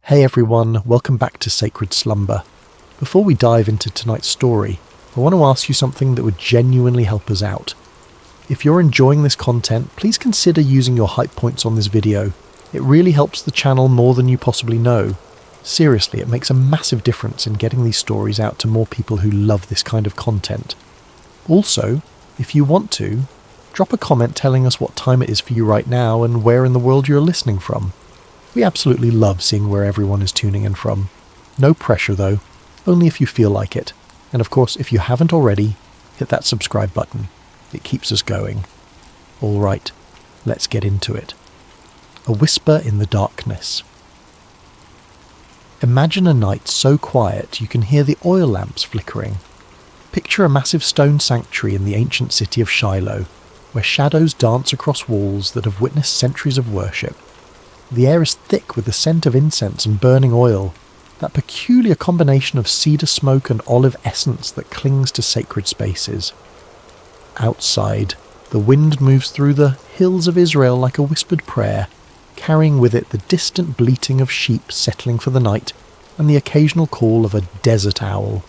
Hey everyone, welcome back to Sacred Slumber. Before we dive into tonight's story, I want to ask you something that would genuinely help us out. If you're enjoying this content, please consider using your hype points on this video. It really helps the channel more than you possibly know. Seriously, it makes a massive difference in getting these stories out to more people who love this kind of content. Also, if you want to, drop a comment telling us what time it is for you right now and where in the world you're listening from. We absolutely love seeing where everyone is tuning in from. No pressure though, only if you feel like it. And of course, if you haven't already, hit that subscribe button. It keeps us going. Alright, let's get into it. A whisper in the darkness. Imagine a night so quiet you can hear the oil lamps flickering. Picture a massive stone sanctuary in the ancient city of Shiloh, where shadows dance across walls that have witnessed centuries of worship. The air is thick with the scent of incense and burning oil, that peculiar combination of cedar smoke and olive essence that clings to sacred spaces. Outside, the wind moves through the hills of Israel like a whispered prayer, carrying with it the distant bleating of sheep settling for the night and the occasional call of a desert owl.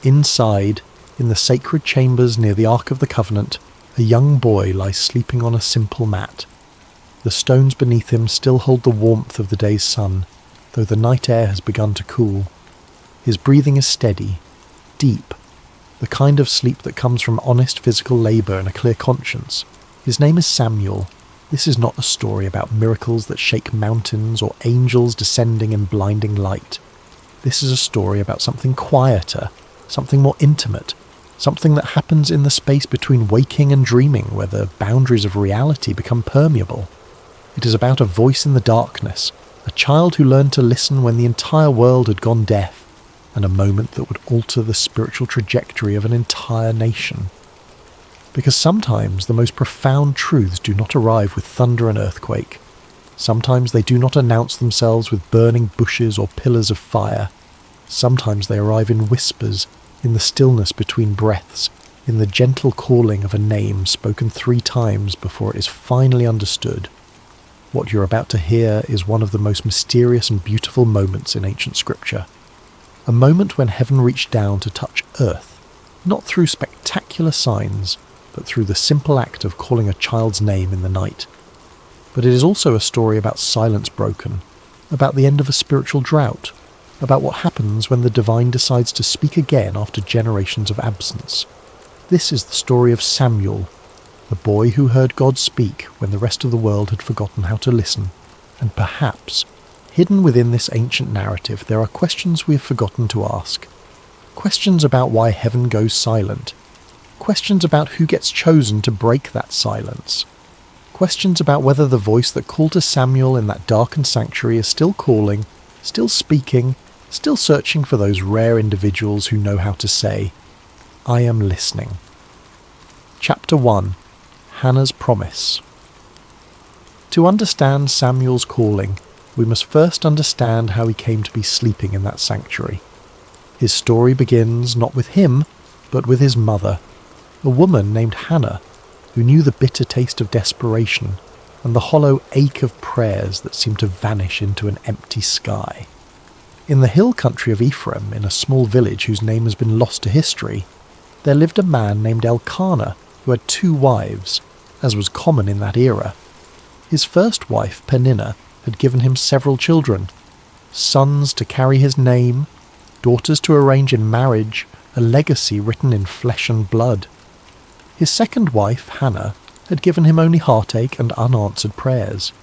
Inside, in the sacred chambers near the Ark of the Covenant, a young boy lies sleeping on a simple mat. The stones beneath him still hold the warmth of the day's sun, though the night air has begun to cool. His breathing is steady, deep, the kind of sleep that comes from honest physical labour and a clear conscience. His name is Samuel. This is not a story about miracles that shake mountains or angels descending in blinding light. This is a story about something quieter, something more intimate, something that happens in the space between waking and dreaming, where the boundaries of reality become permeable. It is about a voice in the darkness, a child who learned to listen when the entire world had gone deaf, and a moment that would alter the spiritual trajectory of an entire nation. Because sometimes the most profound truths do not arrive with thunder and earthquake. Sometimes they do not announce themselves with burning bushes or pillars of fire. Sometimes they arrive in whispers, in the stillness between breaths, in the gentle calling of a name spoken 3 times before it is finally understood. What you're about to hear is one of the most mysterious and beautiful moments in ancient scripture. A moment when heaven reached down to touch earth, not through spectacular signs, but through the simple act of calling a child's name in the night. But it is also a story about silence broken, about the end of a spiritual drought, about what happens when the divine decides to speak again after generations of absence. This is the story of Samuel, the boy who heard God speak when the rest of the world had forgotten how to listen. And perhaps, hidden within this ancient narrative, there are questions we have forgotten to ask. Questions about why heaven goes silent. Questions about who gets chosen to break that silence. Questions about whether the voice that called to Samuel in that darkened sanctuary is still calling, still speaking, still searching for those rare individuals who know how to say, "I am listening." Chapter 1. Hannah's Promise. To understand Samuel's calling, we must first understand how he came to be sleeping in that sanctuary. His story begins not with him, but with his mother, a woman named Hannah, who knew the bitter taste of desperation and the hollow ache of prayers that seemed to vanish into an empty sky. In the hill country of Ephraim, in a small village whose name has been lost to history, there lived a man named Elkanah who had 2 wives, as was common in that era. His first wife, Peninnah, had given him several children, sons to carry his name, daughters to arrange in marriage, a legacy written in flesh and blood. His second wife, Hannah, had given him only heartache and unanswered prayers.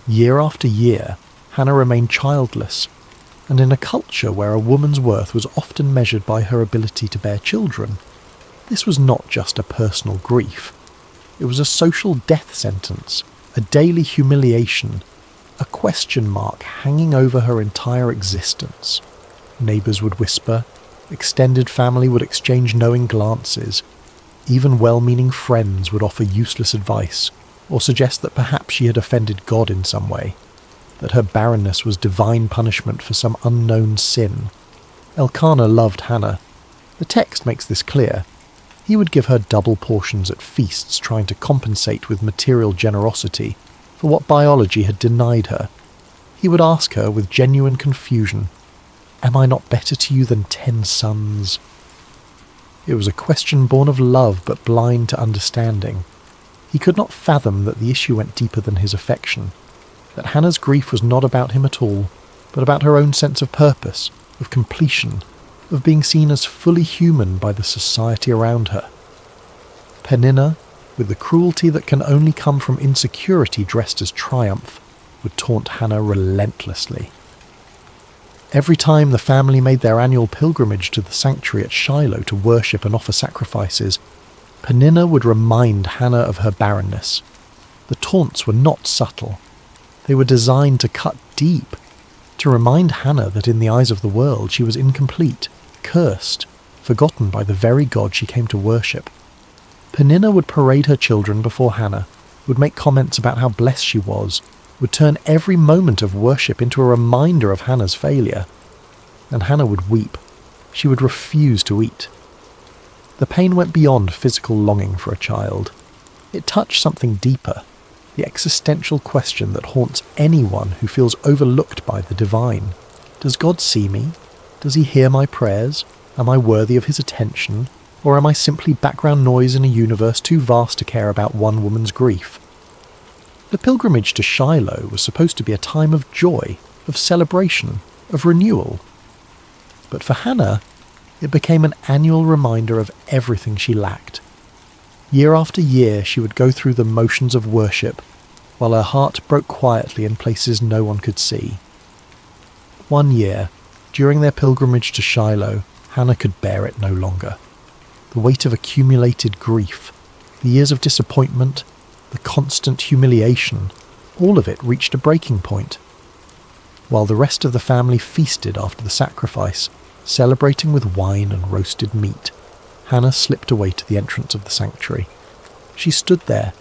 Year after year, Hannah remained childless, and in a culture where a woman's worth was often measured by her ability to bear children, this was not just a personal grief. It was a social death sentence, a daily humiliation, a question mark hanging over her entire existence. Neighbours would whisper, extended family would exchange knowing glances, even well-meaning friends would offer useless advice, or suggest that perhaps she had offended God in some way, that her barrenness was divine punishment for some unknown sin. Elkanah loved Hannah. The text makes this clear. He would give her double portions at feasts, trying to compensate with material generosity for what biology had denied her. He would ask her with genuine confusion, "Am I not better to you than 10 sons?" It was a question born of love but blind to understanding. He could not fathom that the issue went deeper than his affection, that Hannah's grief was not about him at all, but about her own sense of purpose, of completion, of being seen as fully human by the society around her. Peninnah, with the cruelty that can only come from insecurity dressed as triumph, would taunt Hannah relentlessly. Every time the family made their annual pilgrimage to the sanctuary at Shiloh to worship and offer sacrifices, Peninnah would remind Hannah of her barrenness. The taunts were not subtle. They were designed to cut deep, to remind Hannah that in the eyes of the world she was incomplete, cursed, forgotten by the very God she came to worship. Peninnah would parade her children before Hannah, would make comments about how blessed she was, would turn every moment of worship into a reminder of Hannah's failure. And Hannah would weep. She would refuse to eat. The pain went beyond physical longing for a child. It touched something deeper, the existential question that haunts anyone who feels overlooked by the divine. Does God see me? Does he hear my prayers? Am I worthy of his attention? Or am I simply background noise in a universe too vast to care about one woman's grief? The pilgrimage to Shiloh was supposed to be a time of joy, of celebration, of renewal. But for Hannah, it became an annual reminder of everything she lacked. Year after year she would go through the motions of worship, while her heart broke quietly in places no one could see. One year, during their pilgrimage to Shiloh, Hannah could bear it no longer. The weight of accumulated grief, the years of disappointment, the constant humiliation, all of it reached a breaking point. While the rest of the family feasted after the sacrifice, celebrating with wine and roasted meat, Hannah slipped away to the entrance of the sanctuary. She stood there,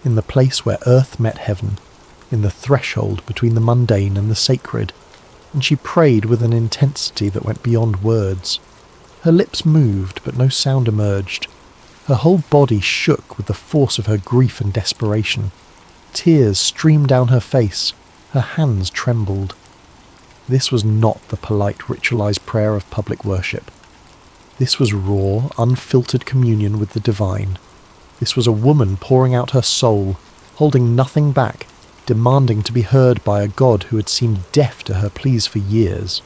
in the place where earth met heaven, in the threshold between the mundane and the sacred, and she prayed with an intensity that went beyond words. Her lips moved, but no sound emerged. Her whole body shook with the force of her grief and desperation. Tears streamed down her face. Her hands trembled. This was not the polite, ritualized prayer of public worship. This was raw, unfiltered communion with the divine. This was a woman pouring out her soul, holding nothing back, demanding to be heard by a God who had seemed deaf to her pleas for years.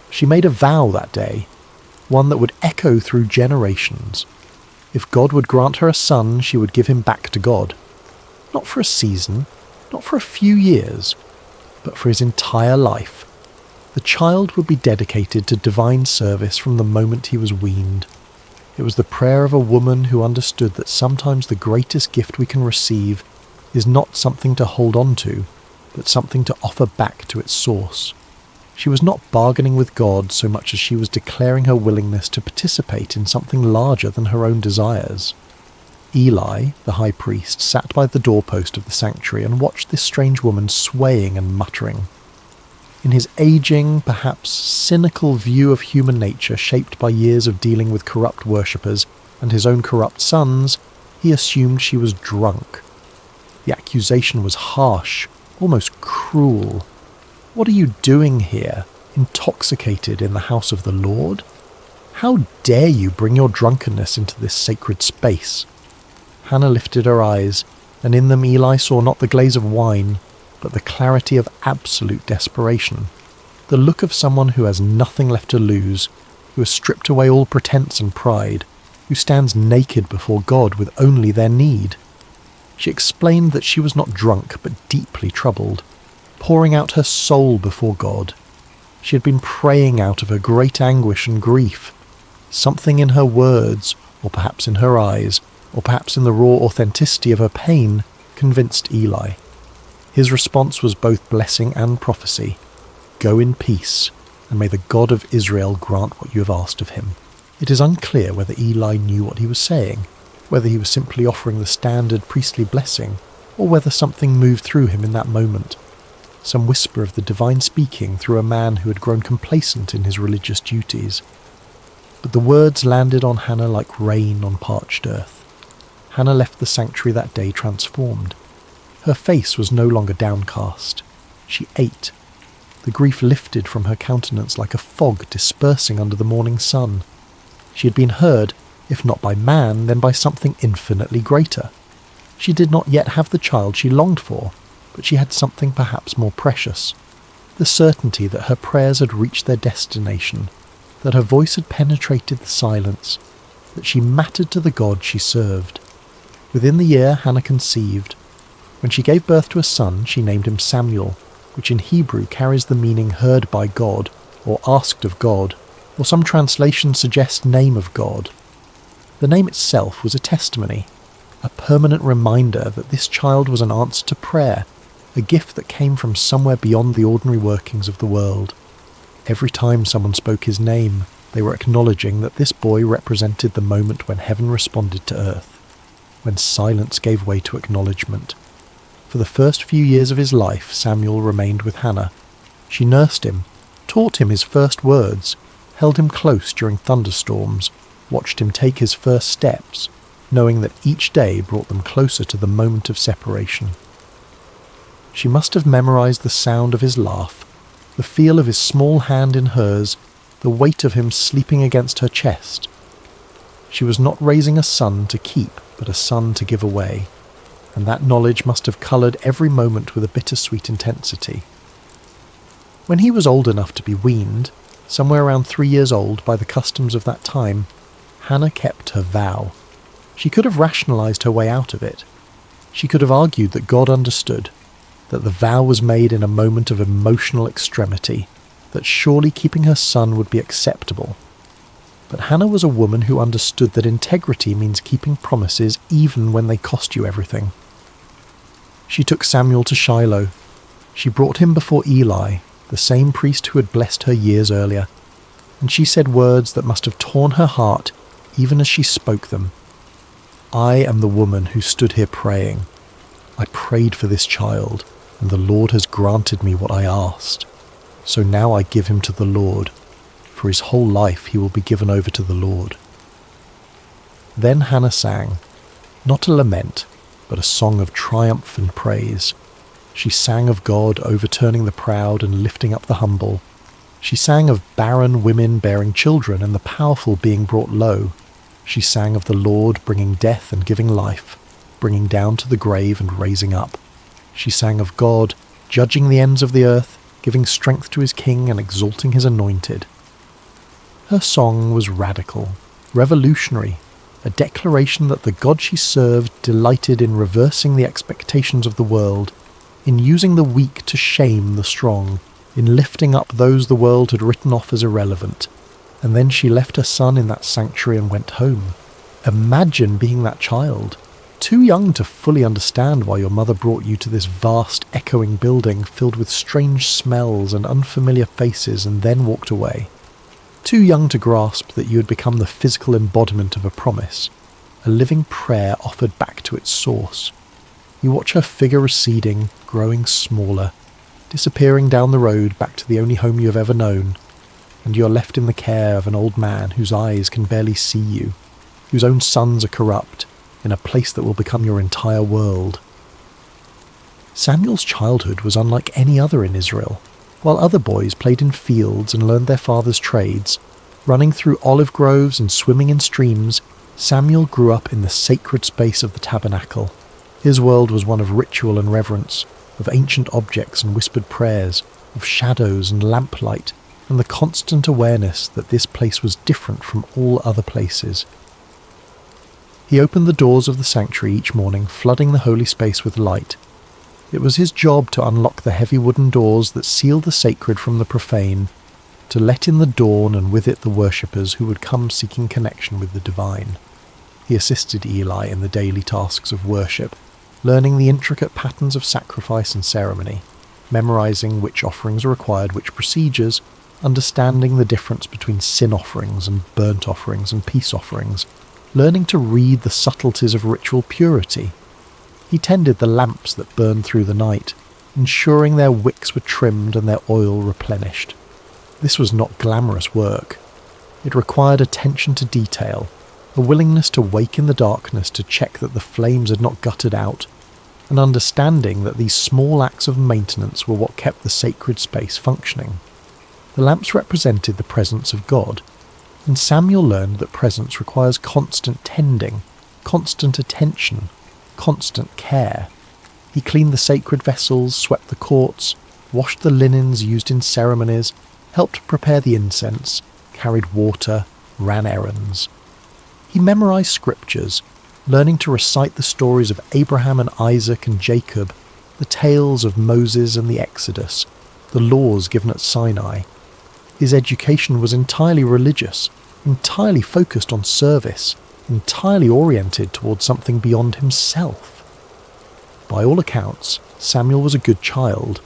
She made a vow that day, one that would echo through generations. If God would grant her a son, she would give him back to God. Not for a season, not for a few years, but for his entire life. The child would be dedicated to divine service from the moment he was weaned. It was the prayer of a woman who understood that sometimes the greatest gift we can receive is not something to hold on to, but something to offer back to its source. She was not bargaining with God so much as she was declaring her willingness to participate in something larger than her own desires. Eli, the high priest, sat by the doorpost of the sanctuary and watched this strange woman swaying and muttering. In his aging, perhaps cynical view of human nature shaped by years of dealing with corrupt worshippers and his own corrupt sons, he assumed she was drunk. The accusation was harsh, almost cruel. What are you doing here, intoxicated in the house of the Lord? How dare you bring your drunkenness into this sacred space? Hannah lifted her eyes, and in them Eli saw not the glaze of wine, but the clarity of absolute desperation, the look of someone who has nothing left to lose, who has stripped away all pretense and pride, who stands naked before God with only their need. She explained that she was not drunk, but deeply troubled, pouring out her soul before God. She had been praying out of her great anguish and grief. Something in her words, or perhaps in her eyes, or perhaps in the raw authenticity of her pain, convinced Eli. His response was both blessing and prophecy. Go in peace, and may the God of Israel grant what you have asked of him. It is unclear whether Eli knew what he was saying, whether he was simply offering the standard priestly blessing, or whether something moved through him in that moment. Some whisper of the divine speaking through a man who had grown complacent in his religious duties. But the words landed on Hannah like rain on parched earth. Hannah left the sanctuary that day transformed. Her face was no longer downcast. She ate. The grief lifted from her countenance like a fog dispersing under the morning sun. She had been heard, if not by man, then by something infinitely greater. She did not yet have the child she longed for, but she had something perhaps more precious. The certainty that her prayers had reached their destination, that her voice had penetrated the silence, that she mattered to the God she served. Within the year, Hannah conceived. When she gave birth to a son, she named him Samuel, which in Hebrew carries the meaning heard by God, or asked of God, or some translations suggest name of God. The name itself was a testimony, a permanent reminder that this child was an answer to prayer, a gift that came from somewhere beyond the ordinary workings of the world. Every time someone spoke his name, they were acknowledging that this boy represented the moment when heaven responded to earth, when silence gave way to acknowledgement. For the first few years of his life, Samuel remained with Hannah. She nursed him, taught him his first words, held him close during thunderstorms, watched him take his first steps, knowing that each day brought them closer to the moment of separation. She must have memorized the sound of his laugh, the feel of his small hand in hers, the weight of him sleeping against her chest. She was not raising a son to keep, but a son to give away, and that knowledge must have coloured every moment with a bittersweet intensity. When he was old enough to be weaned, somewhere around 3 years old by the customs of that time, Hannah kept her vow. She could have rationalised her way out of it. She could have argued that God understood, that the vow was made in a moment of emotional extremity, that surely keeping her son would be acceptable. But Hannah was a woman who understood that integrity means keeping promises even when they cost you everything. She took Samuel to Shiloh. She brought him before Eli, the same priest who had blessed her years earlier, and she said words that must have torn her heart even as she spoke them. I am the woman who stood here praying. I prayed for this child, and the Lord has granted me what I asked. So now I give him to the Lord. For his whole life he will be given over to the Lord. Then Hannah sang, not a lament, but a song of triumph and praise. She sang of God overturning the proud and lifting up the humble. She sang of barren women bearing children and the powerful being brought low. She sang of the Lord bringing death and giving life, bringing down to the grave and raising up. She sang of God judging the ends of the earth, giving strength to his king and exalting his anointed. Her song was radical, revolutionary, a declaration that the God she served delighted in reversing the expectations of the world, in using the weak to shame the strong, in lifting up those the world had written off as irrelevant. And then she left her son in that sanctuary and went home. Imagine being that child, too young to fully understand why your mother brought you to this vast, echoing building filled with strange smells and unfamiliar faces and then walked away. Too young to grasp that you had become the physical embodiment of a promise, a living prayer offered back to its source. You watch her figure receding, growing smaller, disappearing down the road back to the only home you have ever known, and you are left in the care of an old man whose eyes can barely see you, whose own sons are corrupt, in a place that will become your entire world. Samuel's childhood was unlike any other in Israel. While other boys played in fields and learned their father's trades, running through olive groves and swimming in streams, Samuel grew up in the sacred space of the tabernacle. His world was one of ritual and reverence, of ancient objects and whispered prayers, of shadows and lamplight, and the constant awareness that this place was different from all other places. He opened the doors of the sanctuary each morning, flooding the holy space with light. It was his job to unlock the heavy wooden doors that sealed the sacred from the profane, to let in the dawn and with it the worshippers who would come seeking connection with the divine. He assisted Eli in the daily tasks of worship, learning the intricate patterns of sacrifice and ceremony, memorizing which offerings required which procedures, understanding the difference between sin offerings and burnt offerings and peace offerings, learning to read the subtleties of ritual purity. He tended the lamps that burned through the night, ensuring their wicks were trimmed and their oil replenished. This was not glamorous work. It required attention to detail, a willingness to wake in the darkness to check that the flames had not guttered out, and understanding that these small acts of maintenance were what kept the sacred space functioning. The lamps represented the presence of God, and Samuel learned that presence requires constant tending, constant attention, constant care. He cleaned the sacred vessels, swept the courts, washed the linens used in ceremonies, helped prepare the incense, carried water, ran errands. He memorized scriptures, learning to recite the stories of Abraham and Isaac and Jacob, the tales of Moses and the Exodus, the laws given at Sinai. His education was entirely religious, entirely focused on service, entirely oriented towards something beyond himself. By all accounts, Samuel was a good child,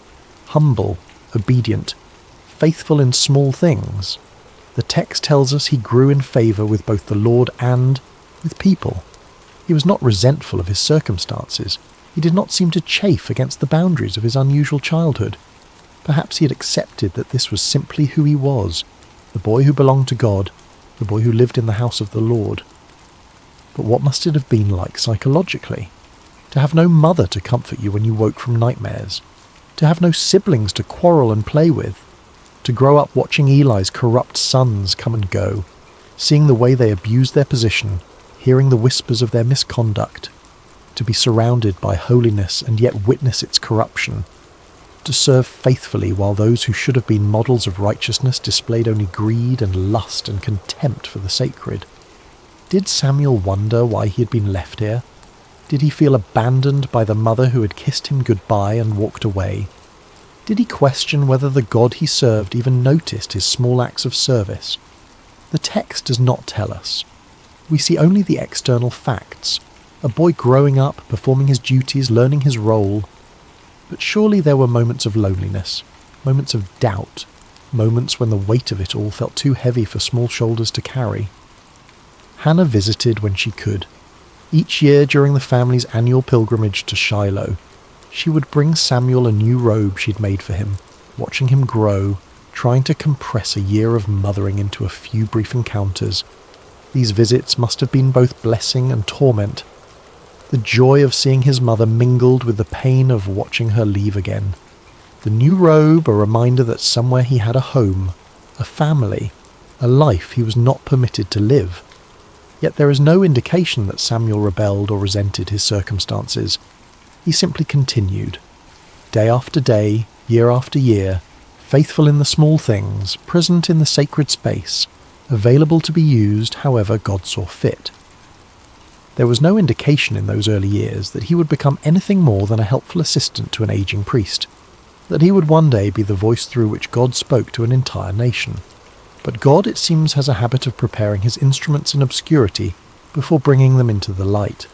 humble, obedient, faithful in small things. The text tells us he grew in favour with both the Lord and with people. He was not resentful of his circumstances. He did not seem to chafe against the boundaries of his unusual childhood. Perhaps he had accepted that this was simply who he was, the boy who belonged to God, the boy who lived in the house of the Lord. But what must it have been like psychologically? To have no mother to comfort you when you woke from nightmares, to have no siblings to quarrel and play with, to grow up watching Eli's corrupt sons come and go, seeing the way they abused their position, hearing the whispers of their misconduct, to be surrounded by holiness and yet witness its corruption, to serve faithfully while those who should have been models of righteousness displayed only greed and lust and contempt for the sacred. Did Samuel wonder why he had been left here? Did he feel abandoned by the mother who had kissed him goodbye and walked away? Did he question whether the God he served even noticed his small acts of service? The text does not tell us. We see only the external facts, a boy growing up, performing his duties, learning his role. But surely there were moments of loneliness, moments of doubt, moments when the weight of it all felt too heavy for small shoulders to carry. Hannah visited when she could. Each year during the family's annual pilgrimage to Shiloh, she would bring Samuel a new robe she'd made for him, watching him grow, trying to compress a year of mothering into a few brief encounters. These visits must have been both blessing and torment. The joy of seeing his mother mingled with the pain of watching her leave again. The new robe, a reminder that somewhere he had a home, a family, a life he was not permitted to live. Yet there is no indication that Samuel rebelled or resented his circumstances. He simply continued. Day after day, year after year, faithful in the small things, present in the sacred space, available to be used however God saw fit. There was no indication in those early years that he would become anything more than a helpful assistant to an aging priest, that he would one day be the voice through which God spoke to an entire nation. But God, it seems, has a habit of preparing his instruments in obscurity before bringing them into the light.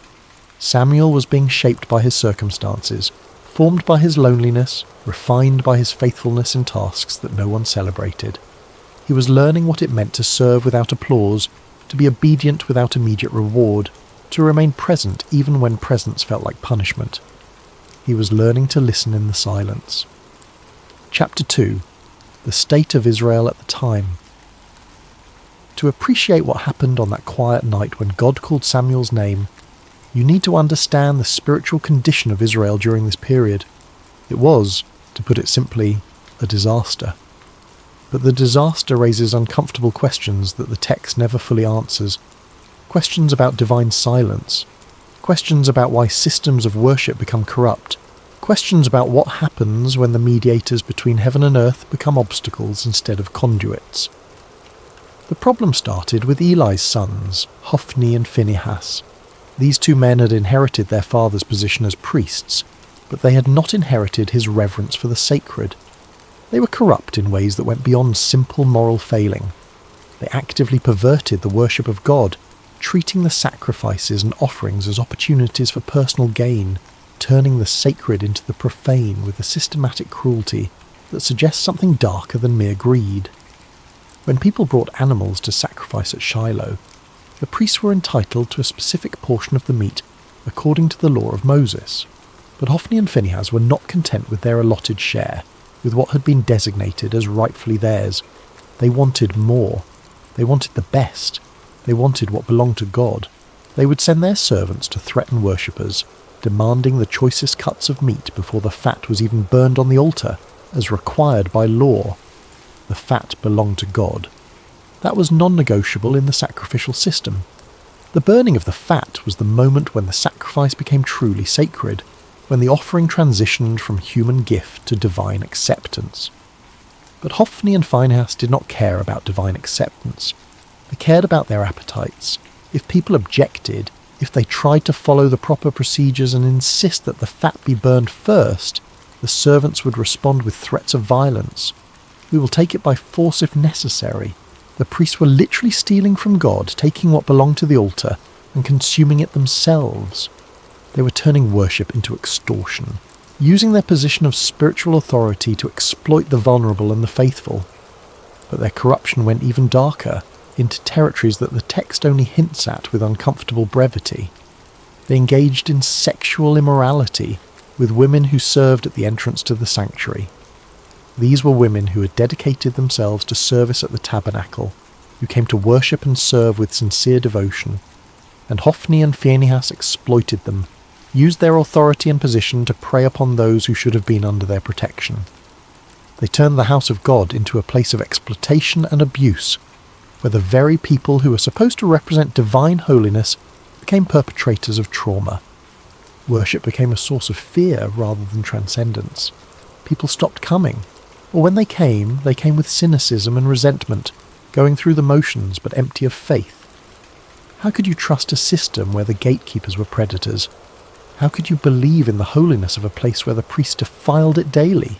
Samuel was being shaped by his circumstances, formed by his loneliness, refined by his faithfulness in tasks that no one celebrated. He was learning what it meant to serve without applause, to be obedient without immediate reward, to remain present even when presence felt like punishment. He was learning to listen in the silence. Chapter 2. The State of Israel at the Time. To appreciate what happened on that quiet night when God called Samuel's name, you need to understand the spiritual condition of Israel during this period. It was, to put it simply, a disaster. But the disaster raises uncomfortable questions that the text never fully answers. Questions about divine silence. Questions about why systems of worship become corrupt. Questions about what happens when the mediators between heaven and earth become obstacles instead of conduits. The problem started with Eli's sons, Hophni and Phinehas. These two men had inherited their father's position as priests, but they had not inherited his reverence for the sacred. They were corrupt in ways that went beyond simple moral failing. They actively perverted the worship of God, treating the sacrifices and offerings as opportunities for personal gain, turning the sacred into the profane with a systematic cruelty that suggests something darker than mere greed. When people brought animals to sacrifice at Shiloh, the priests were entitled to a specific portion of the meat according to the law of Moses. But Hophni and Phinehas were not content with their allotted share, with what had been designated as rightfully theirs. They wanted more. They wanted the best. They wanted what belonged to God. They would send their servants to threaten worshippers, demanding the choicest cuts of meat before the fat was even burned on the altar, as required by law. The fat belonged to God. That was non-negotiable in the sacrificial system. The burning of the fat was the moment when the sacrifice became truly sacred, when the offering transitioned from human gift to divine acceptance. But Hophni and Phinehas did not care about divine acceptance. They cared about their appetites. If people objected, if they tried to follow the proper procedures and insist that the fat be burned first, the servants would respond with threats of violence. "We will take it by force if necessary." The priests were literally stealing from God, taking what belonged to the altar and consuming it themselves. They were turning worship into extortion, using their position of spiritual authority to exploit the vulnerable and the faithful. But their corruption went even darker, into territories that the text only hints at with uncomfortable brevity. They engaged in sexual immorality with women who served at the entrance to the sanctuary. These were women who had dedicated themselves to service at the tabernacle, who came to worship and serve with sincere devotion, and Hophni and Phinehas exploited them, used their authority and position to prey upon those who should have been under their protection. They turned the house of God into a place of exploitation and abuse, where the very people who were supposed to represent divine holiness became perpetrators of trauma. Worship became a source of fear rather than transcendence. People stopped coming, or when they came with cynicism and resentment, going through the motions but empty of faith. How could you trust a system where the gatekeepers were predators? How could you believe in the holiness of a place where the priest defiled it daily?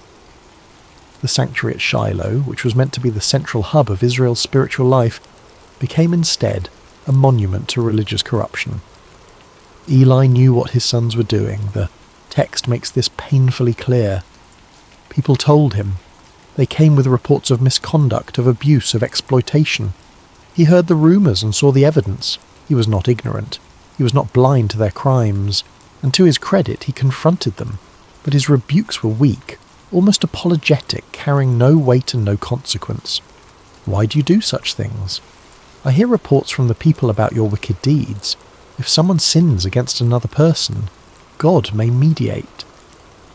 The sanctuary at Shiloh, which was meant to be the central hub of Israel's spiritual life, became instead a monument to religious corruption. Eli knew what his sons were doing. The text makes this painfully clear. People told him. They came with reports of misconduct, of abuse, of exploitation. He heard the rumours and saw the evidence. He was not ignorant. He was not blind to their crimes. And to his credit, he confronted them. But his rebukes were weak, almost apologetic, carrying no weight and no consequence. Why do you do such things? I hear reports from the people about your wicked deeds. If someone sins against another person, God may mediate.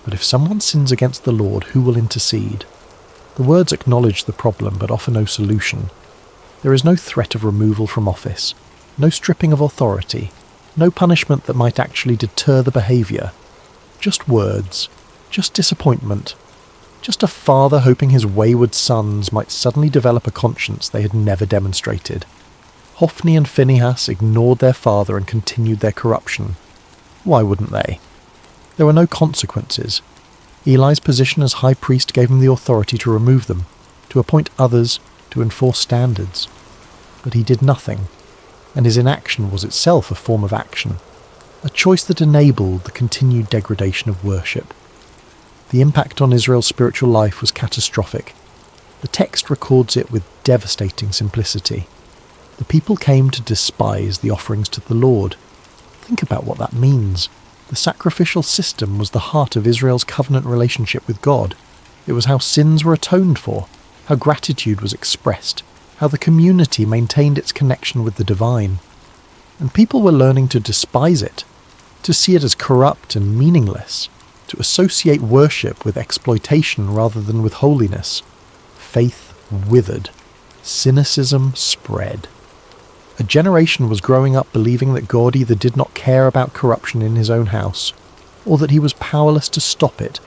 But if someone sins against the Lord, who will intercede? The words acknowledge the problem but offer no solution. There is no threat of removal from office, no stripping of authority, no punishment that might actually deter the behaviour. Just words, just disappointment, just a father hoping his wayward sons might suddenly develop a conscience they had never demonstrated. Hophni and Phinehas ignored their father and continued their corruption. Why wouldn't they? There were no consequences. Eli's position as high priest gave him the authority to remove them, to appoint others, to enforce standards. But he did nothing, and his inaction was itself a form of action, a choice that enabled the continued degradation of worship. The impact on Israel's spiritual life was catastrophic. The text records it with devastating simplicity. The people came to despise the offerings to the Lord. Think about what that means. The sacrificial system was the heart of Israel's covenant relationship with God. It was how sins were atoned for, how gratitude was expressed, how the community maintained its connection with the divine. And people were learning to despise it, to see it as corrupt and meaningless, to associate worship with exploitation rather than with holiness. Faith withered. Cynicism spread. A generation was growing up believing that God either did not care about corruption in his own house, or that he was powerless to stop it,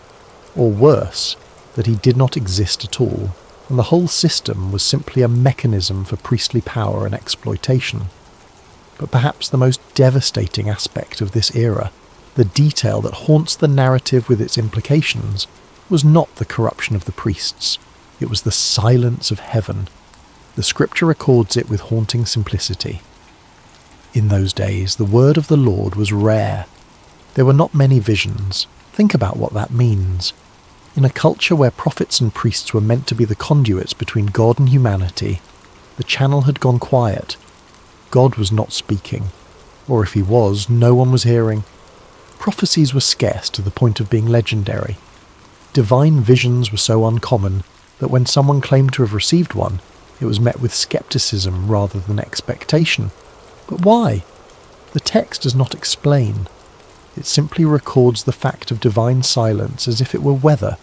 or worse, that he did not exist at all, and the whole system was simply a mechanism for priestly power and exploitation. But perhaps the most devastating aspect of this era, the detail that haunts the narrative with its implications, was not the corruption of the priests. It was the silence of heaven. The scripture records it with haunting simplicity. In those days, the word of the Lord was rare. There were not many visions. Think about what that means. In a culture where prophets and priests were meant to be the conduits between God and humanity, the channel had gone quiet. God was not speaking. Or if he was, no one was hearing. Prophecies were scarce to the point of being legendary. Divine visions were so uncommon that when someone claimed to have received one, it was met with skepticism rather than expectation. But why? The text does not explain. It simply records the fact of divine silence as if it were weather,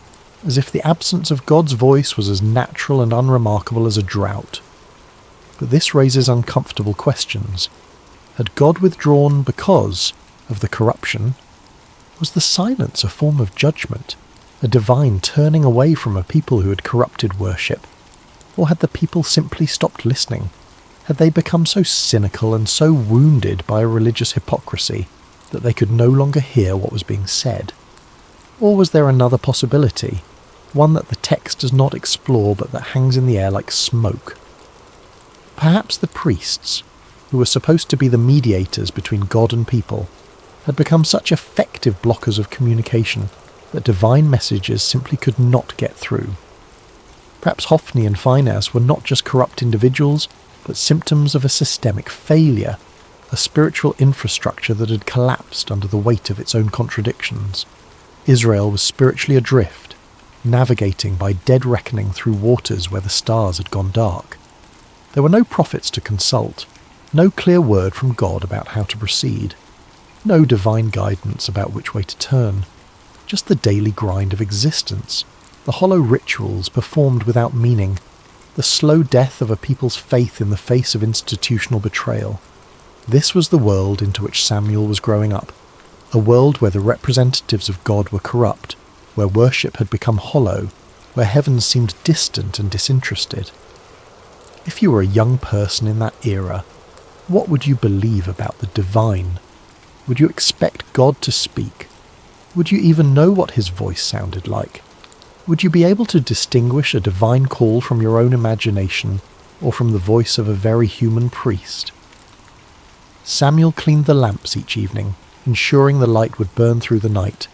as if the absence of God's voice was as natural and unremarkable as a drought. But this raises uncomfortable questions. Had God withdrawn because of the corruption? Was the silence a form of judgment, a divine turning away from a people who had corrupted worship? Or had the people simply stopped listening? Had they become so cynical and so wounded by a religious hypocrisy that they could no longer hear what was being said? Or was there another possibility, one that the text does not explore but that hangs in the air like smoke? Perhaps the priests, who were supposed to be the mediators between God and people, had become such effective blockers of communication that divine messages simply could not get through. Perhaps Hophni and Phinehas were not just corrupt individuals, but symptoms of a systemic failure, a spiritual infrastructure that had collapsed under the weight of its own contradictions. Israel was spiritually adrift, navigating by dead reckoning through waters where the stars had gone dark. There were no prophets to consult, no clear word from God about how to proceed, no divine guidance about which way to turn, just the daily grind of existence, the hollow rituals performed without meaning, the slow death of a people's faith in the face of institutional betrayal. This was the world into which Samuel was growing up, a world where the representatives of God were corrupt, where worship had become hollow, where heaven seemed distant and disinterested. If you were a young person in that era, what would you believe about the divine? Would you expect God to speak? Would you even know what his voice sounded like? Would you be able to distinguish a divine call from your own imagination or from the voice of a very human priest? Samuel cleaned the lamps each evening, ensuring the light would burn through the night.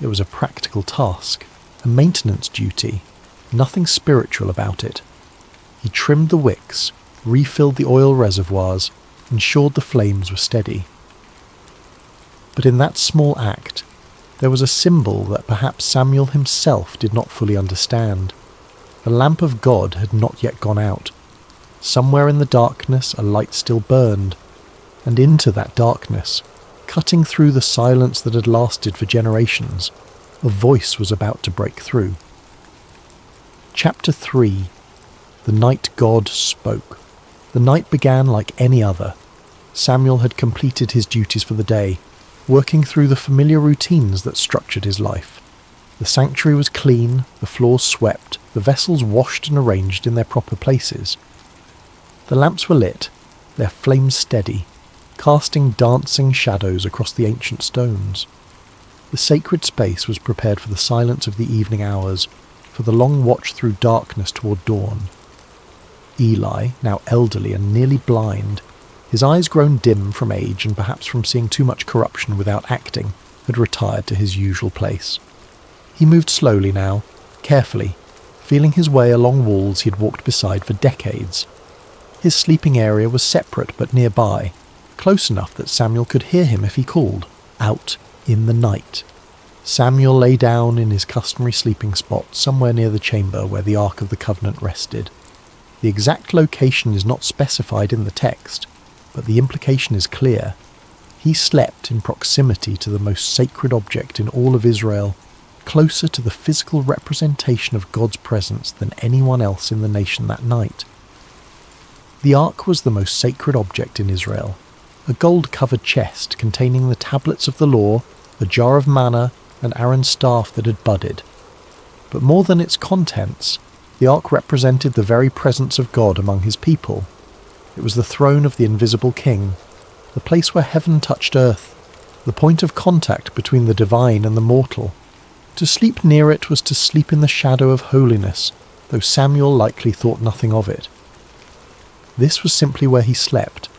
It was a practical task, a maintenance duty, nothing spiritual about it. He trimmed the wicks, refilled the oil reservoirs, ensured the flames were steady. But in that small act, there was a symbol that perhaps Samuel himself did not fully understand. The lamp of God had not yet gone out. Somewhere in the darkness a light still burned, and into that darkness, cutting through the silence that had lasted for generations, a voice was about to break through. Chapter 3. The night God spoke. The night began like any other. Samuel had completed his duties for the day, working through the familiar routines that structured his life. The sanctuary was clean, the floors swept, the vessels washed and arranged in their proper places. The lamps were lit, their flames steady, casting dancing shadows across the ancient stones. The sacred space was prepared for the silence of the evening hours, for the long watch through darkness toward dawn. Eli, now elderly and nearly blind, his eyes grown dim from age and perhaps from seeing too much corruption without acting, had retired to his usual place. He moved slowly now, carefully, feeling his way along walls he had walked beside for decades. His sleeping area was separate but nearby, close enough that Samuel could hear him if he called, out in the night. Samuel lay down in his customary sleeping spot somewhere near the chamber where the Ark of the Covenant rested. The exact location is not specified in the text, but the implication is clear. He slept in proximity to the most sacred object in all of Israel, closer to the physical representation of God's presence than anyone else in the nation that night. The Ark was the most sacred object in Israel, a gold-covered chest containing the tablets of the law, a jar of manna, and Aaron's staff that had budded. But more than its contents, the Ark represented the very presence of God among his people. It was the throne of the invisible king, the place where heaven touched earth, the point of contact between the divine and the mortal. To sleep near it was to sleep in the shadow of holiness, though Samuel likely thought nothing of it. This was simply where he slept,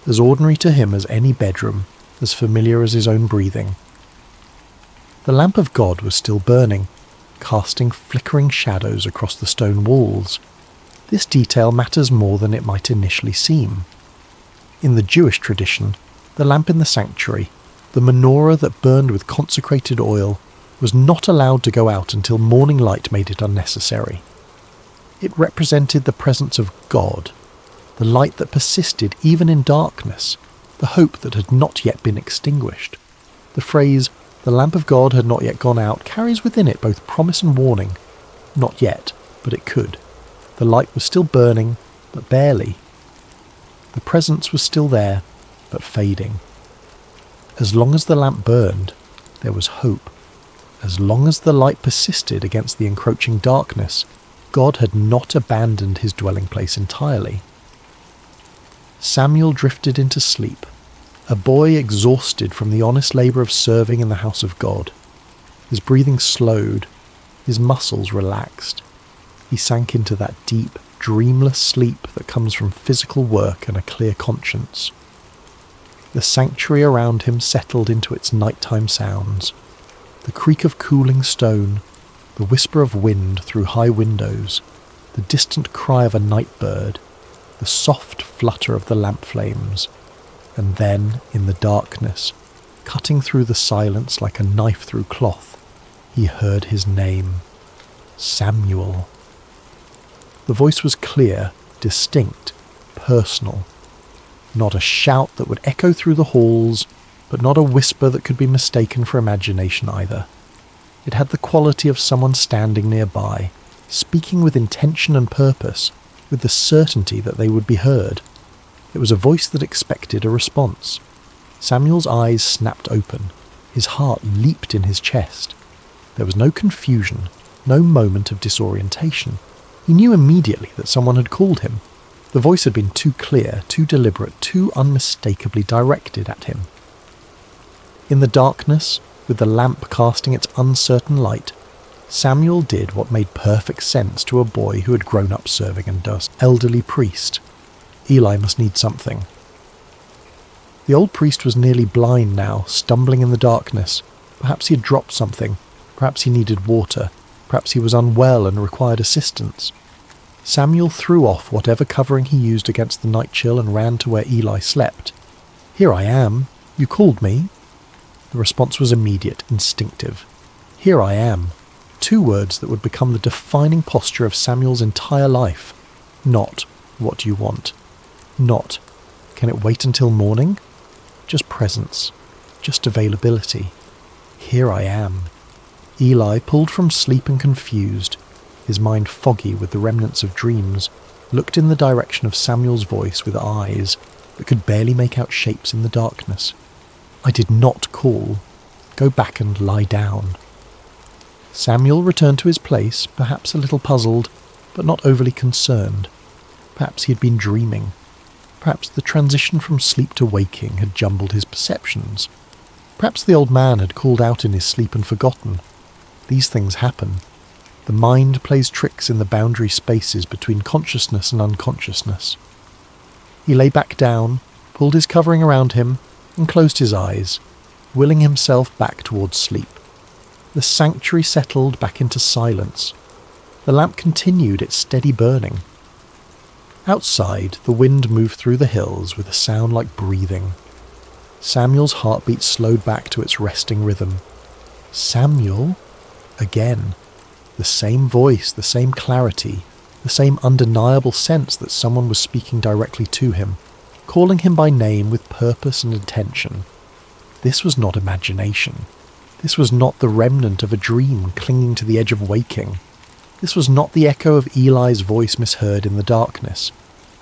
as ordinary to him as any bedroom, as familiar as his own breathing. The lamp of God was still burning, casting flickering shadows across the stone walls. This detail matters more than it might initially seem. In the Jewish tradition, the lamp in the sanctuary, the menorah that burned with consecrated oil, was not allowed to go out until morning light made it unnecessary. It represented the presence of God, the light that persisted even in darkness, the hope that had not yet been extinguished. The phrase, "the lamp of God had not yet gone out," carries within it both promise and warning. Not yet, but it could. The light was still burning, but barely. The presence was still there, but fading. As long as the lamp burned, there was hope. As long as the light persisted against the encroaching darkness, God had not abandoned his dwelling place entirely. Samuel drifted into sleep, a boy exhausted from the honest labour of serving in the house of God. His breathing slowed, his muscles relaxed. He sank into that deep, dreamless sleep that comes from physical work and a clear conscience. The sanctuary around him settled into its nighttime sounds. The creak of cooling stone, the whisper of wind through high windows, the distant cry of a night bird, the soft flutter of the lamp flames, and then, in the darkness, cutting through the silence like a knife through cloth, he heard his name, Samuel. The voice was clear, distinct, personal. Not a shout that would echo through the halls, but not a whisper that could be mistaken for imagination either. It had the quality of someone standing nearby, speaking with intention and purpose, with the certainty that they would be heard. It was a voice that expected a response. Samuel's eyes snapped open. His heart leaped in his chest. There was no confusion, no moment of disorientation. He knew immediately that someone had called him. The voice had been too clear, too deliberate, too unmistakably directed at him. In the darkness, with the lamp casting its uncertain light, Samuel did what made perfect sense to a boy who had grown up serving under an elderly priest. Eli must need something. The old priest was nearly blind now, stumbling in the darkness. Perhaps he had dropped something. Perhaps he needed water. Perhaps he was unwell and required assistance. Samuel threw off whatever covering he used against the night chill and ran to where Eli slept. "Here I am. You called me?" The response was immediate, instinctive. "Here I am." Two words that would become the defining posture of Samuel's entire life. Not, "What do you want?" Not, "Can it wait until morning?" Just presence. Just availability. Here I am. Eli, pulled from sleep and confused, his mind foggy with the remnants of dreams, looked in the direction of Samuel's voice with eyes that could barely make out shapes in the darkness. "I did not call. Go back and lie down." Samuel returned to his place, perhaps a little puzzled, but not overly concerned. Perhaps he had been dreaming. Perhaps the transition from sleep to waking had jumbled his perceptions. Perhaps the old man had called out in his sleep and forgotten. These things happen. The mind plays tricks in the boundary spaces between consciousness and unconsciousness. He lay back down, pulled his covering around him, and closed his eyes, willing himself back towards sleep. The sanctuary settled back into silence. The lamp continued its steady burning. Outside, the wind moved through the hills with a sound like breathing. Samuel's heartbeat slowed back to its resting rhythm. Samuel? Again. The same voice, the same clarity, the same undeniable sense that someone was speaking directly to him, calling him by name with purpose and intention. This was not imagination. This was not the remnant of a dream clinging to the edge of waking. This was not the echo of Eli's voice misheard in the darkness.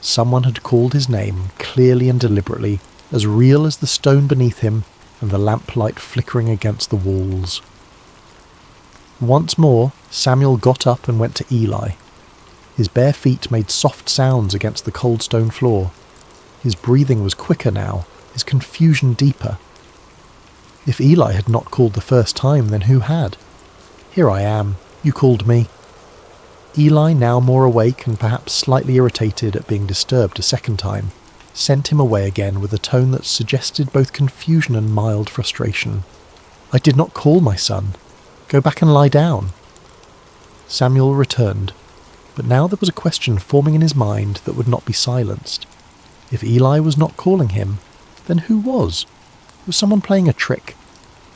Someone had called his name clearly and deliberately, as real as the stone beneath him and the lamplight flickering against the walls. Once more, Samuel got up and went to Eli. His bare feet made soft sounds against the cold stone floor. His breathing was quicker now, his confusion deeper. If Eli had not called the first time, then who had? "Here I am. You called me." Eli, now more awake and perhaps slightly irritated at being disturbed a second time, sent him away again with a tone that suggested both confusion and mild frustration. "I did not call, my son. Go back and lie down." Samuel returned, but now there was a question forming in his mind that would not be silenced. If Eli was not calling him, then who was? Was someone playing a trick?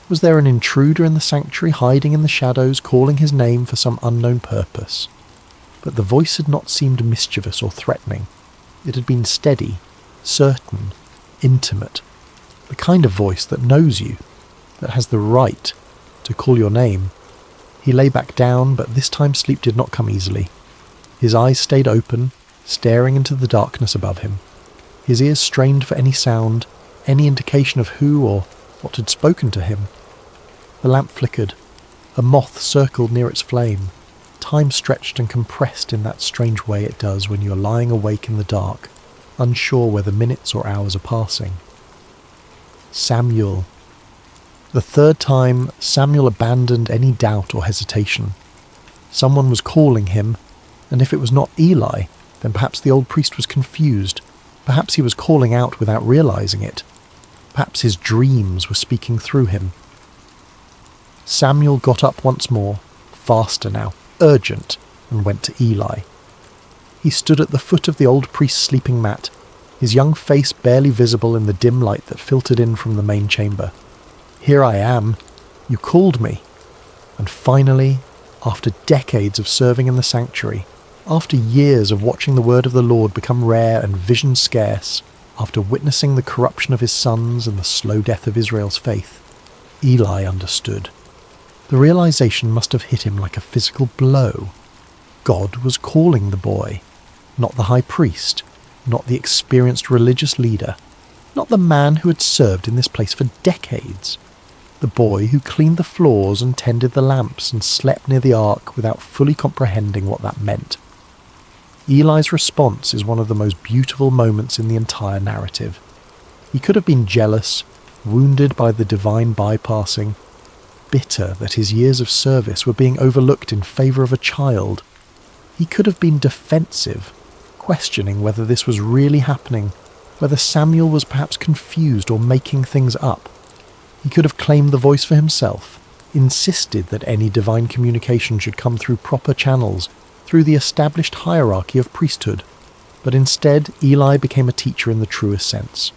Was there an intruder in the sanctuary hiding in the shadows, calling his name for some unknown purpose? But the voice had not seemed mischievous or threatening. It had been steady, certain, intimate, the kind of voice that knows you, that has the right to call your name. He lay back down, but this time sleep did not come easily. His eyes stayed open, staring into the darkness above him. His ears strained for any sound, any indication of who or what had spoken to him. The lamp flickered. A moth circled near its flame. Time stretched and compressed in that strange way it does when you are lying awake in the dark, unsure whether minutes or hours are passing. Samuel. The third time, Samuel abandoned any doubt or hesitation. Someone was calling him, and if it was not Eli, then perhaps the old priest was confused. Perhaps he was calling out without realizing it. Perhaps his dreams were speaking through him. Samuel got up once more, faster now, urgent, and went to Eli. He stood at the foot of the old priest's sleeping mat, his young face barely visible in the dim light that filtered in from the main chamber. "Here I am. You called me." And finally, after decades of serving in the sanctuary, after years of watching the word of the Lord become rare and vision scarce, after witnessing the corruption of his sons and the slow death of Israel's faith, Eli understood. The realization must have hit him like a physical blow. God was calling the boy, not the high priest, not the experienced religious leader, not the man who had served in this place for decades. The boy who cleaned the floors and tended the lamps and slept near the ark without fully comprehending what that meant. Eli's response is one of the most beautiful moments in the entire narrative. He could have been jealous, wounded by the divine bypassing, bitter that his years of service were being overlooked in favour of a child. He could have been defensive, questioning whether this was really happening, whether Samuel was perhaps confused or making things up. He could have claimed the voice for himself, insisted that any divine communication should come through proper channels, through the established hierarchy of priesthood. But instead, Eli became a teacher in the truest sense.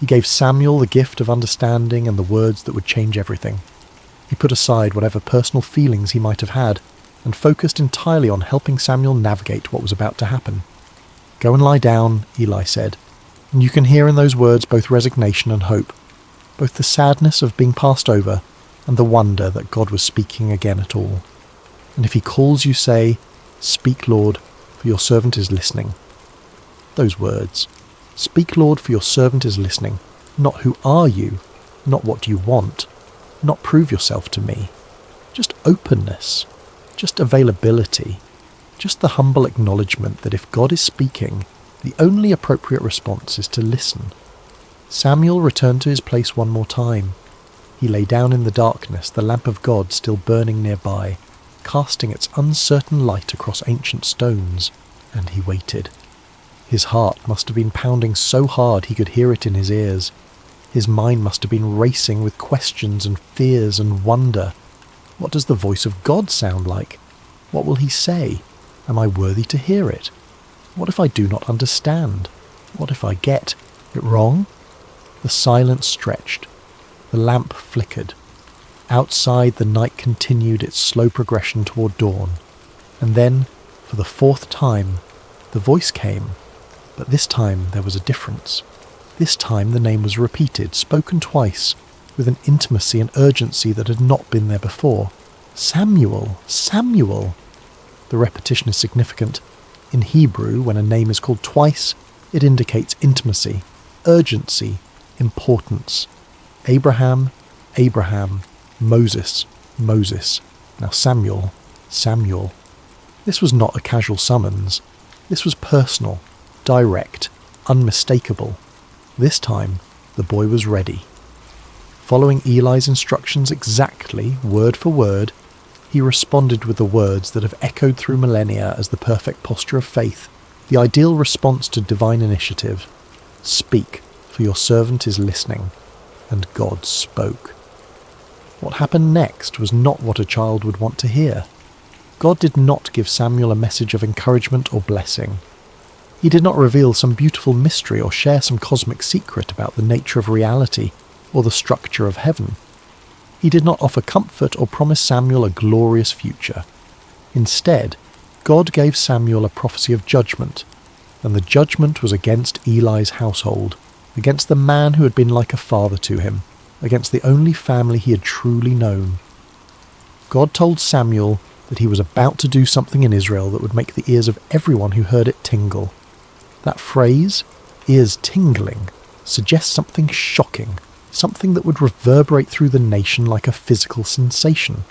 He gave Samuel the gift of understanding and the words that would change everything. He put aside whatever personal feelings he might have had, and focused entirely on helping Samuel navigate what was about to happen. "Go and lie down," Eli said, and you can hear in those words both resignation and hope, both the sadness of being passed over and the wonder that God was speaking again at all. And if he calls you, say, "Speak, Lord, for your servant is listening." Those words, "Speak, Lord, for your servant is listening," not "Who are you?" not "What do you want?" not "Prove yourself to me." Just openness, just availability, just the humble acknowledgement that if God is speaking, the only appropriate response is to listen. Samuel returned to his place one more time. He lay down in the darkness, the lamp of God still burning nearby, casting its uncertain light across ancient stones, and he waited. His heart must have been pounding so hard he could hear it in his ears. His mind must have been racing with questions and fears and wonder. What does the voice of God sound like? What will he say? Am I worthy to hear it? What if I do not understand? What if I get it wrong? The silence stretched. The lamp flickered. Outside, the night continued its slow progression toward dawn. And then, for the fourth time, the voice came. But this time there was a difference. This time the name was repeated, spoken twice, with an intimacy and urgency that had not been there before. "Samuel! Samuel!" The repetition is significant. In Hebrew, when a name is called twice, it indicates intimacy, urgency, importance. Abraham, Abraham, Moses, Moses. Now Samuel, Samuel. This was not a casual summons. This was personal, direct, unmistakable. This time, the boy was ready. Following Eli's instructions exactly, word for word, he responded with the words that have echoed through millennia as the perfect posture of faith, the ideal response to divine initiative. "Speak, for your servant is listening." And God spoke. What happened next was not what a child would want to hear. God did not give Samuel a message of encouragement or blessing. He did not reveal some beautiful mystery or share some cosmic secret about the nature of reality or the structure of heaven. He did not offer comfort or promise Samuel a glorious future. Instead, God gave Samuel a prophecy of judgment, and the judgment was against Eli's household, against the man who had been like a father to him, against the only family he had truly known. God told Samuel that he was about to do something in Israel that would make the ears of everyone who heard it tingle. That phrase, ears tingling, suggests something shocking, something that would reverberate through the nation like a physical sensation.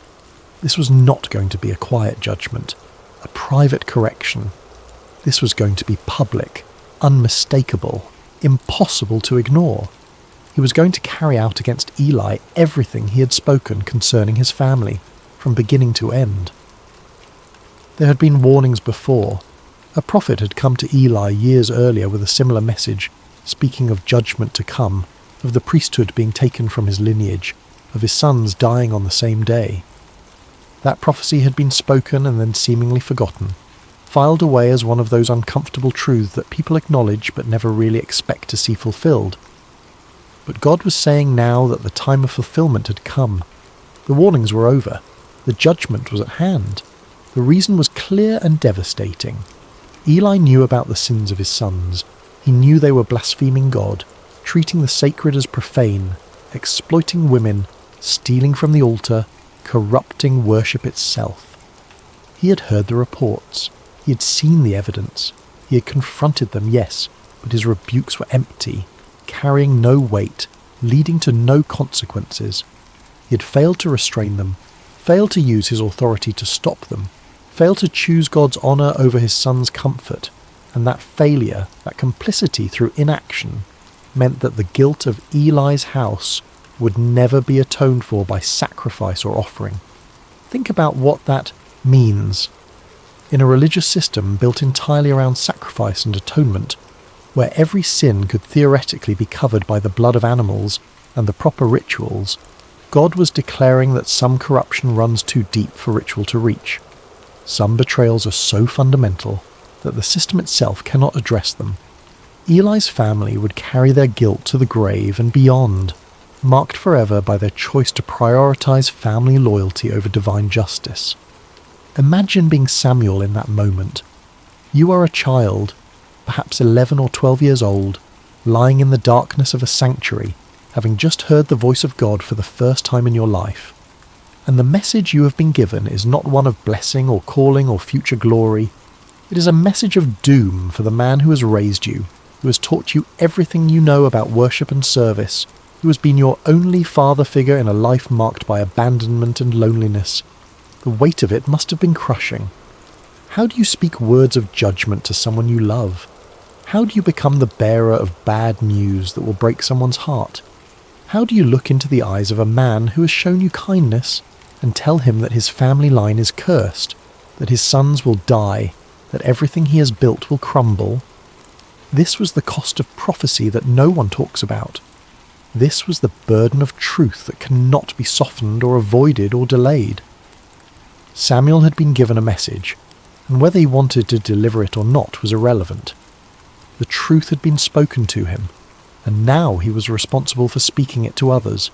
This was not going to be a quiet judgment, a private correction. This was going to be public, unmistakable, impossible to ignore. He was going to carry out against Eli everything he had spoken concerning his family, from beginning to end. There had been warnings before. A prophet had come to Eli years earlier with a similar message, speaking of judgment to come, of the priesthood being taken from his lineage, of his sons dying on the same day. That prophecy had been spoken and then seemingly forgotten, filed away as one of those uncomfortable truths that people acknowledge but never really expect to see fulfilled. But God was saying now that the time of fulfillment had come. The warnings were over. The judgment was at hand. The reason was clear and devastating. Eli knew about the sins of his sons. He knew they were blaspheming God, treating the sacred as profane, exploiting women, stealing from the altar, corrupting worship itself. He had heard the reports. He had seen the evidence. He had confronted them, yes, but his rebukes were empty, carrying no weight, leading to no consequences. He had failed to restrain them, failed to use his authority to stop them, failed to choose God's honour over his son's comfort, and that failure, that complicity through inaction, meant that the guilt of Eli's house would never be atoned for by sacrifice or offering. Think about what that means. In a religious system built entirely around sacrifice and atonement, where every sin could theoretically be covered by the blood of animals and the proper rituals, God was declaring that some corruption runs too deep for ritual to reach. Some betrayals are so fundamental that the system itself cannot address them. Eli's family would carry their guilt to the grave and beyond, marked forever by their choice to prioritize family loyalty over divine justice. Imagine being Samuel in that moment. You are a child, perhaps 11 or 12 years old, lying in the darkness of a sanctuary, having just heard the voice of God for the first time in your life. And the message you have been given is not one of blessing or calling or future glory. It is a message of doom for the man who has raised you, who has taught you everything you know about worship and service, who has been your only father figure in a life marked by abandonment and loneliness. The weight of it must have been crushing. How do you speak words of judgment to someone you love? How do you become the bearer of bad news that will break someone's heart? How do you look into the eyes of a man who has shown you kindness and tell him that his family line is cursed, that his sons will die, that everything he has built will crumble? This was the cost of prophecy that no one talks about. This was the burden of truth that cannot be softened or avoided or delayed. Samuel had been given a message, and whether he wanted to deliver it or not was irrelevant. The truth had been spoken to him, and now he was responsible for speaking it to others.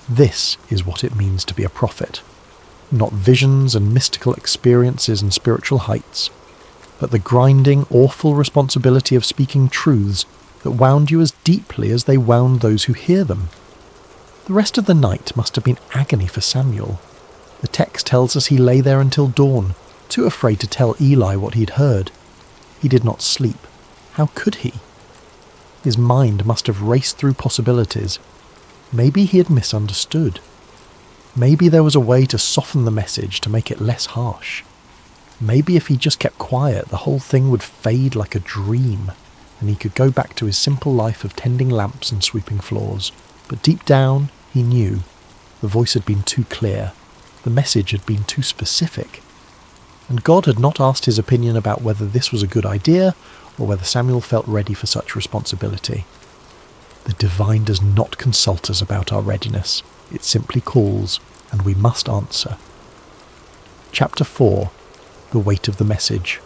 This is what it means to be a prophet. Not visions and mystical experiences and spiritual heights, but the grinding, awful responsibility of speaking truths that wound you as deeply as they wound those who hear them. The rest of the night must have been agony for Samuel. The text tells us he lay there until dawn, too afraid to tell Eli what he'd heard. He did not sleep. How could he? His mind must have raced through possibilities. Maybe he had misunderstood. Maybe there was a way to soften the message to make it less harsh. Maybe if he just kept quiet, the whole thing would fade like a dream, and he could go back to his simple life of tending lamps and sweeping floors. But deep down, he knew. The voice had been too clear. The message had been too specific. And God had not asked his opinion about whether this was a good idea or whether Samuel felt ready for such responsibility. The divine does not consult us about our readiness. It simply calls, and we must answer. Chapter 4. The Weight of the Message.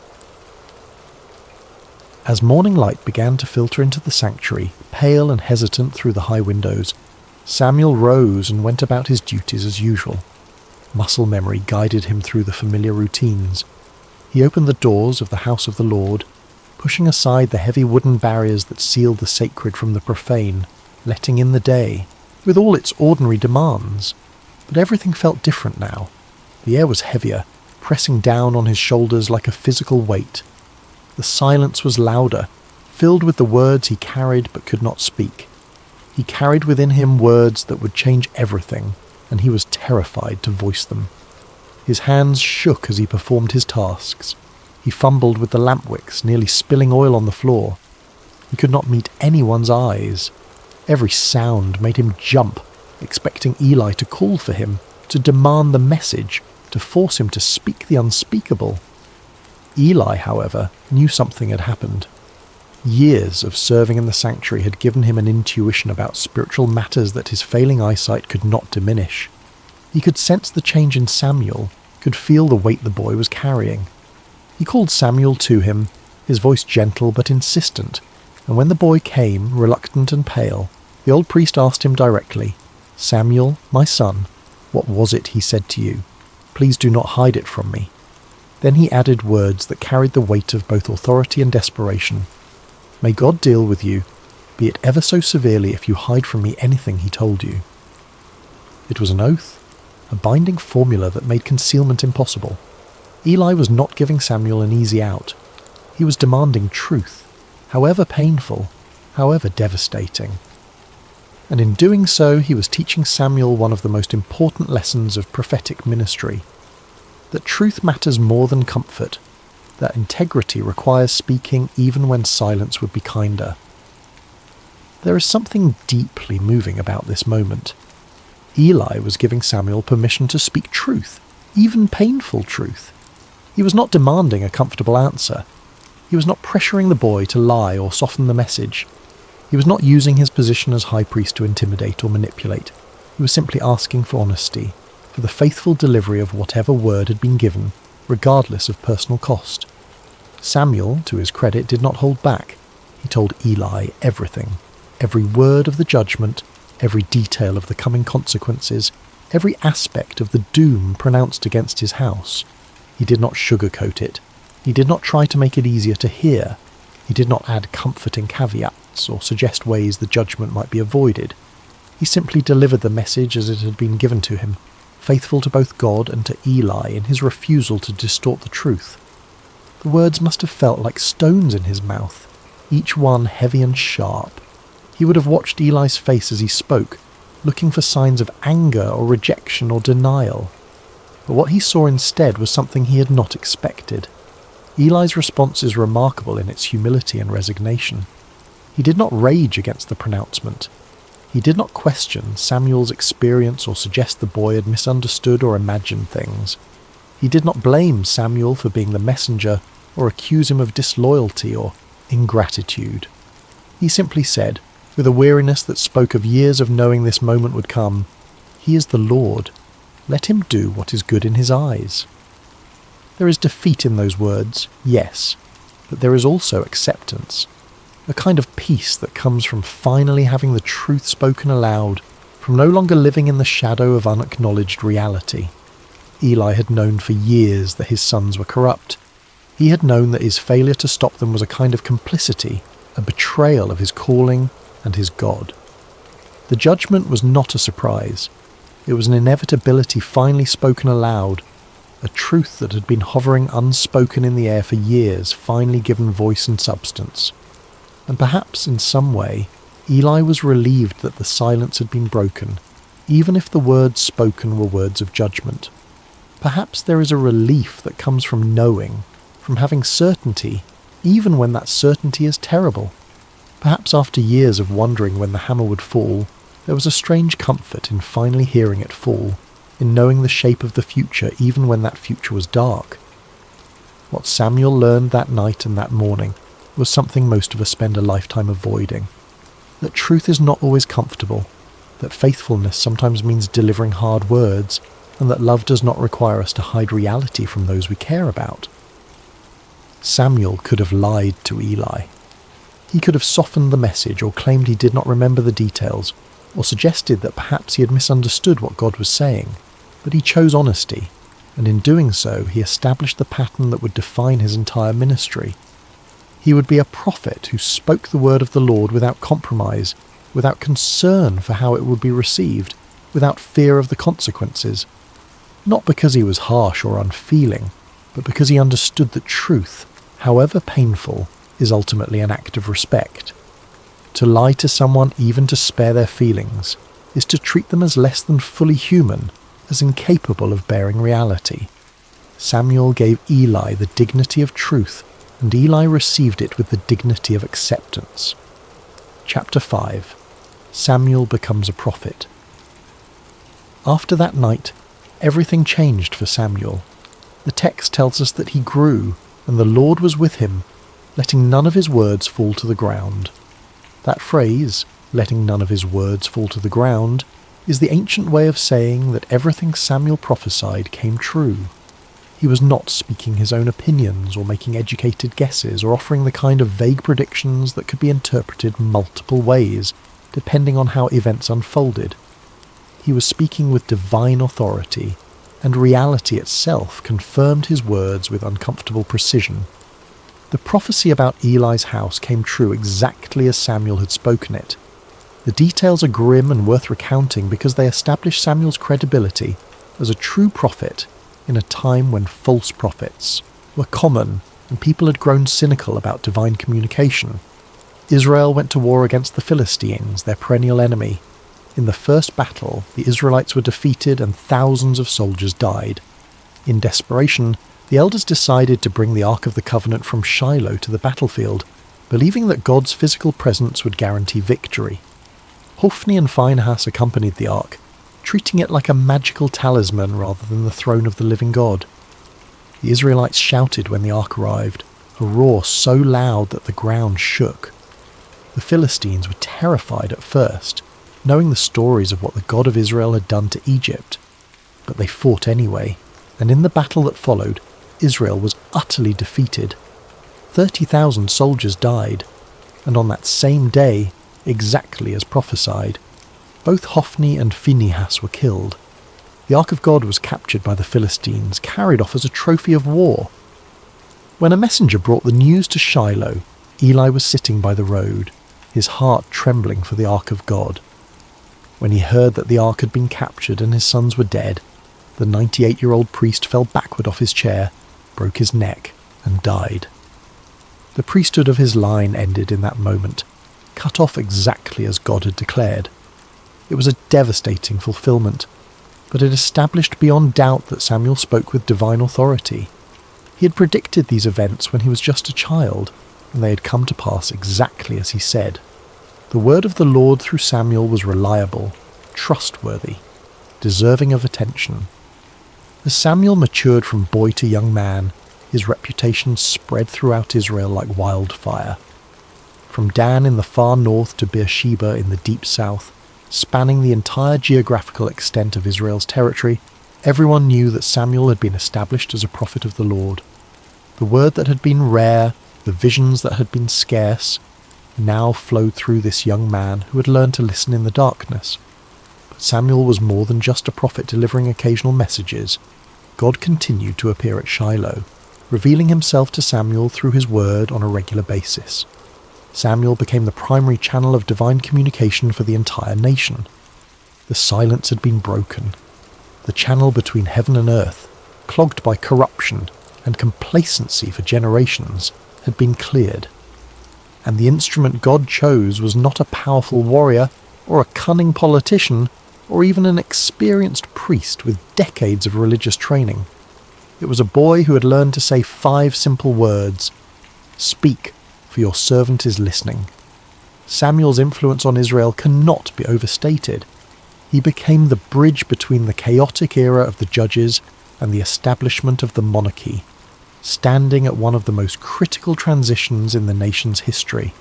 As morning light began to filter into the sanctuary, pale and hesitant through the high windows, Samuel rose and went about his duties as usual. Muscle memory guided him through the familiar routines. He opened the doors of the house of the Lord, pushing aside the heavy wooden barriers that sealed the sacred from the profane, letting in the day, with all its ordinary demands. But everything felt different now. The air was heavier, pressing down on his shoulders like a physical weight. The silence was louder, filled with the words he carried but could not speak. He carried within him words that would change everything, and he was terrified to voice them. His hands shook as he performed his tasks. He fumbled with the lamp wicks, nearly spilling oil on the floor. He could not meet anyone's eyes. Every sound made him jump, expecting Eli to call for him, to demand the message, to force him to speak the unspeakable. Eli, however, knew something had happened. Years of serving in the sanctuary had given him an intuition about spiritual matters that his failing eyesight could not diminish. He could sense the change in Samuel, could feel the weight the boy was carrying. He called Samuel to him, his voice gentle but insistent, and when the boy came, reluctant and pale, the old priest asked him directly, "Samuel, my son, what was it he said to you? Please do not hide it from me." Then he added words that carried the weight of both authority and desperation. "May God deal with you, be it ever so severely if you hide from me anything he told you." It was an oath, a binding formula that made concealment impossible. Eli was not giving Samuel an easy out. He was demanding truth, however painful, however devastating. And in doing so, he was teaching Samuel one of the most important lessons of prophetic ministry: that truth matters more than comfort, that integrity requires speaking even when silence would be kinder. There is something deeply moving about this moment. Eli was giving Samuel permission to speak truth, even painful truth. He was not demanding a comfortable answer. He was not pressuring the boy to lie or soften the message. He was not using his position as high priest to intimidate or manipulate. He was simply asking for honesty, for the faithful delivery of whatever word had been given, regardless of personal cost. Samuel, to his credit, did not hold back. He told Eli everything, every word of the judgment, every detail of the coming consequences, every aspect of the doom pronounced against his house. He did not sugarcoat it. He did not try to make it easier to hear. He did not add comforting caveats or suggest ways the judgment might be avoided. He simply delivered the message as it had been given to him, faithful to both God and to Eli in his refusal to distort the truth. The words must have felt like stones in his mouth, each one heavy and sharp. He would have watched Eli's face as he spoke, looking for signs of anger or rejection or denial. But what he saw instead was something he had not expected. Eli's response is remarkable in its humility and resignation. He did not rage against the pronouncement. He did not question Samuel's experience or suggest the boy had misunderstood or imagined things. He did not blame Samuel for being the messenger or accuse him of disloyalty or ingratitude. He simply said, with a weariness that spoke of years of knowing this moment would come, "He is the Lord. Let him do what is good in his eyes." There is defeat in those words, yes, but there is also acceptance, a kind of peace that comes from finally having the truth spoken aloud, from no longer living in the shadow of unacknowledged reality. Eli had known for years that his sons were corrupt. He had known that his failure to stop them was a kind of complicity, a betrayal of his calling and his God. The judgment was not a surprise. It was an inevitability finally spoken aloud, a truth that had been hovering unspoken in the air for years, finally given voice and substance. And perhaps in some way, Eli was relieved that the silence had been broken, even if the words spoken were words of judgment. Perhaps there is a relief that comes from knowing, from having certainty, even when that certainty is terrible. Perhaps after years of wondering when the hammer would fall, there was a strange comfort in finally hearing it fall, in knowing the shape of the future even when that future was dark. What Samuel learned that night and that morning was something most of us spend a lifetime avoiding. That truth is not always comfortable, that faithfulness sometimes means delivering hard words, and that love does not require us to hide reality from those we care about. Samuel could have lied to Eli. He could have softened the message or claimed he did not remember the details, or suggested that perhaps he had misunderstood what God was saying, but he chose honesty, and in doing so he established the pattern that would define his entire ministry. He would be a prophet who spoke the word of the Lord without compromise, without concern for how it would be received, without fear of the consequences. Not because he was harsh or unfeeling, but because he understood that truth, however painful, is ultimately an act of respect. To lie to someone, even to spare their feelings, is to treat them as less than fully human, as incapable of bearing reality. Samuel gave Eli the dignity of truth, and Eli received it with the dignity of acceptance. Chapter 5. Samuel becomes a prophet. After that night, everything changed for Samuel. The text tells us that he grew, and the Lord was with him, letting none of his words fall to the ground. That phrase, letting none of his words fall to the ground, is the ancient way of saying that everything Samuel prophesied came true. He was not speaking his own opinions or making educated guesses or offering the kind of vague predictions that could be interpreted multiple ways, depending on how events unfolded. He was speaking with divine authority, and reality itself confirmed his words with uncomfortable precision. The prophecy about Eli's house came true exactly as Samuel had spoken it. The details are grim and worth recounting because they establish Samuel's credibility as a true prophet in a time when false prophets were common and people had grown cynical about divine communication. Israel went to war against the Philistines, their perennial enemy. In the first battle, the Israelites were defeated and thousands of soldiers died. In desperation, the elders decided to bring the Ark of the Covenant from Shiloh to the battlefield, believing that God's physical presence would guarantee victory. Hophni and Phinehas accompanied the Ark, treating it like a magical talisman rather than the throne of the living God. The Israelites shouted when the Ark arrived, a roar so loud that the ground shook. The Philistines were terrified at first, knowing the stories of what the God of Israel had done to Egypt. But they fought anyway, and in the battle that followed, Israel was utterly defeated. 30,000 soldiers died, and on that same day, exactly as prophesied, both Hophni and Phinehas were killed. The Ark of God was captured by the Philistines, carried off as a trophy of war. When a messenger brought the news to Shiloh, Eli was sitting by the road, his heart trembling for the Ark of God. When he heard that the Ark had been captured and his sons were dead, the 98-year-old priest fell backward off his chair, broke his neck, and died. The priesthood of his line ended in that moment, cut off exactly as God had declared. It was a devastating fulfillment, but it established beyond doubt that Samuel spoke with divine authority. He had predicted these events when he was just a child, and they had come to pass exactly as he said. The word of the Lord through Samuel was reliable, trustworthy, deserving of attention. As Samuel matured from boy to young man, his reputation spread throughout Israel like wildfire. From Dan in the far north to Beersheba in the deep south, spanning the entire geographical extent of Israel's territory, everyone knew that Samuel had been established as a prophet of the Lord. The word that had been rare, the visions that had been scarce, now flowed through this young man who had learned to listen in the darkness. But Samuel was more than just a prophet delivering occasional messages. God continued to appear at Shiloh, revealing himself to Samuel through his word on a regular basis. Samuel became the primary channel of divine communication for the entire nation. The silence had been broken. The channel between heaven and earth, clogged by corruption and complacency for generations, had been cleared. And the instrument God chose was not a powerful warrior or a cunning politician or even an experienced priest with decades of religious training. It was a boy who had learned to say 5 simple words: "Speak, for your servant is listening." Samuel's influence on Israel cannot be overstated. He became the bridge between the chaotic era of the judges and the establishment of the monarchy, standing at one of the most critical transitions in the nation's history.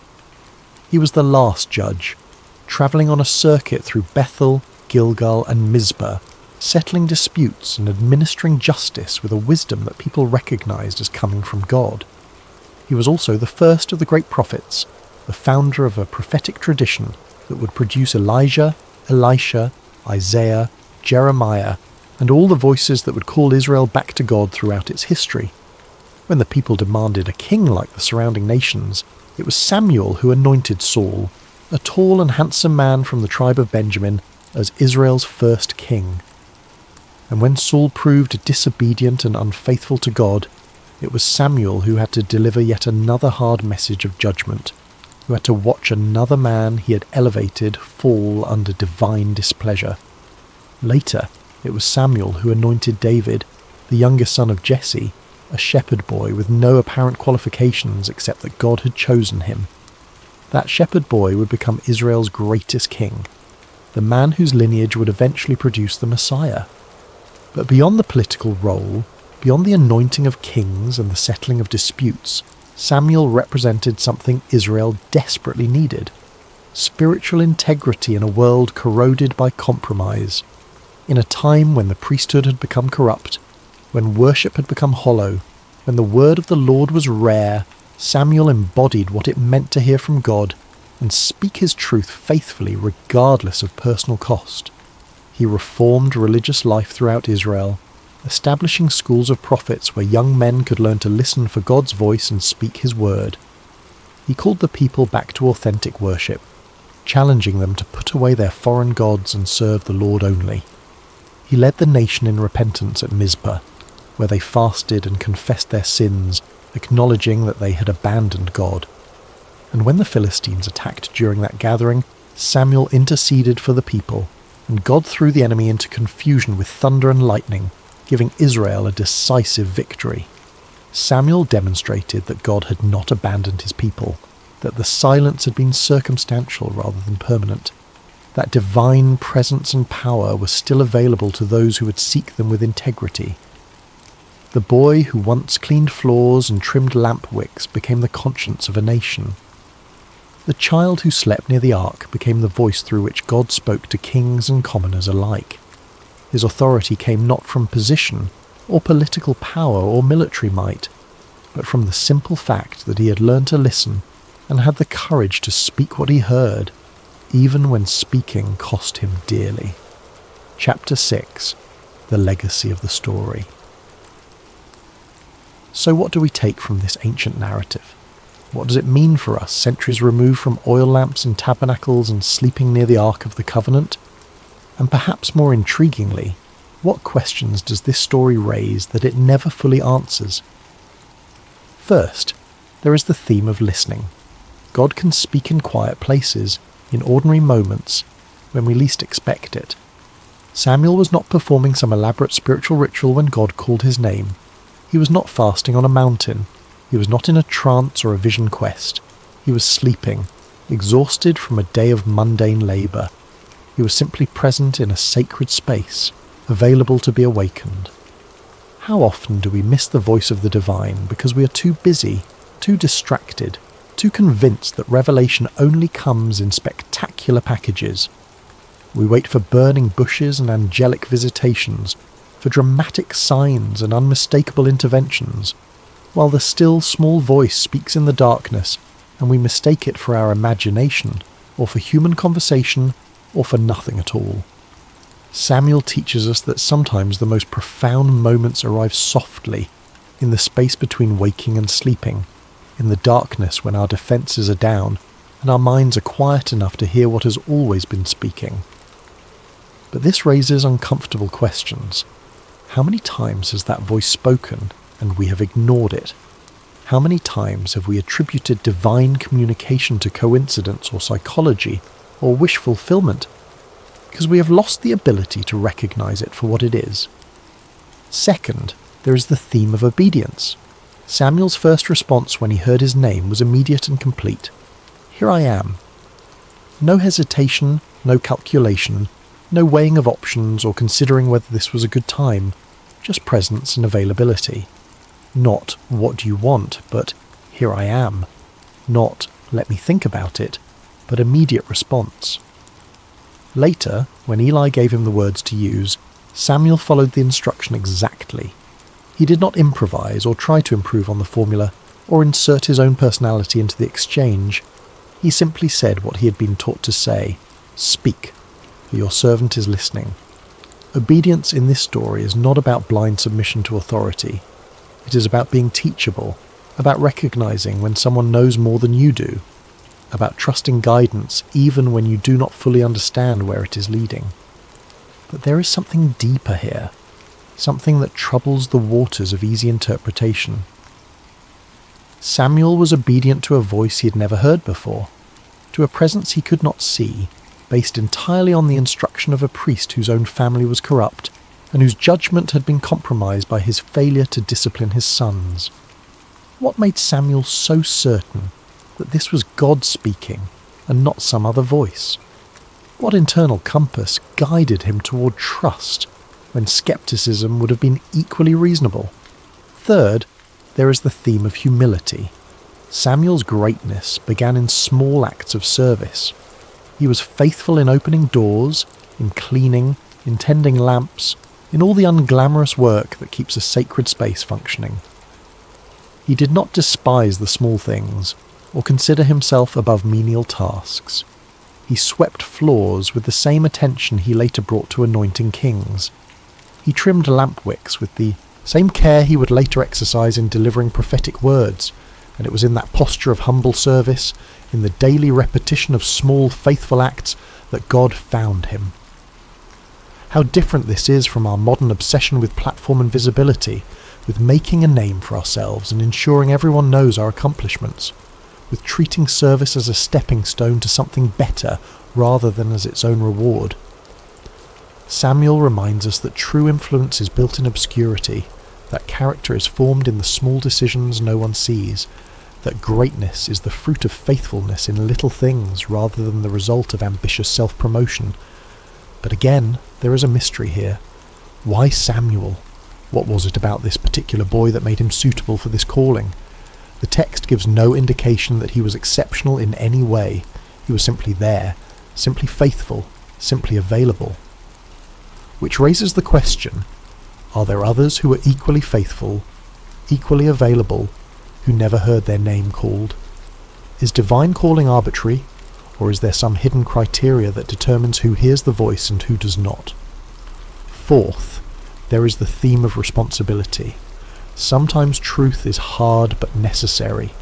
He was the last judge, travelling on a circuit through Bethel, Gilgal and Mizpah, settling disputes and administering justice with a wisdom that people recognised as coming from God. He was also the first of the great prophets, the founder of a prophetic tradition that would produce Elijah, Elisha, Isaiah, Jeremiah, and all the voices that would call Israel back to God throughout its history. When the people demanded a king like the surrounding nations, it was Samuel who anointed Saul, a tall and handsome man from the tribe of Benjamin, as Israel's first king. And when Saul proved disobedient and unfaithful to God, it was Samuel who had to deliver yet another hard message of judgment, who had to watch another man he had elevated fall under divine displeasure. Later, it was Samuel who anointed David, the youngest son of Jesse, a shepherd boy with no apparent qualifications except that God had chosen him. That shepherd boy would become Israel's greatest king, the man whose lineage would eventually produce the Messiah. But beyond the political role, beyond the anointing of kings and the settling of disputes, Samuel represented something Israel desperately needed: spiritual integrity in a world corroded by compromise. In a time when the priesthood had become corrupt, when worship had become hollow, when the word of the Lord was rare, Samuel embodied what it meant to hear from God and speak his truth faithfully regardless of personal cost. He reformed religious life throughout Israel, establishing schools of prophets where young men could learn to listen for God's voice and speak his word. He called the people back to authentic worship, challenging them to put away their foreign gods and serve the Lord only. He led the nation in repentance at Mizpah, where they fasted and confessed their sins, acknowledging that they had abandoned God. And when the Philistines attacked during that gathering, Samuel interceded for the people, and God threw the enemy into confusion with thunder and lightning, giving Israel a decisive victory. Samuel demonstrated that God had not abandoned his people, that the silence had been circumstantial rather than permanent, that divine presence and power was still available to those who would seek them with integrity. The boy who once cleaned floors and trimmed lamp wicks became the conscience of a nation. The child who slept near the ark became the voice through which God spoke to kings and commoners alike. His authority came not from position, or political power, or military might, but from the simple fact that he had learned to listen and had the courage to speak what he heard, even when speaking cost him dearly. Chapter 6. The Legacy of the Story. So what do we take from this ancient narrative? What does it mean for us, centuries removed from oil lamps and tabernacles and sleeping near the Ark of the Covenant? And perhaps more intriguingly, what questions does this story raise that it never fully answers? First, there is the theme of listening. God can speak in quiet places, in ordinary moments, when we least expect it. Samuel was not performing some elaborate spiritual ritual when God called his name. He was not fasting on a mountain. He was not in a trance or a vision quest. He was sleeping, exhausted from a day of mundane labour. He was simply present in a sacred space, available to be awakened. How often do we miss the voice of the divine because we are too busy, too distracted, too convinced that revelation only comes in spectacular packages? We wait for burning bushes and angelic visitations, for dramatic signs and unmistakable interventions, while the still small voice speaks in the darkness and we mistake it for our imagination, or for human conversation, or for nothing at all. Samuel teaches us that sometimes the most profound moments arrive softly, in the space between waking and sleeping, in the darkness when our defences are down and our minds are quiet enough to hear what has always been speaking. But this raises uncomfortable questions. How many times has that voice spoken and we have ignored it? How many times have we attributed divine communication to coincidence or psychology or wish fulfillment? Because we have lost the ability to recognize it for what it is. Second, there is the theme of obedience. Samuel's first response when he heard his name was immediate and complete. Here I am. No hesitation, no calculation, no weighing of options or considering whether this was a good time, just presence and availability. Not, what do you want, but here I am. Not, let me think about it, but immediate response. Later, when Eli gave him the words to use, Samuel followed the instruction exactly. He did not improvise or try to improve on the formula or insert his own personality into the exchange. He simply said what he had been taught to say: "Speak, for your servant is listening." Obedience in this story is not about blind submission to authority. It is about being teachable, about recognizing when someone knows more than you do, about trusting guidance even when you do not fully understand where it is leading. But there is something deeper here, something that troubles the waters of easy interpretation. Samuel was obedient to a voice he had never heard before, to a presence he could not see, based entirely on the instruction of a priest whose own family was corrupt, and whose judgment had been compromised by his failure to discipline his sons. What made Samuel so certain that this was God speaking and not some other voice? What internal compass guided him toward trust when skepticism would have been equally reasonable? Third, there is the theme of humility. Samuel's greatness began in small acts of service. He was faithful in opening doors, in cleaning, in tending lamps, in all the unglamorous work that keeps a sacred space functioning. He did not despise the small things, or consider himself above menial tasks. He swept floors with the same attention he later brought to anointing kings. He trimmed lamp wicks with the same care he would later exercise in delivering prophetic words, and it was in that posture of humble service, in the daily repetition of small faithful acts, that God found him. How different this is from our modern obsession with platform and visibility, with making a name for ourselves and ensuring everyone knows our accomplishments, with treating service as a stepping stone to something better rather than as its own reward. Samuel reminds us that true influence is built in obscurity, that character is formed in the small decisions no one sees, that greatness is the fruit of faithfulness in little things rather than the result of ambitious self-promotion. But again, there is a mystery here. Why Samuel? What was it about this particular boy that made him suitable for this calling? The text gives no indication that he was exceptional in any way. He was simply there, simply faithful, simply available. Which raises the question, are there others who are equally faithful, equally available, who never heard their name called? Is divine calling arbitrary, or is there some hidden criteria that determines who hears the voice and who does not? Fourth, there is the theme of responsibility. Sometimes truth is hard but necessary.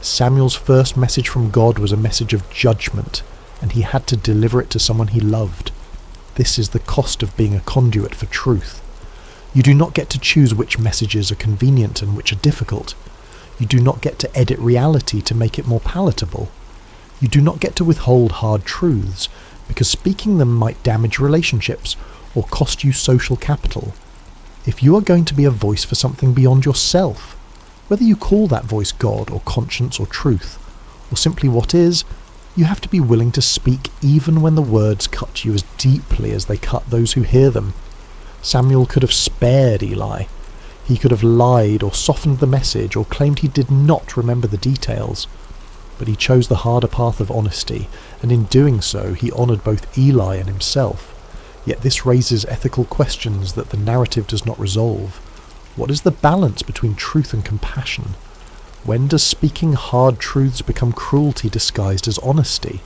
Samuel's first message from God was a message of judgment, and he had to deliver it to someone he loved. This is the cost of being a conduit for truth. You do not get to choose which messages are convenient and which are difficult. You do not get to edit reality to make it more palatable. You do not get to withhold hard truths, because speaking them might damage relationships or cost you social capital. If you are going to be a voice for something beyond yourself, whether you call that voice God or conscience or truth, or simply what is, you have to be willing to speak even when the words cut you as deeply as they cut those who hear them. Samuel could have spared Eli. He could have lied or softened the message or claimed he did not remember the details. But he chose the harder path of honesty, and in doing so he honoured both Eli and himself. Yet this raises ethical questions that the narrative does not resolve. What is the balance between truth and compassion? When does speaking hard truths become cruelty disguised as honesty?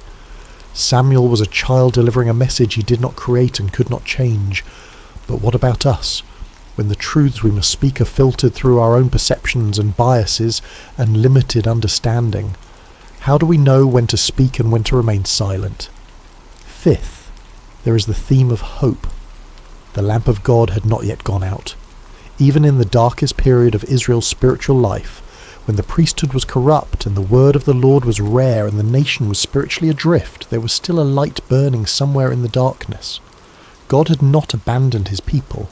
Samuel was a child delivering a message he did not create and could not change. But what about us? When the truths we must speak are filtered through our own perceptions and biases and limited understanding, how do we know when to speak and when to remain silent? Fifth, there is the theme of hope. The lamp of God had not yet gone out. Even in the darkest period of Israel's spiritual life, when the priesthood was corrupt and the word of the Lord was rare and the nation was spiritually adrift, there was still a light burning somewhere in the darkness. God had not abandoned his people.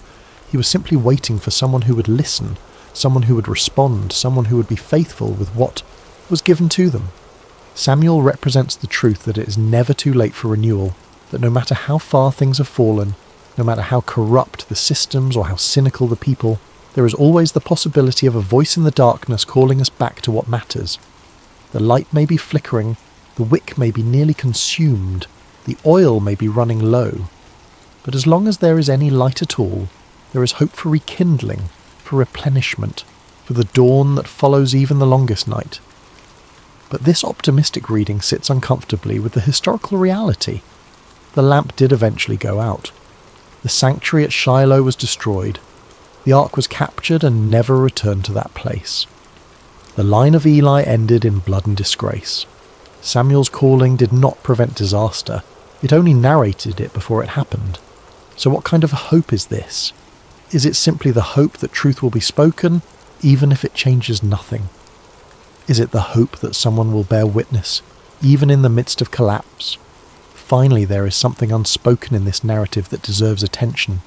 He was simply waiting for someone who would listen, someone who would respond, someone who would be faithful with what was given to them. Samuel represents the truth that it is never too late for renewal, that no matter how far things have fallen, no matter how corrupt the systems or how cynical the people, there is always the possibility of a voice in the darkness calling us back to what matters. The light may be flickering, the wick may be nearly consumed, the oil may be running low, but as long as there is any light at all, there is hope for rekindling, for replenishment, for the dawn that follows even the longest night. But this optimistic reading sits uncomfortably with the historical reality. The lamp did eventually go out. The sanctuary at Shiloh was destroyed. The ark was captured and never returned to that place. The line of Eli ended in blood and disgrace. Samuel's calling did not prevent disaster, it only narrated it before it happened. So what kind of a hope is this? Is it simply the hope that truth will be spoken, even if it changes nothing? Is it the hope that someone will bear witness, even in the midst of collapse? Finally, there is something unspoken in this narrative that deserves attention.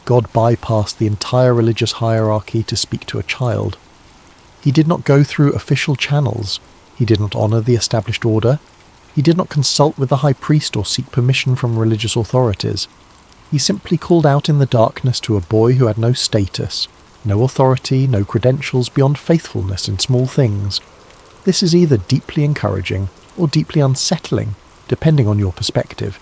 God bypassed the entire religious hierarchy to speak to a child. He did not go through official channels. He did not honour the established order. He did not consult with the high priest or seek permission from religious authorities. He simply called out in the darkness to a boy who had no status, no authority, no credentials beyond faithfulness in small things. This is either deeply encouraging or deeply unsettling, depending on your perspective.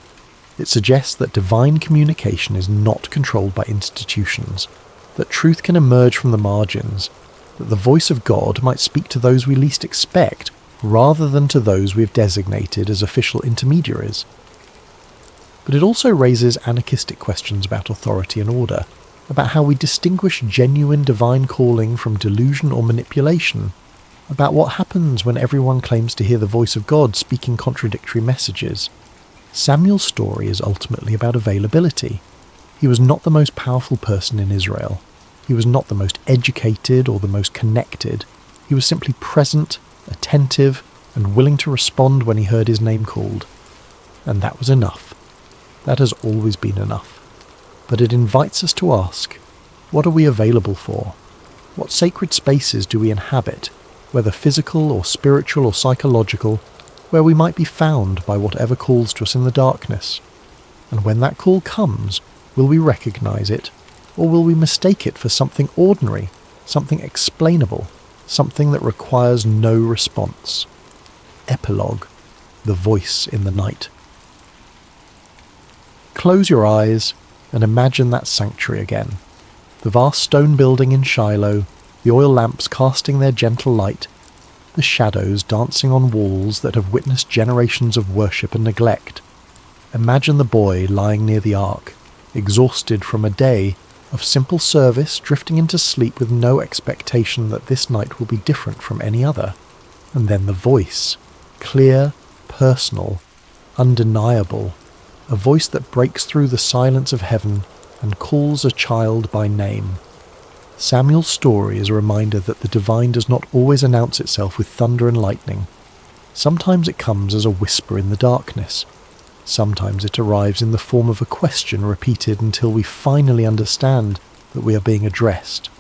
It suggests that divine communication is not controlled by institutions, that truth can emerge from the margins, that the voice of God might speak to those we least expect, rather than to those we have designated as official intermediaries. But it also raises anarchistic questions about authority and order, about how we distinguish genuine divine calling from delusion or manipulation, about what happens when everyone claims to hear the voice of God speaking contradictory messages. Samuel's story is ultimately about availability. He was not the most powerful person in Israel. He was not the most educated or the most connected. He was simply present, attentive, and willing to respond when he heard his name called. And that was enough. That has always been enough. But it invites us to ask, what are we available for? What sacred spaces do we inhabit, whether physical or spiritual or psychological, where we might be found by whatever calls to us in the darkness? And when that call comes, will we recognize it, or will we mistake it for something ordinary, something explainable, something that requires no response? Epilogue: The Voice in the Night. Close your eyes and imagine that sanctuary again. The vast stone building in Shiloh, the oil lamps casting their gentle light, the shadows dancing on walls that have witnessed generations of worship and neglect. Imagine the boy lying near the ark, exhausted from a day of simple service, drifting into sleep with no expectation that this night will be different from any other. And then the voice, clear, personal, undeniable, a voice that breaks through the silence of heaven and calls a child by name. Samuel's story is a reminder that the divine does not always announce itself with thunder and lightning. Sometimes it comes as a whisper in the darkness. Sometimes it arrives in the form of a question repeated until we finally understand that we are being addressed.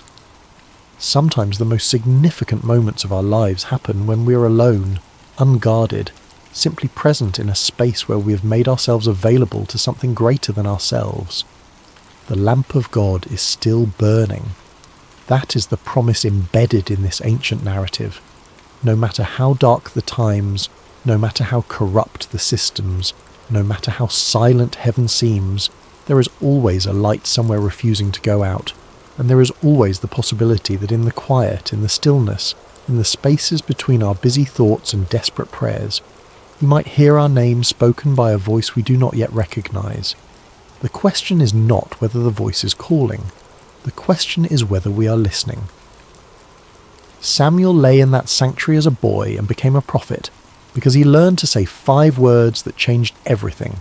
Sometimes the most significant moments of our lives happen when we are alone, unguarded, simply present in a space where we have made ourselves available to something greater than ourselves. The lamp of God is still burning. That is the promise embedded in this ancient narrative. No matter how dark the times, no matter how corrupt the systems, no matter how silent heaven seems, there is always a light somewhere refusing to go out, and there is always the possibility that in the quiet, in the stillness, in the spaces between our busy thoughts and desperate prayers, we might hear our name spoken by a voice we do not yet recognize. The question is not whether the voice is calling. The question is whether we are listening. Samuel lay in that sanctuary as a boy and became a prophet because he learned to say 5 words that changed everything.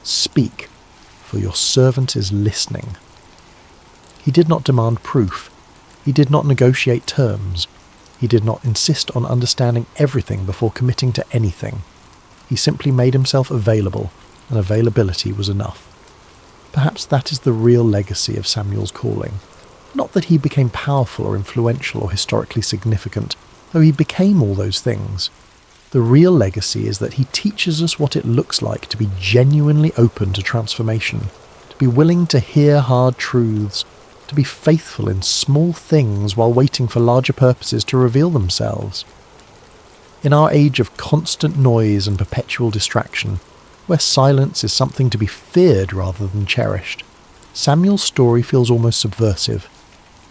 Speak, for your servant is listening. He did not demand proof. He did not negotiate terms. He did not insist on understanding everything before committing to anything. He simply made himself available, and availability was enough. Perhaps that is the real legacy of Samuel's calling. Not that he became powerful or influential or historically significant, though he became all those things. The real legacy is that he teaches us what it looks like to be genuinely open to transformation, to be willing to hear hard truths, to be faithful in small things while waiting for larger purposes to reveal themselves. In our age of constant noise and perpetual distraction, where silence is something to be feared rather than cherished, Samuel's story feels almost subversive.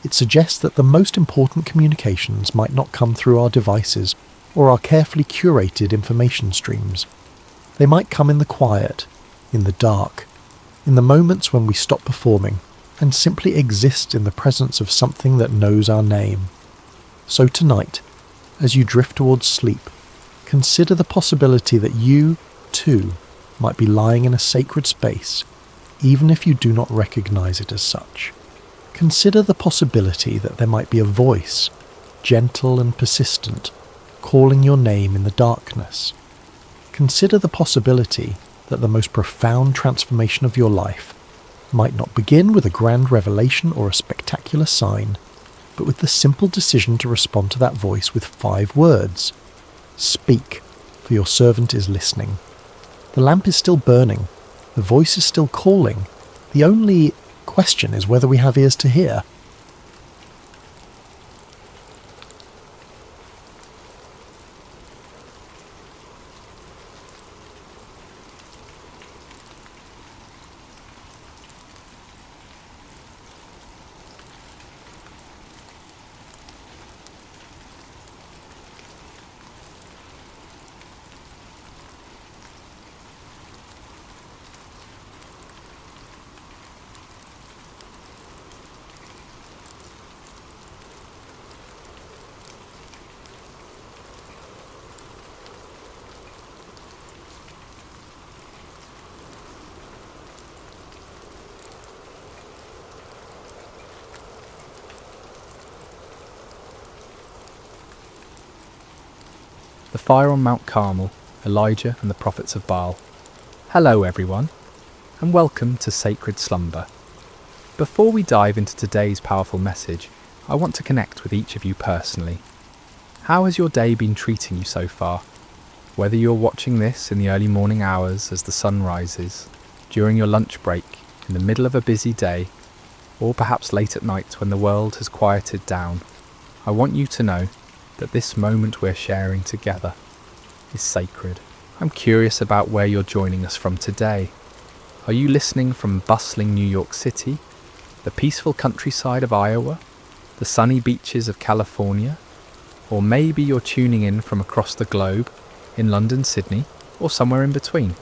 It suggests that the most important communications might not come through our devices or our carefully curated information streams. They might come in the quiet, in the dark, in the moments when we stop performing and simply exist in the presence of something that knows our name. So tonight, as you drift towards sleep, Consider the possibility that you, too, might be lying in a sacred space, even if you do not recognize it as such. Consider the possibility that there might be a voice, gentle and persistent, calling your name in the darkness. Consider the possibility that the most profound transformation of your life might not begin with a grand revelation or a spectacular sign, but with the simple decision to respond to that voice with 5 words. Speak, for your servant is listening. The lamp is still burning. The voice is still calling. The only question is whether we have ears to hear. The fire on Mount Carmel, Elijah and the prophets of Baal. Hello everyone, and welcome to Sacred Slumber. Before we dive into today's powerful message, I want to connect with each of you personally. How has your day been treating you so far? Whether you're watching this in the early morning hours as the sun rises, during your lunch break, in the middle of a busy day, or perhaps late at night when the world has quieted down, I want you to know that this moment we're sharing together is sacred. I'm curious about where you're joining us from today. Are you listening from bustling New York City, the peaceful countryside of Iowa, the sunny beaches of California, or maybe you're tuning in from across the globe, in London, Sydney, or somewhere in between?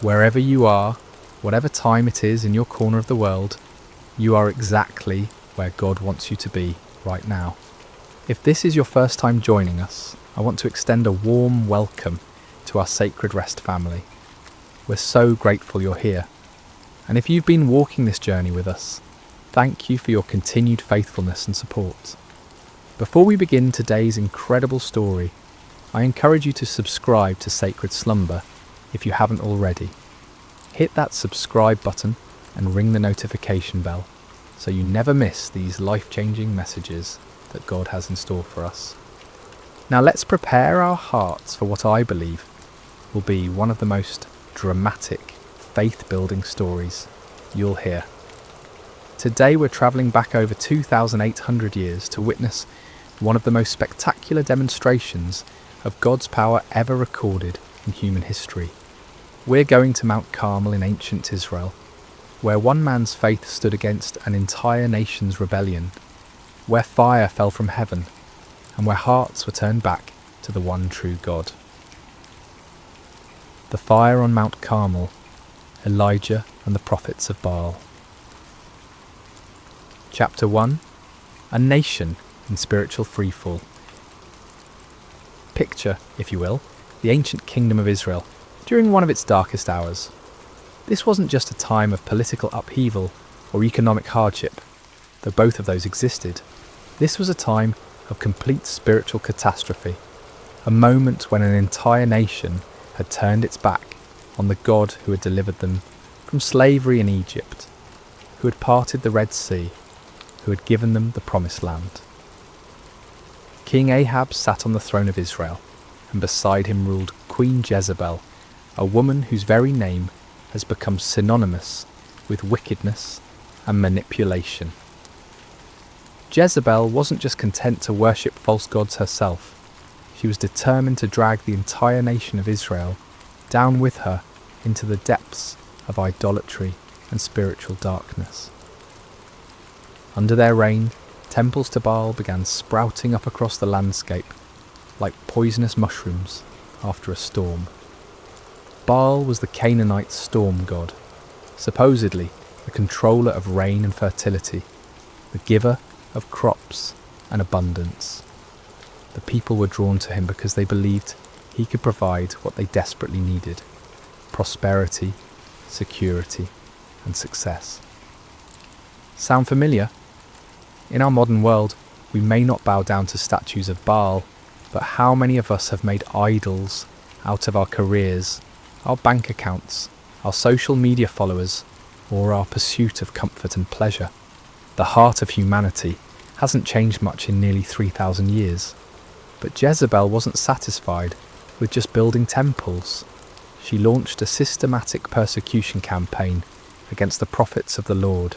Wherever you are, whatever time it is in your corner of the world, you are exactly where God wants you to be right now. If this is your first time joining us, I want to extend a warm welcome to our Sacred Rest family. We're so grateful you're here. And if you've been walking this journey with us, thank you for your continued faithfulness and support. Before we begin today's incredible story, I encourage you to subscribe to Sacred Slumber if you haven't already. Hit that subscribe button and ring the notification bell so you never miss these life-changing messages that God has in store for us. Now let's prepare our hearts for what I believe will be one of the most dramatic, faith-building stories you'll hear. Today we're travelling back over 2,800 years to witness one of the most spectacular demonstrations of God's power ever recorded in human history. We're going to Mount Carmel in ancient Israel, where one man's faith stood against an entire nation's rebellion, where fire fell from heaven, and where hearts were turned back to the one true God. The fire on Mount Carmel, Elijah and the prophets of Baal. Chapter 1. A nation in spiritual freefall. Picture, if you will, the ancient kingdom of Israel during one of its darkest hours. This wasn't just a time of political upheaval or economic hardship, though both of those existed. This was a time of complete spiritual catastrophe, a moment when an entire nation had turned its back on the God who had delivered them from slavery in Egypt, who had parted the Red Sea, who had given them the Promised Land. King Ahab sat on the throne of Israel, and beside him ruled Queen Jezebel, a woman whose very name has become synonymous with wickedness and manipulation. Jezebel wasn't just content to worship false gods herself. She was determined to drag the entire nation of Israel down with her into the depths of idolatry and spiritual darkness. Under their reign, temples to Baal began sprouting up across the landscape like poisonous mushrooms after a storm. Baal was the Canaanite storm god, supposedly the controller of rain and fertility, the giver of crops and abundance. The people were drawn to him because they believed he could provide what they desperately needed: prosperity, security, and success. Sound familiar? In our modern world, we may not bow down to statues of Baal, but how many of us have made idols out of our careers, our bank accounts, our social media followers, or our pursuit of comfort and pleasure? The heart of humanity hasn't changed much in nearly 3,000 years. But Jezebel wasn't satisfied with just building temples. She launched a systematic persecution campaign against the prophets of the Lord.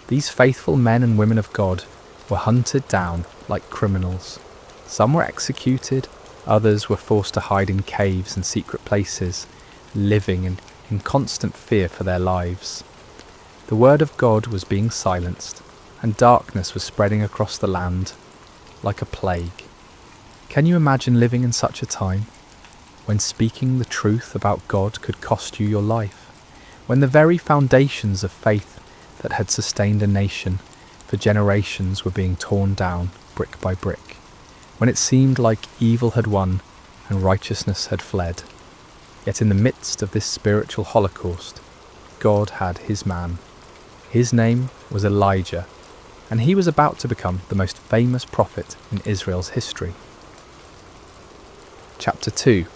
These faithful men and women of God were hunted down like criminals. Some were executed, others were forced to hide in caves and secret places, living in constant fear for their lives. The word of God was being silenced, and darkness was spreading across the land like a plague. Can you imagine living in such a time, when speaking the truth about God could cost you your life, when the very foundations of faith that had sustained a nation for generations were being torn down brick by brick, when it seemed like evil had won and righteousness had fled? Yet in the midst of this spiritual holocaust, God had his man. His name was Elijah, and he was about to become the most famous prophet in Israel's history. Chapter 2.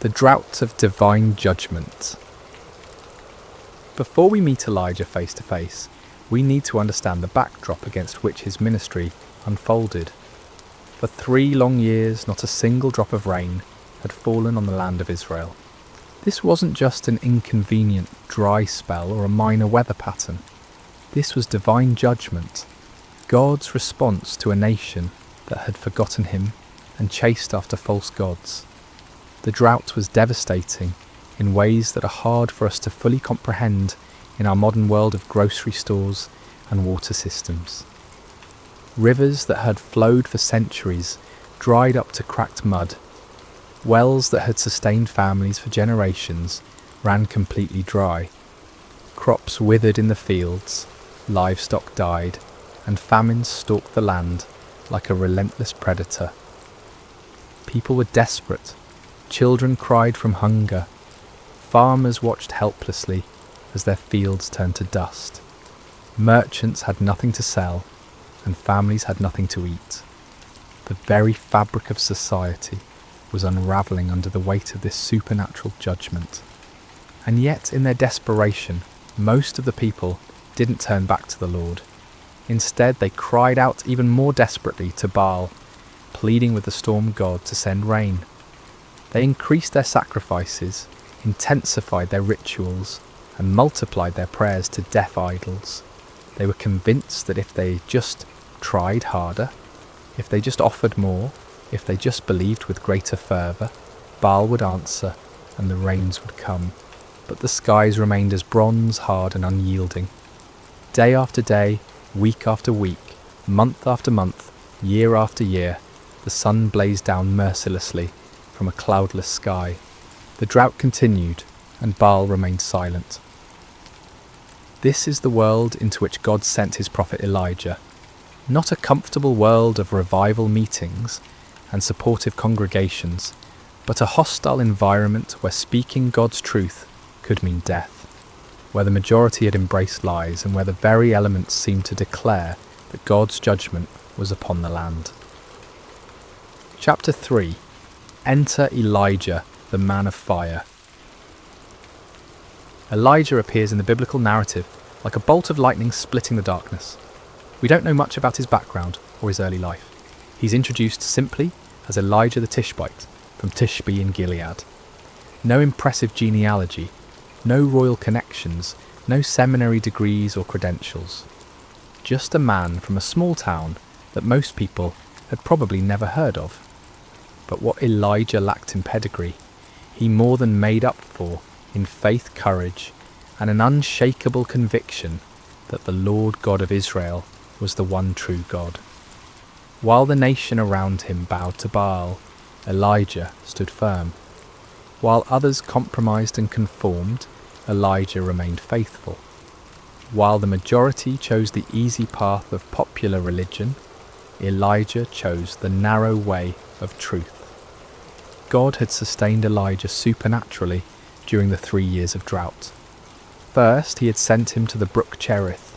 The Drought of Divine Judgment. Before we meet Elijah face to face, we need to understand the backdrop against which his ministry unfolded. For 3 long years, not a single drop of rain had fallen on the land of Israel. This wasn't just an inconvenient dry spell or a minor weather pattern. This was divine judgment, God's response to a nation that had forgotten him and chased after false gods. The drought was devastating in ways that are hard for us to fully comprehend in our modern world of grocery stores and water systems. Rivers that had flowed for centuries dried up to cracked mud. Wells that had sustained families for generations ran completely dry. Crops withered in the fields, livestock died, and famine stalked the land like a relentless predator. People were desperate. Children cried from hunger. Farmers watched helplessly as their fields turned to dust. Merchants had nothing to sell, and families had nothing to eat. The very fabric of society was unravelling under the weight of this supernatural judgment. And yet, in their desperation, most of the people didn't turn back to the Lord. Instead, they cried out even more desperately to Baal, pleading with the storm god to send rain. They increased their sacrifices, intensified their rituals, and multiplied their prayers to deaf idols. They were convinced that if they just tried harder, if they just offered more, if they just believed with greater fervour, Baal would answer and the rains would come. But the skies remained as bronze hard and unyielding. Day after day, week after week, month after month, year after year, the sun blazed down mercilessly from a cloudless sky. The drought continued, and Baal remained silent. This is the world into which God sent his prophet Elijah. Not a comfortable world of revival meetings and supportive congregations, but a hostile environment where speaking God's truth could mean death, where the majority had embraced lies, and where the very elements seemed to declare that God's judgment was upon the land. Chapter 3. Enter Elijah, the man of fire. Elijah appears in the biblical narrative like a bolt of lightning splitting the darkness. We don't know much about his background or his early life. He's introduced simply as Elijah the Tishbite from Tishbe in Gilead. No impressive genealogy, no royal connections, no seminary degrees or credentials. Just a man from a small town that most people had probably never heard of. But what Elijah lacked in pedigree, he more than made up for in faith, courage, and an unshakable conviction that the Lord God of Israel was the one true God. While the nation around him bowed to Baal, Elijah stood firm. While others compromised and conformed, Elijah remained faithful. While the majority chose the easy path of popular religion, Elijah chose the narrow way of truth. God had sustained Elijah supernaturally during the 3 years of drought. First, he had sent him to the brook Cherith,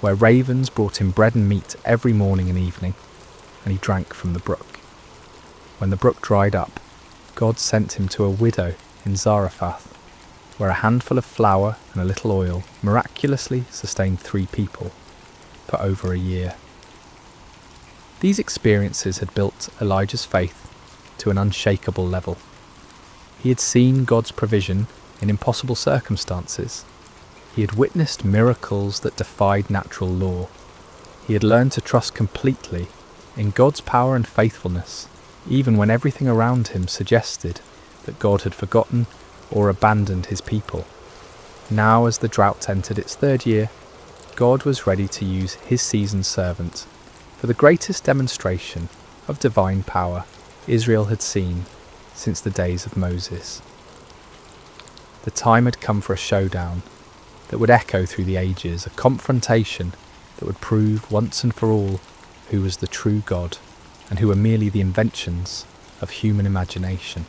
where ravens brought him bread and meat every morning and evening, and he drank from the brook. When the brook dried up, God sent him to a widow in Zarephath, where a handful of flour and a little oil miraculously sustained 3 people for over a year. These experiences had built Elijah's faith to an unshakable level. He had seen God's provision in impossible circumstances. He had witnessed miracles that defied natural law. He had learned to trust completely in God's power and faithfulness, even when everything around him suggested that God had forgotten or abandoned his people. Now, as the drought entered its 3rd year, God was ready to use his seasoned servant for the greatest demonstration of divine power Israel had seen since the days of Moses. The time had come for a showdown that would echo through the ages, a confrontation that would prove once and for all who was the true God and who were merely the inventions of human imagination.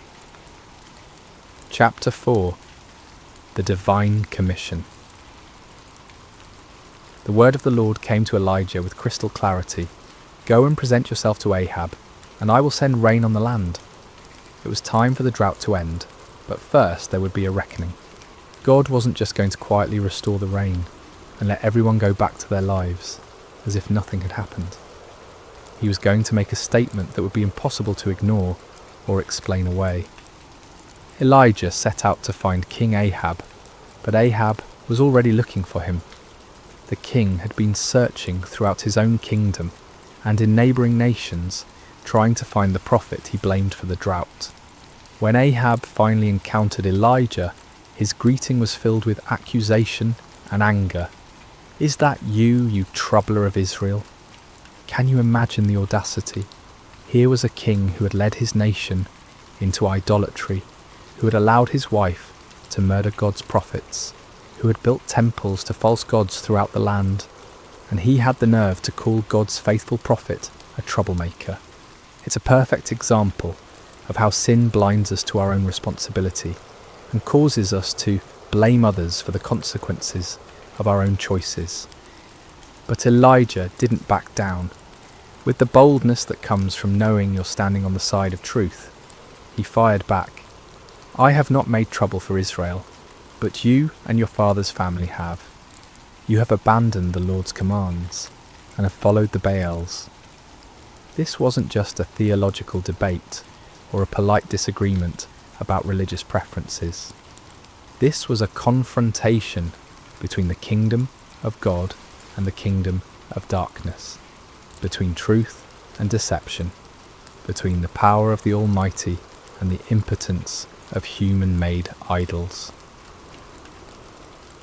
Chapter 4. The Divine Commission. The word of the Lord came to Elijah with crystal clarity. Go and present yourself to Ahab, and I will send rain on the land. It was time for the drought to end, but first there would be a reckoning. God wasn't just going to quietly restore the rain and let everyone go back to their lives as if nothing had happened. He was going to make a statement that would be impossible to ignore or explain away. Elijah set out to find King Ahab, but Ahab was already looking for him. The king had been searching throughout his own kingdom and in neighbouring nations, trying to find the prophet he blamed for the drought. When Ahab finally encountered Elijah, his greeting was filled with accusation and anger. Is that you, you troubler of Israel? Can you imagine the audacity? Here was a king who had led his nation into idolatry, who had allowed his wife to murder God's prophets, who had built temples to false gods throughout the land, and he had the nerve to call God's faithful prophet a troublemaker. It's a perfect example of how sin blinds us to our own responsibility and causes us to blame others for the consequences of our own choices. But Elijah didn't back down. With the boldness that comes from knowing you're standing on the side of truth, he fired back. I have not made trouble for Israel, but you and your father's family have. You have abandoned the Lord's commands and have followed the Baals. This wasn't just a theological debate or a polite disagreement about religious preferences. This was a confrontation between the kingdom of God and the kingdom of darkness, between truth and deception, between the power of the Almighty and the impotence of human-made idols.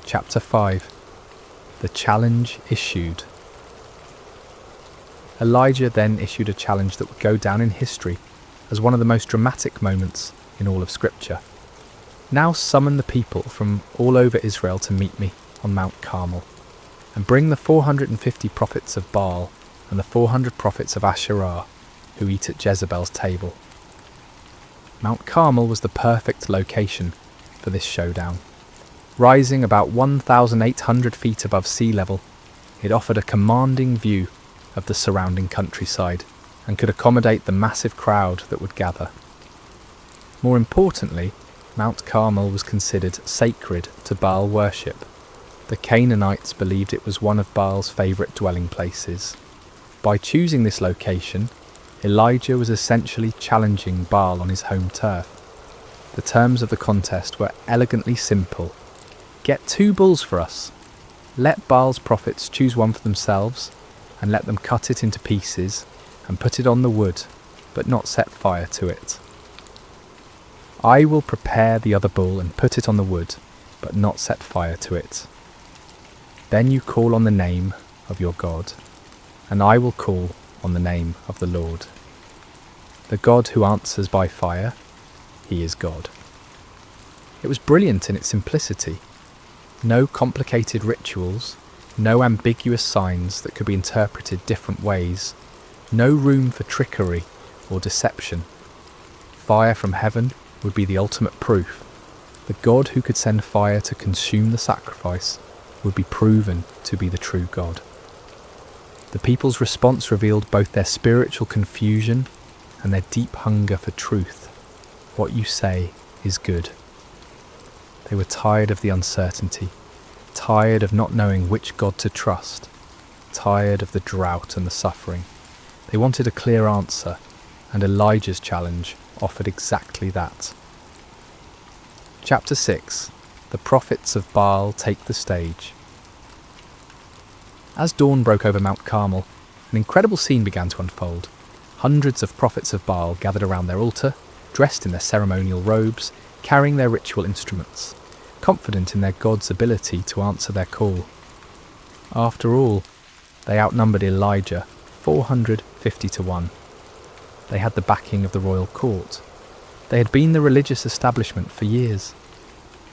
Chapter 5. The challenge issued. Elijah then issued a challenge that would go down in history as one of the most dramatic moments in all of Scripture. Now summon the people from all over Israel to meet me on Mount Carmel, and bring the 450 prophets of Baal and the 400 prophets of Asherah who eat at Jezebel's table. Mount Carmel was the perfect location for this showdown. Rising about 1,800 feet above sea level, it offered a commanding view of the surrounding countryside and could accommodate the massive crowd that would gather. More importantly, Mount Carmel was considered sacred to Baal worship. The Canaanites believed it was one of Baal's favourite dwelling places. By choosing this location, Elijah was essentially challenging Baal on his home turf. The terms of the contest were elegantly simple. Get 2 bulls for us. Let Baal's prophets choose one for themselves, and let them cut it into pieces and put it on the wood, but not set fire to it. I will prepare the other bull and put it on the wood, but not set fire to it. Then you call on the name of your God, and I will call on the name of the Lord. The God who answers by fire, he is God. It was brilliant in its simplicity. No complicated rituals, no ambiguous signs that could be interpreted different ways, no room for trickery or deception. Fire from heaven would be the ultimate proof. The God who could send fire to consume the sacrifice would be proven to be the true God. The people's response revealed both their spiritual confusion and their deep hunger for truth. What you say is good. They were tired of the uncertainty, tired of not knowing which God to trust, tired of the drought and the suffering. They wanted a clear answer, and Elijah's challenge offered exactly that. Chapter 6. The prophets of Baal take the stage. As dawn broke over Mount Carmel, an incredible scene began to unfold. Hundreds of prophets of Baal gathered around their altar, dressed in their ceremonial robes, carrying their ritual instruments, confident in their God's ability to answer their call. After all, they outnumbered Elijah 450 to 1. They had the backing of the royal court. They had been the religious establishment for years.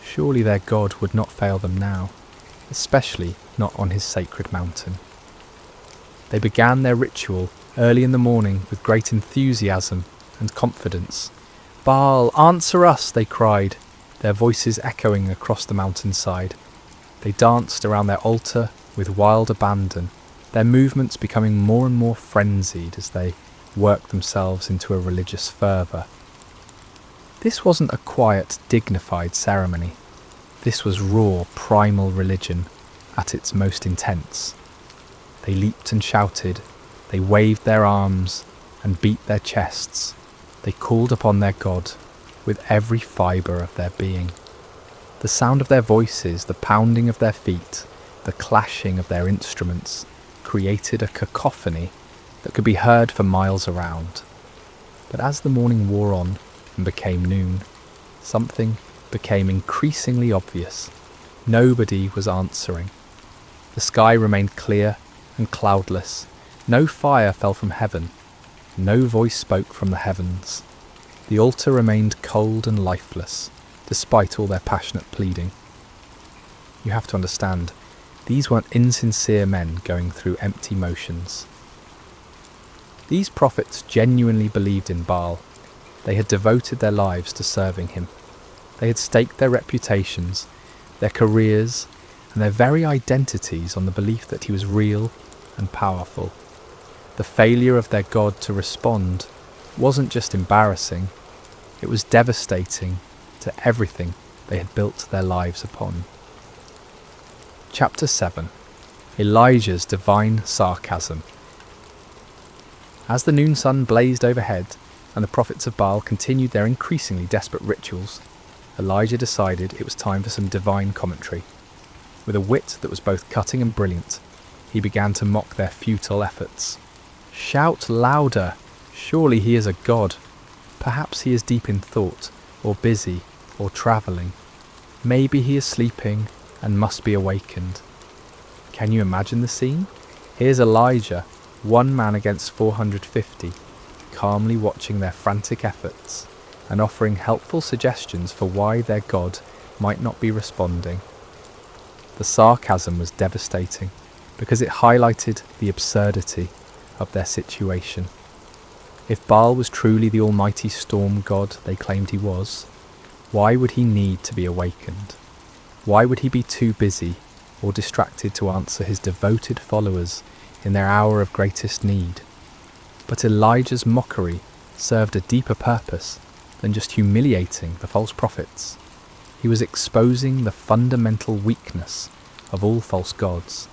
Surely their God would not fail them now, especially not on his sacred mountain. They began their ritual early in the morning with great enthusiasm and confidence. "Baal, answer us," they cried, their voices echoing across the mountainside. They danced around their altar with wild abandon, their movements becoming more and more frenzied as they worked themselves into a religious fervour. This wasn't a quiet, dignified ceremony. This was raw, primal religion at its most intense. They leaped and shouted, they waved their arms and beat their chests. They called upon their God with every fibre of their being. The sound of their voices, the pounding of their feet, the clashing of their instruments created a cacophony that could be heard for miles around. But as the morning wore on and became noon, something became increasingly obvious. Nobody was answering. The sky remained clear and cloudless. No fire fell from heaven. No voice spoke from the heavens. The altar remained cold and lifeless, despite all their passionate pleading. You have to understand, these weren't insincere men going through empty motions. These prophets genuinely believed in Baal. They had devoted their lives to serving him. They had staked their reputations, their careers, and their very identities on the belief that he was real and powerful. The failure of their God to respond wasn't just embarrassing, it was devastating to everything they had built their lives upon. Chapter 7. Elijah's divine sarcasm. As the noon sun blazed overhead and the prophets of Baal continued their increasingly desperate rituals, Elijah decided it was time for some divine commentary. With a wit that was both cutting and brilliant, he began to mock their futile efforts. "Shout louder! Surely he is a god. Perhaps he is deep in thought, or busy, or travelling. Maybe he is sleeping and must be awakened." Can you imagine the scene? Here's Elijah, one man against 450, calmly watching their frantic efforts and offering helpful suggestions for why their God might not be responding. The sarcasm was devastating because it highlighted the absurdity of their situation. If Baal was truly the almighty storm god they claimed he was, why would he need to be awakened? Why would he be too busy or distracted to answer his devoted followers in their hour of greatest need? But Elijah's mockery served a deeper purpose than just humiliating the false prophets. He was exposing the fundamental weakness of all false gods.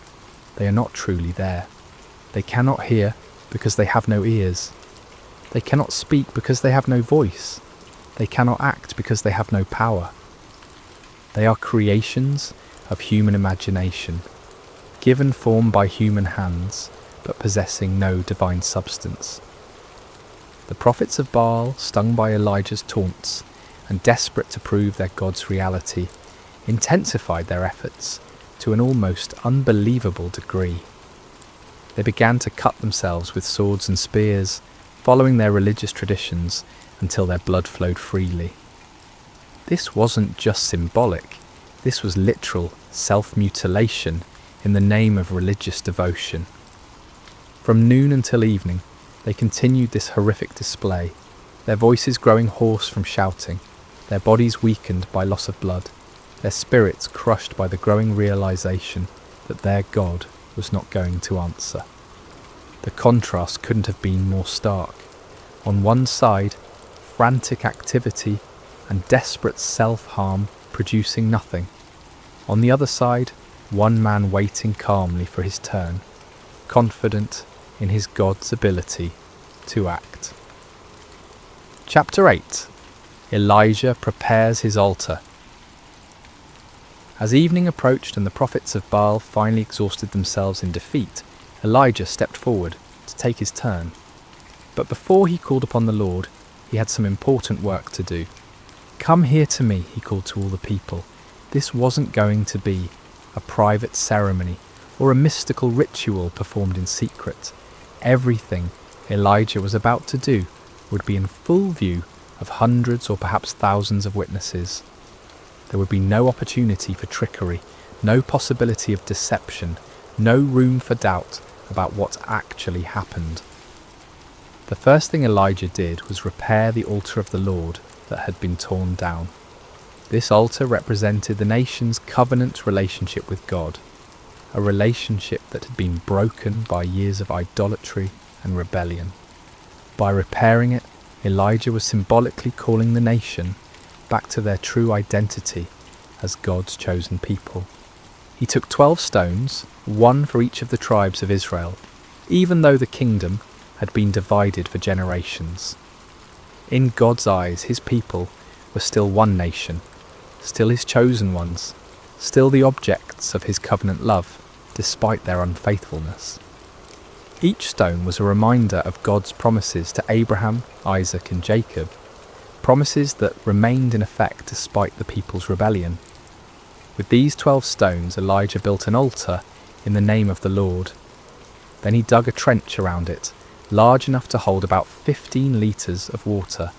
They are not truly there. They cannot hear because they have no ears. They cannot speak because they have no voice. They cannot act because they have no power. They are creations of human imagination, given form by human hands, but possessing no divine substance. The prophets of Baal, stung by Elijah's taunts and desperate to prove their God's reality, intensified their efforts to an almost unbelievable degree. They began to cut themselves with swords and spears, following their religious traditions until their blood flowed freely. This wasn't just symbolic, this was literal self-mutilation in the name of religious devotion. From noon until evening, they continued this horrific display. their voices growing hoarse from shouting, their bodies weakened by loss of blood, their spirits crushed by the growing realization that their God was not going to answer. The contrast couldn't have been more stark. On one side, frantic activity and desperate self-harm producing nothing. On the other side, one man waiting calmly for his turn, confident in his God's ability to act. Chapter 8. Elijah prepares his altar. As evening approached and the prophets of Baal finally exhausted themselves in defeat, Elijah stepped forward to take his turn. But before he called upon the Lord, he had some important work to do. "Come here to me," he called to all the people. This wasn't going to be a private ceremony or a mystical ritual performed in secret. Everything Elijah was about to do would be in full view of hundreds or perhaps thousands of witnesses. There would be no opportunity for trickery, no possibility of deception, no room for doubt about what actually happened. The first thing Elijah did was repair the altar of the Lord that had been torn down. This altar represented the nation's covenant relationship with God, a relationship that had been broken by years of idolatry and rebellion. By repairing it, Elijah was symbolically calling the nation back to their true identity as God's chosen people. He took 12 stones, one for each of the tribes of Israel, even though the kingdom had been divided for generations. In God's eyes, his people were still one nation, still his chosen ones, still the objects of his covenant love, despite their unfaithfulness. Each stone was a reminder of God's promises to Abraham, Isaac and Jacob, promises that remained in effect despite the people's rebellion. With these 12 stones, Elijah built an altar in the name of the Lord. Then he dug a trench around it, large enough to hold about 15 litres of water.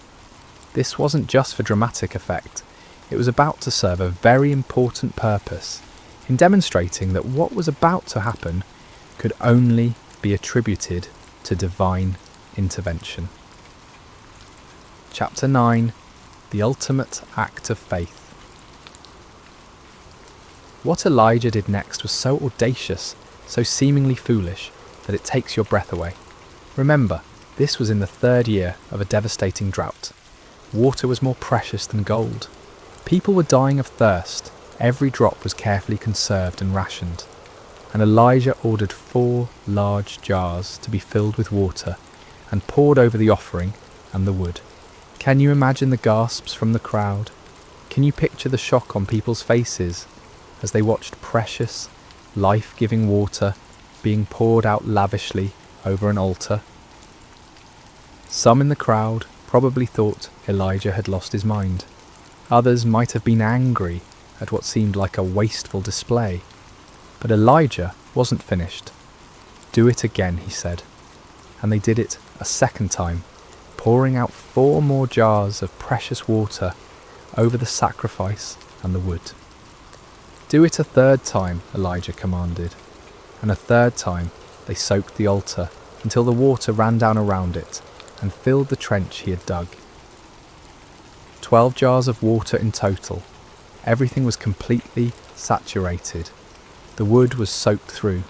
This wasn't just for dramatic effect, it was about to serve a very important purpose in demonstrating that what was about to happen could only be attributed to divine intervention. Chapter 9. The Ultimate Act of Faith. What Elijah did next was so audacious, so seemingly foolish, that it takes your breath away. Remember, this was in the 3rd year of a devastating drought. Water was more precious than gold. People were dying of thirst. Every drop was carefully conserved and rationed. And Elijah ordered 4 large jars to be filled with water and poured over the offering and the wood. Can you imagine the gasps from the crowd? Can you picture the shock on people's faces as they watched precious, life-giving water being poured out lavishly over an altar? Some in the crowd probably thought Elijah had lost his mind. Others might have been angry at what seemed like a wasteful display. But Elijah wasn't finished. "Do it again," he said. And they did it a second time, pouring out 4 more jars of precious water over the sacrifice and the wood. "Do it a 3rd time," Elijah commanded. And a 3rd time they soaked the altar until the water ran down around it and filled the trench he had dug. 12 jars of water in total. Everything was completely saturated. The wood was soaked through.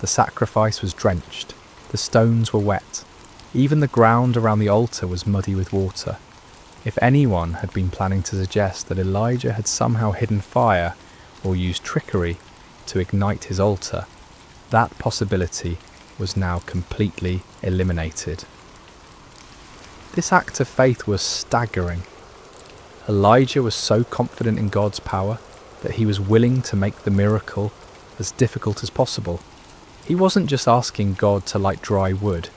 The sacrifice was drenched. The stones were wet. Even the ground around the altar was muddy with water. If anyone had been planning to suggest that Elijah had somehow hidden fire or used trickery to ignite his altar, that possibility was now completely eliminated. This act of faith was staggering. Elijah was so confident in God's power that he was willing to make the miracle as difficult as possible. He wasn't just asking God to light dry wood.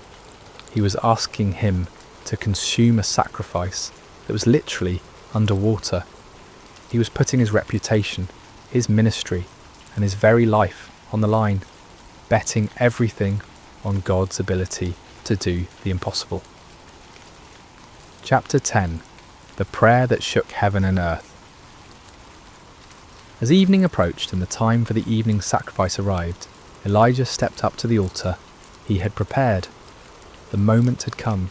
He was asking him to consume a sacrifice that was literally underwater. He was putting his reputation, his ministry, and his very life on the line, betting everything on God's ability to do the impossible. Chapter 10. The Prayer That Shook Heaven and Earth. As evening approached and the time for the evening sacrifice arrived, Elijah stepped up to the altar he had prepared. The moment had come.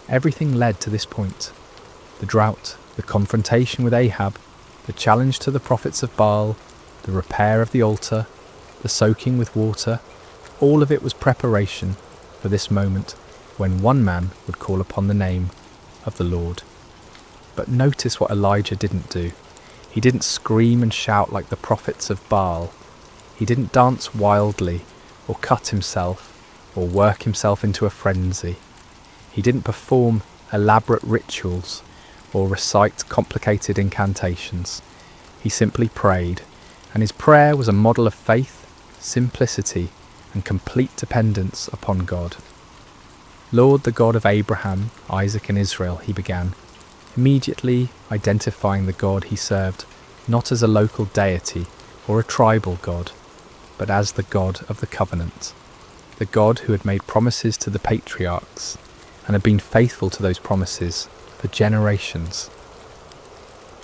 Everything led to this point. The drought, the confrontation with Ahab, the challenge to the prophets of Baal, the repair of the altar, the soaking with water, all of it was preparation for this moment when one man would call upon the name of the Lord. But notice what Elijah didn't do. He didn't scream and shout like the prophets of Baal. He didn't dance wildly or cut himself or work himself into a frenzy. He didn't perform elaborate rituals or recite complicated incantations. He simply prayed, and his prayer was a model of faith, simplicity, and complete dependence upon God. Lord, the God of Abraham, Isaac, and Israel, he began, immediately identifying the God he served not as a local deity or a tribal God, but as the God of the covenant, the God who had made promises to the patriarchs and had been faithful to those promises for generations.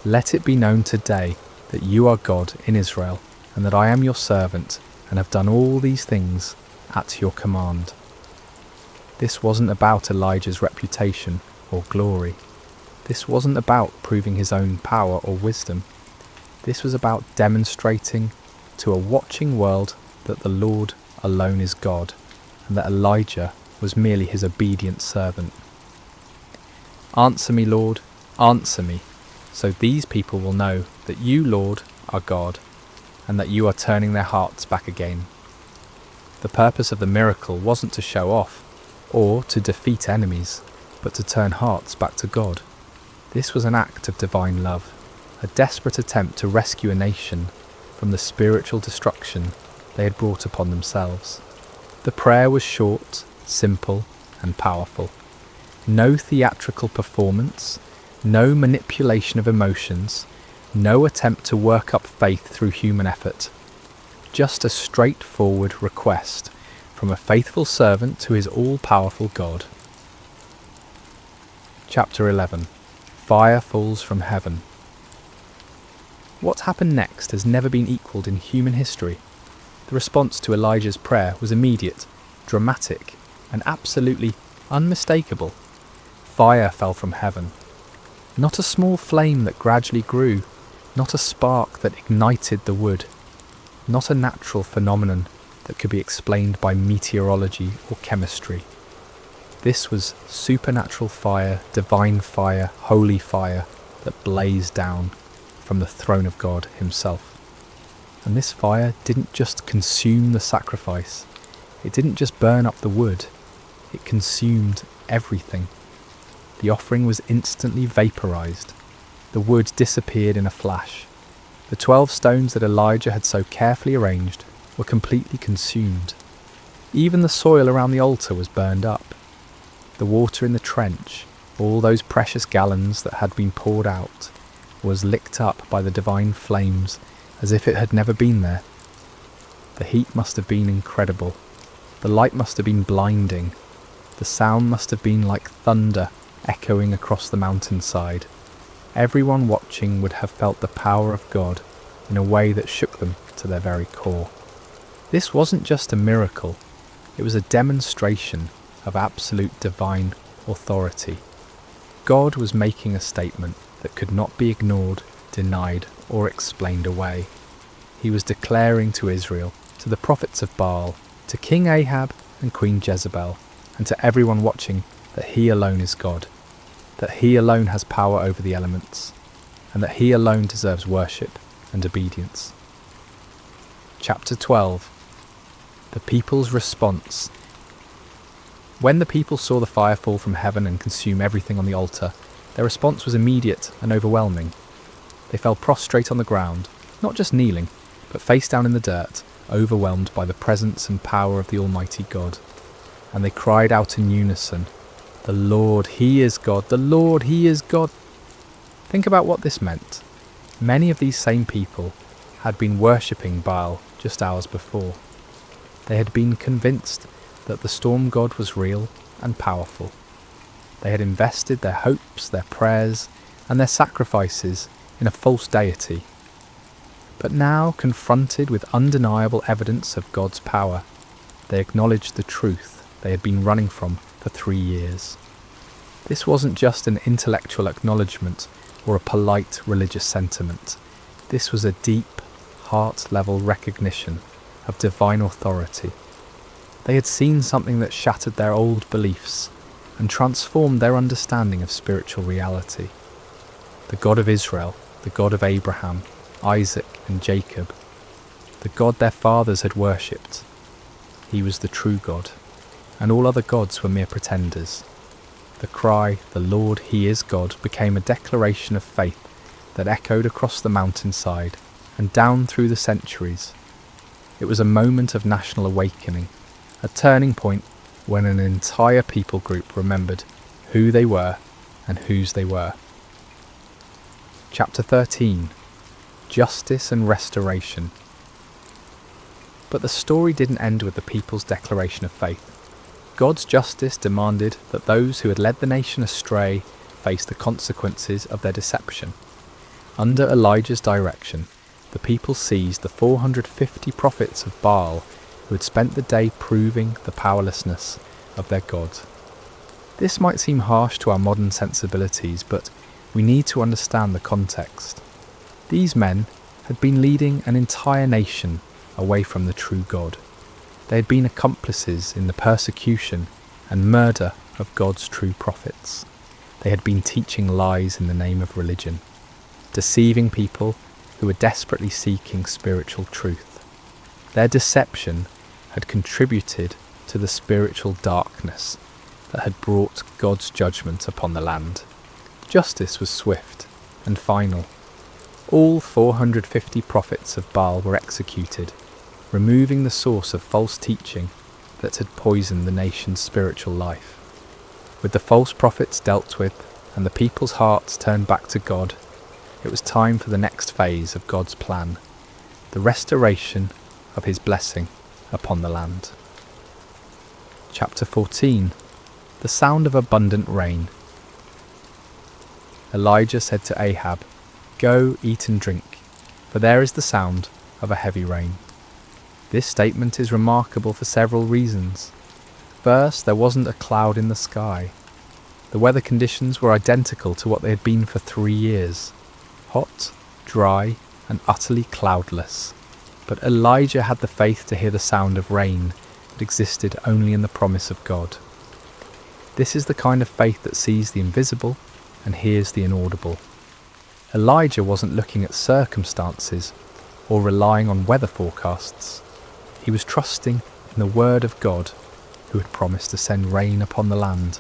Let it be known today that you are God in Israel, and that I am your servant, and have done all these things at your command. This wasn't about Elijah's reputation or glory. This wasn't about proving his own power or wisdom. This was about demonstrating to a watching world that the Lord alone is God, and that Elijah was merely his obedient servant. Answer me, Lord, answer me, so these people will know that you, Lord, are God, and that you are turning their hearts back again. The purpose of the miracle wasn't to show off, or to defeat enemies, but to turn hearts back to God. This was an act of divine love, a desperate attempt to rescue a nation from the spiritual destruction they had brought upon themselves. The prayer was short, simple, and powerful. No theatrical performance, no manipulation of emotions, no attempt to work up faith through human effort. Just a straightforward request from a faithful servant to his all-powerful God. Chapter 11. Fire falls from heaven. What happened next has never been equalled in human history. The response to Elijah's prayer was immediate, dramatic, and absolutely unmistakable. Fire fell from heaven. Not a small flame that gradually grew, not a spark that ignited the wood, not a natural phenomenon that could be explained by meteorology or chemistry. This was supernatural fire, divine fire, holy fire that blazed down from the throne of God himself. And this fire didn't just consume the sacrifice, it didn't just burn up the wood, it consumed everything. The offering was instantly vaporized. The wood disappeared in a flash. The 12 stones that Elijah had so carefully arranged were completely consumed. Even the soil around the altar was burned up. The water in the trench, all those precious gallons that had been poured out, was licked up by the divine flames as if it had never been there. The heat must have been incredible. The light must have been blinding. The sound must have been like thunder echoing across the mountainside. Everyone watching would have felt the power of God in a way that shook them to their very core. This wasn't just a miracle, it was a demonstration of absolute divine authority. God was making a statement that could not be ignored, denied, or explained away. He was declaring to Israel, to the prophets of Baal, to King Ahab and Queen Jezebel, and to everyone watching, that he alone is God, that he alone has power over the elements, and that he alone deserves worship and obedience. Chapter 12. The people's response. When the people saw the fire fall from heaven and consume everything on the altar, their response was immediate and overwhelming. They fell prostrate on the ground, not just kneeling, but face down in the dirt, overwhelmed by the presence and power of the Almighty God. And they cried out in unison, "The Lord, He is God! The Lord, He is God!" Think about what this meant. Many of these same people had been worshipping Baal just hours before. They had been convinced that the storm god was real and powerful. They had invested their hopes, their prayers, and their sacrifices in a false deity. But now, confronted with undeniable evidence of God's power, they acknowledged the truth they had been running from for 3 years. This wasn't just an intellectual acknowledgement or a polite religious sentiment. This was a deep, heart-level recognition of divine authority. They had seen something that shattered their old beliefs and transformed their understanding of spiritual reality. The God of Israel, the God of Abraham, Isaac and Jacob, the God their fathers had worshipped. He was the true God, and all other gods were mere pretenders. The cry, "The Lord, He is God," became a declaration of faith that echoed across the mountainside and down through the centuries. It was a moment of national awakening, a turning point when an entire people group remembered who they were and whose they were. Chapter 13. Justice and Restoration. But the story didn't end with the people's declaration of faith. God's justice demanded that those who had led the nation astray face the consequences of their deception. Under Elijah's direction, the people seized the 450 prophets of Baal who had spent the day proving the powerlessness of their God. This might seem harsh to our modern sensibilities, but we need to understand the context. These men had been leading an entire nation away from the true God. They had been accomplices in the persecution and murder of God's true prophets. They had been teaching lies in the name of religion, deceiving people who were desperately seeking spiritual truth. Their deception had contributed to the spiritual darkness that had brought God's judgment upon the land. Justice was swift and final. All 450 prophets of Baal were executed, removing the source of false teaching that had poisoned the nation's spiritual life. With the false prophets dealt with and the people's hearts turned back to God, it was time for the next phase of God's plan, the restoration of His blessing upon the land. Chapter 14. The sound of abundant rain. Elijah said to Ahab, "Go, eat and drink, for there is the sound of a heavy rain." This statement is remarkable for several reasons. First, there wasn't a cloud in the sky. The weather conditions were identical to what they had been for 3 years. Hot, dry, and utterly cloudless. But Elijah had the faith to hear the sound of rain that existed only in the promise of God. This is the kind of faith that sees the invisible and hears the inaudible. Elijah wasn't looking at circumstances or relying on weather forecasts. He was trusting in the word of God, who had promised to send rain upon the land.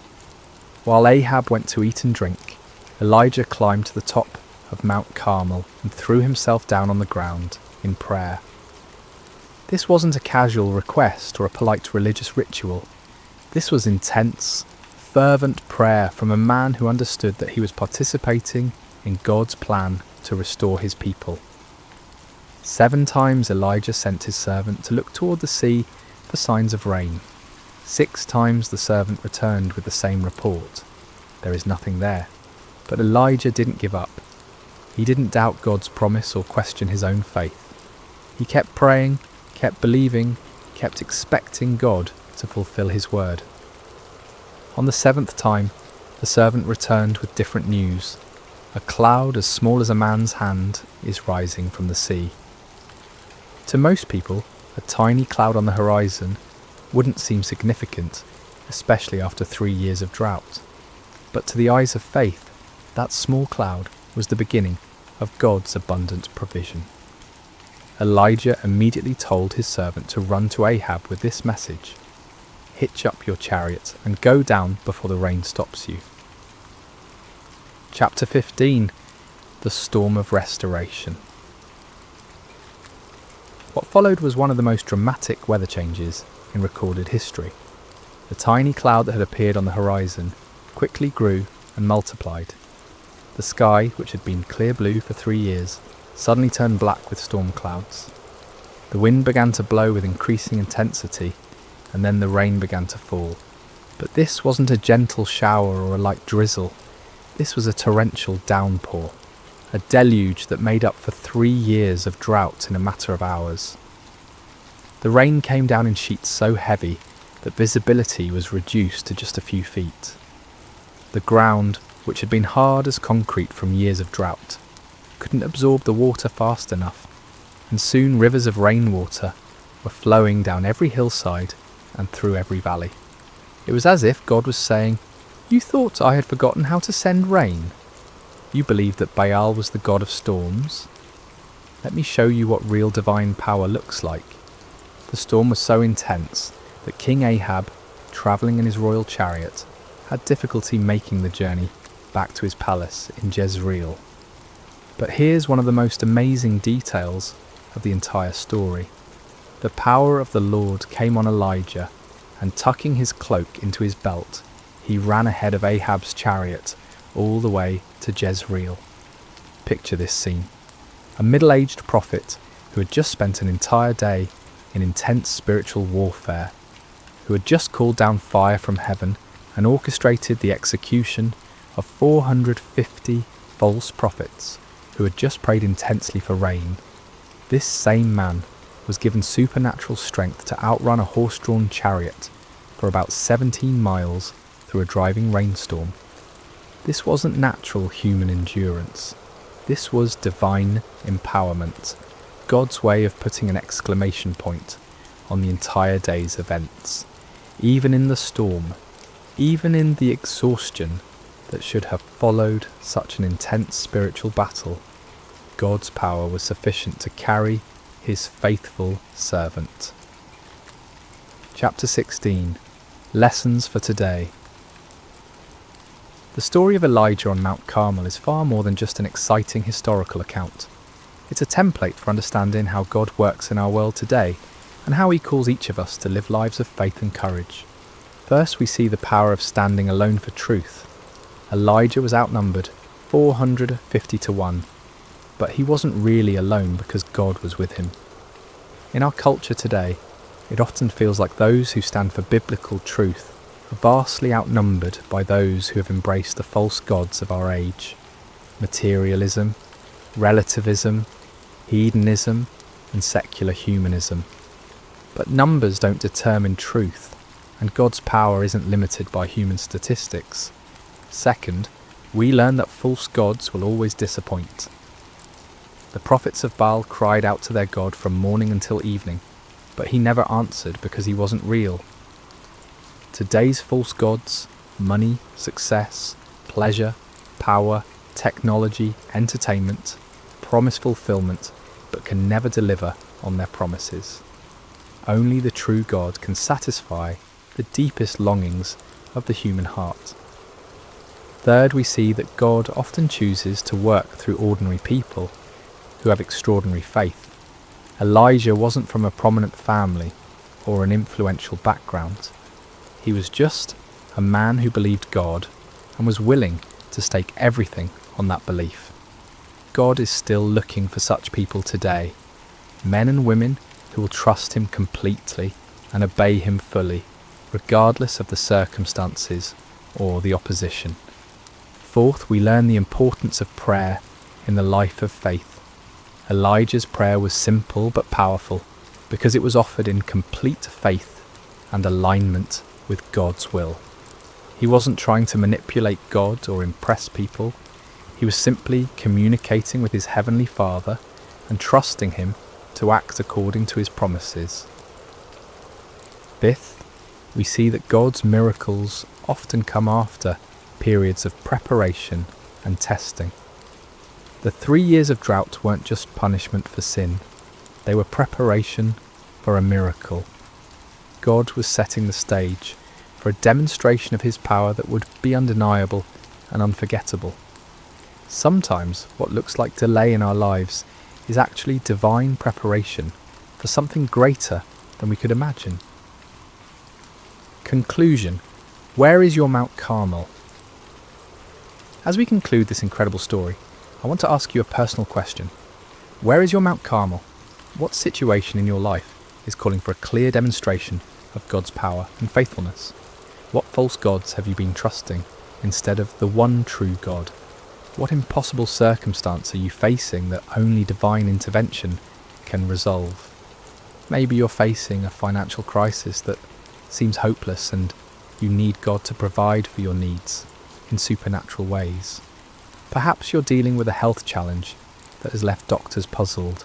While Ahab went to eat and drink, Elijah climbed to the top of Mount Carmel and threw himself down on the ground in prayer. This wasn't a casual request or a polite religious ritual. This was intense, fervent prayer from a man who understood that he was participating in God's plan to restore his people. 7 times Elijah sent his servant to look toward the sea for signs of rain. 6 times the servant returned with the same report. There is nothing there. But Elijah didn't give up. He didn't doubt God's promise or question his own faith. He kept praying, kept believing, kept expecting God to fulfill his word. On the 7th time, the servant returned with different news. A cloud as small as a man's hand is rising from the sea. To most people, a tiny cloud on the horizon wouldn't seem significant, especially after 3 years of drought. But to the eyes of faith, that small cloud was the beginning of God's abundant provision. Elijah immediately told his servant to run to Ahab with this message: "Hitch up your chariot and go down before the rain stops you." Chapter 15. The Storm of Restoration. What followed was one of the most dramatic weather changes in recorded history. The tiny cloud that had appeared on the horizon quickly grew and multiplied. The sky, which had been clear blue for 3 years, suddenly turned black with storm clouds. The wind began to blow with increasing intensity, and then the rain began to fall. But this wasn't a gentle shower or a light drizzle. This was a torrential downpour, a deluge that made up for 3 years of drought in a matter of hours. The rain came down in sheets so heavy that visibility was reduced to just a few feet. The ground, which had been hard as concrete from years of drought, couldn't absorb the water fast enough, and soon rivers of rainwater were flowing down every hillside and through every valley. It was as if God was saying, "You thought I had forgotten how to send rain? You believed that Baal was the god of storms? Let me show you what real divine power looks like." The storm was so intense that King Ahab, travelling in his royal chariot, had difficulty making the journey back to his palace in Jezreel. But here's one of the most amazing details of the entire story. The power of the Lord came on Elijah, and tucking his cloak into his belt, he ran ahead of Ahab's chariot all the way to Jezreel. Picture this scene. A middle-aged prophet who had just spent an entire day in intense spiritual warfare, who had just called down fire from heaven and orchestrated the execution of 450 false prophets who had just prayed intensely for rain. This same man was given supernatural strength to outrun a horse-drawn chariot for about 17 miles through a driving rainstorm. This wasn't natural human endurance. This was divine empowerment, God's way of putting an exclamation point on the entire day's events. Even in the storm, even in the exhaustion that should have followed such an intense spiritual battle, God's power was sufficient to carry his faithful servant. Chapter 16. Lessons for today. The story of Elijah on Mount Carmel is far more than just an exciting historical account. It's a template for understanding how God works in our world today and how he calls each of us to live lives of faith and courage. First, we see the power of standing alone for truth. Elijah was outnumbered 450 to 1, but he wasn't really alone because God was with him. In our culture today, it often feels like those who stand for biblical truth are vastly outnumbered by those who have embraced the false gods of our age. Materialism, relativism, hedonism, and secular humanism. But numbers don't determine truth, and God's power isn't limited by human statistics. Second, we learn that false gods will always disappoint. The prophets of Baal cried out to their God from morning until evening, but he never answered because he wasn't real. Today's false gods, money, success, pleasure, power, technology, entertainment, promise fulfillment, but can never deliver on their promises. Only the true God can satisfy the deepest longings of the human heart. Third, we see that God often chooses to work through ordinary people who have extraordinary faith. Elijah wasn't from a prominent family or an influential background. He was just a man who believed God and was willing to stake everything on that belief. God is still looking for such people today, men and women who will trust him completely and obey him fully, regardless of the circumstances or the opposition. Fourth, we learn the importance of prayer in the life of faith. Elijah's prayer was simple but powerful because it was offered in complete faith and alignment with God's will. He wasn't trying to manipulate God or impress people. He was simply communicating with his heavenly Father and trusting him to act according to his promises. Fifth, we see that God's miracles often come after periods of preparation and testing. The 3 years of drought weren't just punishment for sin, they were preparation for a miracle. God was setting the stage for a demonstration of his power that would be undeniable and unforgettable. Sometimes what looks like delay in our lives is actually divine preparation for something greater than we could imagine. Conclusion. Where is your Mount Carmel? As we conclude this incredible story, I want to ask you a personal question. Where is your Mount Carmel? What situation in your life is calling for a clear demonstration of God's power and faithfulness? What false gods have you been trusting instead of the one true God? What impossible circumstance are you facing that only divine intervention can resolve? Maybe you're facing a financial crisis that seems hopeless and you need God to provide for your needs. in supernatural ways. Perhaps you're dealing with a health challenge that has left doctors puzzled,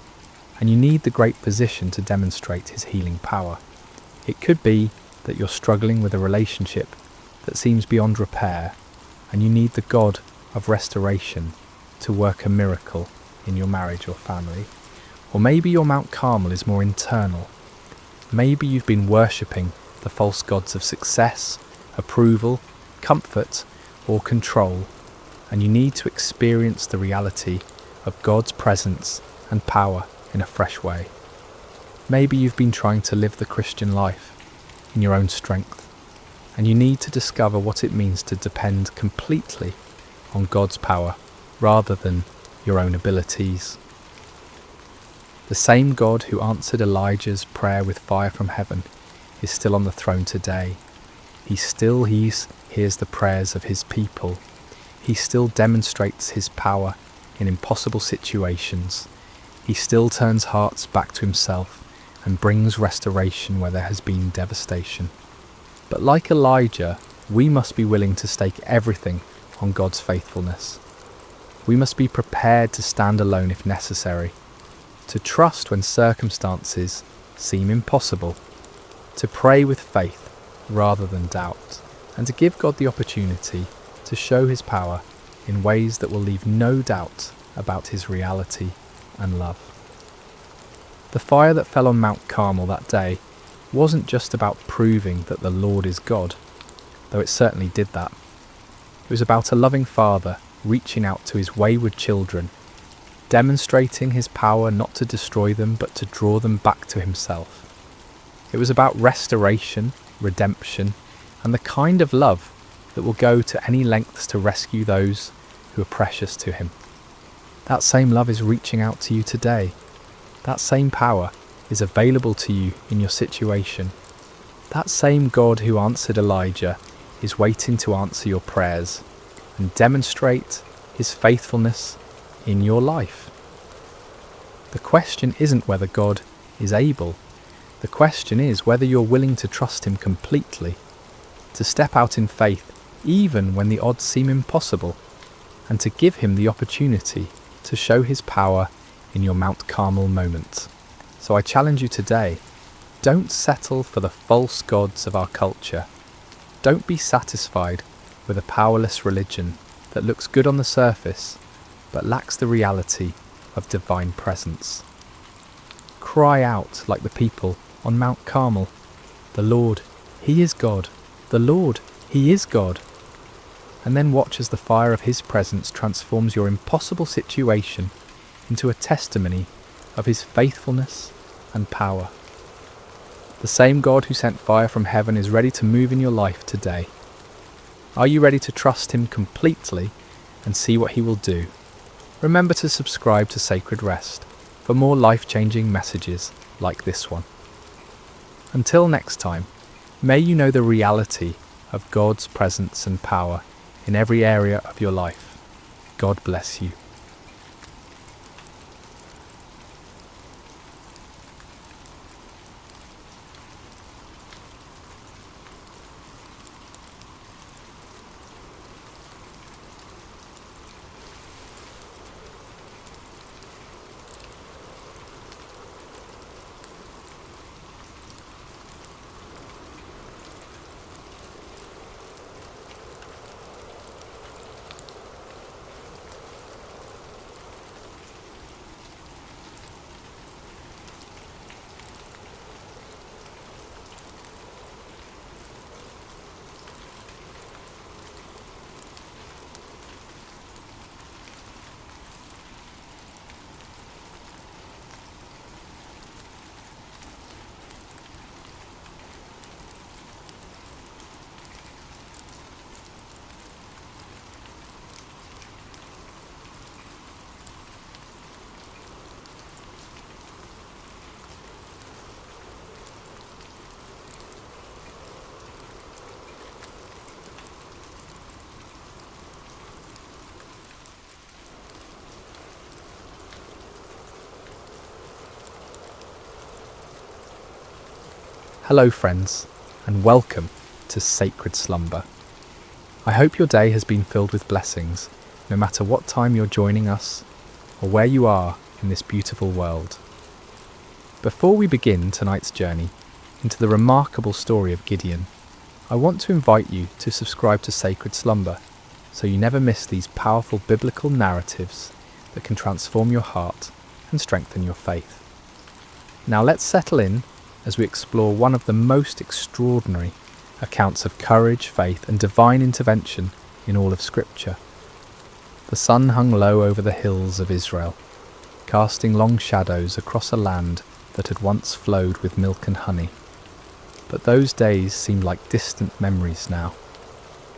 and you need the great physician to demonstrate his healing power. It could be that you're struggling with a relationship that seems beyond repair, and you need the God of restoration to work a miracle in your marriage or family. Or maybe your Mount Carmel is more internal. Maybe you've been worshipping the false gods of success, approval, comfort, or control, and you need to experience the reality of God's presence and power in a fresh way. Maybe you've been trying to live the Christian life in your own strength, and you need to discover what it means to depend completely on God's power rather than your own abilities. The same God who answered Elijah's prayer with fire from heaven is still on the throne today. He still hears the prayers of his people. He still demonstrates his power in impossible situations. He still turns hearts back to himself and brings restoration where there has been devastation. But like Elijah, we must be willing to stake everything on God's faithfulness. We must be prepared to stand alone if necessary, to trust when circumstances seem impossible, to pray with faith rather than doubt, and to give God the opportunity to show his power in ways that will leave no doubt about his reality and love. The fire that fell on Mount Carmel that day wasn't just about proving that the Lord is God, though it certainly did that. It was about a loving father reaching out to his wayward children, demonstrating his power not to destroy them but to draw them back to himself. It was about restoration, redemption, and the kind of love that will go to any lengths to rescue those who are precious to him. That same love is reaching out to you today. That same power is available to you in your situation. That same God who answered Elijah is waiting to answer your prayers and demonstrate his faithfulness in your life. The question isn't whether God is able. The question is whether you're willing to trust him completely, to step out in faith even when the odds seem impossible, and to give him the opportunity to show his power in your Mount Carmel moment. So I challenge you today, don't settle for the false gods of our culture. Don't be satisfied with a powerless religion that looks good on the surface but lacks the reality of divine presence. Cry out like the people on Mount Carmel, "The Lord, he is God. The Lord, he is God." And then watch as the fire of his presence transforms your impossible situation into a testimony of his faithfulness and power. The same God who sent fire from heaven is ready to move in your life today. Are you ready to trust him completely and see what he will do? Remember to subscribe to Sacred Rest for more life-changing messages like this one. Until next time, may you know the reality of God's presence and power in every area of your life. God bless you. Hello friends, and welcome to Sacred Slumber. I hope your day has been filled with blessings, no matter what time you're joining us or where you are in this beautiful world. Before we begin tonight's journey into the remarkable story of Gideon, I want to invite you to subscribe to Sacred Slumber so you never miss these powerful biblical narratives that can transform your heart and strengthen your faith. Now let's settle in as we explore one of the most extraordinary accounts of courage, faith and divine intervention in all of Scripture. The sun hung low over the hills of Israel, casting long shadows across a land that had once flowed with milk and honey. But those days seemed like distant memories now.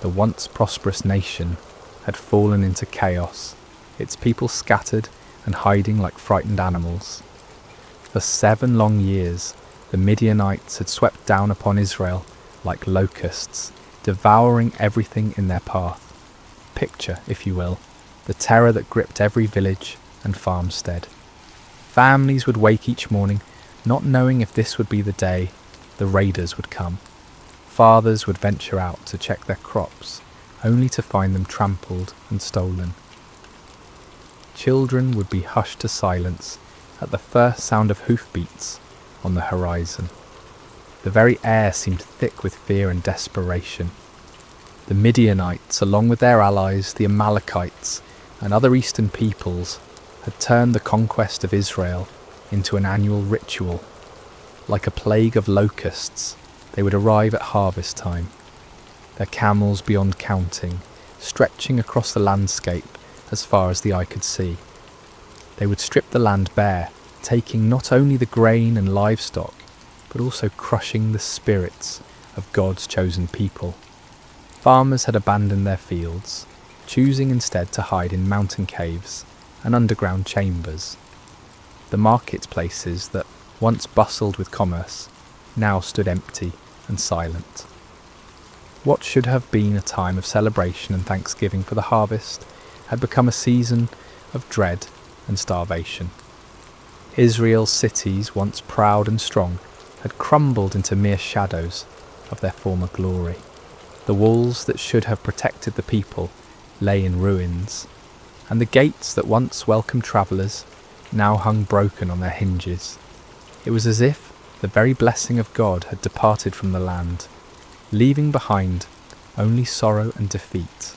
The once prosperous nation had fallen into chaos, its people scattered and hiding like frightened animals. For 7 long years, the Midianites had swept down upon Israel like locusts, devouring everything in their path. Picture, if you will, the terror that gripped every village and farmstead. Families would wake each morning, not knowing if this would be the day the raiders would come. Fathers would venture out to check their crops, only to find them trampled and stolen. Children would be hushed to silence at the first sound of hoofbeats on the horizon. The very air seemed thick with fear and desperation. The Midianites, along with their allies, the Amalekites, and other eastern peoples, had turned the conquest of Israel into an annual ritual. Like a plague of locusts, they would arrive at harvest time, their camels beyond counting, stretching across the landscape as far as the eye could see. They would strip the land bare, taking not only the grain and livestock, but also crushing the spirits of God's chosen people. Farmers had abandoned their fields, choosing instead to hide in mountain caves and underground chambers. The marketplaces that once bustled with commerce now stood empty and silent. What should have been a time of celebration and thanksgiving for the harvest had become a season of dread and starvation. Israel's cities, once proud and strong, had crumbled into mere shadows of their former glory. The walls that should have protected the people lay in ruins, and the gates that once welcomed travellers now hung broken on their hinges. It was as if the very blessing of God had departed from the land, leaving behind only sorrow and defeat.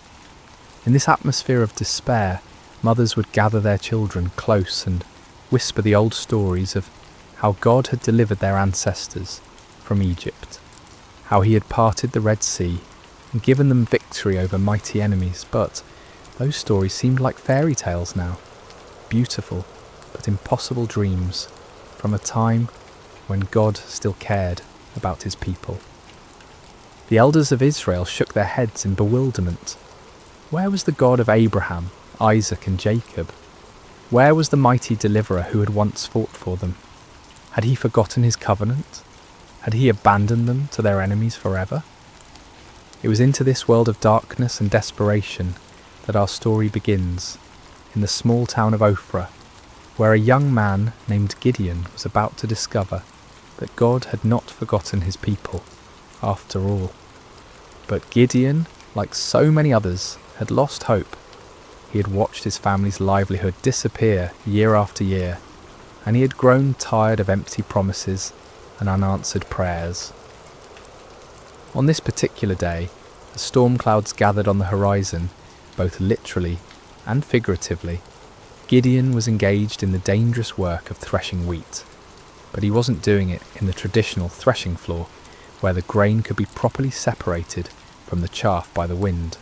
In this atmosphere of despair, mothers would gather their children close and whisper the old stories of how God had delivered their ancestors from Egypt, how he had parted the Red Sea and given them victory over mighty enemies. But those stories seemed like fairy tales now, beautiful but impossible dreams from a time when God still cared about his people. The elders of Israel shook their heads in bewilderment. Where was the God of Abraham, Isaac and Jacob? Where was the mighty deliverer who had once fought for them? Had he forgotten his covenant? Had he abandoned them to their enemies forever? It was into this world of darkness and desperation that our story begins, in the small town of Ophrah, where a young man named Gideon was about to discover that God had not forgotten his people, after all. But Gideon, like so many others, had lost hope. He had watched his family's livelihood disappear year after year, and he had grown tired of empty promises and unanswered prayers. On this particular day, the storm clouds gathered on the horizon, both literally and figuratively. Gideon was engaged in the dangerous work of threshing wheat, but he wasn't doing it in the traditional threshing floor, where the grain could be properly separated from the chaff by the wind.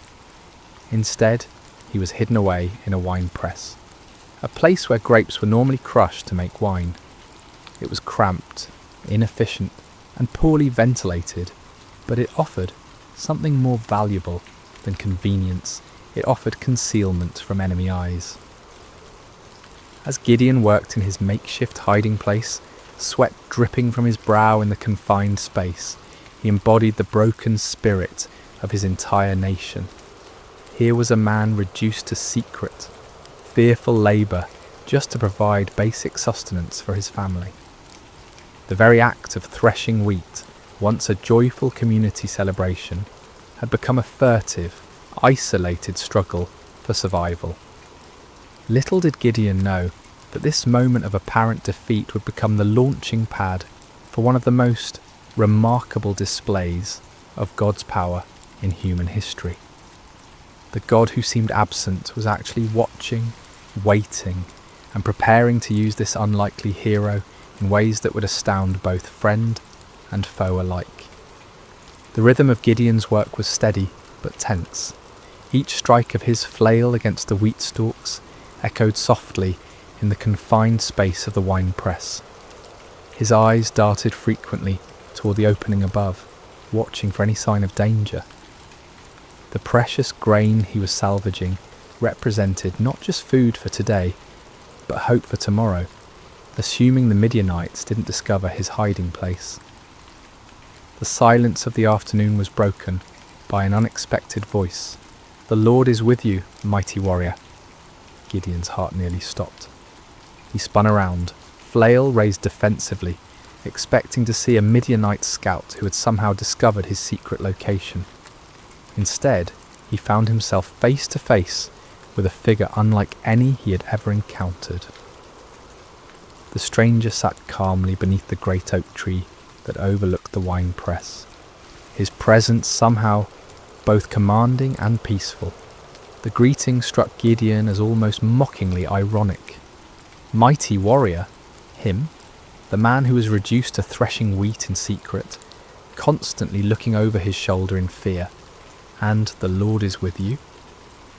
Instead, he was hidden away in a wine press, a place where grapes were normally crushed to make wine. It was cramped, inefficient, and poorly ventilated, but it offered something more valuable than convenience. It offered concealment from enemy eyes. As Gideon worked in his makeshift hiding place, sweat dripping from his brow in the confined space, he embodied the broken spirit of his entire nation. Here was a man reduced to secret, fearful labour just to provide basic sustenance for his family. The very act of threshing wheat, once a joyful community celebration, had become a furtive, isolated struggle for survival. Little did Gideon know that this moment of apparent defeat would become the launching pad for one of the most remarkable displays of God's power in human history. The God who seemed absent was actually watching, waiting, and preparing to use this unlikely hero in ways that would astound both friend and foe alike. The rhythm of Gideon's work was steady but tense. Each strike of his flail against the wheat stalks echoed softly in the confined space of the wine press. His eyes darted frequently toward the opening above, watching for any sign of danger. The precious grain he was salvaging represented not just food for today, but hope for tomorrow, assuming the Midianites didn't discover his hiding place. The silence of the afternoon was broken by an unexpected voice. "The Lord is with you, mighty warrior." Gideon's heart nearly stopped. He spun around, flail raised defensively, expecting to see a Midianite scout who had somehow discovered his secret location. Instead, he found himself face to face with a figure unlike any he had ever encountered. The stranger sat calmly beneath the great oak tree that overlooked the wine press, his presence somehow both commanding and peaceful. The greeting struck Gideon as almost mockingly ironic. Mighty warrior? Him? The man who was reduced to threshing wheat in secret, constantly looking over his shoulder in fear. And the Lord is with you?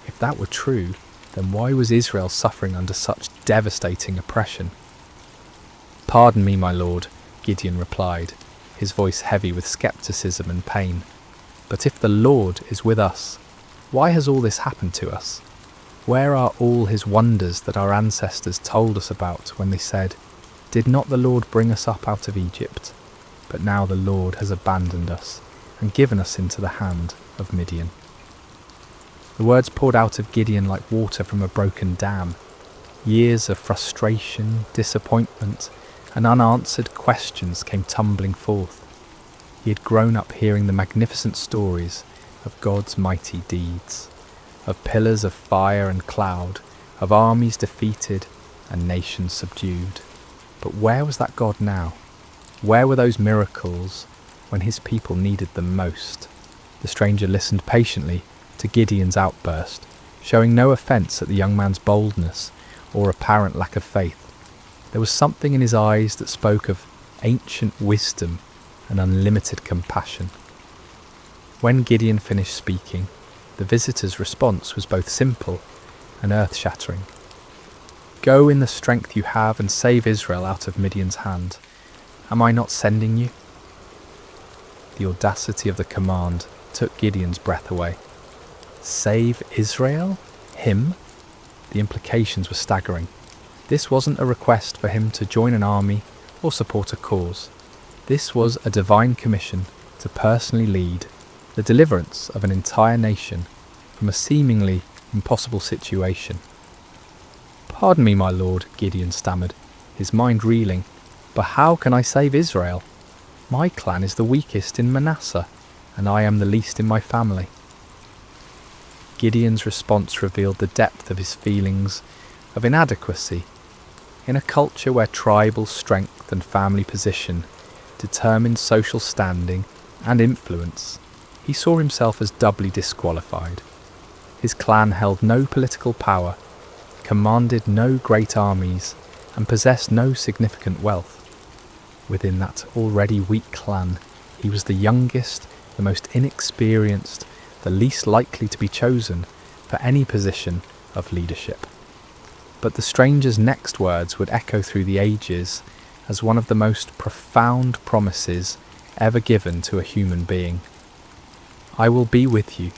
If that were true, then why was Israel suffering under such devastating oppression? "Pardon me, my lord," Gideon replied, his voice heavy with skepticism and pain. "But if the Lord is with us, why has all this happened to us? Where are all his wonders that our ancestors told us about when they said, 'Did not the Lord bring us up out of Egypt?' But now the Lord has abandoned us and given us into the hand of Midian." The words poured out of Gideon like water from a broken dam. Years of frustration, disappointment, and unanswered questions came tumbling forth. He had grown up hearing the magnificent stories of God's mighty deeds, of pillars of fire and cloud, of armies defeated and nations subdued. But where was that God now? Where were those miracles when his people needed them most? The stranger listened patiently to Gideon's outburst, showing no offence at the young man's boldness or apparent lack of faith. There was something in his eyes that spoke of ancient wisdom and unlimited compassion. When Gideon finished speaking, the visitor's response was both simple and earth-shattering. "Go in the strength you have and save Israel out of Midian's hand. Am I not sending you?" The audacity of the command took Gideon's breath away. Save Israel? Him? The implications were staggering. This wasn't a request for him to join an army or support a cause. This was a divine commission to personally lead the deliverance of an entire nation from a seemingly impossible situation. "Pardon me, my lord," Gideon stammered, his mind reeling, "but how can I save Israel? My clan is the weakest in Manasseh, and I am the least in my family." Gideon's response revealed the depth of his feelings of inadequacy. In a culture where tribal strength and family position determined social standing and influence, he saw himself as doubly disqualified. His clan held no political power, commanded no great armies, and possessed no significant wealth. Within that already weak clan, he was the youngest, the most inexperienced, the least likely to be chosen for any position of leadership. But the stranger's next words would echo through the ages as one of the most profound promises ever given to a human being. "I will be with you,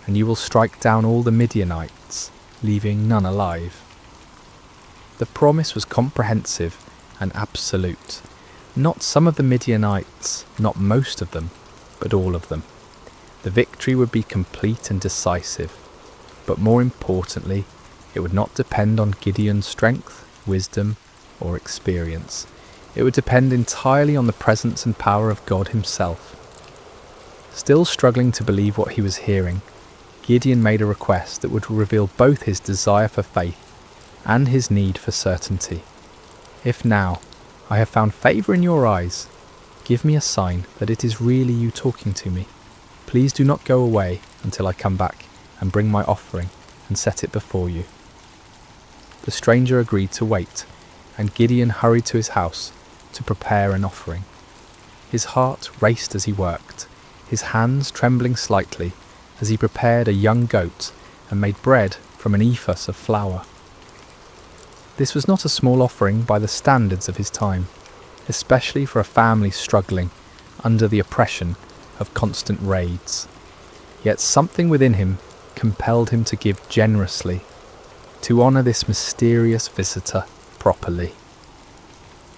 and you will strike down all the Midianites, leaving none alive." The promise was comprehensive and absolute. Not some of the Midianites, not most of them, but all of them. The victory would be complete and decisive, but more importantly, it would not depend on Gideon's strength, wisdom, or experience. It would depend entirely on the presence and power of God himself. Still struggling to believe what he was hearing, Gideon made a request that would reveal both his desire for faith and his need for certainty. "If now I have found favour in your eyes, give me a sign that it is really you talking to me. Please do not go away until I come back and bring my offering and set it before you." The stranger agreed to wait, and Gideon hurried to his house to prepare an offering. His heart raced as he worked, his hands trembling slightly as he prepared a young goat and made bread from an ephah of flour. This was not a small offering by the standards of his time, especially for a family struggling under the oppression of constant raids. Yet something within him compelled him to give generously, to honour this mysterious visitor properly.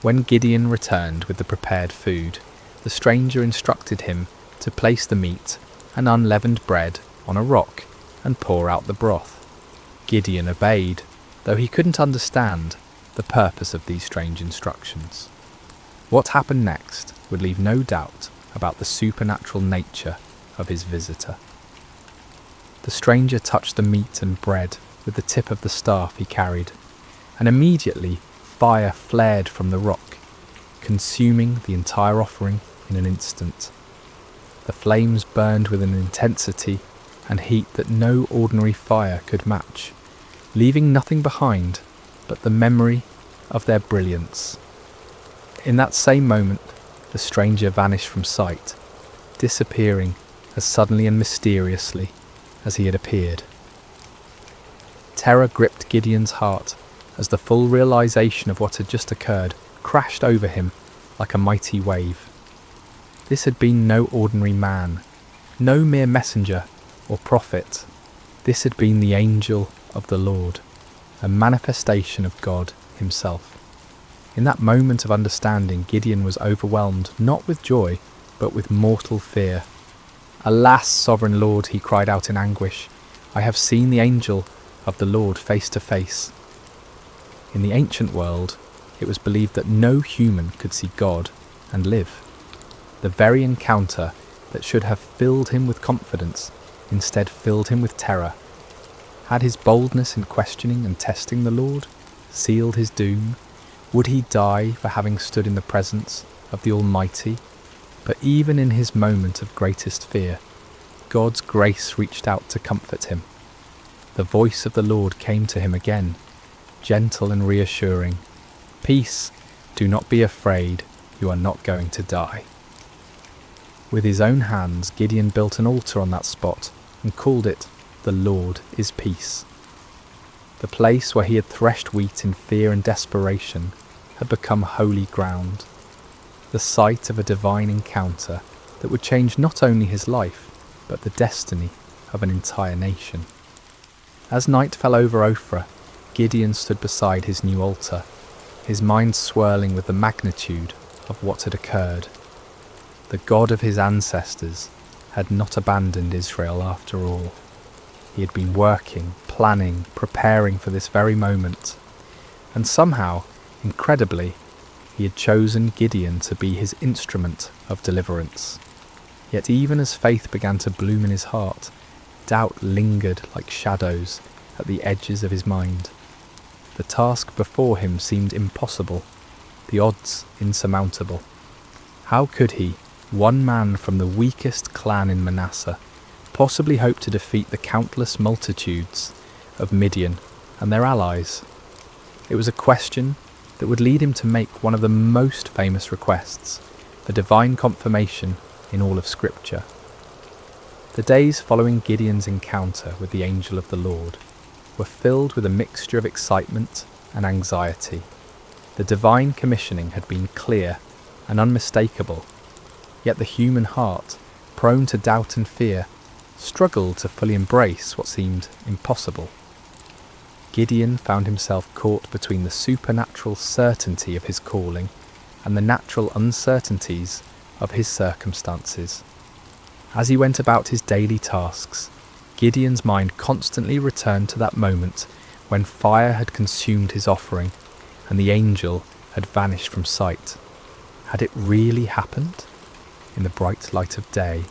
When Gideon returned with the prepared food, the stranger instructed him to place the meat and unleavened bread on a rock and pour out the broth. Gideon obeyed, though he couldn't understand the purpose of these strange instructions. What happened next would leave no doubt about the supernatural nature of his visitor. The stranger touched the meat and bread with the tip of the staff he carried, and immediately fire flared from the rock, consuming the entire offering in an instant. The flames burned with an intensity and heat that no ordinary fire could match, leaving nothing behind but the memory of their brilliance. In that same moment, the stranger vanished from sight, disappearing as suddenly and mysteriously as he had appeared. Terror gripped Gideon's heart as the full realization of what had just occurred crashed over him like a mighty wave. This had been no ordinary man, no mere messenger or prophet. This had been the angel of the Lord, a manifestation of God himself. In that moment of understanding, Gideon was overwhelmed not with joy, but with mortal fear. "Alas, sovereign Lord," he cried out in anguish, "I have seen the angel of the Lord face to face." In the ancient world, it was believed that no human could see God and live. The very encounter that should have filled him with confidence instead filled him with terror. Had his boldness in questioning and testing the Lord sealed his doom? Would he die for having stood in the presence of the Almighty? But even in his moment of greatest fear, God's grace reached out to comfort him. The voice of the Lord came to him again, gentle and reassuring. "Peace, do not be afraid, you are not going to die." With his own hands, Gideon built an altar on that spot and called it, "The Lord is Peace." The place where he had threshed wheat in fear and desperation had become holy ground, the site of a divine encounter that would change not only his life, but the destiny of an entire nation. As night fell over Ophrah, Gideon stood beside his new altar, his mind swirling with the magnitude of what had occurred. The God of his ancestors had not abandoned Israel after all. He had been working, planning, preparing for this very moment, and somehow, incredibly, he had chosen Gideon to be his instrument of deliverance. Yet even as faith began to bloom in his heart, doubt lingered like shadows at the edges of his mind. The task before him seemed impossible, the odds insurmountable. How could he, one man from the weakest clan in Manasseh, possibly hope to defeat the countless multitudes of Midian and their allies? It was a question that would lead him to make one of the most famous requests for divine confirmation in all of Scripture. The days following Gideon's encounter with the angel of the Lord were filled with a mixture of excitement and anxiety. The divine commissioning had been clear and unmistakable, yet the human heart, prone to doubt and fear, struggled to fully embrace what seemed impossible. Gideon found himself caught between the supernatural certainty of his calling and the natural uncertainties of his circumstances. As he went about his daily tasks, Gideon's mind constantly returned to that moment when fire had consumed his offering and the angel had vanished from sight. Had it really happened? In the bright light of day,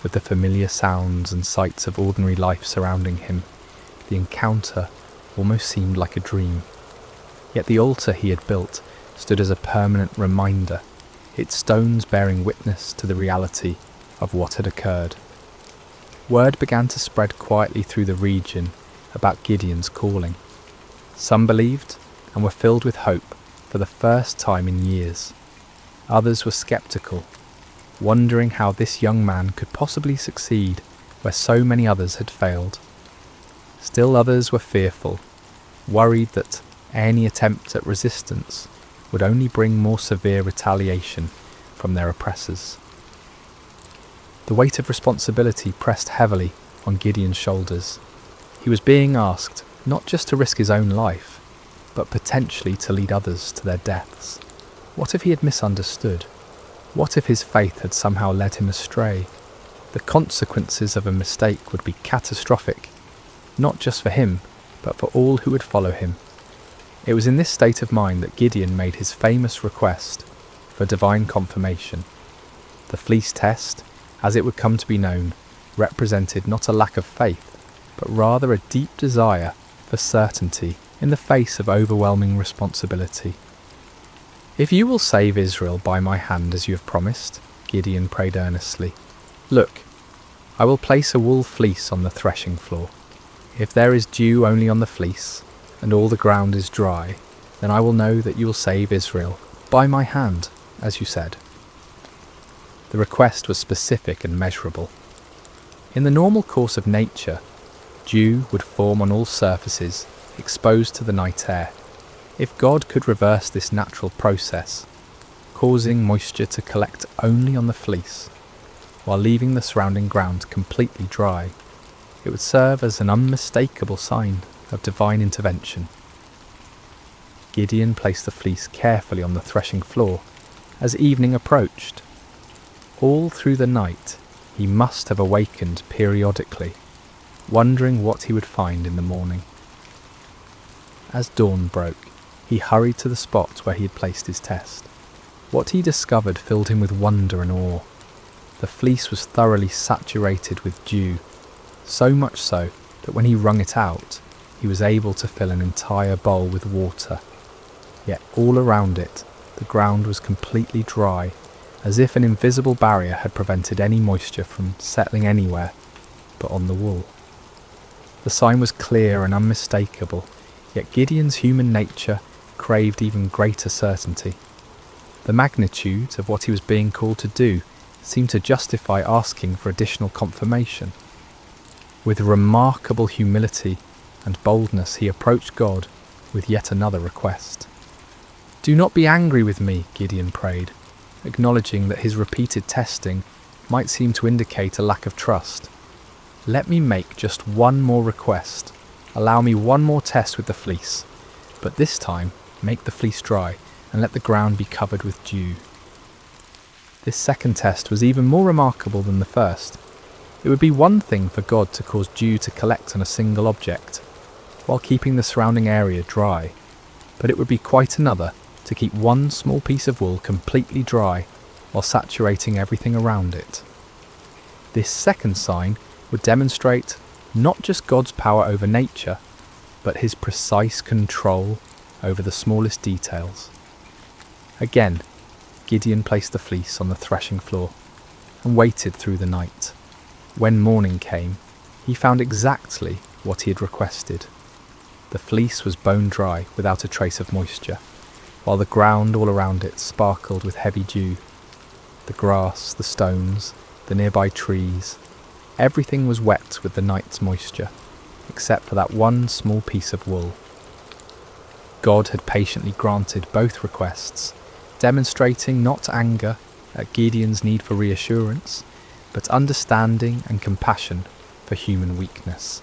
with the familiar sounds and sights of ordinary life surrounding him, the encounter almost seemed like a dream. Yet the altar he had built stood as a permanent reminder, its stones bearing witness to the reality of what had occurred. Word began to spread quietly through the region about Gideon's calling. Some believed and were filled with hope for the first time in years. Others were sceptical, wondering how this young man could possibly succeed where so many others had failed. Still others were fearful, worried that any attempt at resistance would only bring more severe retaliation from their oppressors. The weight of responsibility pressed heavily on Gideon's shoulders. He was being asked not just to risk his own life, but potentially to lead others to their deaths. What if he had misunderstood? What if his faith had somehow led him astray? The consequences of a mistake would be catastrophic, not just for him, but for all who would follow him. It was in this state of mind that Gideon made his famous request for divine confirmation. The fleece test, as it would come to be known, represented not a lack of faith, but rather a deep desire for certainty in the face of overwhelming responsibility. "If you will save Israel by my hand as you have promised," Gideon prayed earnestly, "look, I will place a wool fleece on the threshing floor. If there is dew only on the fleece, and all the ground is dry, then I will know that you will save Israel by my hand, as you said." The request was specific and measurable. In the normal course of nature, dew would form on all surfaces exposed to the night air. If God could reverse this natural process, causing moisture to collect only on the fleece, while leaving the surrounding ground completely dry, it would serve as an unmistakable sign of divine intervention. Gideon placed the fleece carefully on the threshing floor as evening approached. All through the night he must have awakened periodically, wondering what he would find in the morning. As dawn broke, he hurried to the spot where he had placed his test. What he discovered filled him with wonder and awe. The fleece was thoroughly saturated with dew, so much so that when he wrung it out, he was able to fill an entire bowl with water. Yet all around it, the ground was completely dry, as if an invisible barrier had prevented any moisture from settling anywhere but on the wool. The sign was clear and unmistakable, yet Gideon's human nature craved even greater certainty. The magnitude of what he was being called to do seemed to justify asking for additional confirmation. With remarkable humility and boldness he approached God with yet another request. "Do not be angry with me," Gideon prayed, acknowledging that his repeated testing might seem to indicate a lack of trust. "Let me make just one more request. Allow me one more test with the fleece, but this time make the fleece dry and let the ground be covered with dew." This second test was even more remarkable than the first. It would be one thing for God to cause dew to collect on a single object, while keeping the surrounding area dry, but it would be quite another to keep one small piece of wool completely dry while saturating everything around it. This second sign would demonstrate not just God's power over nature, but his precise control over the smallest details. Again, Gideon placed the fleece on the threshing floor and waited through the night. When morning came, he found exactly what he had requested. The fleece was bone dry without a trace of moisture, while the ground all around it sparkled with heavy dew. The grass, the stones, the nearby trees, everything was wet with the night's moisture, except for that one small piece of wool. God had patiently granted both requests, demonstrating not anger at Gideon's need for reassurance, but understanding and compassion for human weakness.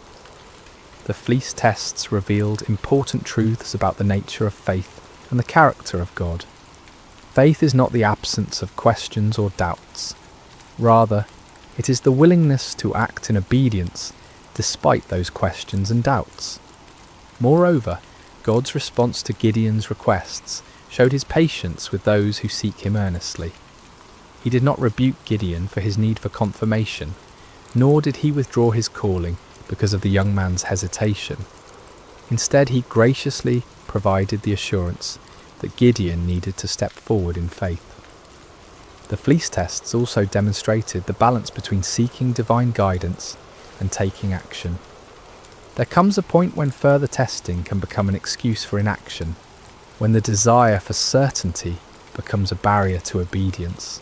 The fleece tests revealed important truths about the nature of faith and the character of God. Faith is not the absence of questions or doubts. Rather, it is the willingness to act in obedience despite those questions and doubts. Moreover, God's response to Gideon's requests showed his patience with those who seek him earnestly. He did not rebuke Gideon for his need for confirmation, Nor did he withdraw his calling because of the young man's hesitation. Instead, he graciously provided the assurance that Gideon needed to step forward in faith. The fleece tests also demonstrated the balance between seeking divine guidance and taking action. There comes a point when further testing can become an excuse for inaction, when the desire for certainty becomes a barrier to obedience.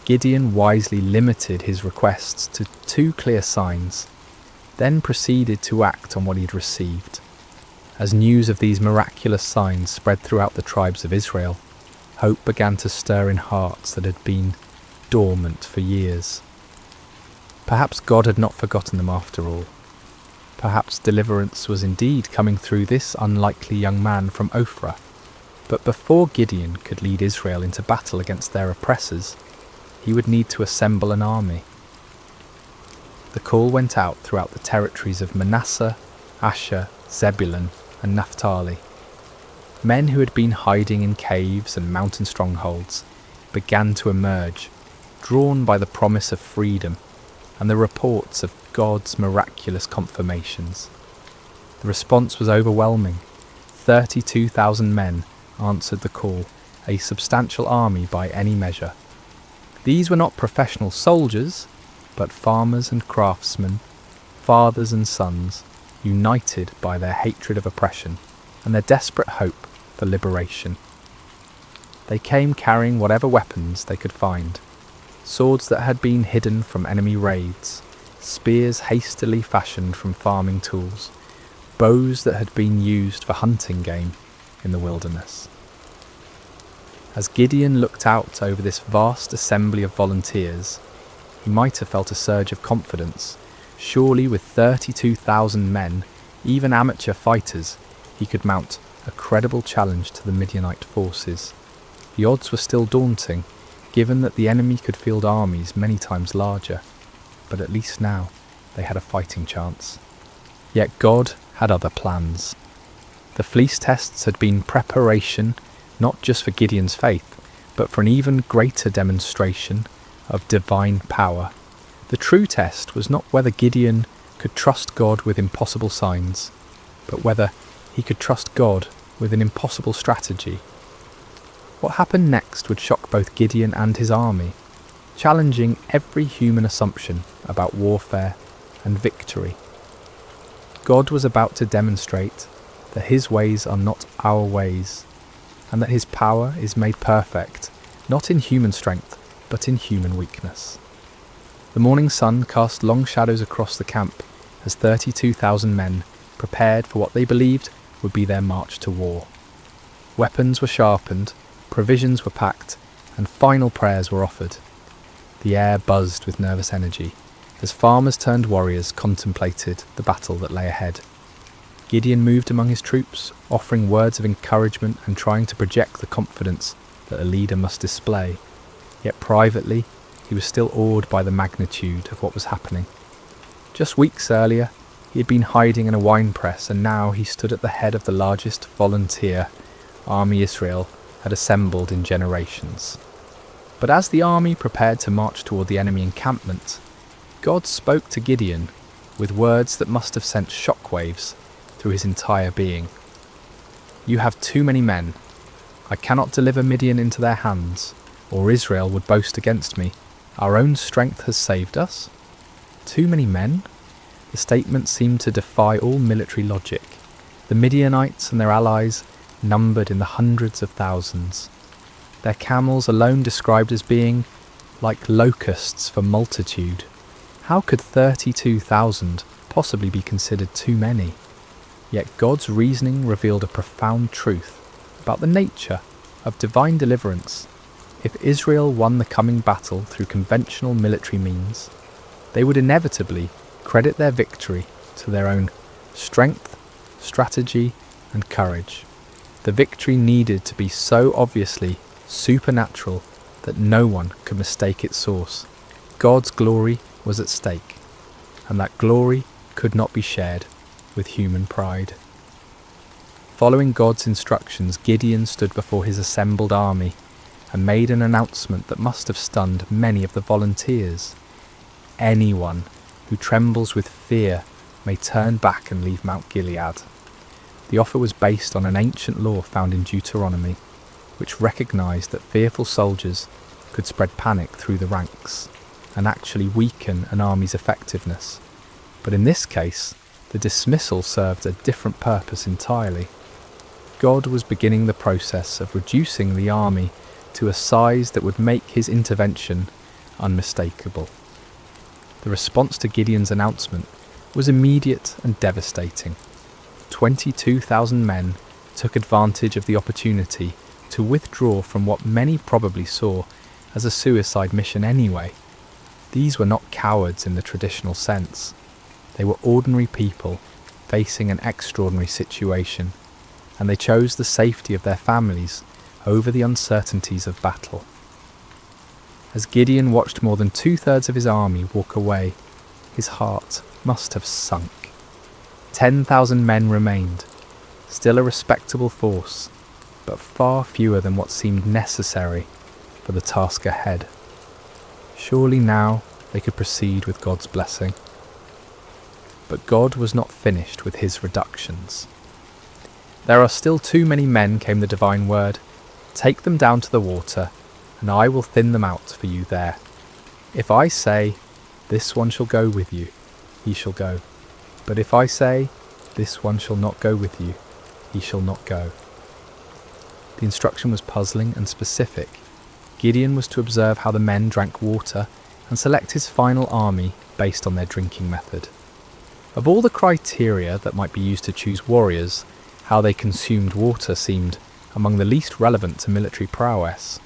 Gideon wisely limited his requests to 2 clear signs, then proceeded to act on what he had received. As news of these miraculous signs spread throughout the tribes of Israel, hope began to stir in hearts that had been dormant for years. Perhaps God had not forgotten them after all. Perhaps deliverance was indeed coming through this unlikely young man from Ophrah. But before Gideon could lead Israel into battle against their oppressors, he would need to assemble an army. The call went out throughout the territories of Manasseh, Asher, Zebulun, and Naphtali. Men who had been hiding in caves and mountain strongholds began to emerge, drawn by the promise of freedom and the reports of God's miraculous confirmations. The response was overwhelming. 32,000 men answered the call, a substantial army by any measure. These were not professional soldiers, but farmers and craftsmen, fathers and sons, united by their hatred of oppression and their desperate hope for liberation. They came carrying whatever weapons they could find, swords that had been hidden from enemy raids, spears hastily fashioned from farming tools, bows that had been used for hunting game in the wilderness. As Gideon looked out over this vast assembly of volunteers, he might have felt a surge of confidence. Surely with 32,000 men, even amateur fighters, he could mount a credible challenge to the Midianite forces. The odds were still daunting, given that the enemy could field armies many times larger, but at least now they had a fighting chance. Yet God had other plans. The fleece tests had been preparation not just for Gideon's faith, but for an even greater demonstration of divine power. The true test was not whether Gideon could trust God with impossible signs, but whether he could trust God with an impossible strategy. What happened next would shock both Gideon and his army, challenging every human assumption about warfare and victory. God was about to demonstrate that his ways are not our ways, and that his power is made perfect, not in human strength, but in human weakness. The morning sun cast long shadows across the camp as 32,000 men prepared for what they believed would be their march to war. Weapons were sharpened, provisions were packed, and final prayers were offered. The air buzzed with nervous energy as farmers turned warriors contemplated the battle that lay ahead. Gideon moved among his troops, offering words of encouragement and trying to project the confidence that a leader must display. Yet privately, he was still awed by the magnitude of what was happening. Just weeks earlier, he had been hiding in a wine press, and now he stood at the head of the largest volunteer army Israel had assembled in generations. But as the army prepared to march toward the enemy encampment, God spoke to Gideon with words that must have sent shockwaves through his entire being. "You have too many men. I cannot deliver Midian into their hands, or Israel would boast against me. Our own strength has saved us." Too many men? The statement seemed to defy all military logic. The Midianites and their allies numbered in the hundreds of thousands. Their camels alone described as being like locusts for multitude. How could 32,000 possibly be considered too many? Yet God's reasoning revealed a profound truth about the nature of divine deliverance. If Israel won the coming battle through conventional military means, they would inevitably credit their victory to their own strength, strategy, and courage. The victory needed to be so obviously supernatural that no one could mistake its source. God's glory was at stake, and that glory could not be shared with human pride. Following God's instructions, Gideon stood before his assembled army and made an announcement that must have stunned many of the volunteers. Anyone who trembles with fear may turn back and leave Mount Gilead. The offer was based on an ancient law found in Deuteronomy, which recognised that fearful soldiers could spread panic through the ranks and actually weaken an army's effectiveness. But in this case, the dismissal served a different purpose entirely. God was beginning the process of reducing the army to a size that would make his intervention unmistakable. The response to Gideon's announcement was immediate and devastating. 22,000 men took advantage of the opportunity to withdraw from what many probably saw as a suicide mission anyway. These were not cowards in the traditional sense. They were ordinary people facing an extraordinary situation, and they chose the safety of their families over the uncertainties of battle. As Gideon watched more than 2/3 of his army walk away, his heart must have sunk. 10,000 men remained, still a respectable force, but far fewer than what seemed necessary for the task ahead. Surely now they could proceed with God's blessing. But God was not finished with his reductions. "There are still too many men," came the divine word. "Take them down to the water, and I will thin them out for you there. If I say, 'This one shall go with you,' he shall go. But if I say, 'This one shall not go with you,' he shall not go." The instruction was puzzling and specific. Gideon was to observe how the men drank water and select his final army based on their drinking method. Of all the criteria that might be used to choose warriors, how they consumed water seemed among the least relevant to military prowess.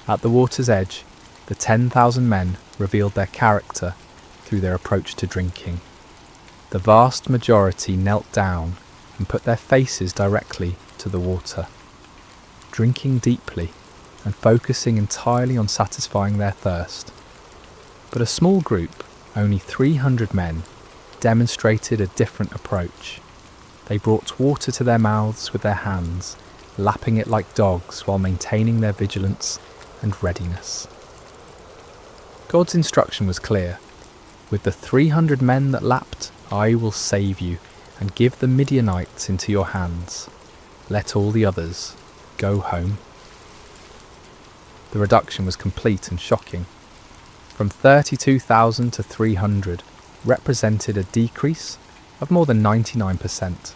At the water's edge, the 10,000 men revealed their character through their approach to drinking. The vast majority knelt down and put their faces directly to the water, drinking deeply and focusing entirely on satisfying their thirst. But a small group, only 300 men, demonstrated a different approach. They brought water to their mouths with their hands, lapping it like dogs while maintaining their vigilance and readiness. God's instruction was clear. "With the 300 men that lapped, I will save you and give the Midianites into your hands. Let all the others go home." The reduction was complete and shocking. From 32,000 to 300 represented a decrease of more than 99%.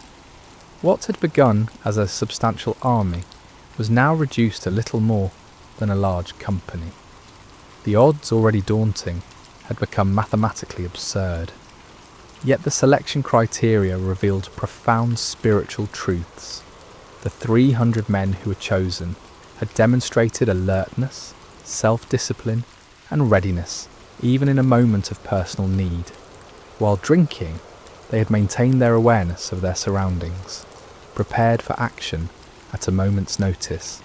What had begun as a substantial army was now reduced to little more than a large company. The odds, already daunting, had become mathematically absurd. Yet the selection criteria revealed profound spiritual truths. The 300 men who were chosen had demonstrated alertness, self-discipline, and readiness, even in a moment of personal need. While drinking, they had maintained their awareness of their surroundings, prepared for action at a moment's notice.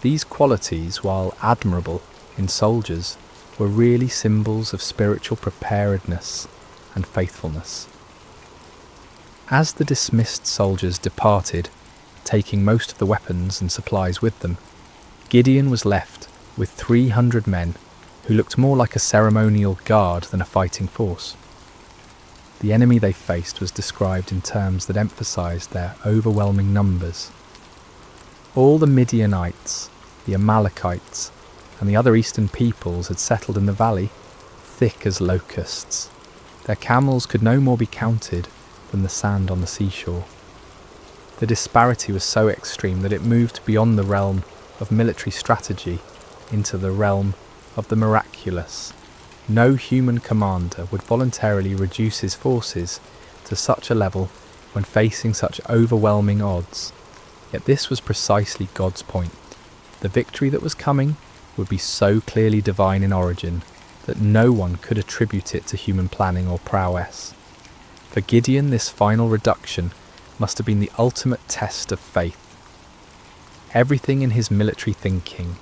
These qualities, while admirable in soldiers, were really symbols of spiritual preparedness and faithfulness. As the dismissed soldiers departed, taking most of the weapons and supplies with them, Gideon was left with 300 men who looked more like a ceremonial guard than a fighting force. The enemy they faced was described in terms that emphasized their overwhelming numbers. All the Midianites, the Amalekites, and the other eastern peoples had settled in the valley, thick as locusts. Their camels could no more be counted than the sand on the seashore. The disparity was so extreme that it moved beyond the realm of military strategy into the realm of the miraculous. No human commander would voluntarily reduce his forces to such a level when facing such overwhelming odds. Yet this was precisely God's point. The victory that was coming would be so clearly divine in origin that no one could attribute it to human planning or prowess. For Gideon, this final reduction must have been the ultimate test of faith. Everything in his military thinking,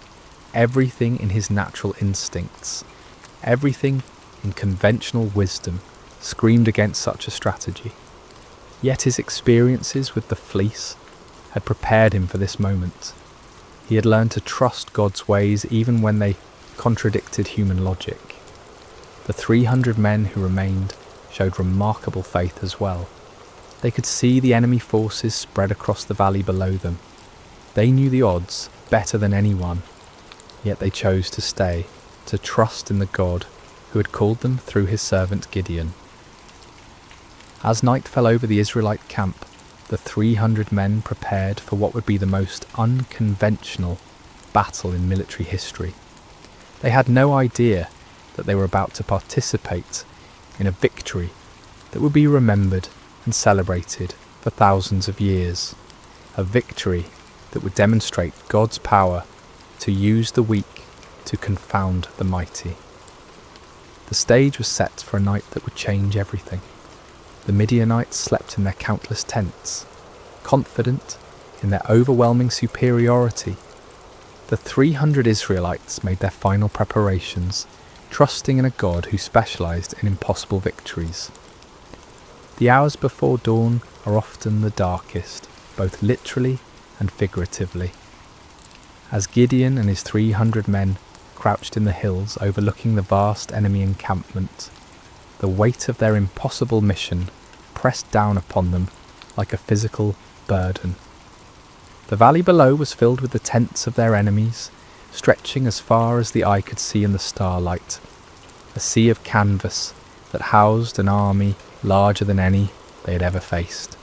everything in his natural instincts, everything in conventional wisdom screamed against such a strategy. Yet his experiences with the fleece had prepared him for this moment. He had learned to trust God's ways even when they contradicted human logic. The 300 men who remained showed remarkable faith as well. They could see the enemy forces spread across the valley below them. They knew the odds better than anyone, yet they chose to stay, to trust in the God who had called them through his servant Gideon. As night fell over the Israelite camp, the 300 men prepared for what would be the most unconventional battle in military history. They had no idea that they were about to participate in a victory that would be remembered and celebrated for thousands of years, a victory that would demonstrate God's power to use the weak to confound the mighty. The stage was set for a night that would change everything. The Midianites slept in their countless tents, confident in their overwhelming superiority. The 300 Israelites made their final preparations, trusting in a God who specialized in impossible victories. The hours before dawn are often the darkest, both literally and figuratively. As Gideon and his 300 men crouched in the hills overlooking the vast enemy encampment, the weight of their impossible mission pressed down upon them like a physical burden. The valley below was filled with the tents of their enemies, stretching as far as the eye could see in the starlight, a sea of canvas that housed an army larger than any they had ever faced.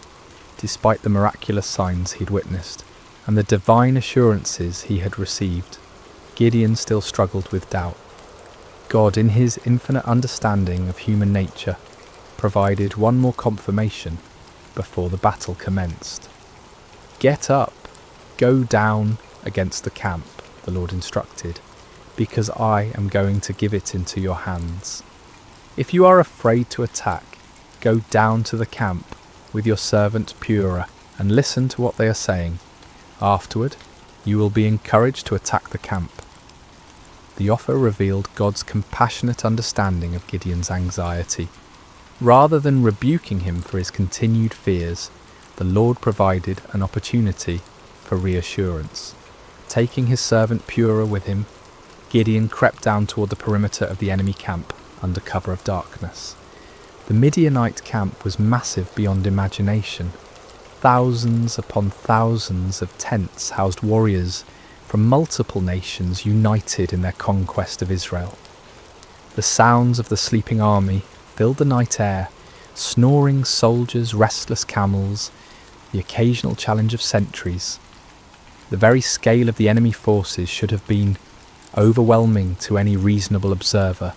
Despite the miraculous signs he'd witnessed and the divine assurances he had received, Gideon still struggled with doubt. God, in his infinite understanding of human nature, provided one more confirmation before the battle commenced. "Get up, go down against the camp," the Lord instructed, "because I am going to give it into your hands. If you are afraid to attack, go down to the camp with your servant Purah and listen to what they are saying. Afterward, you will be encouraged to attack the camp." The offer revealed God's compassionate understanding of Gideon's anxiety. Rather than rebuking him for his continued fears, the Lord provided an opportunity for reassurance. Taking his servant Purah with him, Gideon crept down toward the perimeter of the enemy camp under cover of darkness. The Midianite camp was massive beyond imagination. Thousands upon thousands of tents housed warriors from multiple nations united in their conquest of Israel. The sounds of the sleeping army filled the night air, snoring soldiers, restless camels, the occasional challenge of sentries. The very scale of the enemy forces should have been overwhelming to any reasonable observer.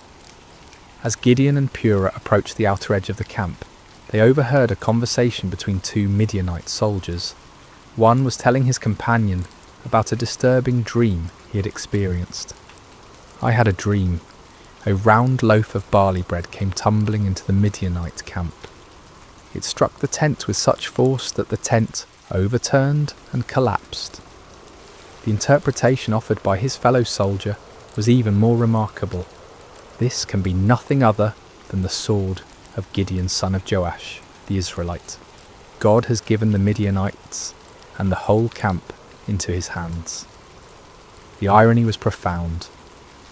As Gideon and Purah approached the outer edge of the camp, they overheard a conversation between two Midianite soldiers. One was telling his companion about a disturbing dream he had experienced. "I had a dream. A round loaf of barley bread came tumbling into the Midianite camp. It struck the tent with such force that the tent overturned and collapsed." The interpretation offered by his fellow soldier was even more remarkable. "This can be nothing other than the sword of Gideon son of Joash, the Israelite. God has given the Midianites and the whole camp into his hands." The irony was profound.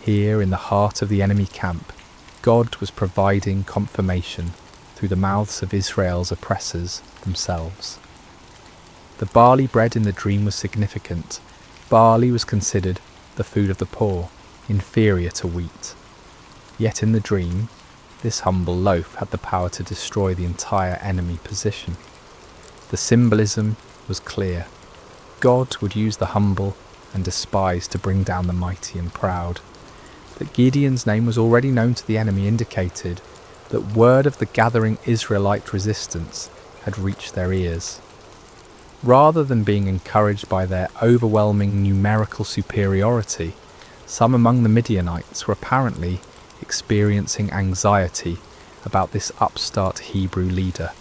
Here in the heart of the enemy camp, God was providing confirmation through the mouths of Israel's oppressors themselves. The barley bread in the dream was significant. Barley was considered the food of the poor, inferior to wheat. Yet in the dream, this humble loaf had the power to destroy the entire enemy position. The symbolism was clear. God would use the humble and despised to bring down the mighty and proud. That Gideon's name was already known to the enemy indicated that word of the gathering Israelite resistance had reached their ears. Rather than being encouraged by their overwhelming numerical superiority, some among the Midianites were apparently experiencing anxiety about this upstart Hebrew leader.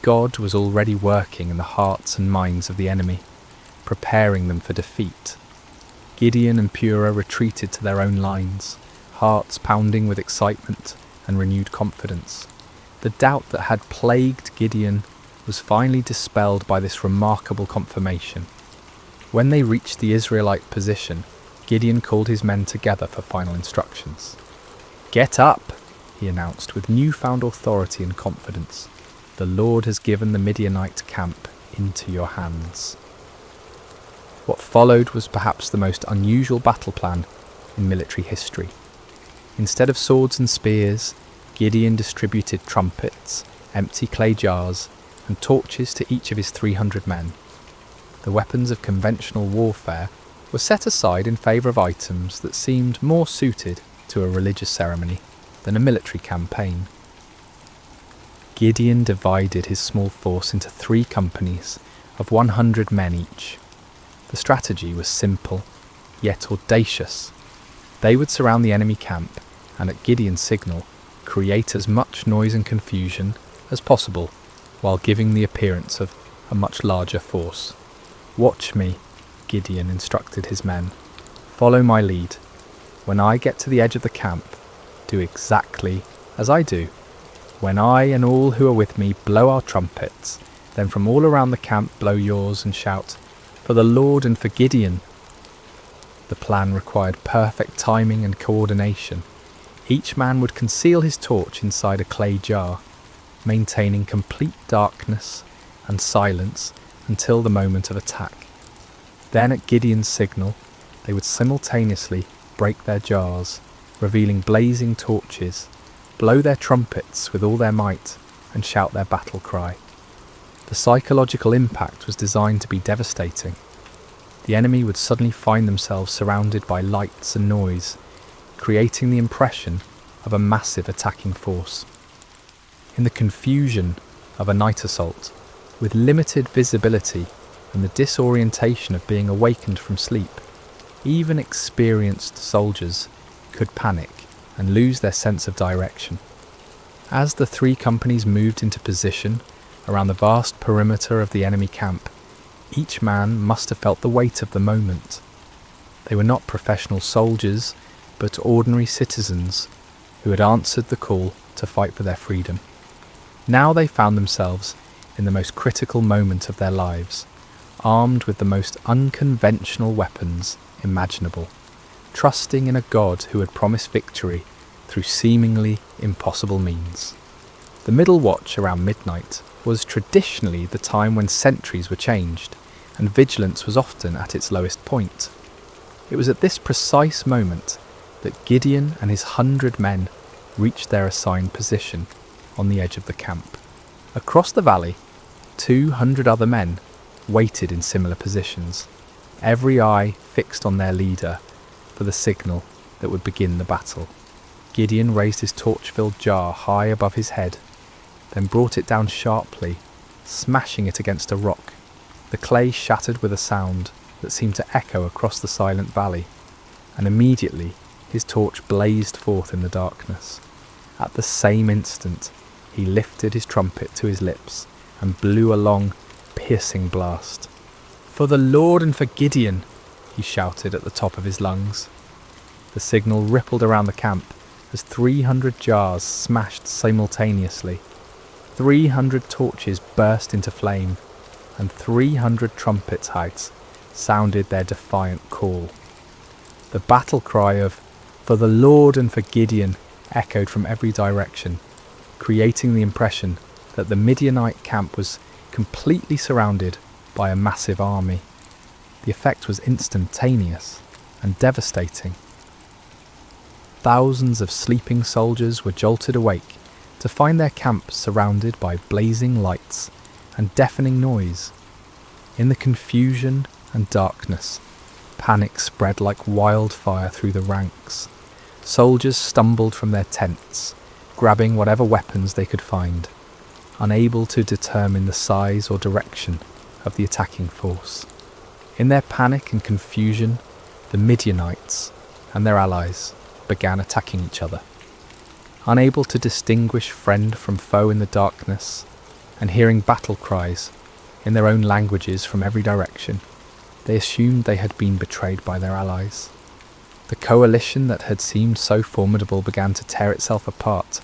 God was already working in the hearts and minds of the enemy, preparing them for defeat. Gideon and Purah retreated to their own lines, hearts pounding with excitement and renewed confidence. The doubt that had plagued Gideon was finally dispelled by this remarkable confirmation. When they reached the Israelite position, Gideon called his men together for final instructions. "Get up, he announced with newfound authority and confidence. "The Lord has given the Midianite camp into your hands." What followed was perhaps the most unusual battle plan in military history. Instead of swords and spears, Gideon distributed trumpets, empty clay jars, and torches to each of his 300 men. The weapons of conventional warfare were set aside in favour of items that seemed more suited to a religious ceremony than a military campaign. Gideon divided his small force into 3 companies of 100 men each. The strategy was simple, yet audacious. They would surround the enemy camp and, at Gideon's signal, create as much noise and confusion as possible while giving the appearance of a much larger force. "Watch me," Gideon instructed his men. "Follow my lead. When I get to the edge of the camp, do exactly as I do. When I and all who are with me blow our trumpets, then from all around the camp blow yours and shout, 'For the Lord and for Gideon.'" The plan required perfect timing and coordination. Each man would conceal his torch inside a clay jar, maintaining complete darkness and silence until the moment of attack. Then at Gideon's signal, they would simultaneously break their jars, revealing blazing torches, blow their trumpets with all their might, and shout their battle cry. The psychological impact was designed to be devastating. The enemy would suddenly find themselves surrounded by lights and noise, creating the impression of a massive attacking force. In the confusion of a night assault, with limited visibility and the disorientation of being awakened from sleep, even experienced soldiers could panic and lose their sense of direction. As the 3 companies moved into position around the vast perimeter of the enemy camp, each man must have felt the weight of the moment. They were not professional soldiers, but ordinary citizens who had answered the call to fight for their freedom. Now they found themselves in the most critical moment of their lives, armed with the most unconventional weapons imaginable, trusting in a God who had promised victory through seemingly impossible means. The middle watch around midnight was traditionally the time when sentries were changed, and vigilance was often at its lowest point. It was at this precise moment that Gideon and his 100 men reached their assigned position on the edge of the camp. Across the valley, 200 other men waited in similar positions, every eye fixed on their leader for the signal that would begin the battle. Gideon raised his torch-filled jar high above his head, then brought it down sharply, smashing it against a rock. The clay shattered with a sound that seemed to echo across the silent valley, and immediately his torch blazed forth in the darkness. At the same instant, he lifted his trumpet to his lips and blew a long, piercing blast. "For the Lord and for Gideon," he shouted at the top of his lungs. The signal rippled around the camp as 300 jars smashed simultaneously. 300 torches burst into flame, and 300 trumpet heights sounded their defiant call. The battle cry of "For the Lord and for Gideon" echoed from every direction, creating the impression that the Midianite camp was completely surrounded by a massive army. The effect was instantaneous and devastating. Thousands of sleeping soldiers were jolted awake to find their camp surrounded by blazing lights and deafening noise. In the confusion and darkness, panic spread like wildfire through the ranks. Soldiers stumbled from their tents, grabbing whatever weapons they could find, unable to determine the size or direction of the attacking force. In their panic and confusion, the Midianites and their allies began attacking each other. Unable to distinguish friend from foe in the darkness, and hearing battle cries in their own languages from every direction, they assumed they had been betrayed by their allies. The coalition that had seemed so formidable began to tear itself apart.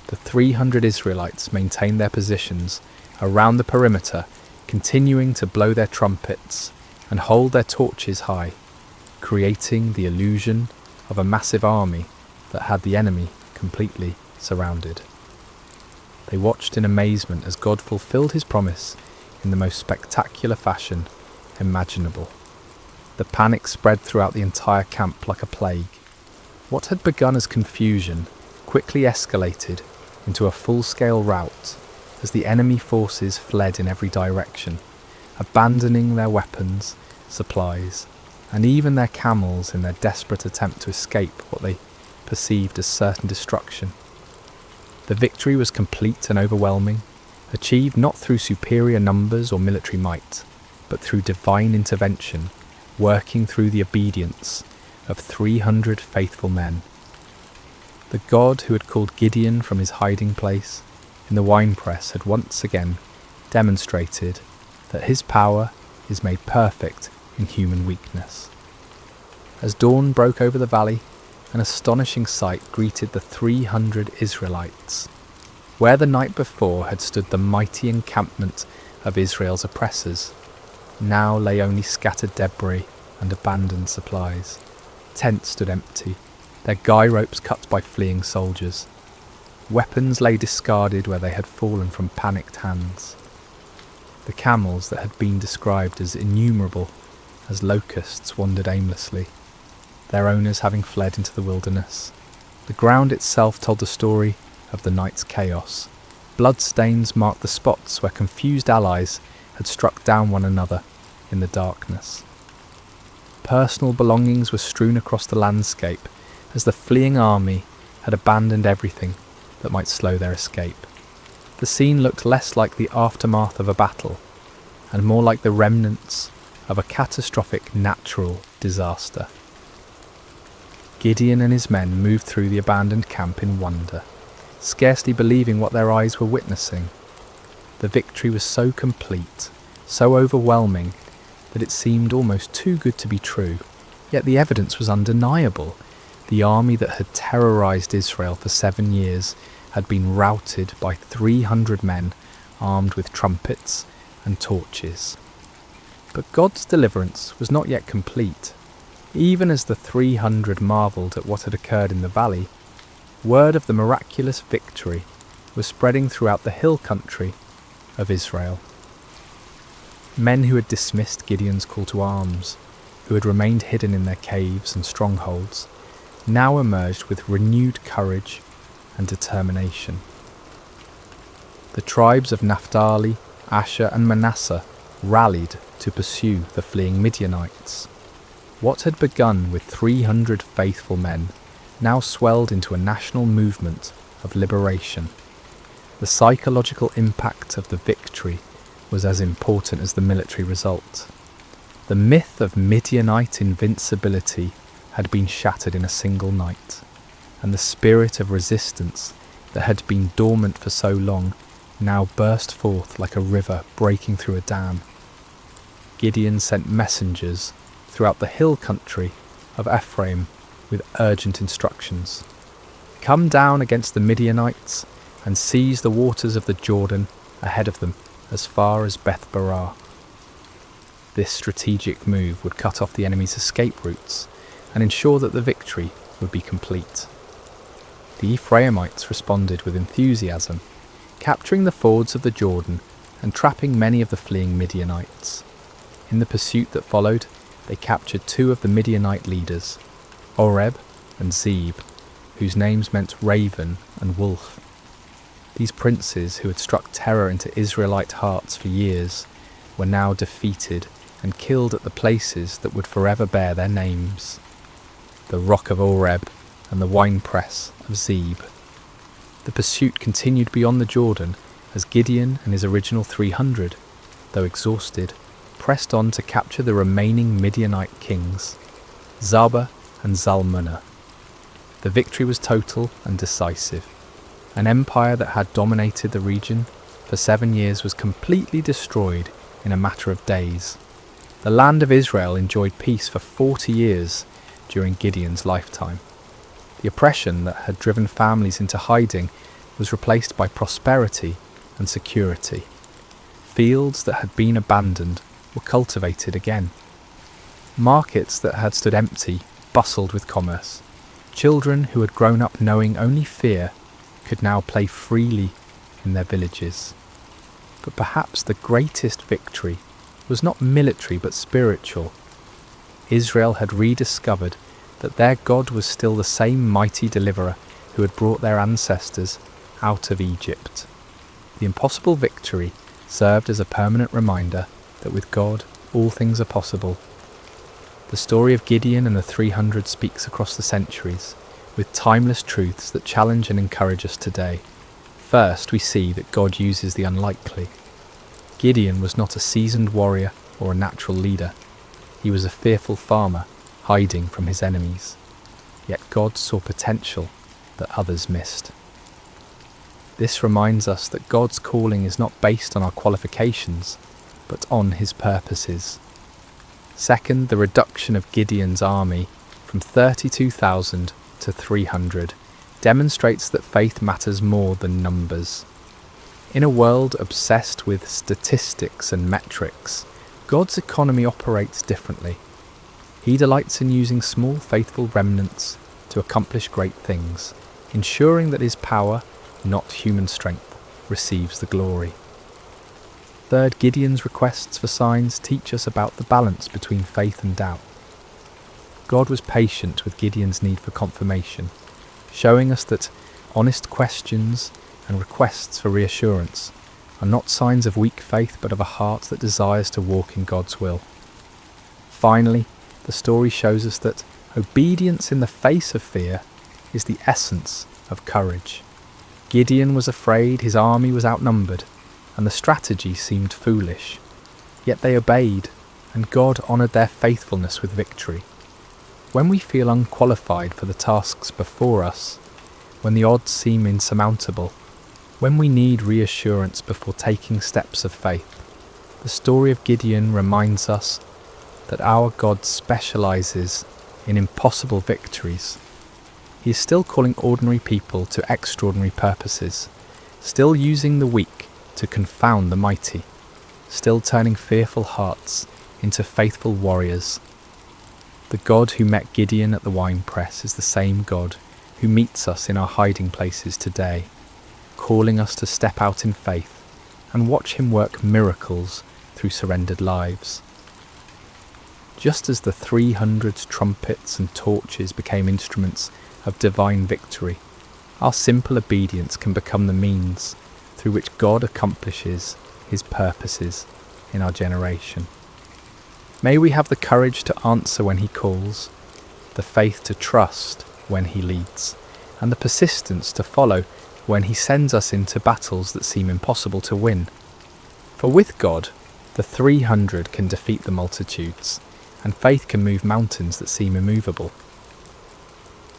The 300 Israelites maintained their positions around the perimeter, continuing to blow their trumpets and hold their torches high, creating the illusion of a massive army that had the enemy completely surrounded. They watched in amazement as God fulfilled his promise in the most spectacular fashion imaginable. The panic spread throughout the entire camp like a plague. What had begun as confusion quickly escalated into a full-scale rout as the enemy forces fled in every direction, abandoning their weapons, supplies, and even their camels in their desperate attempt to escape what they perceived as certain destruction. The victory was complete and overwhelming, achieved not through superior numbers or military might, but through divine intervention, working through the obedience of 300 faithful men. The God who had called Gideon from his hiding place in the winepress had once again demonstrated that his power is made perfect in human weakness. As dawn broke over the valley, an astonishing sight greeted the 300 Israelites. Where the night before had stood the mighty encampment of Israel's oppressors, now lay only scattered debris and abandoned supplies. Tents stood empty, their guy ropes cut by fleeing soldiers. Weapons lay discarded where they had fallen from panicked hands. The camels that had been described as innumerable as locusts wandered aimlessly, their owners having fled into the wilderness. The ground itself told the story of the night's chaos. Bloodstains marked the spots where confused allies had struck down one another in the darkness. Personal belongings were strewn across the landscape as the fleeing army had abandoned everything that might slow their escape. The scene looked less like the aftermath of a battle and more like the remnants of a catastrophic natural disaster. Gideon and his men moved through the abandoned camp in wonder, scarcely believing what their eyes were witnessing. The victory was so complete, so overwhelming, that it seemed almost too good to be true. Yet the evidence was undeniable. The army that had terrorized Israel for 7 years had been routed by 300 men armed with trumpets and torches. But God's deliverance was not yet complete. Even as the 300 marvelled at what had occurred in the valley, word of the miraculous victory was spreading throughout the hill country of Israel. Men who had dismissed Gideon's call to arms, who had remained hidden in their caves and strongholds, now emerged with renewed courage and determination. The tribes of Naphtali, Asher and Manasseh rallied to pursue the fleeing Midianites. What had begun with 300 faithful men now swelled into a national movement of liberation. The psychological impact of the victory was as important as the military result. The myth of Midianite invincibility had been shattered in a single night, and the spirit of resistance that had been dormant for so long now burst forth like a river breaking through a dam. Gideon sent messengers throughout the hill country of Ephraim with urgent instructions. Come down against the Midianites and seize the waters of the Jordan ahead of them as far as Beth-barah. This strategic move would cut off the enemy's escape routes and ensure that the victory would be complete. The Ephraimites responded with enthusiasm, capturing the fords of the Jordan and trapping many of the fleeing Midianites. In the pursuit that followed, they captured 2 of the Midianite leaders, Oreb and Zeb, whose names meant raven and wolf. These princes, who had struck terror into Israelite hearts for years, were now defeated and killed at the places that would forever bear their names: the rock of Oreb and the winepress of Zeb. The pursuit continued beyond the Jordan as Gideon and his original 300, though exhausted, pressed on to capture the remaining Midianite kings, Zaba and Zalmunna. The victory was total and decisive. An empire that had dominated the region for 7 years was completely destroyed in a matter of days. The land of Israel enjoyed peace for 40 years during Gideon's lifetime. The oppression that had driven families into hiding was replaced by prosperity and security. Fields that had been abandoned were cultivated again. Markets that had stood empty bustled with commerce. Children who had grown up knowing only fear could now play freely in their villages. But perhaps the greatest victory was not military but spiritual. Israel had rediscovered that their God was still the same mighty deliverer who had brought their ancestors out of Egypt. The impossible victory served as a permanent reminder that with God all things are possible. The story of Gideon and the 300 speaks across the centuries, with timeless truths that challenge and encourage us today. First, we see that God uses the unlikely. Gideon was not a seasoned warrior or a natural leader. He was a fearful farmer, hiding from his enemies. Yet God saw potential that others missed. This reminds us that God's calling is not based on our qualifications, but on his purposes. Second, the reduction of Gideon's army from 32,000 to 300 demonstrates that faith matters more than numbers. In a world obsessed with statistics and metrics, God's economy operates differently. He delights in using small faithful remnants to accomplish great things, ensuring that his power, not human strength, receives the glory. Third, Gideon's requests for signs teach us about the balance between faith and doubt. God was patient with Gideon's need for confirmation, showing us that honest questions and requests for reassurance are not signs of weak faith but of a heart that desires to walk in God's will. Finally, the story shows us that obedience in the face of fear is the essence of courage. Gideon was afraid, his army was outnumbered, and the strategy seemed foolish. Yet they obeyed, and God honoured their faithfulness with victory. When we feel unqualified for the tasks before us, when the odds seem insurmountable, when we need reassurance before taking steps of faith, the story of Gideon reminds us that our God specialises in impossible victories. He is still calling ordinary people to extraordinary purposes, still using the weak to confound the mighty, still turning fearful hearts into faithful warriors. The God who met Gideon at the winepress is the same God who meets us in our hiding places today, calling us to step out in faith and watch him work miracles through surrendered lives. Just as the 300 trumpets and torches became instruments of divine victory, our simple obedience can become the means through which God accomplishes his purposes in our generation. May we have the courage to answer when he calls, the faith to trust when he leads, and the persistence to follow when he sends us into battles that seem impossible to win. For with God, the 300 can defeat the multitudes, and faith can move mountains that seem immovable.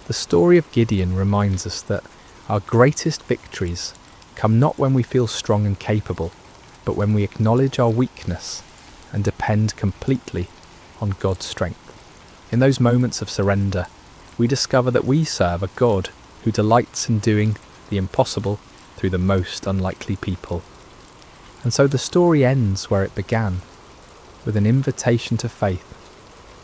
The story of Gideon reminds us that our greatest victories come not when we feel strong and capable, but when we acknowledge our weakness and depend completely on God's strength. In those moments of surrender, we discover that we serve a God who delights in doing the impossible through the most unlikely people. And so the story ends where it began, with an invitation to faith,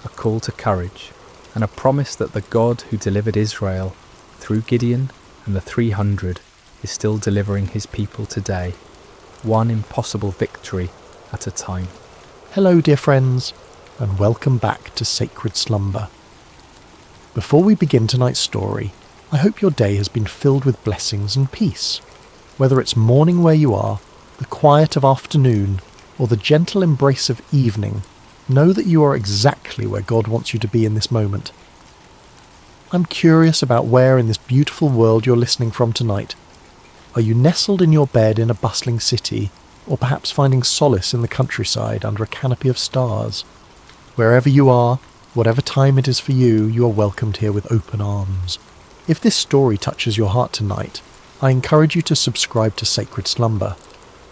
a call to courage, and a promise that the God who delivered Israel through Gideon and the 300 is still delivering his people today, one impossible victory at a time. Hello, dear friends, and welcome back to Sacred Slumber. Before we begin tonight's story, I hope your day has been filled with blessings and peace. Whether it's morning where you are, the quiet of afternoon, or the gentle embrace of evening, know that you are exactly where God wants you to be in this moment. I'm curious about where in this beautiful world you're listening from tonight. Are you nestled in your bed in a bustling city, or perhaps finding solace in the countryside under a canopy of stars? Wherever you are, whatever time it is for you, you are welcomed here with open arms. If this story touches your heart tonight, I encourage you to subscribe to Sacred Slumber.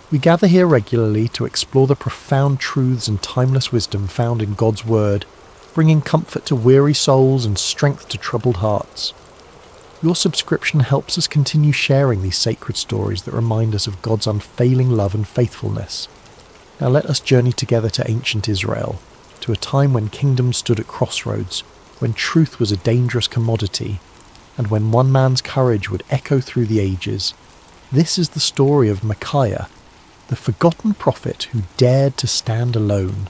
We gather here regularly to explore the profound truths and timeless wisdom found in God's Word, bringing comfort to weary souls and strength to troubled hearts. Your subscription helps us continue sharing these sacred stories that remind us of God's unfailing love and faithfulness. Now let us journey together to ancient Israel, to a time when kingdoms stood at crossroads, when truth was a dangerous commodity, and when one man's courage would echo through the ages. This is the story of Micaiah, the forgotten prophet who dared to stand alone.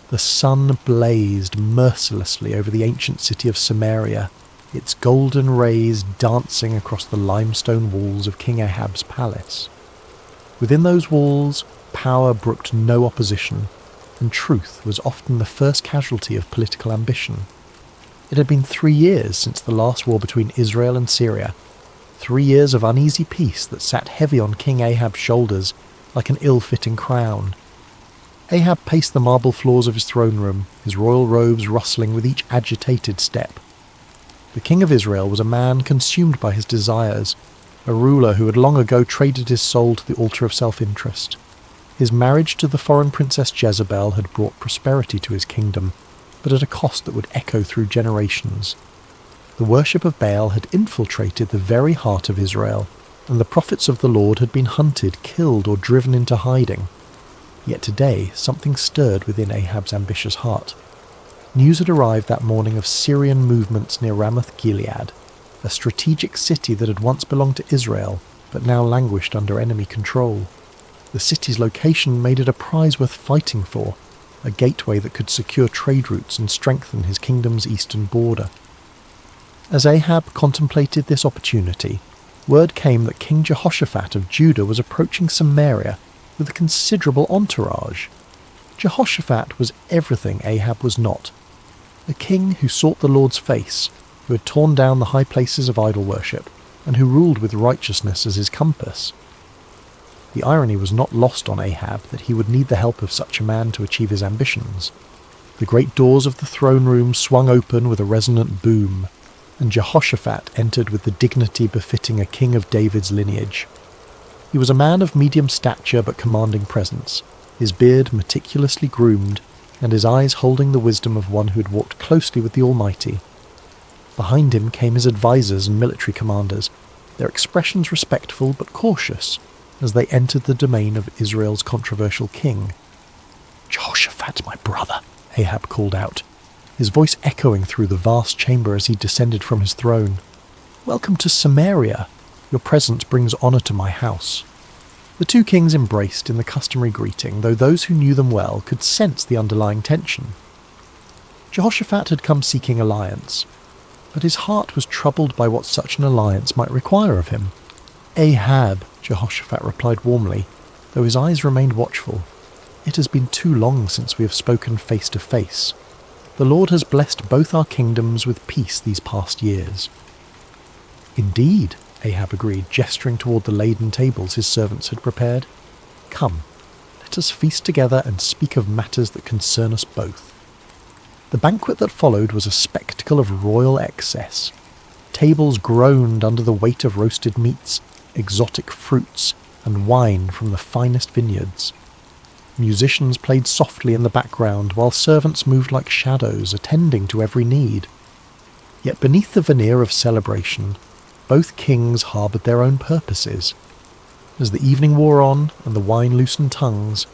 The sun blazed mercilessly over the ancient city of Samaria, its golden rays dancing across the limestone walls of King Ahab's palace. Within those walls, power brooked no opposition, and truth was often the first casualty of political ambition. It had been 3 years since the last war between Israel and Syria, 3 years of uneasy peace that sat heavy on King Ahab's shoulders like an ill-fitting crown. Ahab paced the marble floors of his throne room, his royal robes rustling with each agitated step. The king of Israel was a man consumed by his desires, a ruler who had long ago traded his soul to the altar of self-interest. His marriage to the foreign princess Jezebel had brought prosperity to his kingdom, but at a cost that would echo through generations. The worship of Baal had infiltrated the very heart of Israel, and the prophets of the Lord had been hunted, killed, or driven into hiding. Yet today something stirred within Ahab's ambitious heart. News had arrived that morning of Syrian movements near Ramoth-Gilead, a strategic city that had once belonged to Israel, but now languished under enemy control. The city's location made it a prize worth fighting for, a gateway that could secure trade routes and strengthen his kingdom's eastern border. As Ahab contemplated this opportunity, word came that King Jehoshaphat of Judah was approaching Samaria with a considerable entourage. Jehoshaphat was everything Ahab was not. A king who sought the Lord's face, who had torn down the high places of idol worship, and who ruled with righteousness as his compass. The irony was not lost on Ahab that he would need the help of such a man to achieve his ambitions. The great doors of the throne room swung open with a resonant boom, and Jehoshaphat entered with the dignity befitting a king of David's lineage. He was a man of medium stature but commanding presence, his beard meticulously groomed, and his eyes holding the wisdom of one who had walked closely with the Almighty. Behind him came his advisors and military commanders, their expressions respectful but cautious, as they entered the domain of Israel's controversial king. "Jehoshaphat, my brother," Ahab called out, his voice echoing through the vast chamber as he descended from his throne. "Welcome to Samaria. Your presence brings honour to my house." The two kings embraced in the customary greeting, though those who knew them well could sense the underlying tension. Jehoshaphat had come seeking alliance, but his heart was troubled by what such an alliance might require of him. "Ahab," Jehoshaphat replied warmly, though his eyes remained watchful. "It has been too long since we have spoken face to face. The Lord has blessed both our kingdoms with peace these past years." "Indeed," Ahab agreed, gesturing toward the laden tables his servants had prepared. "Come, let us feast together and speak of matters that concern us both." The banquet that followed was a spectacle of royal excess. Tables groaned under the weight of roasted meats, exotic fruits, and wine from the finest vineyards. Musicians played softly in the background, while servants moved like shadows, attending to every need. Yet beneath the veneer of celebration, both kings harboured their own purposes. As the evening wore on and the wine loosened tongues,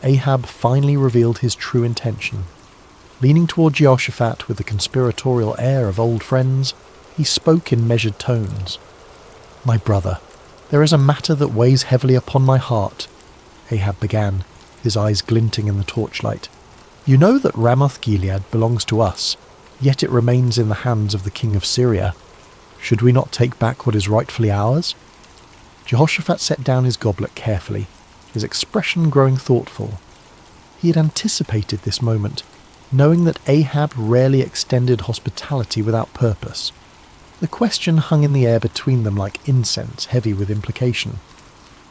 Ahab finally revealed his true intention. Leaning toward Jehoshaphat with the conspiratorial air of old friends, he spoke in measured tones. "My brother, there is a matter that weighs heavily upon my heart," Ahab began, his eyes glinting in the torchlight. "You know that Ramoth-Gilead belongs to us, yet it remains in the hands of the king of Syria. Should we not take back what is rightfully ours?" Jehoshaphat set down his goblet carefully, his expression growing thoughtful. He had anticipated this moment, knowing that Ahab rarely extended hospitality without purpose. The question hung in the air between them like incense, heavy with implication.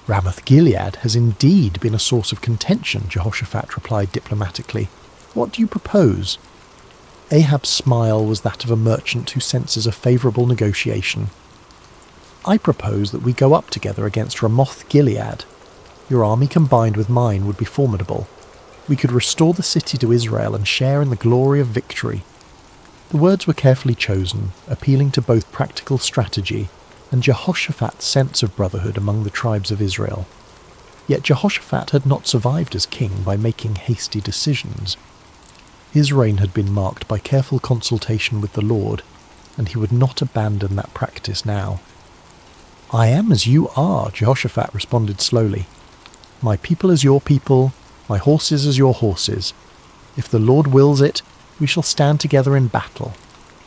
"Ramoth-Gilead has indeed been a source of contention," Jehoshaphat replied diplomatically. "What do you propose?" Ahab's smile was that of a merchant who senses a favourable negotiation. "I propose that we go up together against Ramoth-Gilead. Your army combined with mine would be formidable. We could restore the city to Israel and share in the glory of victory." The words were carefully chosen, appealing to both practical strategy and Jehoshaphat's sense of brotherhood among the tribes of Israel. Yet Jehoshaphat had not survived as king by making hasty decisions. His reign had been marked by careful consultation with the Lord, and he would not abandon that practice now. "I am as you are," Jehoshaphat responded slowly. "My people as your people, my horses as your horses. If the Lord wills it, we shall stand together in battle."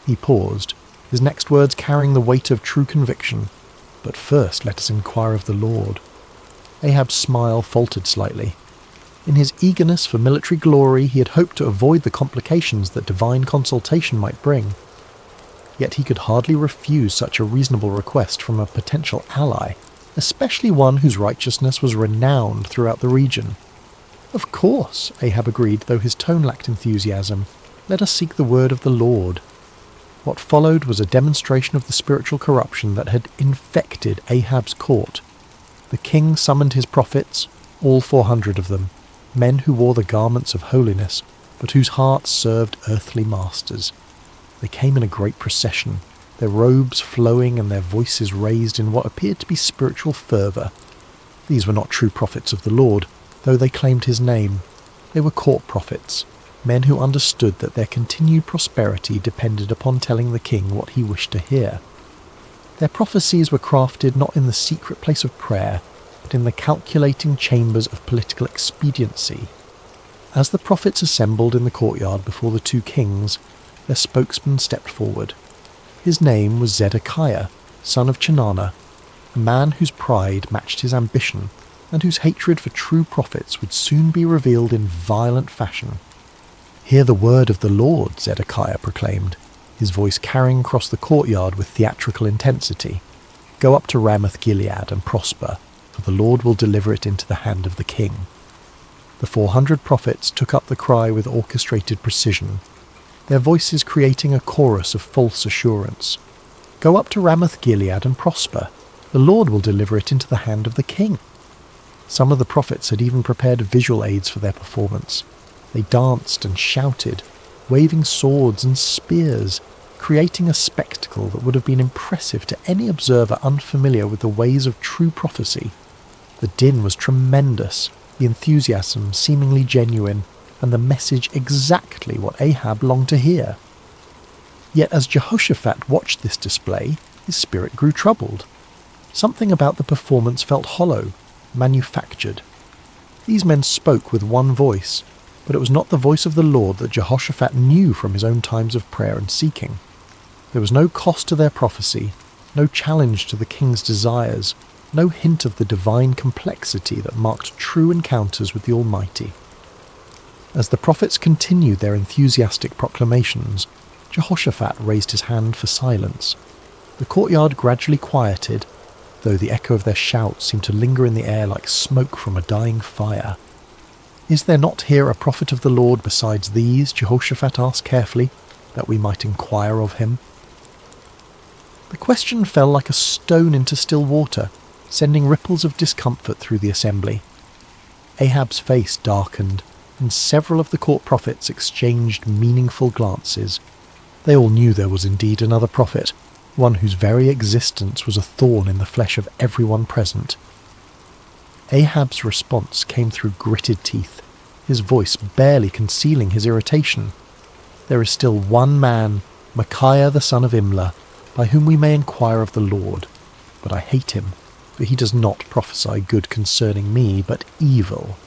He paused, his next words carrying the weight of true conviction. "But first let us inquire of the Lord." Ahab's smile faltered slightly. In his eagerness for military glory, he had hoped to avoid the complications that divine consultation might bring. Yet he could hardly refuse such a reasonable request from a potential ally, especially one whose righteousness was renowned throughout the region. "Of course," Ahab agreed, though his tone lacked enthusiasm. "Let us seek the word of the Lord." What followed was a demonstration of the spiritual corruption that had infected Ahab's court. The king summoned his prophets, all 400 of them, men who wore the garments of holiness, but whose hearts served earthly masters. They came in a great procession, their robes flowing and their voices raised in what appeared to be spiritual fervour. These were not true prophets of the Lord, though they claimed his name. They were court prophets, men who understood that their continued prosperity depended upon telling the king what he wished to hear. Their prophecies were crafted not in the secret place of prayer, but in the calculating chambers of political expediency. As the prophets assembled in the courtyard before the two kings, their spokesman stepped forward. His name was Zedekiah, son of Chenaanah, a man whose pride matched his ambition, and whose hatred for true prophets would soon be revealed in violent fashion. "Hear the word of the Lord," Zedekiah proclaimed, his voice carrying across the courtyard with theatrical intensity. "Go up to Ramoth-Gilead and prosper, for the Lord will deliver it into the hand of the king." The 400 prophets took up the cry with orchestrated precision, their voices creating a chorus of false assurance. "Go up to Ramoth-Gilead and prosper. The Lord will deliver it into the hand of the king." Some of the prophets had even prepared visual aids for their performance. They danced and shouted, waving swords and spears, creating a spectacle that would have been impressive to any observer unfamiliar with the ways of true prophecy. The din was tremendous, the enthusiasm seemingly genuine, and the message exactly what Ahab longed to hear. Yet as Jehoshaphat watched this display, his spirit grew troubled. Something about the performance felt hollow, manufactured. These men spoke with one voice, but it was not the voice of the Lord that Jehoshaphat knew from his own times of prayer and seeking. There was no cost to their prophecy, no challenge to the king's desires, no hint of the divine complexity that marked true encounters with the Almighty. As the prophets continued their enthusiastic proclamations, Jehoshaphat raised his hand for silence. The courtyard gradually quieted, though the echo of their shouts seemed to linger in the air like smoke from a dying fire. "Is there not here a prophet of the Lord besides these?" Jehoshaphat asked carefully, "that we might inquire of him?" The question fell like a stone into still water, sending ripples of discomfort through the assembly. Ahab's face darkened, and several of the court prophets exchanged meaningful glances. They all knew there was indeed another prophet, one whose very existence was a thorn in the flesh of everyone present. Ahab's response came through gritted teeth, his voice barely concealing his irritation. "There is still one man, Micaiah the son of Imlah, by whom we may inquire of the Lord. But I hate him, for he does not prophesy good concerning me, but evil."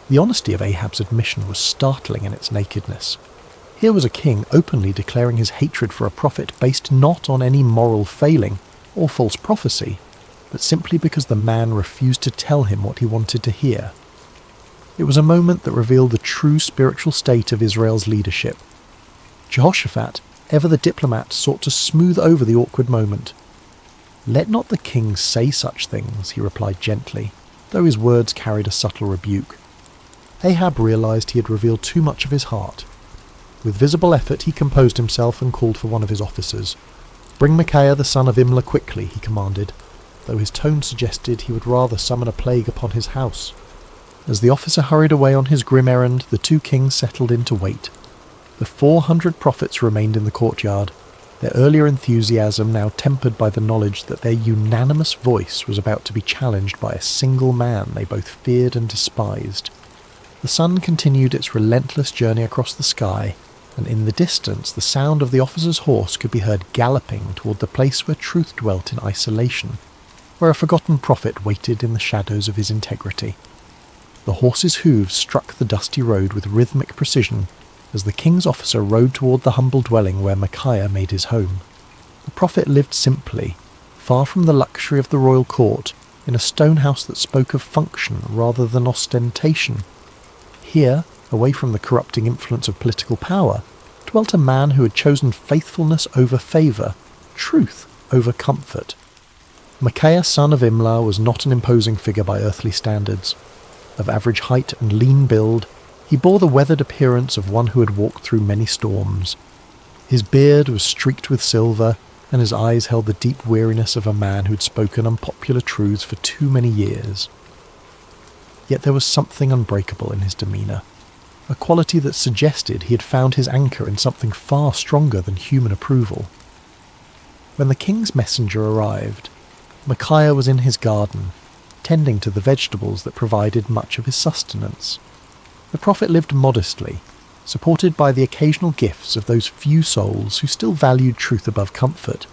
The honesty of Ahab's admission was startling in its nakedness. Here was a king openly declaring his hatred for a prophet based not on any moral failing or false prophecy, but simply because the man refused to tell him what he wanted to hear. It was a moment that revealed the true spiritual state of Israel's leadership. Jehoshaphat, ever the diplomat, sought to smooth over the awkward moment. "Let not the king say such things," he replied gently, though his words carried a subtle rebuke. Ahab realized he had revealed too much of his heart. With visible effort he composed himself and called for one of his officers. "Bring Micaiah the son of Imlah quickly," he commanded, though his tone suggested he would rather summon a plague upon his house. As the officer hurried away on his grim errand, the two kings settled in to wait. The 400 prophets remained in the courtyard, their earlier enthusiasm now tempered by the knowledge that their unanimous voice was about to be challenged by a single man they both feared and despised. The sun continued its relentless journey across the sky, and in the distance the sound of the officer's horse could be heard galloping toward the place where truth dwelt in isolation, where a forgotten prophet waited in the shadows of his integrity. The horse's hooves struck the dusty road with rhythmic precision as the king's officer rode toward the humble dwelling where Micaiah made his home. The prophet lived simply, far from the luxury of the royal court, in a stone house that spoke of function rather than ostentation. Here, away from the corrupting influence of political power, dwelt a man who had chosen faithfulness over favour, truth over comfort. Micaiah, son of Imlah, was not an imposing figure by earthly standards. Of average height and lean build, he bore the weathered appearance of one who had walked through many storms. His beard was streaked with silver, and his eyes held the deep weariness of a man who had spoken unpopular truths for too many years. Yet there was something unbreakable in his demeanour, a quality that suggested he had found his anchor in something far stronger than human approval. When the king's messenger arrived, Micaiah was in his garden, tending to the vegetables that provided much of his sustenance. The prophet lived modestly, supported by the occasional gifts of those few souls who still valued truth above comfort.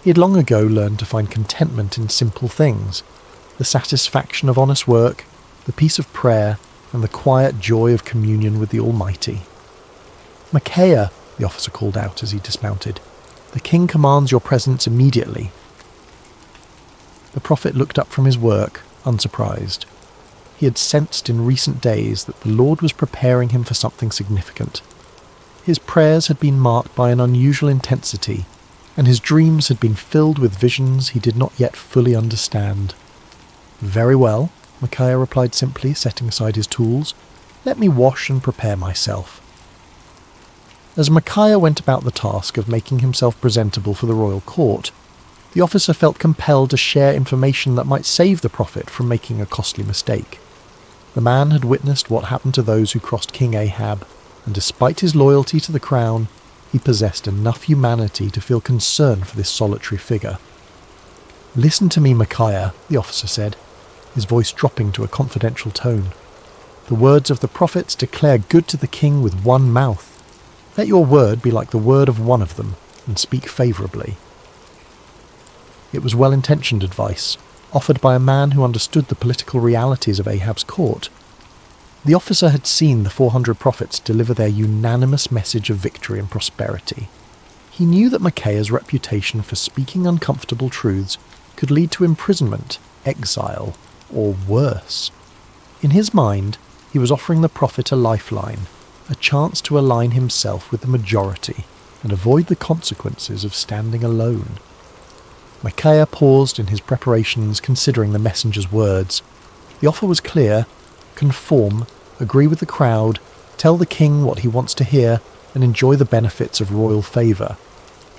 He had long ago learned to find contentment in simple things, the satisfaction of honest work, the peace of prayer, and the quiet joy of communion with the Almighty. "Micaiah," the officer called out as he dismounted, "the king commands your presence immediately." The prophet looked up from his work, unsurprised. He had sensed in recent days that the Lord was preparing him for something significant. His prayers had been marked by an unusual intensity, and his dreams had been filled with visions he did not yet fully understand. "Very well," Micaiah replied simply, setting aside his tools. "Let me wash and prepare myself." As Micaiah went about the task of making himself presentable for the royal court, the officer felt compelled to share information that might save the prophet from making a costly mistake. The man had witnessed what happened to those who crossed King Ahab, and despite his loyalty to the crown, he possessed enough humanity to feel concern for this solitary figure. "Listen to me, Micaiah," the officer said, his voice dropping to a confidential tone. "The words of the prophets declare good to the king with one mouth. Let your word be like the word of one of them, and speak favourably." It was well-intentioned advice, offered by a man who understood the political realities of Ahab's court. The officer had seen the 400 prophets deliver their unanimous message of victory and prosperity. He knew that Micaiah's reputation for speaking uncomfortable truths could lead to imprisonment, exile, or worse. In his mind, he was offering the prophet a lifeline, a chance to align himself with the majority and avoid the consequences of standing alone. Micaiah paused in his preparations, considering the messenger's words. The offer was clear: conform, agree with the crowd, tell the king what he wants to hear, and enjoy the benefits of royal favour.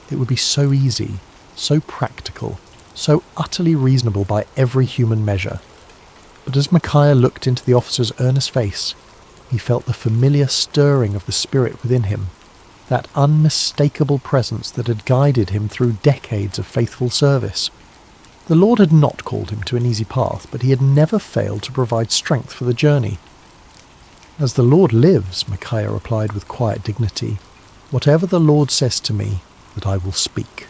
It would be so easy, so practical, so utterly reasonable by every human measure. But as Micaiah looked into the officer's earnest face, he felt the familiar stirring of the spirit within him, that unmistakable presence that had guided him through decades of faithful service. The Lord had not called him to an easy path, but he had never failed to provide strength for the journey. "As the Lord lives," Micaiah replied with quiet dignity, "whatever the Lord says to me, that I will speak."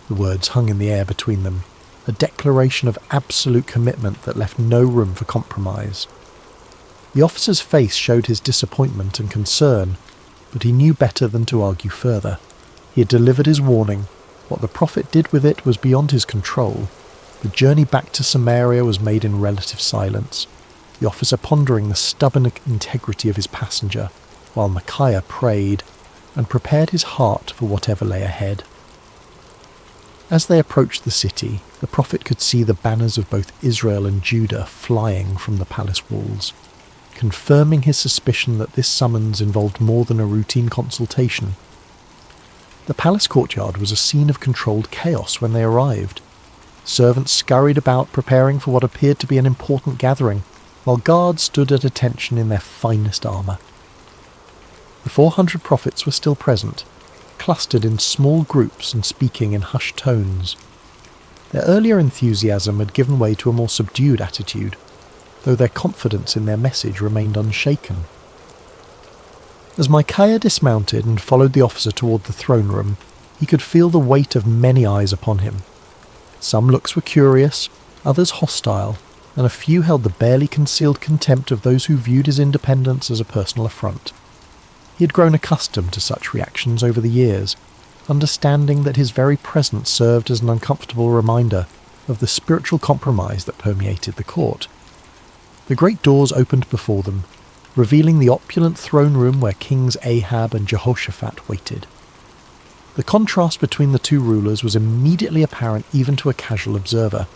The words hung in the air between them, a declaration of absolute commitment that left no room for compromise. The officer's face showed his disappointment and concern, but he knew better than to argue further. He had delivered his warning. What the prophet did with it was beyond his control. The journey back to Samaria was made in relative silence, the officer pondering the stubborn integrity of his passenger, while Micaiah prayed and prepared his heart for whatever lay ahead. As they approached the city, the prophet could see the banners of both Israel and Judah flying from the palace walls, confirming his suspicion that this summons involved more than a routine consultation. The palace courtyard was a scene of controlled chaos when they arrived. Servants scurried about preparing for what appeared to be an important gathering, while guards stood at attention in their finest armour. The 400 prophets were still present, clustered in small groups and speaking in hushed tones. Their earlier enthusiasm had given way to a more subdued attitude, though their confidence in their message remained unshaken. As Micaiah dismounted and followed the officer toward the throne room, he could feel the weight of many eyes upon him. Some looks were curious, others hostile, and a few held the barely concealed contempt of those who viewed his independence as a personal affront. He had grown accustomed to such reactions over the years, understanding that his very presence served as an uncomfortable reminder of the spiritual compromise that permeated the court. The great doors opened before them, revealing the opulent throne room where Kings Ahab and Jehoshaphat waited. The contrast between the two rulers was immediately apparent even to a casual observer.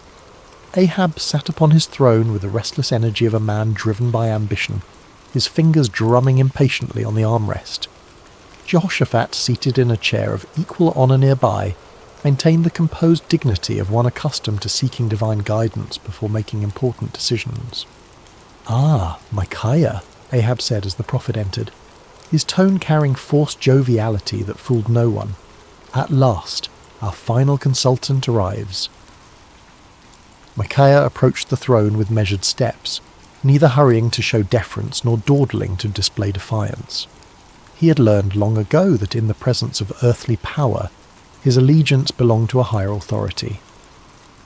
Ahab sat upon his throne with the restless energy of a man driven by ambition, his fingers drumming impatiently on the armrest. Jehoshaphat, seated in a chair of equal honour nearby, maintained the composed dignity of one accustomed to seeking divine guidance before making important decisions. "Ah, Micaiah," Ahab said as the prophet entered, his tone carrying forced joviality that fooled no one. "At last, our final consultant arrives." Micaiah approached the throne with measured steps, neither hurrying to show deference nor dawdling to display defiance. He had learned long ago that in the presence of earthly power, his allegiance belonged to a higher authority.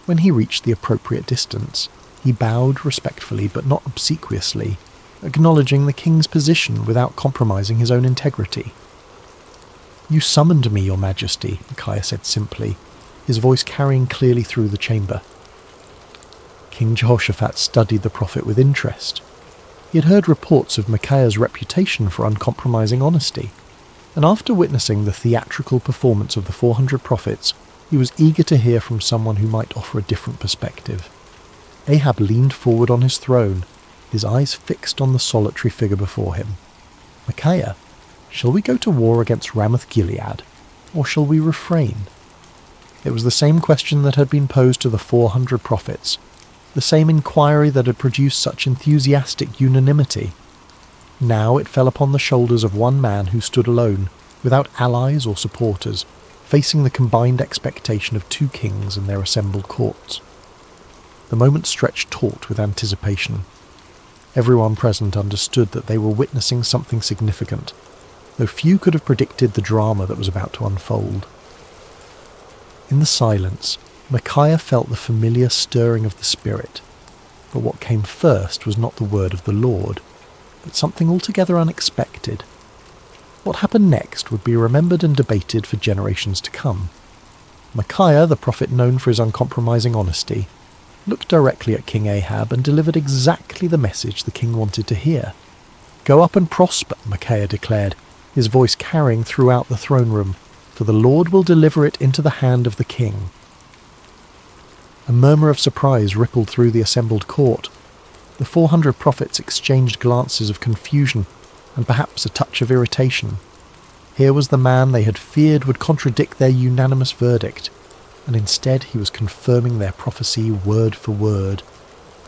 When he reached the appropriate distance, he bowed respectfully but not obsequiously, acknowledging the king's position without compromising his own integrity. "You summoned me, your majesty," Micaiah said simply, his voice carrying clearly through the chamber. King Jehoshaphat studied the prophet with interest. He had heard reports of Micaiah's reputation for uncompromising honesty, and after witnessing the theatrical performance of the 400 prophets, he was eager to hear from someone who might offer a different perspective. Ahab leaned forward on his throne, his eyes fixed on the solitary figure before him. "Micaiah, shall we go to war against Ramoth-Gilead, or shall we refrain?" It was the same question that had been posed to the 400 prophets, the same inquiry that had produced such enthusiastic unanimity. Now it fell upon the shoulders of one man who stood alone, without allies or supporters, facing the combined expectation of two kings and their assembled courts. The moment stretched taut with anticipation. Everyone present understood that they were witnessing something significant, though few could have predicted the drama that was about to unfold. In the silence, Micaiah felt the familiar stirring of the spirit, but what came first was not the word of the Lord, but something altogether unexpected. What happened next would be remembered and debated for generations to come. Micaiah, the prophet known for his uncompromising honesty, looked directly at King Ahab and delivered exactly the message the king wanted to hear. "Go up and prosper," Micaiah declared, his voice carrying throughout the throne room, "for the Lord will deliver it into the hand of the king." A murmur of surprise rippled through the assembled court. The 400 prophets exchanged glances of confusion and perhaps a touch of irritation. Here was the man they had feared would contradict their unanimous verdict, and instead he was confirming their prophecy word for word.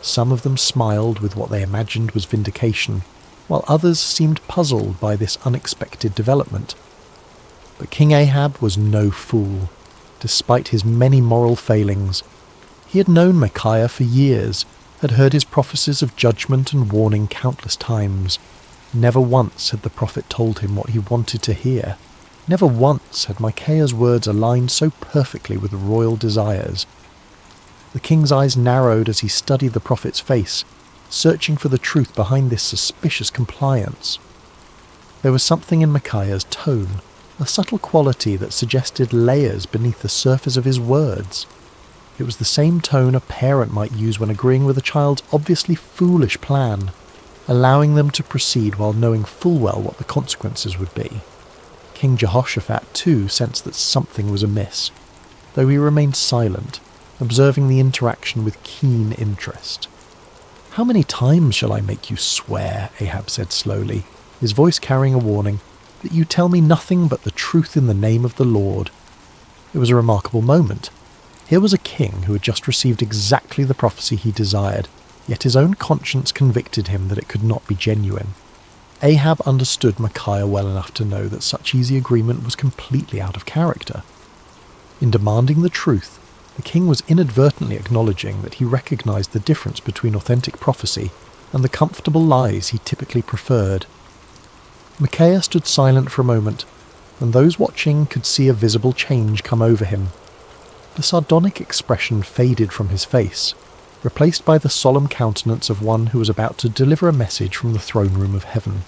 Some of them smiled with what they imagined was vindication, while others seemed puzzled by this unexpected development. But King Ahab was no fool. Despite his many moral failings, he had known Micaiah for years, had heard his prophecies of judgment and warning countless times. Never once had the prophet told him what he wanted to hear. Never once had Micaiah's words aligned so perfectly with royal desires. The king's eyes narrowed as he studied the prophet's face, searching for the truth behind this suspicious compliance. There was something in Micaiah's tone, a subtle quality that suggested layers beneath the surface of his words. It was the same tone a parent might use when agreeing with a child's obviously foolish plan, allowing them to proceed while knowing full well what the consequences would be. King Jehoshaphat, too, sensed that something was amiss, though he remained silent, observing the interaction with keen interest. "How many times shall I make you swear," Ahab said slowly, his voice carrying a warning, "that you tell me nothing but the truth in the name of the Lord?" It was a remarkable moment. Here was a king who had just received exactly the prophecy he desired, yet his own conscience convicted him that it could not be genuine. Ahab understood Micaiah well enough to know that such easy agreement was completely out of character. In demanding the truth, the king was inadvertently acknowledging that he recognized the difference between authentic prophecy and the comfortable lies he typically preferred. Micaiah stood silent for a moment, and those watching could see a visible change come over him. The sardonic expression faded from his face, replaced by the solemn countenance of one who was about to deliver a message from the throne room of heaven.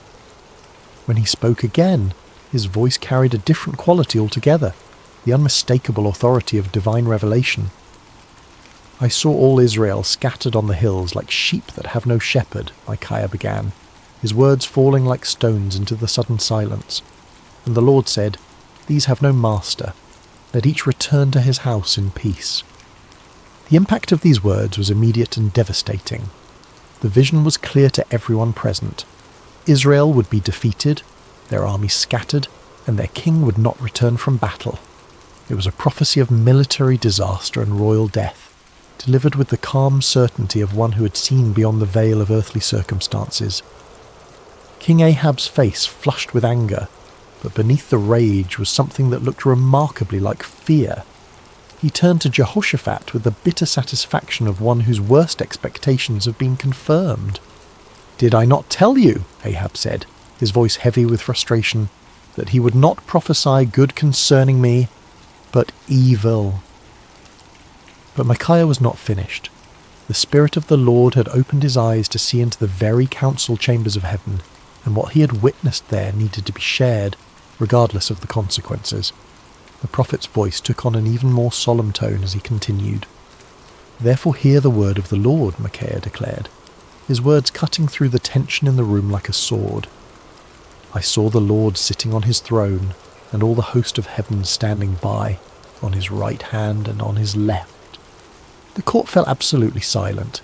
When he spoke again, his voice carried a different quality altogether, the unmistakable authority of divine revelation. "I saw all Israel scattered on the hills like sheep that have no shepherd," Micaiah began, his words falling like stones into the sudden silence. "And the Lord said, 'These have no master. Let each return to his house in peace.'" The impact of these words was immediate and devastating. The vision was clear to everyone present. Israel would be defeated, their armies scattered, and their king would not return from battle. It was a prophecy of military disaster and royal death, delivered with the calm certainty of one who had seen beyond the veil of earthly circumstances. King Ahab's face flushed with anger, but beneath the rage was something that looked remarkably like fear. He turned to Jehoshaphat with the bitter satisfaction of one whose worst expectations have been confirmed. "Did I not tell you," Ahab said, his voice heavy with frustration, "that he would not prophesy good concerning me, but evil?" But Micaiah was not finished. The Spirit of the Lord had opened his eyes to see into the very council chambers of heaven, and what he had witnessed there needed to be shared, regardless of the consequences. The prophet's voice took on an even more solemn tone as he continued. "Therefore hear the word of the Lord," Micaiah declared, his words cutting through the tension in the room like a sword. "I saw the Lord sitting on his throne, and all the host of heaven standing by, on his right hand and on his left." The court fell absolutely silent.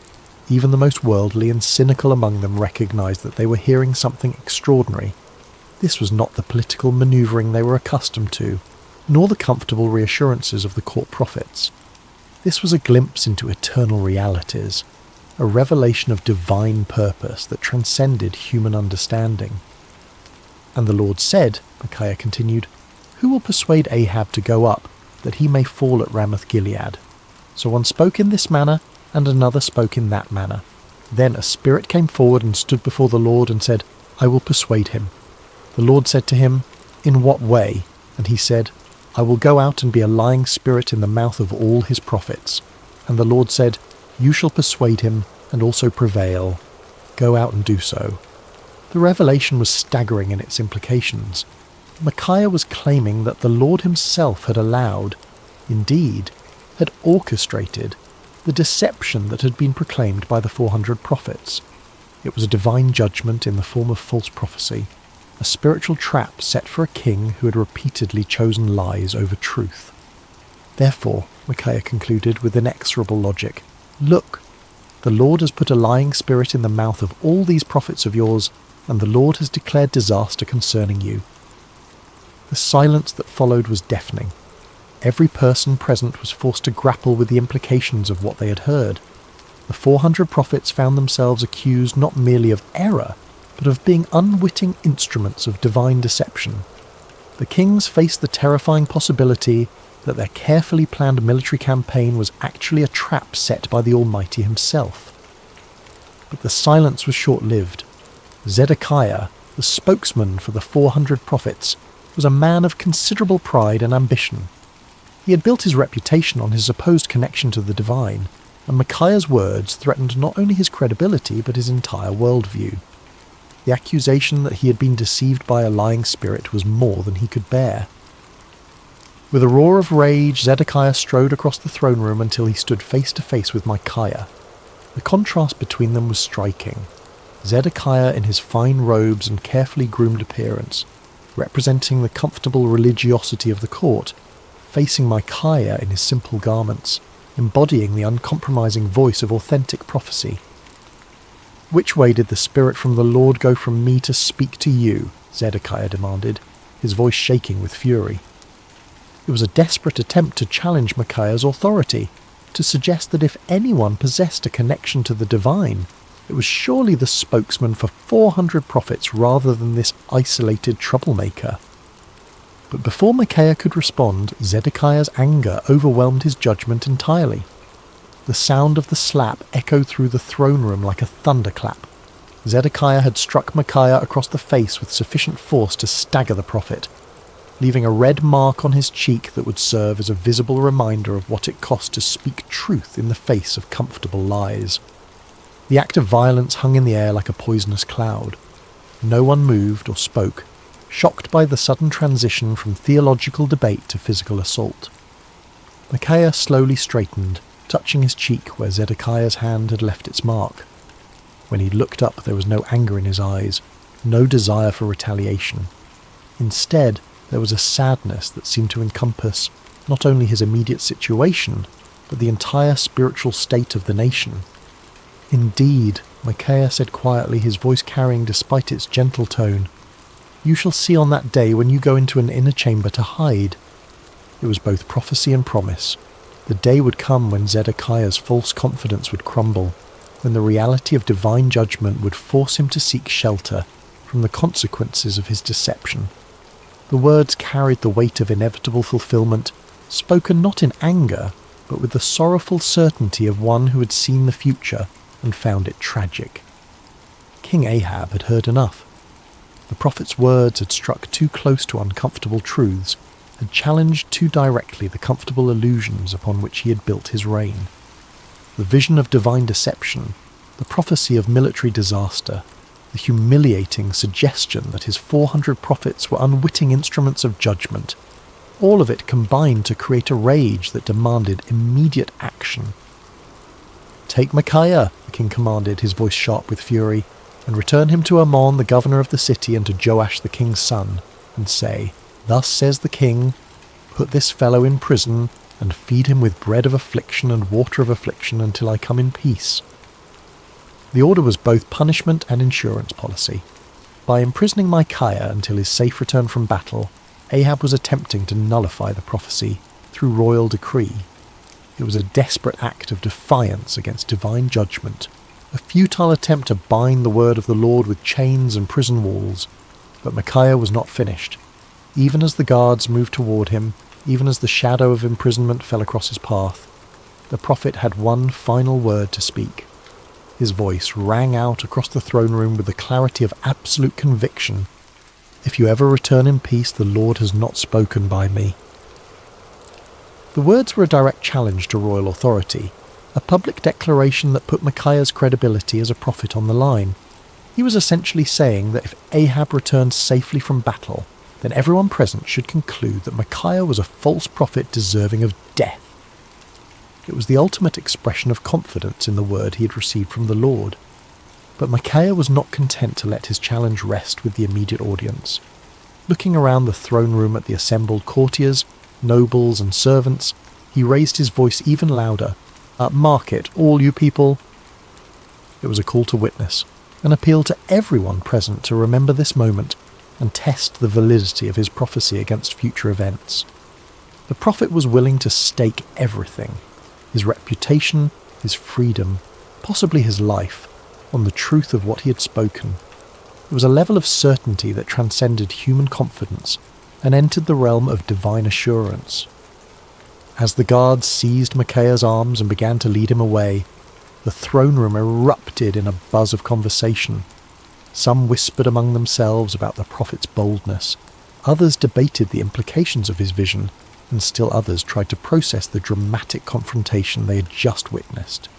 Even the most worldly and cynical among them recognized that they were hearing something extraordinary. This was not the political maneuvering they were accustomed to, nor the comfortable reassurances of the court prophets. This was a glimpse into eternal realities, a revelation of divine purpose that transcended human understanding. "And the Lord said," Micaiah continued, "Who will persuade Ahab to go up, that he may fall at Ramoth-Gilead?" So one spoke in this manner, and another spoke in that manner. Then a spirit came forward and stood before the Lord and said, "I will persuade him." The Lord said to him, "In what way?" And he said, "I will go out and be a lying spirit in the mouth of all his prophets." And the Lord said, "You shall persuade him and also prevail. Go out and do so." The revelation was staggering in its implications. Micaiah was claiming that the Lord himself had allowed, indeed, had orchestrated, the deception that had been proclaimed by the 400 prophets. It was a divine judgment in the form of false prophecy, a spiritual trap set for a king who had repeatedly chosen lies over truth. "Therefore," Micaiah concluded with inexorable logic, "look, the Lord has put a lying spirit in the mouth of all these prophets of yours, and the Lord has declared disaster concerning you." The silence that followed was deafening. Every person present was forced to grapple with the implications of what they had heard. The 400 prophets found themselves accused not merely of error, but of being unwitting instruments of divine deception. The kings faced the terrifying possibility that their carefully planned military campaign was actually a trap set by the Almighty himself. But the silence was short-lived. Zedekiah, the spokesman for the 400 prophets, was a man of considerable pride and ambition. He had built his reputation on his supposed connection to the divine, and Micaiah's words threatened not only his credibility but his entire worldview. The accusation that he had been deceived by a lying spirit was more than he could bear. With a roar of rage, Zedekiah strode across the throne room until he stood face to face with Micaiah. The contrast between them was striking. Zedekiah in his fine robes and carefully groomed appearance, representing the comfortable religiosity of the court, facing Micaiah in his simple garments, embodying the uncompromising voice of authentic prophecy. "Which way did the Spirit from the Lord go from me to speak to you?" Zedekiah demanded, his voice shaking with fury. It was a desperate attempt to challenge Micaiah's authority, to suggest that if anyone possessed a connection to the divine, it was surely the spokesman for 400 prophets rather than this isolated troublemaker. But before Micaiah could respond, Zedekiah's anger overwhelmed his judgment entirely. The sound of the slap echoed through the throne room like a thunderclap. Zedekiah had struck Micaiah across the face with sufficient force to stagger the prophet, leaving a red mark on his cheek that would serve as a visible reminder of what it cost to speak truth in the face of comfortable lies. The act of violence hung in the air like a poisonous cloud. No one moved or spoke, shocked by the sudden transition from theological debate to physical assault. Micaiah slowly straightened, touching his cheek where Zedekiah's hand had left its mark. When he looked up, there was no anger in his eyes, no desire for retaliation. Instead, there was a sadness that seemed to encompass not only his immediate situation, but the entire spiritual state of the nation. "Indeed," Micaiah said quietly, his voice carrying despite its gentle tone, "you shall see on that day when you go into an inner chamber to hide." It was both prophecy and promise. The day would come when Zedekiah's false confidence would crumble, when the reality of divine judgment would force him to seek shelter from the consequences of his deception. The words carried the weight of inevitable fulfillment, spoken not in anger, but with the sorrowful certainty of one who had seen the future and found it tragic. King Ahab had heard enough. The prophet's words had struck too close to uncomfortable truths, had challenged too directly the comfortable illusions upon which he had built his reign. The vision of divine deception, the prophecy of military disaster, the humiliating suggestion that his 400 prophets were unwitting instruments of judgment, all of it combined to create a rage that demanded immediate action. "Take Micaiah," the king commanded, his voice sharp with fury, "and return him to Ammon, the governor of the city, and to Joash the king's son, and say, 'Thus says the king, put this fellow in prison, and feed him with bread of affliction and water of affliction until I come in peace.'" The order was both punishment and insurance policy. By imprisoning Micaiah until his safe return from battle, Ahab was attempting to nullify the prophecy through royal decree. It was a desperate act of defiance against divine judgment, a futile attempt to bind the word of the Lord with chains and prison walls. But Micaiah was not finished. Even as the guards moved toward him, even as the shadow of imprisonment fell across his path, the prophet had one final word to speak. His voice rang out across the throne room with the clarity of absolute conviction. "If you ever return in peace, the Lord has not spoken by me." The words were a direct challenge to royal authority, a public declaration that put Micaiah's credibility as a prophet on the line. He was essentially saying that if Ahab returned safely from battle, then everyone present should conclude that Micaiah was a false prophet deserving of death. It was the ultimate expression of confidence in the word he had received from the Lord. But Micaiah was not content to let his challenge rest with the immediate audience. Looking around the throne room at the assembled courtiers, nobles and servants, he raised his voice even louder. "Mark it, all you people." It was a call to witness, an appeal to everyone present to remember this moment and test the validity of his prophecy against future events. The prophet was willing to stake everything, his reputation, his freedom, possibly his life, on the truth of what he had spoken. It was a level of certainty that transcended human confidence and entered the realm of divine assurance. As the guards seized Micaiah's arms and began to lead him away, the throne room erupted in a buzz of conversation. Some whispered among themselves about the prophet's boldness, others debated the implications of his vision, and still others tried to process the dramatic confrontation they had just witnessed.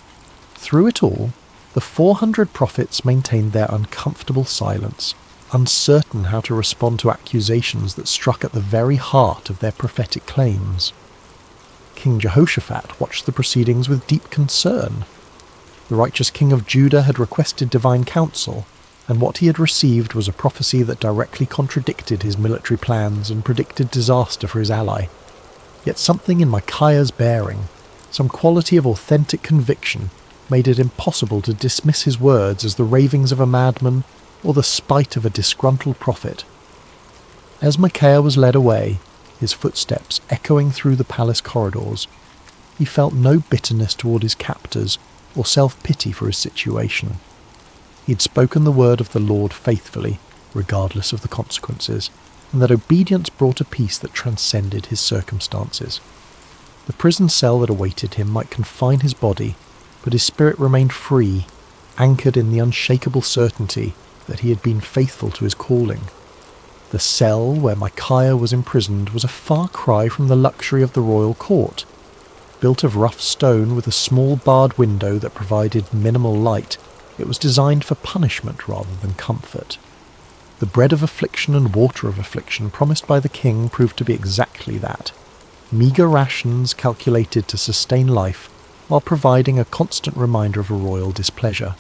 Through it all, the 400 prophets maintained their uncomfortable silence, uncertain how to respond to accusations that struck at the very heart of their prophetic claims. King Jehoshaphat watched the proceedings with deep concern. The righteous king of Judah had requested divine counsel, and what he had received was a prophecy that directly contradicted his military plans and predicted disaster for his ally. Yet something in Micaiah's bearing, some quality of authentic conviction, made it impossible to dismiss his words as the ravings of a madman or the spite of a disgruntled prophet. As Micaiah was led away, his footsteps echoing through the palace corridors, he felt no bitterness toward his captors or self-pity for his situation. He had spoken the word of the Lord faithfully, regardless of the consequences, and that obedience brought a peace that transcended his circumstances. The prison cell that awaited him might confine his body, but his spirit remained free, anchored in the unshakable certainty that he had been faithful to his calling. The cell where Micaiah was imprisoned was a far cry from the luxury of the royal court. Built of rough stone with a small barred window that provided minimal light, it was designed for punishment rather than comfort. The bread of affliction and water of affliction promised by the king proved to be exactly that. Meagre rations calculated to sustain life, while providing a constant reminder of a royal displeasure.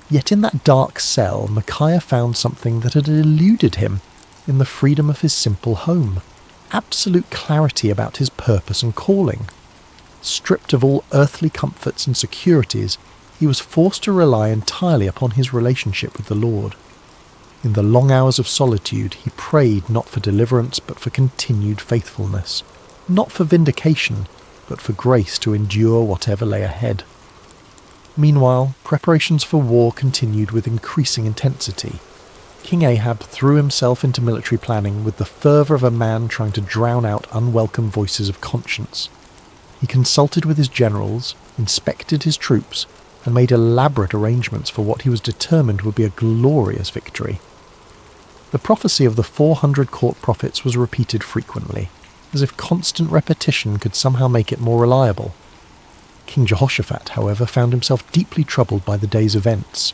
Yet in that dark cell, Micaiah found something that had eluded him in the freedom of his simple home. Absolute clarity about his purpose and calling. Stripped of all earthly comforts and securities, he was forced to rely entirely upon his relationship with the Lord. In the long hours of solitude, he prayed not for deliverance but for continued faithfulness, not for vindication, but for grace to endure whatever lay ahead. Meanwhile, preparations for war continued with increasing intensity. King Ahab threw himself into military planning with the fervour of a man trying to drown out unwelcome voices of conscience. He consulted with his generals, inspected his troops, and made elaborate arrangements for what he was determined would be a glorious victory. The prophecy of the 400 court prophets was repeated frequently, as if constant repetition could somehow make it more reliable. King Jehoshaphat, however, found himself deeply troubled by the day's events.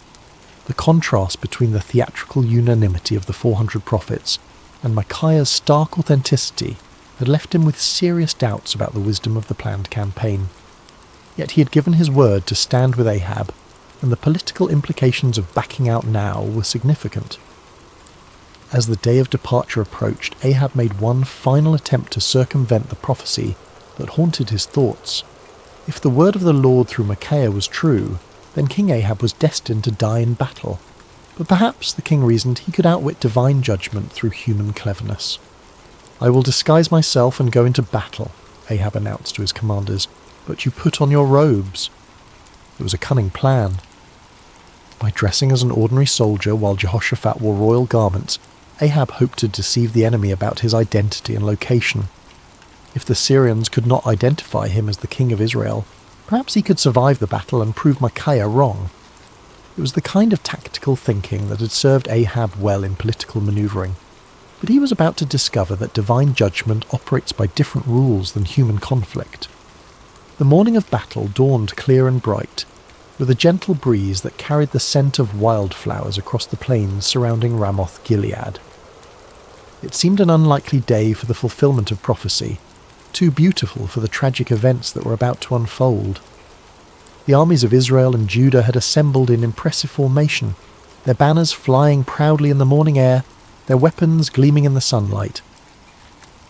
The contrast between the theatrical unanimity of the 400 prophets and Micaiah's stark authenticity had left him with serious doubts about the wisdom of the planned campaign. Yet he had given his word to stand with Ahab, and the political implications of backing out now were significant. As the day of departure approached, Ahab made one final attempt to circumvent the prophecy that haunted his thoughts. If the word of the Lord through Micaiah was true, then King Ahab was destined to die in battle. But perhaps, the king reasoned, he could outwit divine judgment through human cleverness. "I will disguise myself and go into battle," Ahab announced to his commanders, "but you put on your robes." It was a cunning plan. By dressing as an ordinary soldier while Jehoshaphat wore royal garments, Ahab hoped to deceive the enemy about his identity and location. If the Syrians could not identify him as the king of Israel, perhaps he could survive the battle and prove Micaiah wrong. It was the kind of tactical thinking that had served Ahab well in political manoeuvring, but he was about to discover that divine judgment operates by different rules than human conflict. The morning of battle dawned clear and bright, with a gentle breeze that carried the scent of wildflowers across the plains surrounding Ramoth Gilead. It seemed an unlikely day for the fulfillment of prophecy, too beautiful for the tragic events that were about to unfold. The armies of Israel and Judah had assembled in impressive formation, their banners flying proudly in the morning air, their weapons gleaming in the sunlight.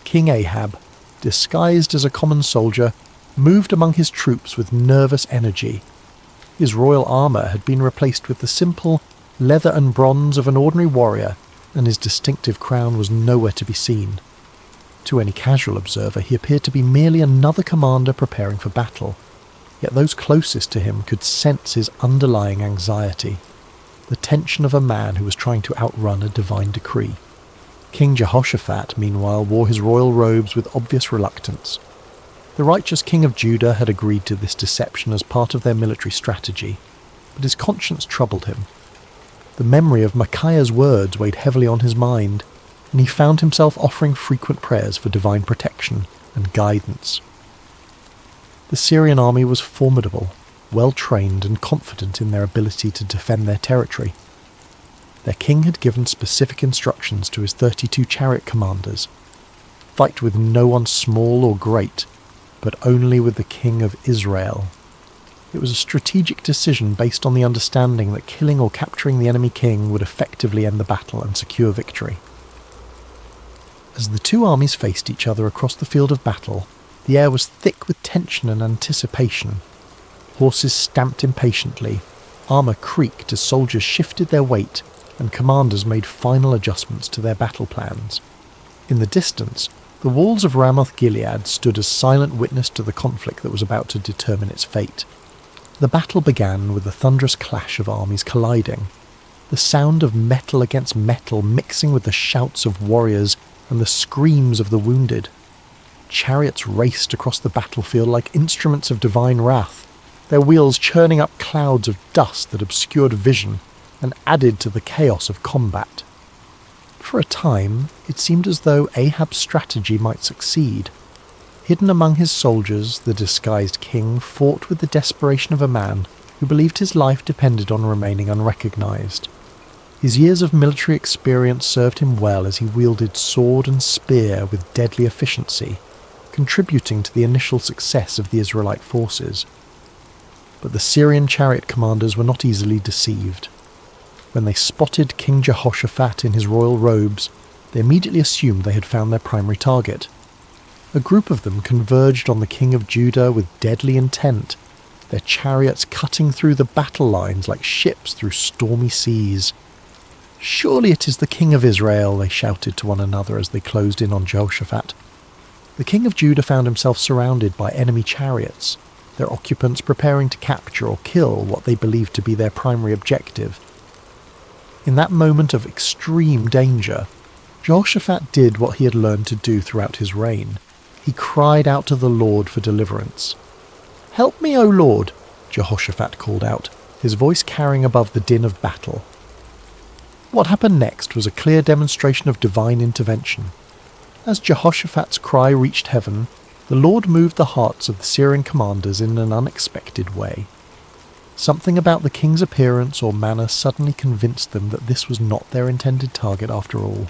King Ahab, disguised as a common soldier, moved among his troops with nervous energy. His royal armour had been replaced with the simple leather and bronze of an ordinary warrior, and his distinctive crown was nowhere to be seen. To any casual observer, he appeared to be merely another commander preparing for battle, yet those closest to him could sense his underlying anxiety, the tension of a man who was trying to outrun a divine decree. King Jehoshaphat, meanwhile, wore his royal robes with obvious reluctance. The righteous king of Judah had agreed to this deception as part of their military strategy, but his conscience troubled him. The memory of Micaiah's words weighed heavily on his mind, and he found himself offering frequent prayers for divine protection and guidance. The Syrian army was formidable, well-trained and confident in their ability to defend their territory. Their king had given specific instructions to his 32 chariot commanders: fight with no one small or great, but only with the king of Israel. It was a strategic decision based on the understanding that killing or capturing the enemy king would effectively end the battle and secure victory. As the two armies faced each other across the field of battle, the air was thick with tension and anticipation. Horses stamped impatiently, armour creaked as soldiers shifted their weight, and commanders made final adjustments to their battle plans. In the distance, the walls of Ramoth Gilead stood as silent witness to the conflict that was about to determine its fate. The battle began with the thunderous clash of armies colliding, the sound of metal against metal mixing with the shouts of warriors and the screams of the wounded. Chariots raced across the battlefield like instruments of divine wrath, their wheels churning up clouds of dust that obscured vision and added to the chaos of combat. For a time, it seemed as though Ahab's strategy might succeed. Hidden among his soldiers, the disguised king fought with the desperation of a man who believed his life depended on remaining unrecognized. His years of military experience served him well as he wielded sword and spear with deadly efficiency, contributing to the initial success of the Israelite forces. But the Syrian chariot commanders were not easily deceived. When they spotted King Jehoshaphat in his royal robes, they immediately assumed they had found their primary target. A group of them converged on the king of Judah with deadly intent, their chariots cutting through the battle lines like ships through stormy seas. "Surely it is the king of Israel," they shouted to one another as they closed in on Jehoshaphat. The king of Judah found himself surrounded by enemy chariots, their occupants preparing to capture or kill what they believed to be their primary objective. In that moment of extreme danger, Jehoshaphat did what he had learned to do throughout his reign. He cried out to the Lord for deliverance. "Help me, O Lord," Jehoshaphat called out, his voice carrying above the din of battle. What happened next was a clear demonstration of divine intervention. As Jehoshaphat's cry reached heaven, the Lord moved the hearts of the Syrian commanders in an unexpected way. Something about the king's appearance or manner suddenly convinced them that this was not their intended target after all.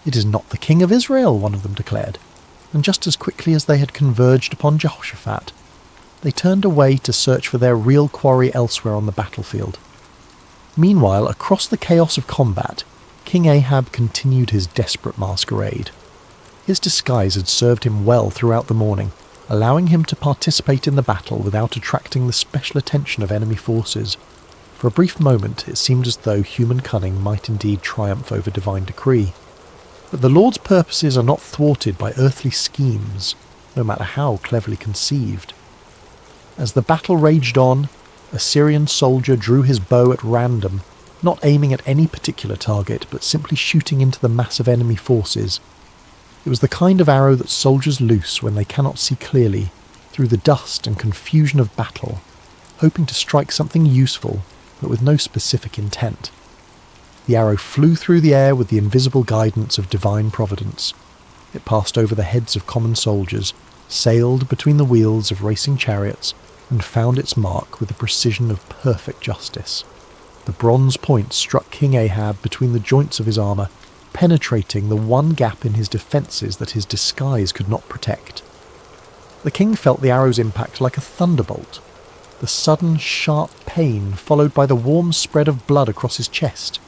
"It is not the king of Israel," one of them declared, and just as quickly as they had converged upon Jehoshaphat, they turned away to search for their real quarry elsewhere on the battlefield. Meanwhile, across the chaos of combat, King Ahab continued his desperate masquerade. His disguise had served him well throughout the morning, allowing him to participate in the battle without attracting the special attention of enemy forces. For a brief moment, it seemed as though human cunning might indeed triumph over divine decree. But the Lord's purposes are not thwarted by earthly schemes, no matter how cleverly conceived. As the battle raged on, a Syrian soldier drew his bow at random, not aiming at any particular target, but simply shooting into the mass of enemy forces. It was the kind of arrow that soldiers loose when they cannot see clearly, through the dust and confusion of battle, hoping to strike something useful, but with no specific intent. The arrow flew through the air with the invisible guidance of divine providence. It passed over the heads of common soldiers, sailed between the wheels of racing chariots, and found its mark with the precision of perfect justice. The bronze point struck King Ahab between the joints of his armour, penetrating the one gap in his defences that his disguise could not protect. The king felt the arrow's impact like a thunderbolt, the sudden sharp pain followed by the warm spread of blood across his chest.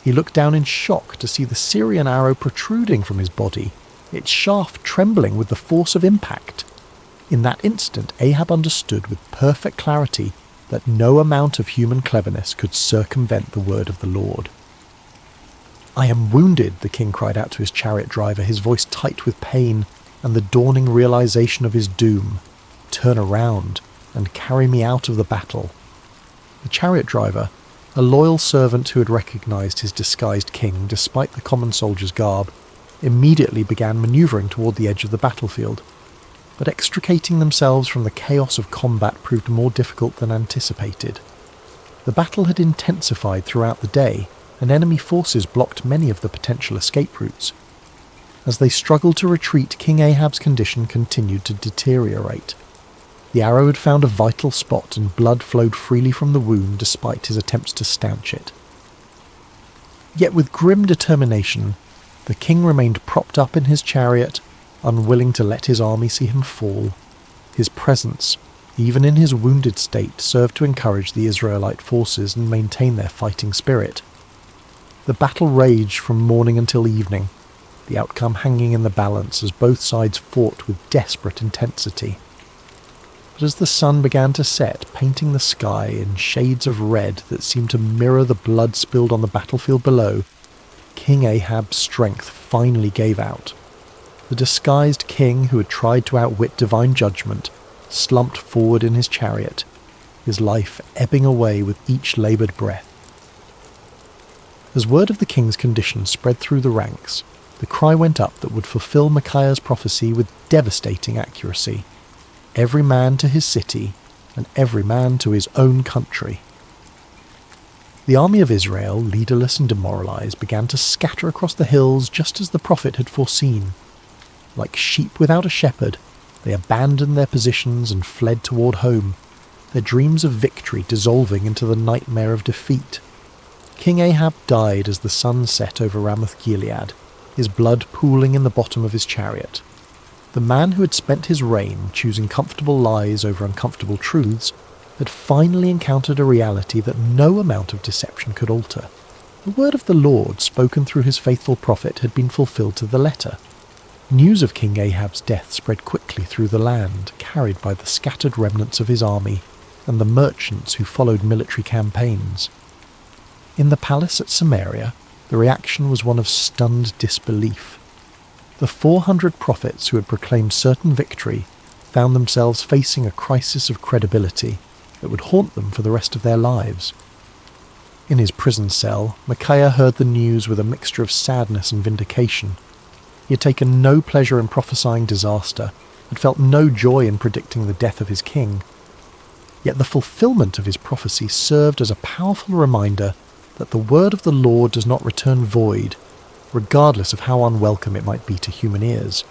He looked down in shock to see the Syrian arrow protruding from his body, its shaft trembling with the force of impact. In that instant, Ahab understood with perfect clarity that no amount of human cleverness could circumvent the word of the Lord. "I am wounded," the king cried out to his chariot driver, his voice tight with pain and the dawning realization of his doom. "Turn around and carry me out of the battle." The chariot driver, a loyal servant who had recognized his disguised king despite the common soldier's garb, immediately began maneuvering toward the edge of the battlefield. But extricating themselves from the chaos of combat proved more difficult than anticipated. The battle had intensified throughout the day, and enemy forces blocked many of the potential escape routes. As they struggled to retreat, King Ahab's condition continued to deteriorate. The arrow had found a vital spot, and blood flowed freely from the wound despite his attempts to stanch it. Yet with grim determination, the king remained propped up in his chariot, unwilling to let his army see him fall. His presence, even in his wounded state, served to encourage the Israelite forces and maintain their fighting spirit. The battle raged from morning until evening, the outcome hanging in the balance as both sides fought with desperate intensity. But as the sun began to set, painting the sky in shades of red that seemed to mirror the blood spilled on the battlefield below, King Ahab's strength finally gave out. The disguised king, who had tried to outwit divine judgment, slumped forward in his chariot, his life ebbing away with each laboured breath. As word of the king's condition spread through the ranks, the cry went up that would fulfill Micaiah's prophecy with devastating accuracy. Every man to his city, and every man to his own country." The army of Israel, leaderless and demoralized, began to scatter across the hills just as the prophet had foreseen. Like sheep without a shepherd, they abandoned their positions and fled toward home, their dreams of victory dissolving into the nightmare of defeat. King Ahab died as the sun set over Ramoth-Gilead, his blood pooling in the bottom of his chariot. The man who had spent his reign choosing comfortable lies over uncomfortable truths had finally encountered a reality that no amount of deception could alter. The word of the Lord, spoken through his faithful prophet, had been fulfilled to the letter. News of King Ahab's death spread quickly through the land, carried by the scattered remnants of his army and the merchants who followed military campaigns. In the palace at Samaria, the reaction was one of stunned disbelief. The 400 prophets who had proclaimed certain victory found themselves facing a crisis of credibility that would haunt them for the rest of their lives. In his prison cell, Micaiah heard the news with a mixture of sadness and vindication. He had taken no pleasure in prophesying disaster, had felt no joy in predicting the death of his king. Yet the fulfillment of his prophecy served as a powerful reminder that the word of the Lord does not return void, regardless of how unwelcome it might be to human ears.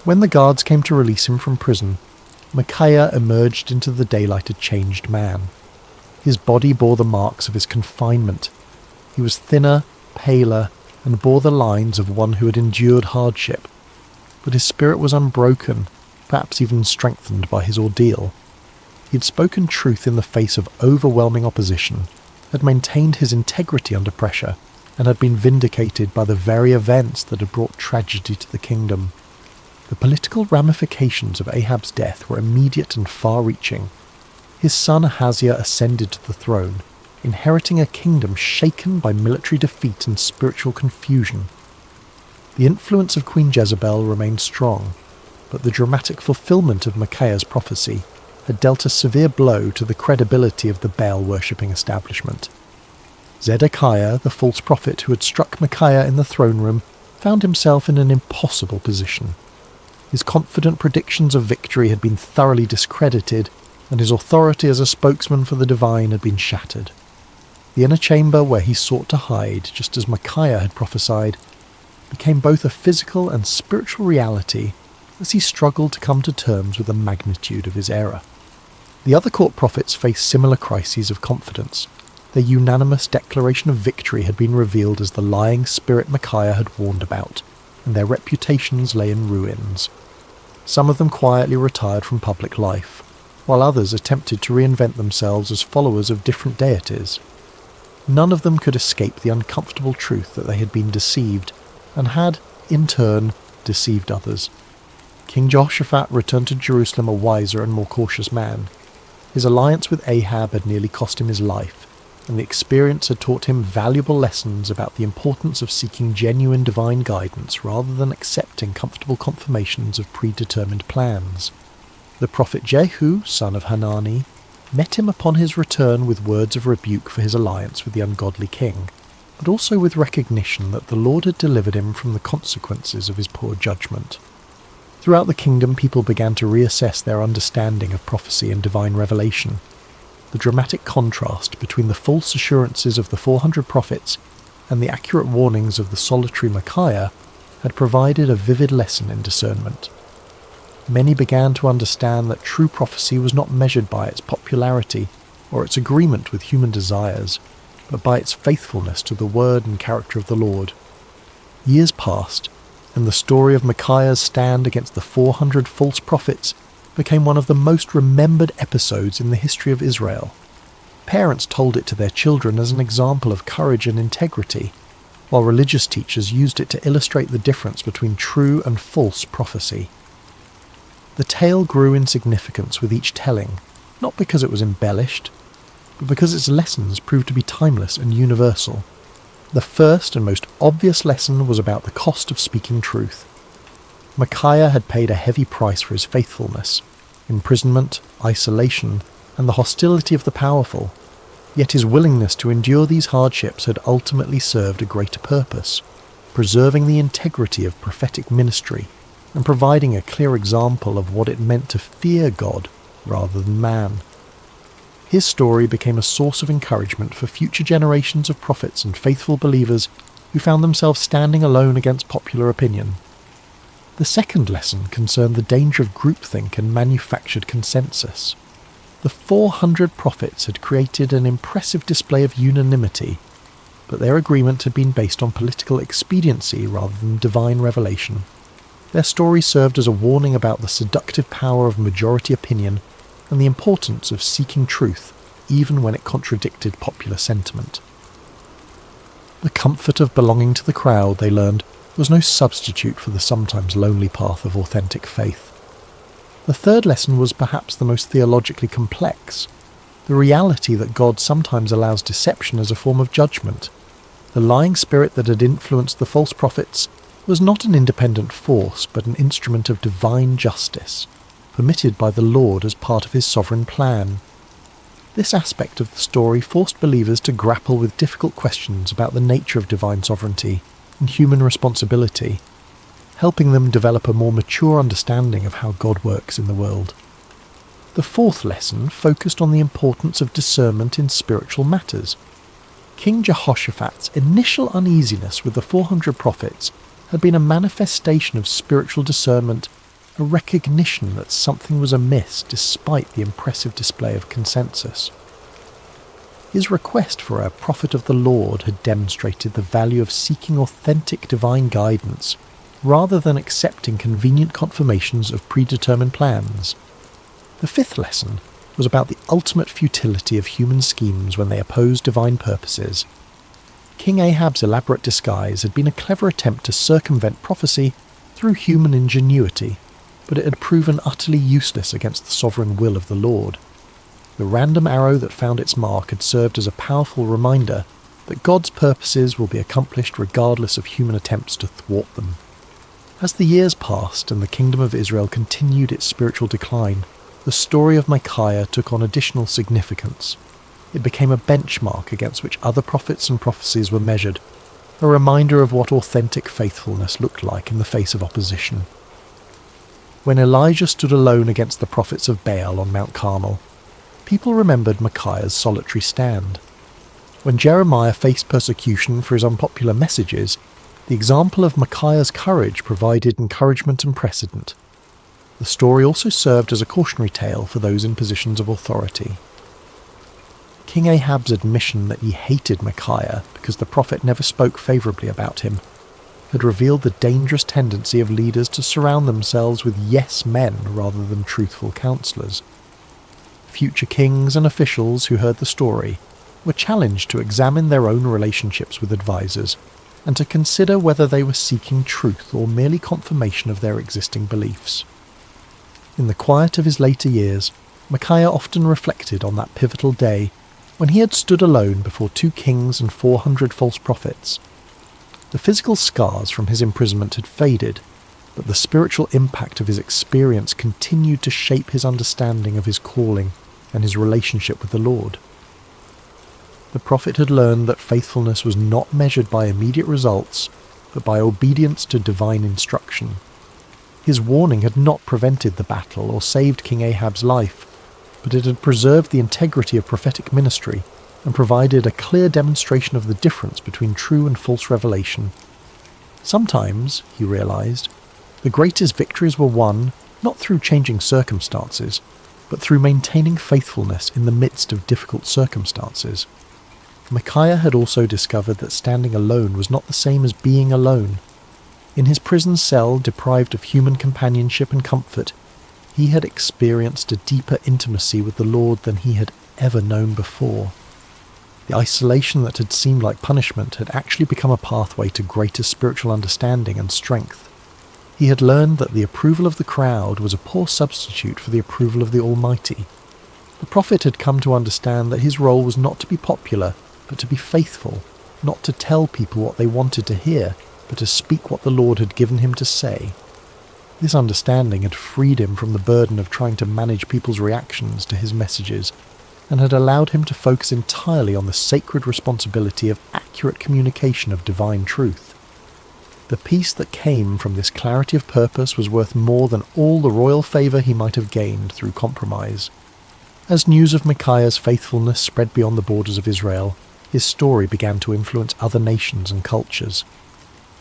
When the guards came to release him from prison, Micaiah emerged into the daylight a changed man. His body bore the marks of his confinement. He was thinner, paler, and bore the lines of one who had endured hardship. But his spirit was unbroken, perhaps even strengthened by his ordeal. He had spoken truth in the face of overwhelming opposition, had maintained his integrity under pressure, and had been vindicated by the very events that had brought tragedy to the kingdom. The political ramifications of Ahab's death were immediate and far-reaching. His son Ahaziah ascended to the throne, inheriting a kingdom shaken by military defeat and spiritual confusion. The influence of Queen Jezebel remained strong, but the dramatic fulfillment of Micaiah's prophecy had dealt a severe blow to the credibility of the Baal-worshipping establishment. Zedekiah, the false prophet who had struck Micaiah in the throne room, found himself in an impossible position. His confident predictions of victory had been thoroughly discredited, and his authority as a spokesman for the divine had been shattered. The inner chamber where he sought to hide, just as Micaiah had prophesied, became both a physical and spiritual reality as he struggled to come to terms with the magnitude of his error. The other court prophets faced similar crises of confidence. Their unanimous declaration of victory had been revealed as the lying spirit Micaiah had warned about, and their reputations lay in ruins. Some of them quietly retired from public life, while others attempted to reinvent themselves as followers of different deities. None of them could escape the uncomfortable truth that they had been deceived, and had, in turn, deceived others. King Jehoshaphat returned to Jerusalem a wiser and more cautious man. His alliance with Ahab had nearly cost him his life, and the experience had taught him valuable lessons about the importance of seeking genuine divine guidance rather than accepting comfortable confirmations of predetermined plans. The prophet Jehu, son of Hanani, met him upon his return with words of rebuke for his alliance with the ungodly king, but also with recognition that the Lord had delivered him from the consequences of his poor judgment. Throughout the kingdom, people began to reassess their understanding of prophecy and divine revelation. The dramatic contrast between the false assurances of the 400 prophets and the accurate warnings of the solitary Micaiah had provided a vivid lesson in discernment. Many began to understand that true prophecy was not measured by its popularity or its agreement with human desires, but by its faithfulness to the word and character of the Lord. Years passed, and the story of Micaiah's stand against the 400 false prophets became one of the most remembered episodes in the history of Israel. Parents told it to their children as an example of courage and integrity, while religious teachers used it to illustrate the difference between true and false prophecy. The tale grew in significance with each telling, not because it was embellished, but because its lessons proved to be timeless and universal. The first and most obvious lesson was about the cost of speaking truth. Micaiah had paid a heavy price for his faithfulness: imprisonment, isolation, and the hostility of the powerful. Yet his willingness to endure these hardships had ultimately served a greater purpose, preserving the integrity of prophetic ministry and providing a clear example of what it meant to fear God rather than man. His story became a source of encouragement for future generations of prophets and faithful believers who found themselves standing alone against popular opinion. The second lesson concerned the danger of groupthink and manufactured consensus. The 400 prophets had created an impressive display of unanimity, but their agreement had been based on political expediency rather than divine revelation. Their story served as a warning about the seductive power of majority opinion and the importance of seeking truth, even when it contradicted popular sentiment. The comfort of belonging to the crowd, they learned, was no substitute for the sometimes lonely path of authentic faith. The third lesson was perhaps the most theologically complex, the reality that God sometimes allows deception as a form of judgment. The lying spirit that had influenced the false prophets was not an independent force, but an instrument of divine justice, permitted by the Lord as part of his sovereign plan. This aspect of the story forced believers to grapple with difficult questions about the nature of divine sovereignty and human responsibility, helping them develop a more mature understanding of how God works in the world. The fourth lesson focused on the importance of discernment in spiritual matters. King Jehoshaphat's initial uneasiness with the 400 prophets had been a manifestation of spiritual discernment, a recognition that something was amiss despite the impressive display of consensus. His request for a prophet of the Lord had demonstrated the value of seeking authentic divine guidance, rather than accepting convenient confirmations of predetermined plans. The fifth lesson was about the ultimate futility of human schemes when they oppose divine purposes. King Ahab's elaborate disguise had been a clever attempt to circumvent prophecy through human ingenuity, but it had proven utterly useless against the sovereign will of the Lord. The random arrow that found its mark had served as a powerful reminder that God's purposes will be accomplished regardless of human attempts to thwart them. As the years passed and the kingdom of Israel continued its spiritual decline, the story of Micaiah took on additional significance. It became a benchmark against which other prophets and prophecies were measured, a reminder of what authentic faithfulness looked like in the face of opposition. When Elijah stood alone against the prophets of Baal on Mount Carmel, people remembered Micaiah's solitary stand. When Jeremiah faced persecution for his unpopular messages, the example of Micaiah's courage provided encouragement and precedent. The story also served as a cautionary tale for those in positions of authority. King Ahab's admission that he hated Micaiah because the prophet never spoke favourably about him had revealed the dangerous tendency of leaders to surround themselves with yes men rather than truthful counsellors. Future kings and officials who heard the story were challenged to examine their own relationships with advisors and to consider whether they were seeking truth or merely confirmation of their existing beliefs. In the quiet of his later years, Micaiah often reflected on that pivotal day when he had stood alone before 2 kings and 400 false prophets. The physical scars from his imprisonment had faded, but the spiritual impact of his experience continued to shape his understanding of his calling and his relationship with the Lord. The prophet had learned that faithfulness was not measured by immediate results, but by obedience to divine instruction. His warning had not prevented the battle or saved King Ahab's life, but it had preserved the integrity of prophetic ministry and provided a clear demonstration of the difference between true and false revelation. Sometimes, he realized, the greatest victories were won not through changing circumstances, but through maintaining faithfulness in the midst of difficult circumstances. Micaiah had also discovered that standing alone was not the same as being alone. In his prison cell, deprived of human companionship and comfort, he had experienced a deeper intimacy with the Lord than he had ever known before. The isolation that had seemed like punishment had actually become a pathway to greater spiritual understanding and strength. He had learned that the approval of the crowd was a poor substitute for the approval of the Almighty. The prophet had come to understand that his role was not to be popular, but to be faithful, not to tell people what they wanted to hear, but to speak what the Lord had given him to say. This understanding had freed him from the burden of trying to manage people's reactions to his messages, and had allowed him to focus entirely on the sacred responsibility of accurate communication of divine truth. The peace that came from this clarity of purpose was worth more than all the royal favour he might have gained through compromise. As news of Micaiah's faithfulness spread beyond the borders of Israel, his story began to influence other nations and cultures.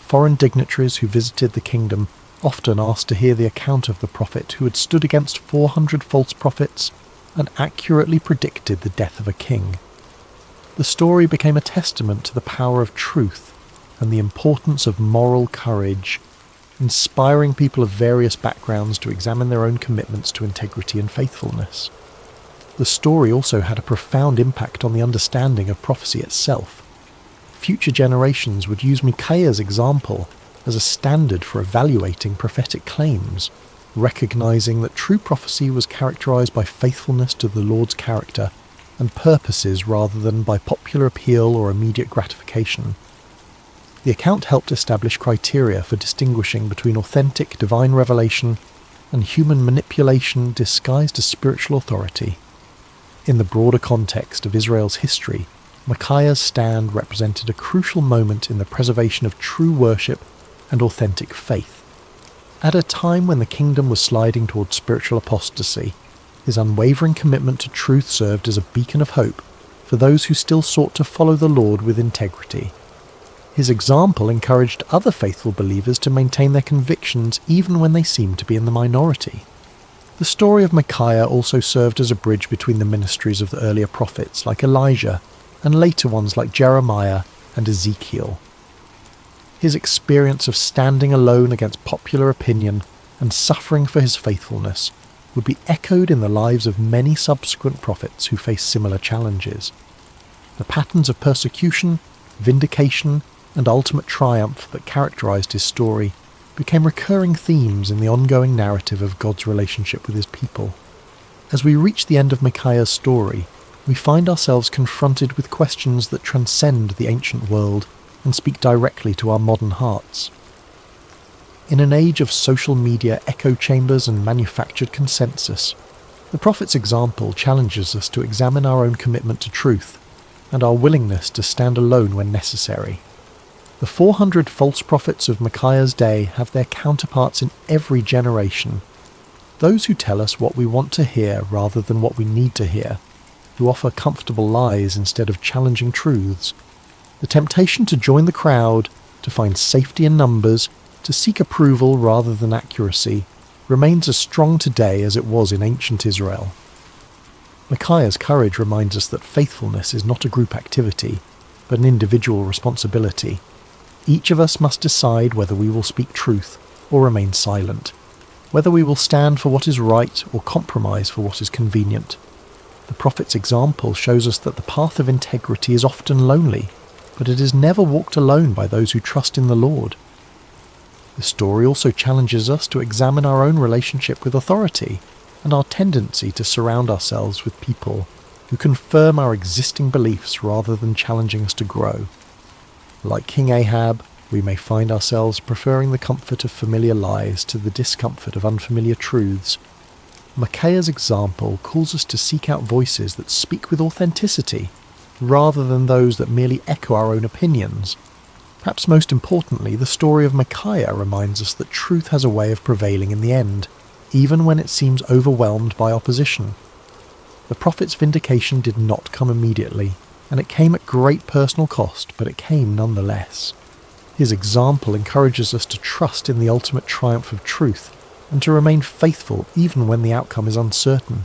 Foreign dignitaries who visited the kingdom often asked to hear the account of the prophet who had stood against 400 false prophets and accurately predicted the death of a king. The story became a testament to the power of truth and the importance of moral courage, inspiring people of various backgrounds to examine their own commitments to integrity and faithfulness. The story also had a profound impact on the understanding of prophecy itself. Future generations would use Micaiah's example as a standard for evaluating prophetic claims, recognizing that true prophecy was characterized by faithfulness to the Lord's character and purposes rather than by popular appeal or immediate gratification. The account helped establish criteria for distinguishing between authentic divine revelation and human manipulation disguised as spiritual authority. In the broader context of Israel's history, Micaiah's stand represented a crucial moment in the preservation of true worship and authentic faith. At a time when the kingdom was sliding towards spiritual apostasy, his unwavering commitment to truth served as a beacon of hope for those who still sought to follow the Lord with integrity. His example encouraged other faithful believers to maintain their convictions even when they seemed to be in the minority. The story of Micaiah also served as a bridge between the ministries of the earlier prophets like Elijah and later ones like Jeremiah and Ezekiel. His experience of standing alone against popular opinion and suffering for his faithfulness would be echoed in the lives of many subsequent prophets who faced similar challenges. The patterns of persecution, vindication, and ultimate triumph that characterized his story became recurring themes in the ongoing narrative of God's relationship with his people. As we reach the end of Micaiah's story, we find ourselves confronted with questions that transcend the ancient world and speak directly to our modern hearts. In an age of social media echo chambers and manufactured consensus, the prophet's example challenges us to examine our own commitment to truth and our willingness to stand alone when necessary. The 400 false prophets of Micaiah's day have their counterparts in every generation. Those who tell us what we want to hear rather than what we need to hear, who offer comfortable lies instead of challenging truths. The temptation to join the crowd, to find safety in numbers, to seek approval rather than accuracy, remains as strong today as it was in ancient Israel. Micaiah's courage reminds us that faithfulness is not a group activity, but an individual responsibility. Each of us must decide whether we will speak truth or remain silent, whether we will stand for what is right or compromise for what is convenient. The prophet's example shows us that the path of integrity is often lonely, but it is never walked alone by those who trust in the Lord. The story also challenges us to examine our own relationship with authority and our tendency to surround ourselves with people who confirm our existing beliefs rather than challenging us to grow. Like King Ahab, we may find ourselves preferring the comfort of familiar lies to the discomfort of unfamiliar truths. Micaiah's example calls us to seek out voices that speak with authenticity, rather than those that merely echo our own opinions. Perhaps most importantly, the story of Micaiah reminds us that truth has a way of prevailing in the end, even when it seems overwhelmed by opposition. The prophet's vindication did not come immediately, and it came at great personal cost, but it came nonetheless. His example encourages us to trust in the ultimate triumph of truth, and to remain faithful even when the outcome is uncertain.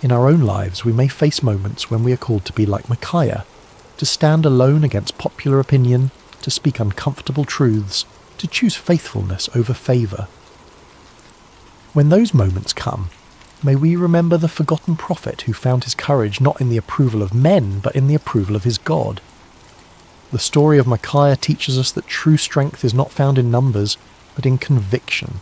In our own lives, we may face moments when we are called to be like Micaiah, to stand alone against popular opinion, to speak uncomfortable truths, to choose faithfulness over favour. When those moments come, may we remember the forgotten prophet who found his courage not in the approval of men, but in the approval of his God. The story of Micaiah teaches us that true strength is not found in numbers, but in conviction,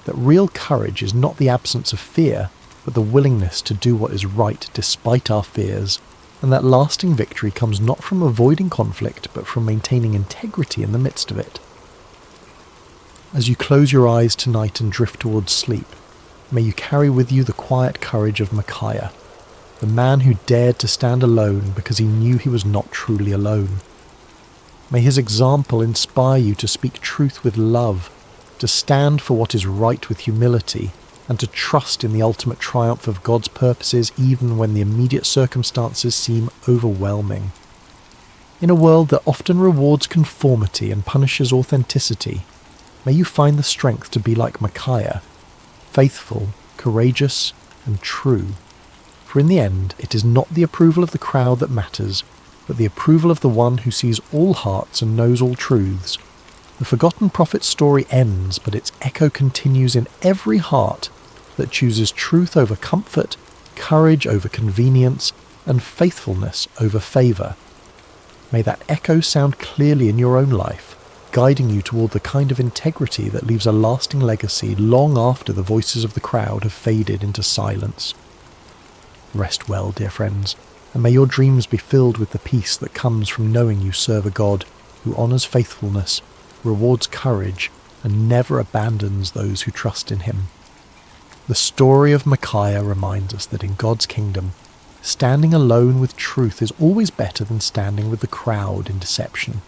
that real courage is not the absence of fear, but the willingness to do what is right despite our fears, and that lasting victory comes not from avoiding conflict, but from maintaining integrity in the midst of it. As you close your eyes tonight and drift towards sleep, may you carry with you the quiet courage of Micaiah, the man who dared to stand alone because he knew he was not truly alone. May his example inspire you to speak truth with love, to stand for what is right with humility, and to trust in the ultimate triumph of God's purposes even when the immediate circumstances seem overwhelming. In a world that often rewards conformity and punishes authenticity, may you find the strength to be like Micaiah, faithful, courageous, and true. For in the end, it is not the approval of the crowd that matters, but the approval of the one who sees all hearts and knows all truths. The forgotten prophet's story ends, but its echo continues in every heart that chooses truth over comfort, courage over convenience, and faithfulness over favour. May that echo sound clearly in your own life, guiding you toward the kind of integrity that leaves a lasting legacy long after the voices of the crowd have faded into silence. Rest well, dear friends, and may your dreams be filled with the peace that comes from knowing you serve a God who honours faithfulness, rewards courage, and never abandons those who trust in him. The story of Micaiah reminds us that in God's kingdom, standing alone with truth is always better than standing with the crowd in deception.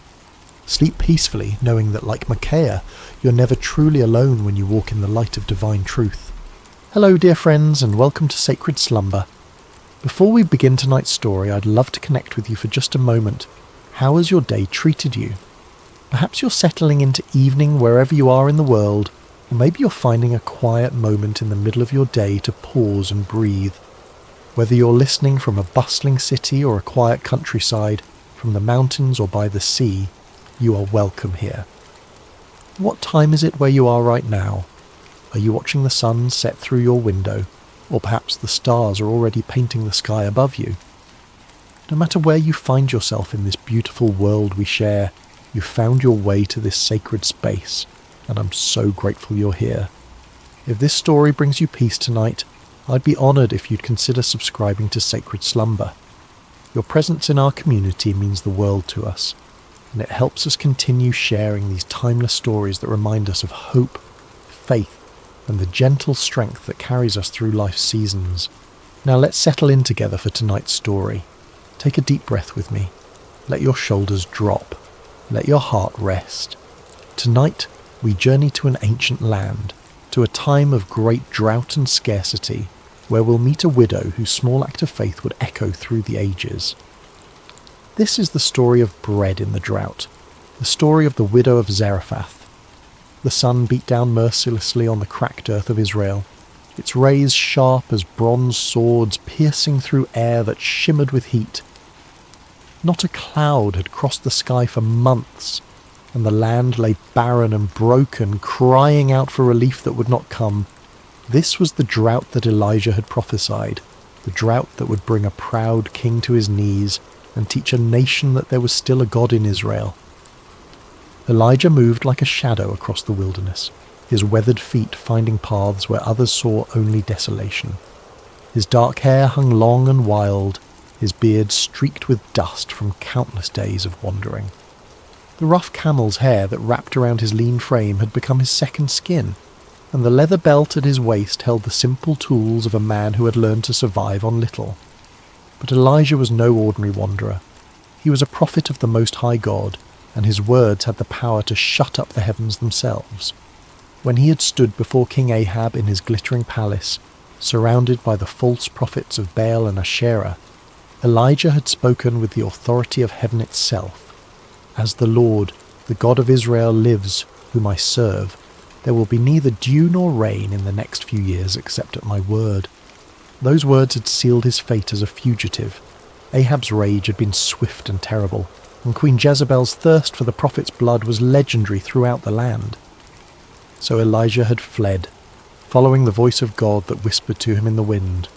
Sleep peacefully, knowing that like Micaiah, you're never truly alone when you walk in the light of divine truth. Hello, dear friends, and welcome to Sacred Slumber. Before we begin tonight's story, I'd love to connect with you for just a moment. How has your day treated you? Perhaps you're settling into evening wherever you are in the world, or maybe you're finding a quiet moment in the middle of your day to pause and breathe. Whether you're listening from a bustling city or a quiet countryside, from the mountains or by the sea, you are welcome here. What time is it where you are right now? Are you watching the sun set through your window, or perhaps the stars are already painting the sky above you? No matter where you find yourself in this beautiful world we share, you've found your way to this sacred space, and I'm so grateful you're here. If this story brings you peace tonight, I'd be honoured if you'd consider subscribing to Sacred Slumber. Your presence in our community means the world to us, and it helps us continue sharing these timeless stories that remind us of hope, faith, and the gentle strength that carries us through life's seasons. Now let's settle in together for tonight's story. Take a deep breath with me. Let your shoulders drop. Let your heart rest. Tonight, we journey to an ancient land, to a time of great drought and scarcity, where we'll meet a widow whose small act of faith would echo through the ages. This is the story of bread in the drought, the story of the widow of Zarephath. The sun beat down mercilessly on the cracked earth of Israel, its rays sharp as bronze swords piercing through air that shimmered with heat. Not a cloud had crossed the sky for months, and the land lay barren and broken, crying out for relief that would not come. This was the drought that Elijah had prophesied, the drought that would bring a proud king to his knees and teach a nation that there was still a God in Israel. Elijah moved like a shadow across the wilderness, his weathered feet finding paths where others saw only desolation. His dark hair hung long and wild, his beard streaked with dust from countless days of wandering. The rough camel's hair that wrapped around his lean frame had become his second skin, and the leather belt at his waist held the simple tools of a man who had learned to survive on little. But Elijah was no ordinary wanderer. He was a prophet of the Most High God, and his words had the power to shut up the heavens themselves. When he had stood before King Ahab in his glittering palace, surrounded by the false prophets of Baal and Asherah, Elijah had spoken with the authority of heaven itself. As the Lord, the God of Israel, lives, whom I serve, there will be neither dew nor rain in the next few years except at my word. Those words had sealed his fate as a fugitive. Ahab's rage had been swift and terrible, and Queen Jezebel's thirst for the prophet's blood was legendary throughout the land. So Elijah had fled, following the voice of God that whispered to him in the wind,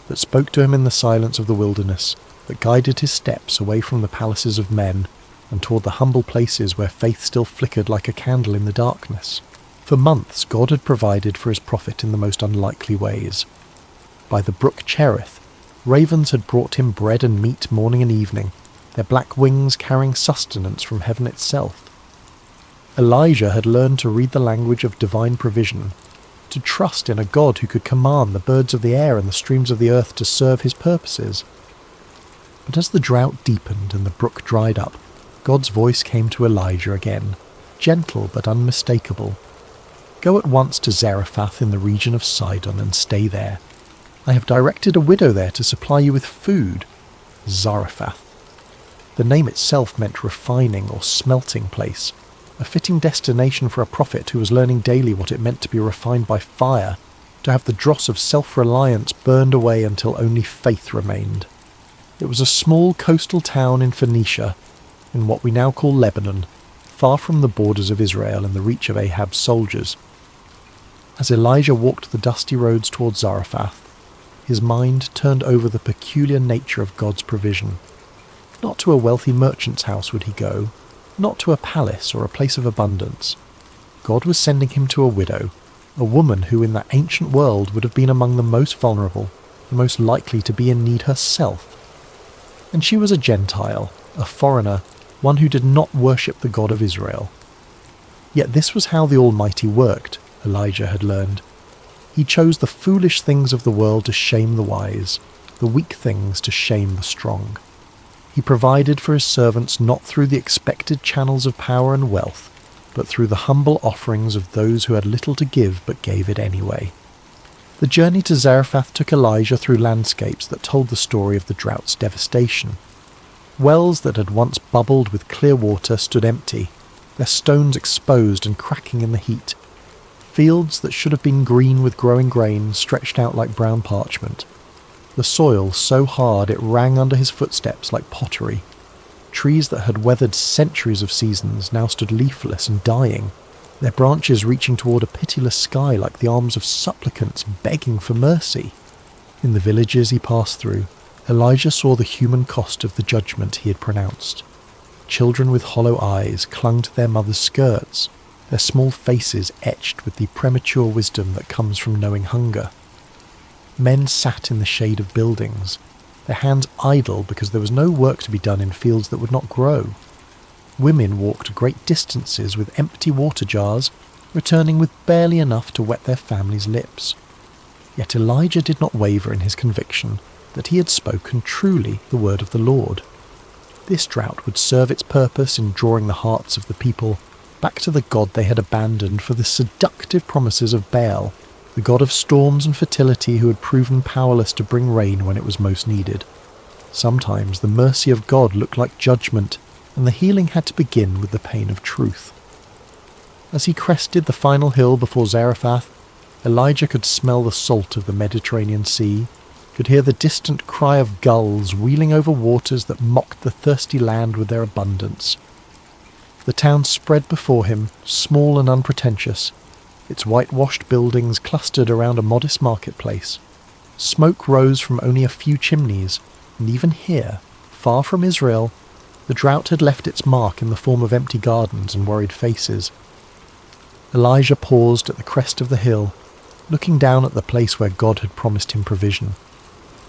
that spoke to him in the silence of the wilderness, that guided his steps away from the palaces of men and toward the humble places where faith still flickered like a candle in the darkness. For months God had provided for his prophet in the most unlikely ways. By the brook Cherith, ravens had brought him bread and meat morning and evening, their black wings carrying sustenance from heaven itself. Elijah had learned to read the language of divine provision, to trust in a God who could command the birds of the air and the streams of the earth to serve his purposes. But as the drought deepened and the brook dried up, God's voice came to Elijah again, gentle but unmistakable. "Go at once to Zarephath in the region of Sidon and stay there. I have directed a widow there to supply you with food." Zarephath. The name itself meant refining or smelting place, a fitting destination for a prophet who was learning daily what it meant to be refined by fire, to have the dross of self-reliance burned away until only faith remained. It was a small coastal town in Phoenicia, in what we now call Lebanon, far from the borders of Israel and the reach of Ahab's soldiers. As Elijah walked the dusty roads towards Zarephath, his mind turned over the peculiar nature of God's provision. Not to a wealthy merchant's house would he go, not to a palace or a place of abundance. God was sending him to a widow, a woman who in that ancient world would have been among the most vulnerable, the most likely to be in need herself. And she was a Gentile, a foreigner, one who did not worship the God of Israel. Yet this was how the Almighty worked, Elijah had learned. He chose the foolish things of the world to shame the wise, the weak things to shame the strong. He provided for his servants not through the expected channels of power and wealth, but through the humble offerings of those who had little to give but gave it anyway. The journey to Zarephath took Elijah through landscapes that told the story of the drought's devastation. Wells that had once bubbled with clear water stood empty, their stones exposed and cracking in the heat. Fields that should have been green with growing grain stretched out like brown parchment. The soil so hard it rang under his footsteps like pottery. Trees that had weathered centuries of seasons now stood leafless and dying, their branches reaching toward a pitiless sky like the arms of supplicants begging for mercy. In the villages he passed through, Elijah saw the human cost of the judgment he had pronounced. Children with hollow eyes clung to their mothers' skirts, their small faces etched with the premature wisdom that comes from knowing hunger. Men sat in the shade of buildings, their hands idle because there was no work to be done in fields that would not grow. Women walked great distances with empty water jars, returning with barely enough to wet their families' lips. Yet Elijah did not waver in his conviction that he had spoken truly the word of the Lord. This drought would serve its purpose in drawing the hearts of the people back to the God they had abandoned for the seductive promises of Baal, the god of storms and fertility who had proven powerless to bring rain when it was most needed. Sometimes the mercy of God looked like judgment, and the healing had to begin with the pain of truth. As he crested the final hill before Zarephath, Elijah could smell the salt of the Mediterranean Sea, could hear the distant cry of gulls wheeling over waters that mocked the thirsty land with their abundance. The town spread before him, small and unpretentious, its whitewashed buildings clustered around a modest marketplace. Smoke rose from only a few chimneys, and even here, far from Israel, the drought had left its mark in the form of empty gardens and worried faces. Elijah paused at the crest of the hill, looking down at the place where God had promised him provision.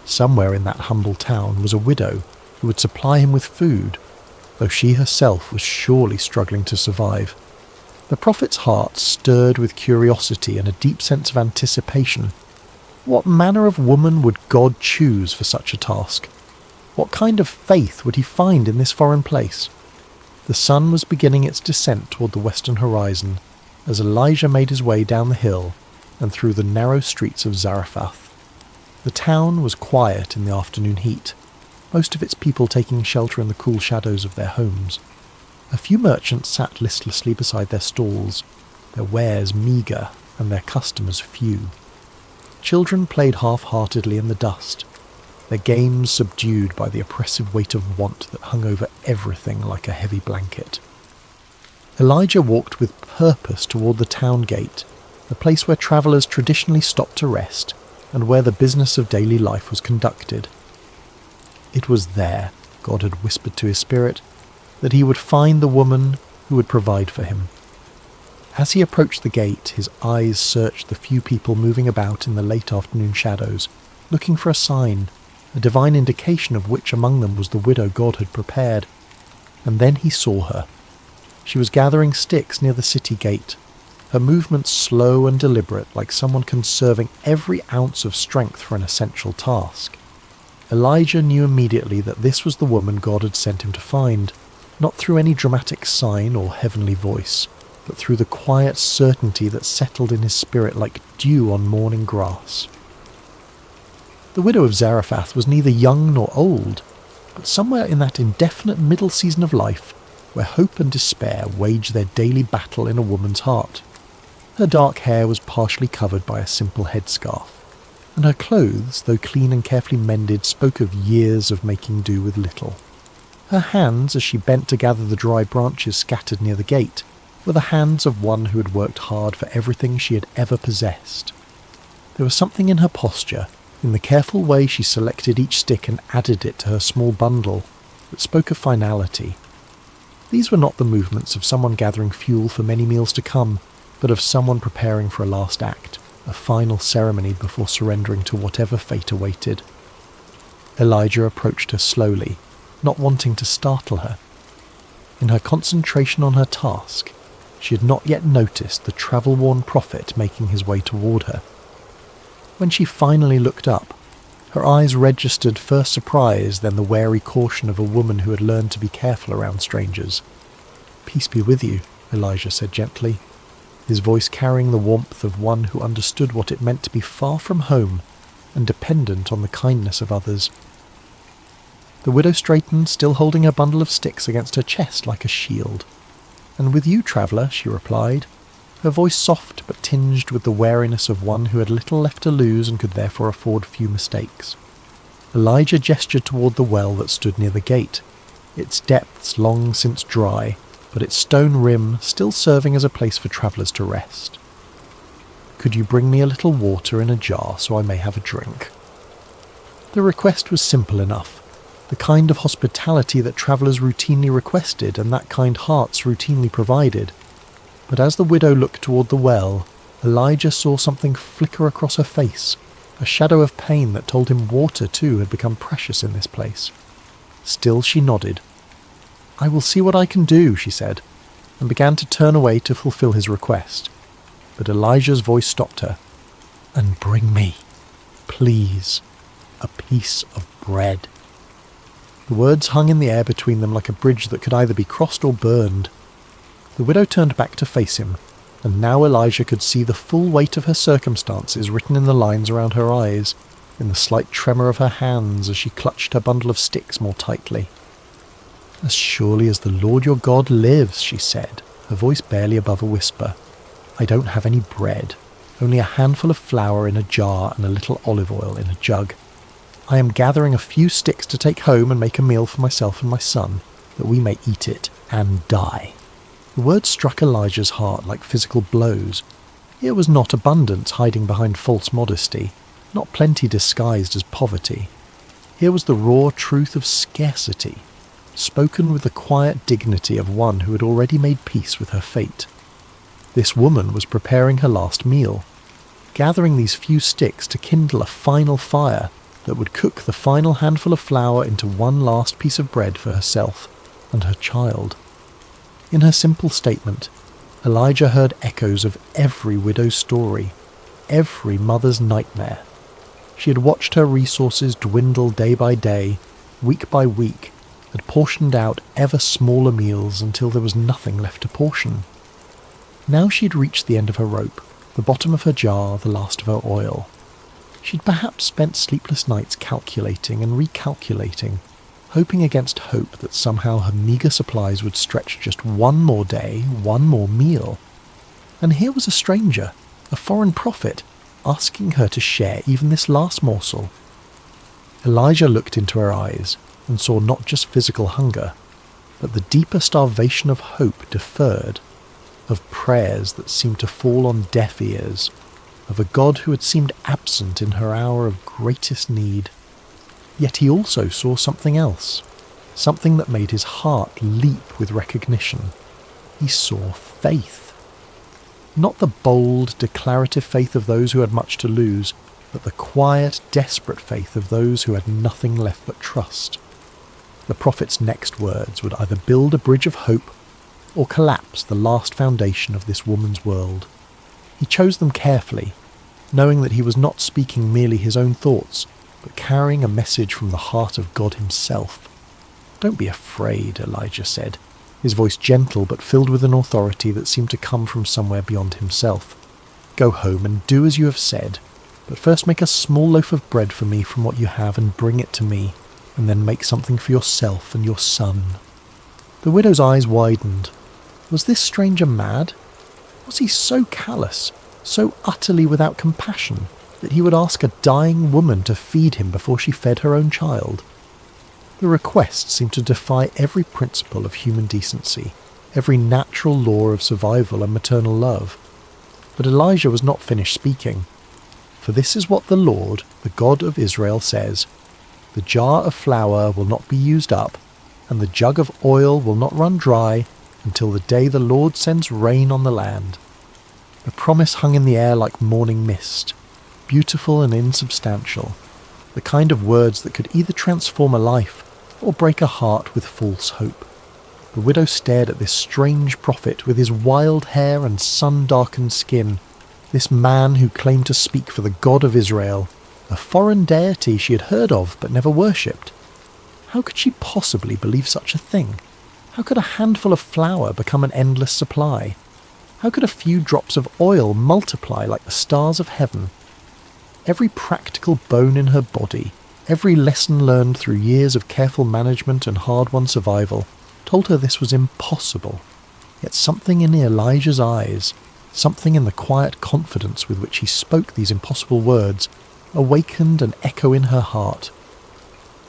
Somewhere in that humble town was a widow who would supply him with food, though she herself was surely struggling to survive. The prophet's heart stirred with curiosity and a deep sense of anticipation. What manner of woman would God choose for such a task? What kind of faith would he find in this foreign place? The sun was beginning its descent toward the western horizon as Elijah made his way down the hill and through the narrow streets of Zarephath. The town was quiet in the afternoon heat, most of its people taking shelter in the cool shadows of their homes. A few merchants sat listlessly beside their stalls, their wares meagre and their customers few. Children played half-heartedly in the dust, their games subdued by the oppressive weight of want that hung over everything like a heavy blanket. Elijah walked with purpose toward the town gate, the place where travellers traditionally stopped to rest and where the business of daily life was conducted. It was there, God had whispered to his spirit, that he would find the woman who would provide for him. As he approached the gate, his eyes searched the few people moving about in the late afternoon shadows, looking for a sign, a divine indication of which among them was the widow God had prepared. And then he saw her. She was gathering sticks near the city gate, her movements slow and deliberate, like someone conserving every ounce of strength for an essential task. Elijah knew immediately that this was the woman God had sent him to find, not through any dramatic sign or heavenly voice, but through the quiet certainty that settled in his spirit like dew on morning grass. The widow of Zarephath was neither young nor old, but somewhere in that indefinite middle season of life where hope and despair wage their daily battle in a woman's heart. Her dark hair was partially covered by a simple headscarf, and her clothes, though clean and carefully mended, spoke of years of making do with little. Her hands, as she bent to gather the dry branches scattered near the gate, were the hands of one who had worked hard for everything she had ever possessed. There was something in her posture, in the careful way she selected each stick and added it to her small bundle, that spoke of finality. These were not the movements of someone gathering fuel for many meals to come, but of someone preparing for a last act, a final ceremony before surrendering to whatever fate awaited. Elijah approached her slowly, not wanting to startle her. In her concentration on her task, she had not yet noticed the travel-worn prophet making his way toward her. When she finally looked up, her eyes registered first surprise, then the wary caution of a woman who had learned to be careful around strangers. "Peace be with you," Elijah said gently, his voice carrying the warmth of one who understood what it meant to be far from home and dependent on the kindness of others. The widow straightened, still holding her bundle of sticks against her chest like a shield. "And with you, traveller," she replied, her voice soft but tinged with the wariness of one who had little left to lose and could therefore afford few mistakes. Elijah gestured toward the well that stood near the gate, its depths long since dry, but its stone rim still serving as a place for travellers to rest. "Could you bring me a little water in a jar so I may have a drink?" The request was simple enough, the kind of hospitality that travellers routinely requested and that kind hearts routinely provided. But as the widow looked toward the well, Elijah saw something flicker across her face, a shadow of pain that told him water too had become precious in this place. Still she nodded. "I will see what I can do," she said, and began to turn away to fulfill his request. But Elijah's voice stopped her. "And bring me, please, a piece of bread." The words hung in the air between them like a bridge that could either be crossed or burned. The widow turned back to face him, and now Elijah could see the full weight of her circumstances written in the lines around her eyes, in the slight tremor of her hands as she clutched her bundle of sticks more tightly. "As surely as the Lord your God lives," she said, her voice barely above a whisper, "I don't have any bread, only a handful of flour in a jar and a little olive oil in a jug. I am gathering a few sticks to take home and make a meal for myself and my son, that we may eat it and die." The words struck Elijah's heart like physical blows. Here was not abundance hiding behind false modesty, not plenty disguised as poverty. Here was the raw truth of scarcity, spoken with the quiet dignity of one who had already made peace with her fate. This woman was preparing her last meal, gathering these few sticks to kindle a final fire that would cook the final handful of flour into one last piece of bread for herself and her child. In her simple statement, Elijah heard echoes of every widow's story, every mother's nightmare. She had watched her resources dwindle day by day, week by week, had portioned out ever smaller meals until there was nothing left to portion. Now she had reached the end of her rope, the bottom of her jar, the last of her oil. She'd perhaps spent sleepless nights calculating and recalculating, hoping against hope that somehow her meagre supplies would stretch just one more day, one more meal. And here was a stranger, a foreign prophet, asking her to share even this last morsel. Elijah looked into her eyes and saw not just physical hunger, but the deeper starvation of hope deferred, of prayers that seemed to fall on deaf ears, of a God who had seemed absent in her hour of greatest need. Yet he also saw something else, something that made his heart leap with recognition. He saw faith. Not the bold, declarative faith of those who had much to lose, but the quiet, desperate faith of those who had nothing left but trust. The prophet's next words would either build a bridge of hope or collapse the last foundation of this woman's world. He chose them carefully, knowing that he was not speaking merely his own thoughts, but carrying a message from the heart of God himself. "Don't be afraid," Elijah said. his voice gentle but filled with an authority that seemed to come from somewhere beyond himself. "Go home and do as you have said, but first make a small loaf of bread for me from what you have and bring it to me, and then make something for yourself and your son." The widow's eyes widened. Was this stranger mad? Was he so callous, so utterly without compassion, that he would ask a dying woman to feed him before she fed her own child? The request seemed to defy every principle of human decency, every natural law of survival and maternal love. But Elijah was not finished speaking. "For this is what the Lord, the God of Israel, says, the jar of flour will not be used up, and the jug of oil will not run dry, until the day the Lord sends rain on the land." The promise hung in the air like morning mist, beautiful and insubstantial, the kind of words that could either transform a life or break a heart with false hope. The widow stared at this strange prophet with his wild hair and sun-darkened skin, this man who claimed to speak for the God of Israel, a foreign deity she had heard of but never worshipped. How could she possibly believe such a thing? How could a handful of flour become an endless supply? How could a few drops of oil multiply like the stars of heaven? Every practical bone in her body, every lesson learned through years of careful management and hard-won survival, told her this was impossible. Yet something in Elijah's eyes, something in the quiet confidence with which he spoke these impossible words, awakened an echo in her heart.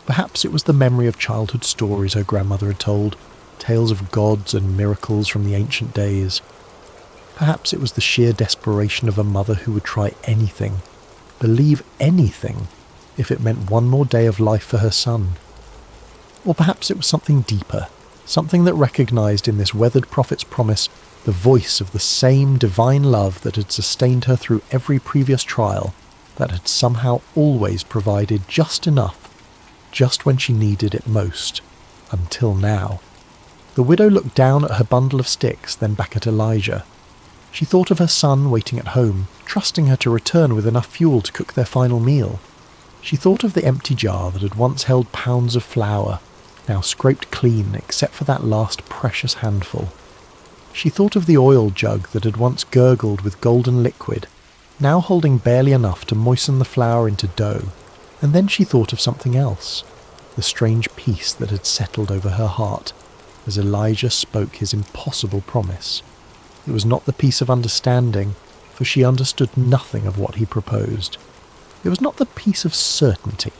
Perhaps it was the memory of childhood stories her grandmother had told, tales of gods and miracles from the ancient days. Perhaps it was the sheer desperation of a mother who would try anything, believe anything, if it meant one more day of life for her son. Or perhaps it was something deeper, something that recognized in this weathered prophet's promise the voice of the same divine love that had sustained her through every previous trial, that had somehow always provided just enough, just when she needed it most, until now. The widow looked down at her bundle of sticks, then back at Elijah. She thought of her son waiting at home, trusting her to return with enough fuel to cook their final meal. She thought of the empty jar that had once held pounds of flour, now scraped clean except for that last precious handful. She thought of the oil jug that had once gurgled with golden liquid, now holding barely enough to moisten the flour into dough. And then she thought of something else, the strange peace that had settled over her heart as Elijah spoke his impossible promise. It was not the peace of understanding, for she understood nothing of what he proposed. It was not the peace of certainty,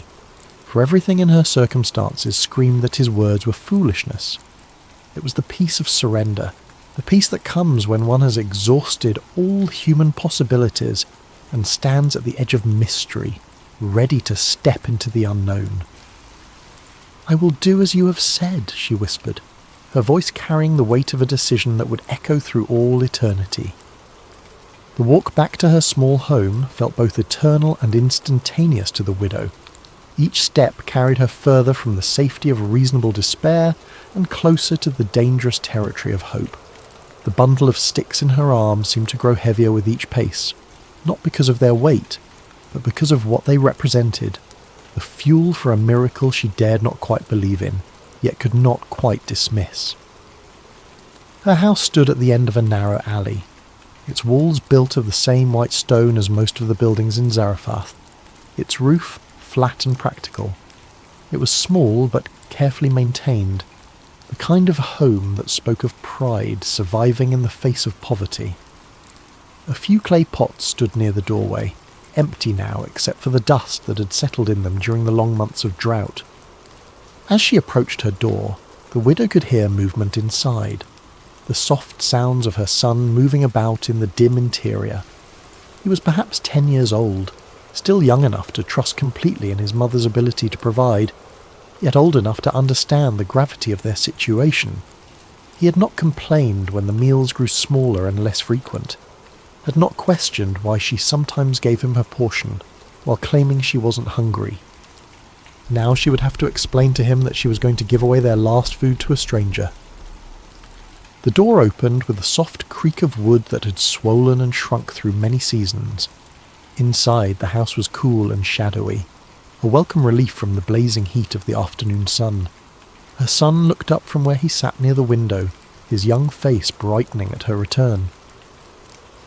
for everything in her circumstances screamed that his words were foolishness. It was the peace of surrender, the peace that comes when one has exhausted all human possibilities and stands at the edge of mystery, ready to step into the unknown. "I will do as you have said," she whispered, her voice carrying the weight of a decision that would echo through all eternity. The walk back to her small home felt both eternal and instantaneous to the widow. Each step carried her further from the safety of reasonable despair and closer to the dangerous territory of hope. The bundle of sticks in her arm seemed to grow heavier with each pace, not because of their weight, but because of what they represented, the fuel for a miracle she dared not quite believe in, yet could not quite dismiss. Her house stood at the end of a narrow alley, its walls built of the same white stone as most of the buildings in Zarephath, its roof flat and practical. It was small but carefully maintained, the kind of home that spoke of pride surviving in the face of poverty. A few clay pots stood near the doorway, empty now except for the dust that had settled in them during the long months of drought. As she approached her door, the widow could hear movement inside, the soft sounds of her son moving about in the dim interior. He was perhaps 10 years old, still young enough to trust completely in his mother's ability to provide, yet old enough to understand the gravity of their situation. He had not complained when the meals grew smaller and less frequent, had not questioned why she sometimes gave him her portion while claiming she wasn't hungry. Now she would have to explain to him that she was going to give away their last food to a stranger. The door opened with a soft creak of wood that had swollen and shrunk through many seasons. Inside, the house was cool and shadowy, a welcome relief from the blazing heat of the afternoon sun. Her son looked up from where he sat near the window, his young face brightening at her return.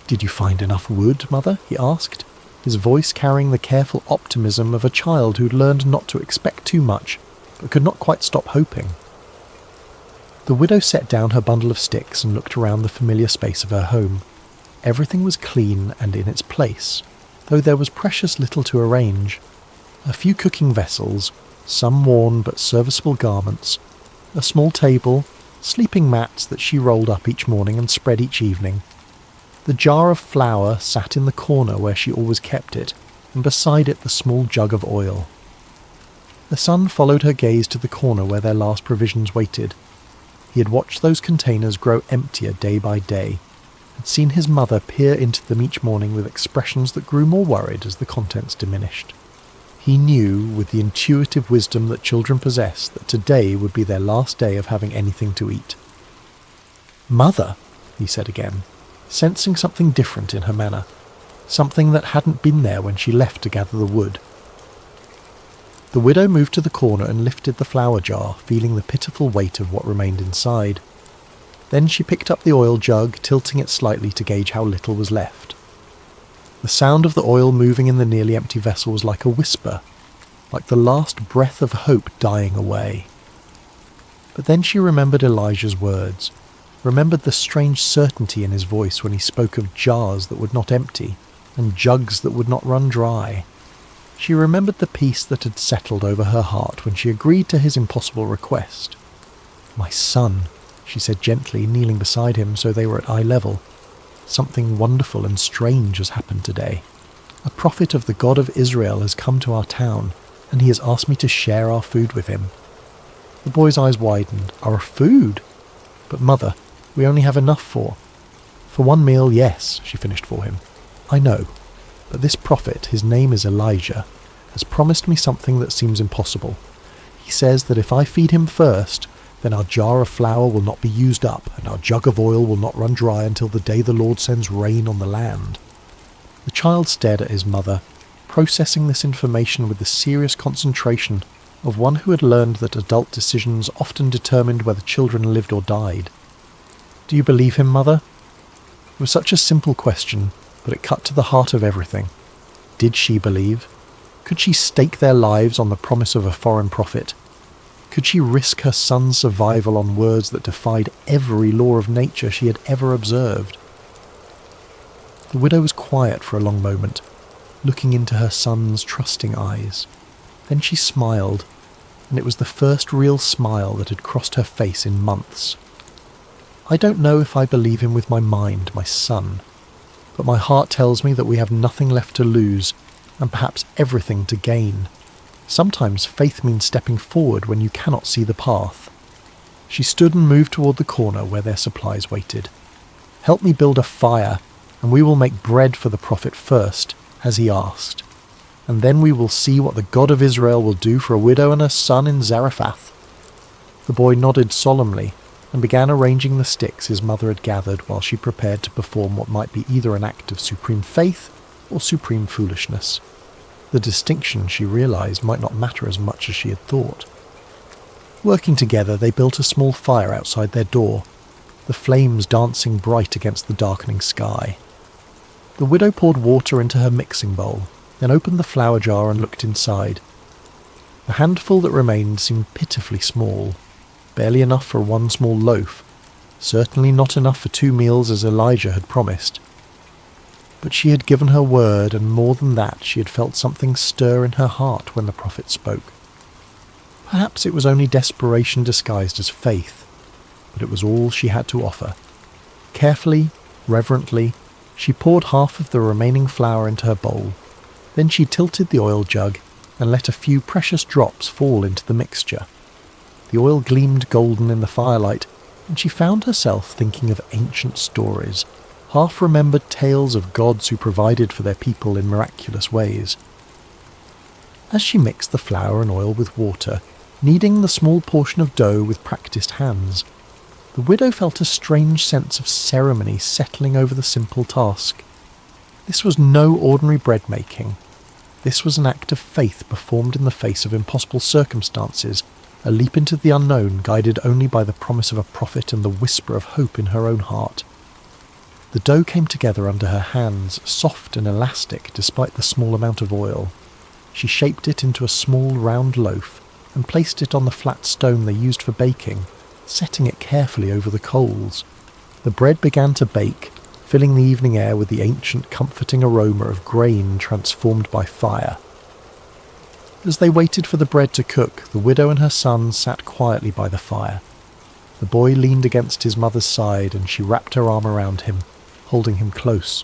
"Did you find enough wood, Mother?" he asked, his voice carrying the careful optimism of a child who'd learned not to expect too much, but could not quite stop hoping. The widow set down her bundle of sticks and looked around the familiar space of her home. Everything was clean and in its place, though there was precious little to arrange. A few cooking vessels, some worn but serviceable garments, a small table, sleeping mats that she rolled up each morning and spread each evening. The jar of flour sat in the corner where she always kept it, and beside it the small jug of oil. The son followed her gaze to the corner where their last provisions waited. He had watched those containers grow emptier day by day, had seen his mother peer into them each morning with expressions that grew more worried as the contents diminished. He knew, with the intuitive wisdom that children possess, that today would be their last day of having anything to eat. "Mother," he said again, sensing something different in her manner, something that hadn't been there when she left to gather the wood. The widow moved to the corner and lifted the flour jar, feeling the pitiful weight of what remained inside. Then she picked up the oil jug, tilting it slightly to gauge how little was left. The sound of the oil moving in the nearly empty vessel was like a whisper, like the last breath of hope dying away. But then she remembered Elijah's words, remembered the strange certainty in his voice when he spoke of jars that would not empty, and jugs that would not run dry. She remembered the peace that had settled over her heart when she agreed to his impossible request. "My son," she said gently, kneeling beside him so they were at eye level, "something wonderful and strange has happened today. A prophet of the God of Israel has come to our town, and he has asked me to share our food with him." The boy's eyes widened. "Our food? But Mother, we only have enough for one meal, yes," she finished for him. "I know, but this prophet, his name is Elijah, has promised me something that seems impossible. He says that if I feed him first, then our jar of flour will not be used up, and our jug of oil will not run dry until the day the Lord sends rain on the land." The child stared at his mother, processing this information with the serious concentration of one who had learned that adult decisions often determined whether children lived or died. "Do you believe him, Mother?" It was such a simple question, but it cut to the heart of everything. Did she believe? Could she stake their lives on the promise of a foreign prophet? Could she risk her son's survival on words that defied every law of nature she had ever observed? The widow was quiet for a long moment, looking into her son's trusting eyes. Then she smiled, and it was the first real smile that had crossed her face in months. "I don't know if I believe him with my mind, my son, but my heart tells me that we have nothing left to lose, and perhaps everything to gain. Sometimes faith means stepping forward when you cannot see the path." She stood and moved toward the corner where their supplies waited. "Help me build a fire, and we will make bread for the prophet first, as he asked. And then we will see what the God of Israel will do for a widow and her son in Zarephath." The boy nodded solemnly and began arranging the sticks his mother had gathered while she prepared to perform what might be either an act of supreme faith or supreme foolishness. The distinction, she realized, might not matter as much as she had thought. Working together, they built a small fire outside their door, the flames dancing bright against the darkening sky. The widow poured water into her mixing bowl, then opened the flour jar and looked inside. The handful that remained seemed pitifully small, barely enough for one small loaf, certainly not enough for 2 meals as Elijah had promised. But she had given her word, and more than that, she had felt something stir in her heart when the prophet spoke. Perhaps it was only desperation disguised as faith, but it was all she had to offer. Carefully, reverently, she poured half of the remaining flour into her bowl. Then she tilted the oil jug and let a few precious drops fall into the mixture. The oil gleamed golden in the firelight, and she found herself thinking of ancient stories, half-remembered tales of gods who provided for their people in miraculous ways. As she mixed the flour and oil with water, kneading the small portion of dough with practiced hands, the widow felt a strange sense of ceremony settling over the simple task. This was no ordinary bread-making. This was an act of faith performed in the face of impossible circumstances, a leap into the unknown guided only by the promise of a prophet and the whisper of hope in her own heart. The dough came together under her hands, soft and elastic despite the small amount of oil. She shaped it into a small round loaf and placed it on the flat stone they used for baking, setting it carefully over the coals. The bread began to bake, filling the evening air with the ancient comforting aroma of grain transformed by fire. As they waited for the bread to cook, the widow and her son sat quietly by the fire. The boy leaned against his mother's side and she wrapped her arm around him, holding him close.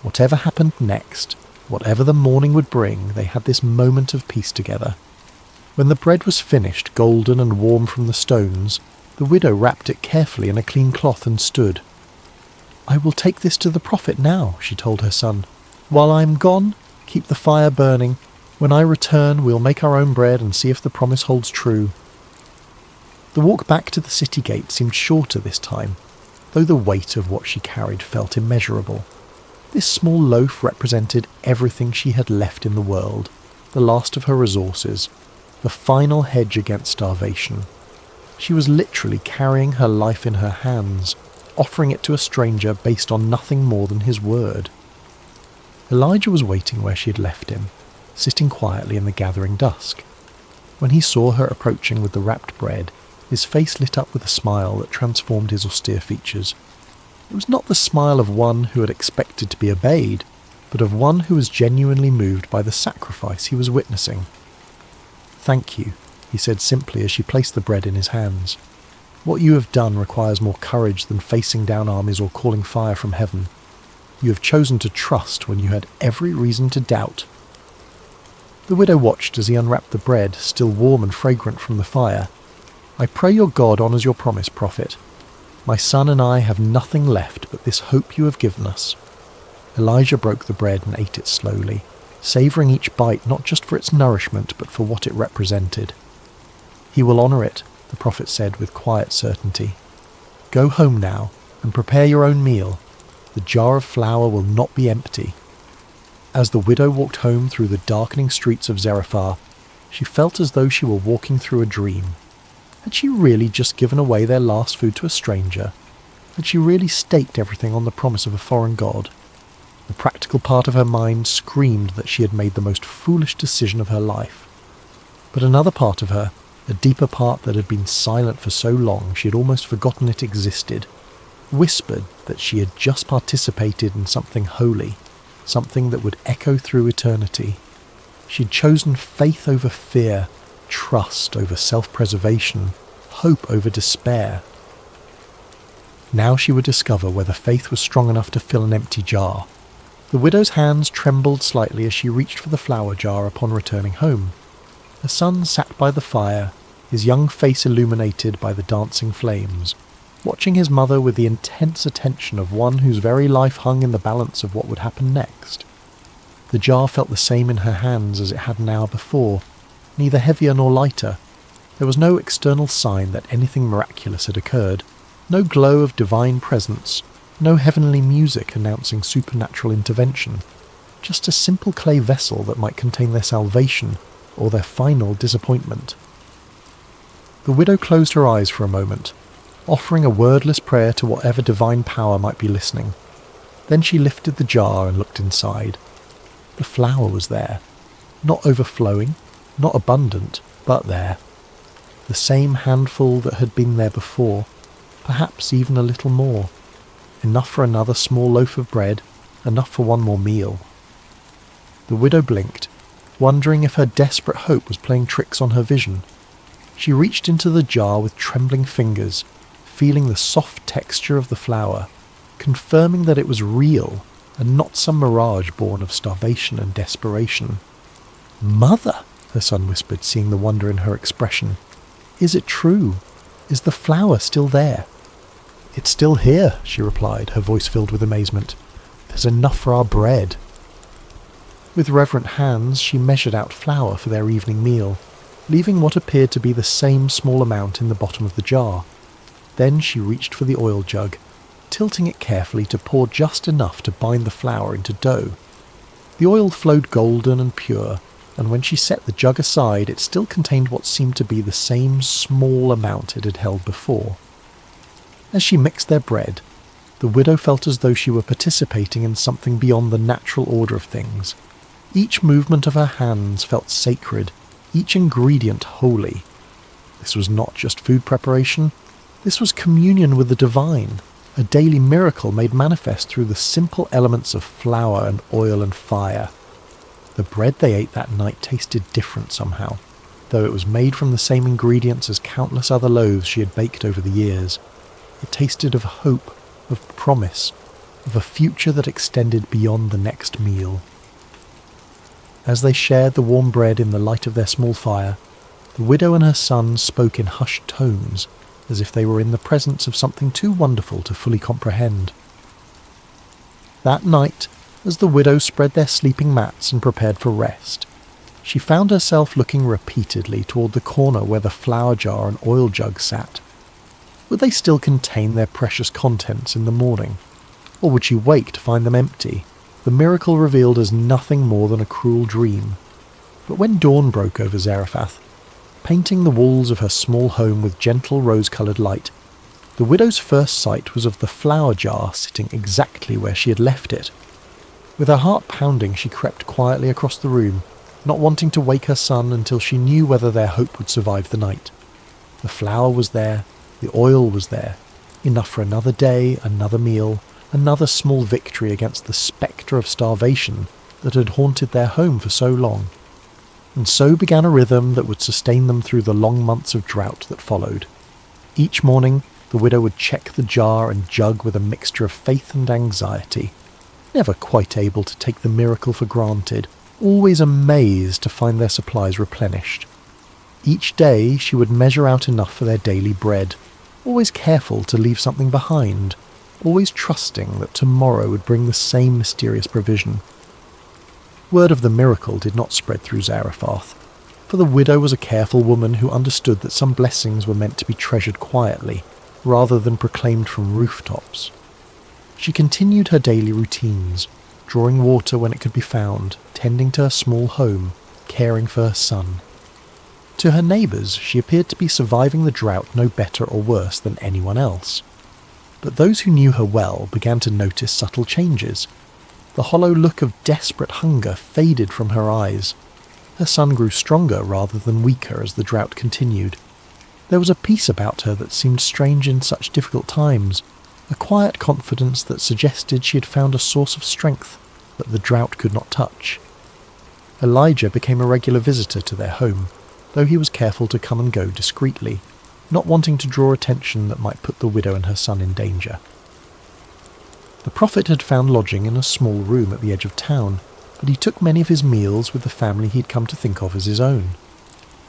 Whatever happened next, whatever the morning would bring, they had this moment of peace together. When the bread was finished, golden and warm from the stones, the widow wrapped it carefully in a clean cloth and stood. "I will take this to the prophet now," she told her son. "While I am gone, keep the fire burning. When I return, we'll make our own bread and see if the promise holds true." The walk back to the city gate seemed shorter this time, though the weight of what she carried felt immeasurable. This small loaf represented everything she had left in the world, the last of her resources, the final hedge against starvation. She was literally carrying her life in her hands, offering it to a stranger based on nothing more than his word. Elijah was waiting where she had left him, sitting quietly in the gathering dusk. When he saw her approaching with the wrapped bread, his face lit up with a smile that transformed his austere features. It was not the smile of one who had expected to be obeyed, but of one who was genuinely moved by the sacrifice he was witnessing. "Thank you," he said simply as she placed the bread in his hands. "What you have done requires more courage than facing down armies or calling fire from heaven. You have chosen to trust when you had every reason to doubt." The widow watched as he unwrapped the bread, still warm and fragrant from the fire. "I pray your God honours your promise, prophet. My son and I have nothing left but this hope you have given us." Elijah broke the bread and ate it slowly, savouring each bite not just for its nourishment but for what it represented. "He will honour it," the prophet said with quiet certainty. "Go home now and prepare your own meal. The jar of flour will not be empty." As the widow walked home through the darkening streets of Zarephath, she felt as though she were walking through a dream. Had she really just given away their last food to a stranger? Had she really staked everything on the promise of a foreign god? The practical part of her mind screamed that she had made the most foolish decision of her life. But another part of her, a deeper part that had been silent for so long she had almost forgotten it existed, whispered that she had just participated in something holy, something that would echo through eternity. She had chosen faith over fear, trust over self-preservation, hope over despair. Now she would discover whether faith was strong enough to fill an empty jar. The widow's hands trembled slightly as she reached for the flour jar upon returning home. Her son sat by the fire, his young face illuminated by the dancing flames, watching his mother with the intense attention of one whose very life hung in the balance of what would happen next. The jar felt the same in her hands as it had an hour before, neither heavier nor lighter. There was no external sign that anything miraculous had occurred, no glow of divine presence, no heavenly music announcing supernatural intervention, just a simple clay vessel that might contain their salvation or their final disappointment. The widow closed her eyes for a moment, offering a wordless prayer to whatever divine power might be listening. Then she lifted the jar and looked inside. The flour was there, not overflowing, not abundant, but there. The same handful that had been there before, perhaps even a little more. Enough for another small loaf of bread, enough for one more meal. The widow blinked, wondering if her desperate hope was playing tricks on her vision. She reached into the jar with trembling fingers, feeling the soft texture of the flour, confirming that it was real and not some mirage born of starvation and desperation. "Mother," her son whispered, seeing the wonder in her expression. "Is it true? Is the flour still there?" "It's still here," she replied, her voice filled with amazement. "There's enough for our bread." With reverent hands she measured out flour for their evening meal, leaving what appeared to be the same small amount in the bottom of the jar. Then she reached for the oil jug, tilting it carefully to pour just enough to bind the flour into dough. The oil flowed golden and pure, and when she set the jug aside, it still contained what seemed to be the same small amount it had held before. As she mixed their bread, the widow felt as though she were participating in something beyond the natural order of things. Each movement of her hands felt sacred, each ingredient holy. This was not just food preparation, this was communion with the divine, a daily miracle made manifest through the simple elements of flour and oil and fire. The bread they ate that night tasted different somehow, though it was made from the same ingredients as countless other loaves she had baked over the years. It tasted of hope, of promise, of a future that extended beyond the next meal. As they shared the warm bread in the light of their small fire, the widow and her son spoke in hushed tones, as if they were in the presence of something too wonderful to fully comprehend. That night, as the widow spread their sleeping mats and prepared for rest, she found herself looking repeatedly toward the corner where the flour jar and oil jug sat. Would they still contain their precious contents in the morning? Or would she wake to find them empty, the miracle revealed as nothing more than a cruel dream? But when dawn broke over Zarephath, painting the walls of her small home with gentle rose-coloured light, the widow's first sight was of the flour jar sitting exactly where she had left it. With her heart pounding, she crept quietly across the room, not wanting to wake her son until she knew whether their hope would survive the night. The flour was there, the oil was there, enough for another day, another meal, another small victory against the spectre of starvation that had haunted their home for so long. And so began a rhythm that would sustain them through the long months of drought that followed. Each morning, the widow would check the jar and jug with a mixture of faith and anxiety, never quite able to take the miracle for granted, always amazed to find their supplies replenished. Each day she would measure out enough for their daily bread, always careful to leave something behind, always trusting that tomorrow would bring the same mysterious provision. Word of the miracle did not spread through Zarephath, for the widow was a careful woman who understood that some blessings were meant to be treasured quietly, rather than proclaimed from rooftops. She continued her daily routines, drawing water when it could be found, tending to her small home, caring for her son. To her neighbours, she appeared to be surviving the drought no better or worse than anyone else. But those who knew her well began to notice subtle changes. The hollow look of desperate hunger faded from her eyes. Her son grew stronger rather than weaker as the drought continued. There was a peace about her that seemed strange in such difficult times, a quiet confidence that suggested she had found a source of strength that the drought could not touch. Elijah became a regular visitor to their home, though he was careful to come and go discreetly, not wanting to draw attention that might put the widow and her son in danger. The prophet had found lodging in a small room at the edge of town, but he took many of his meals with the family he had come to think of as his own.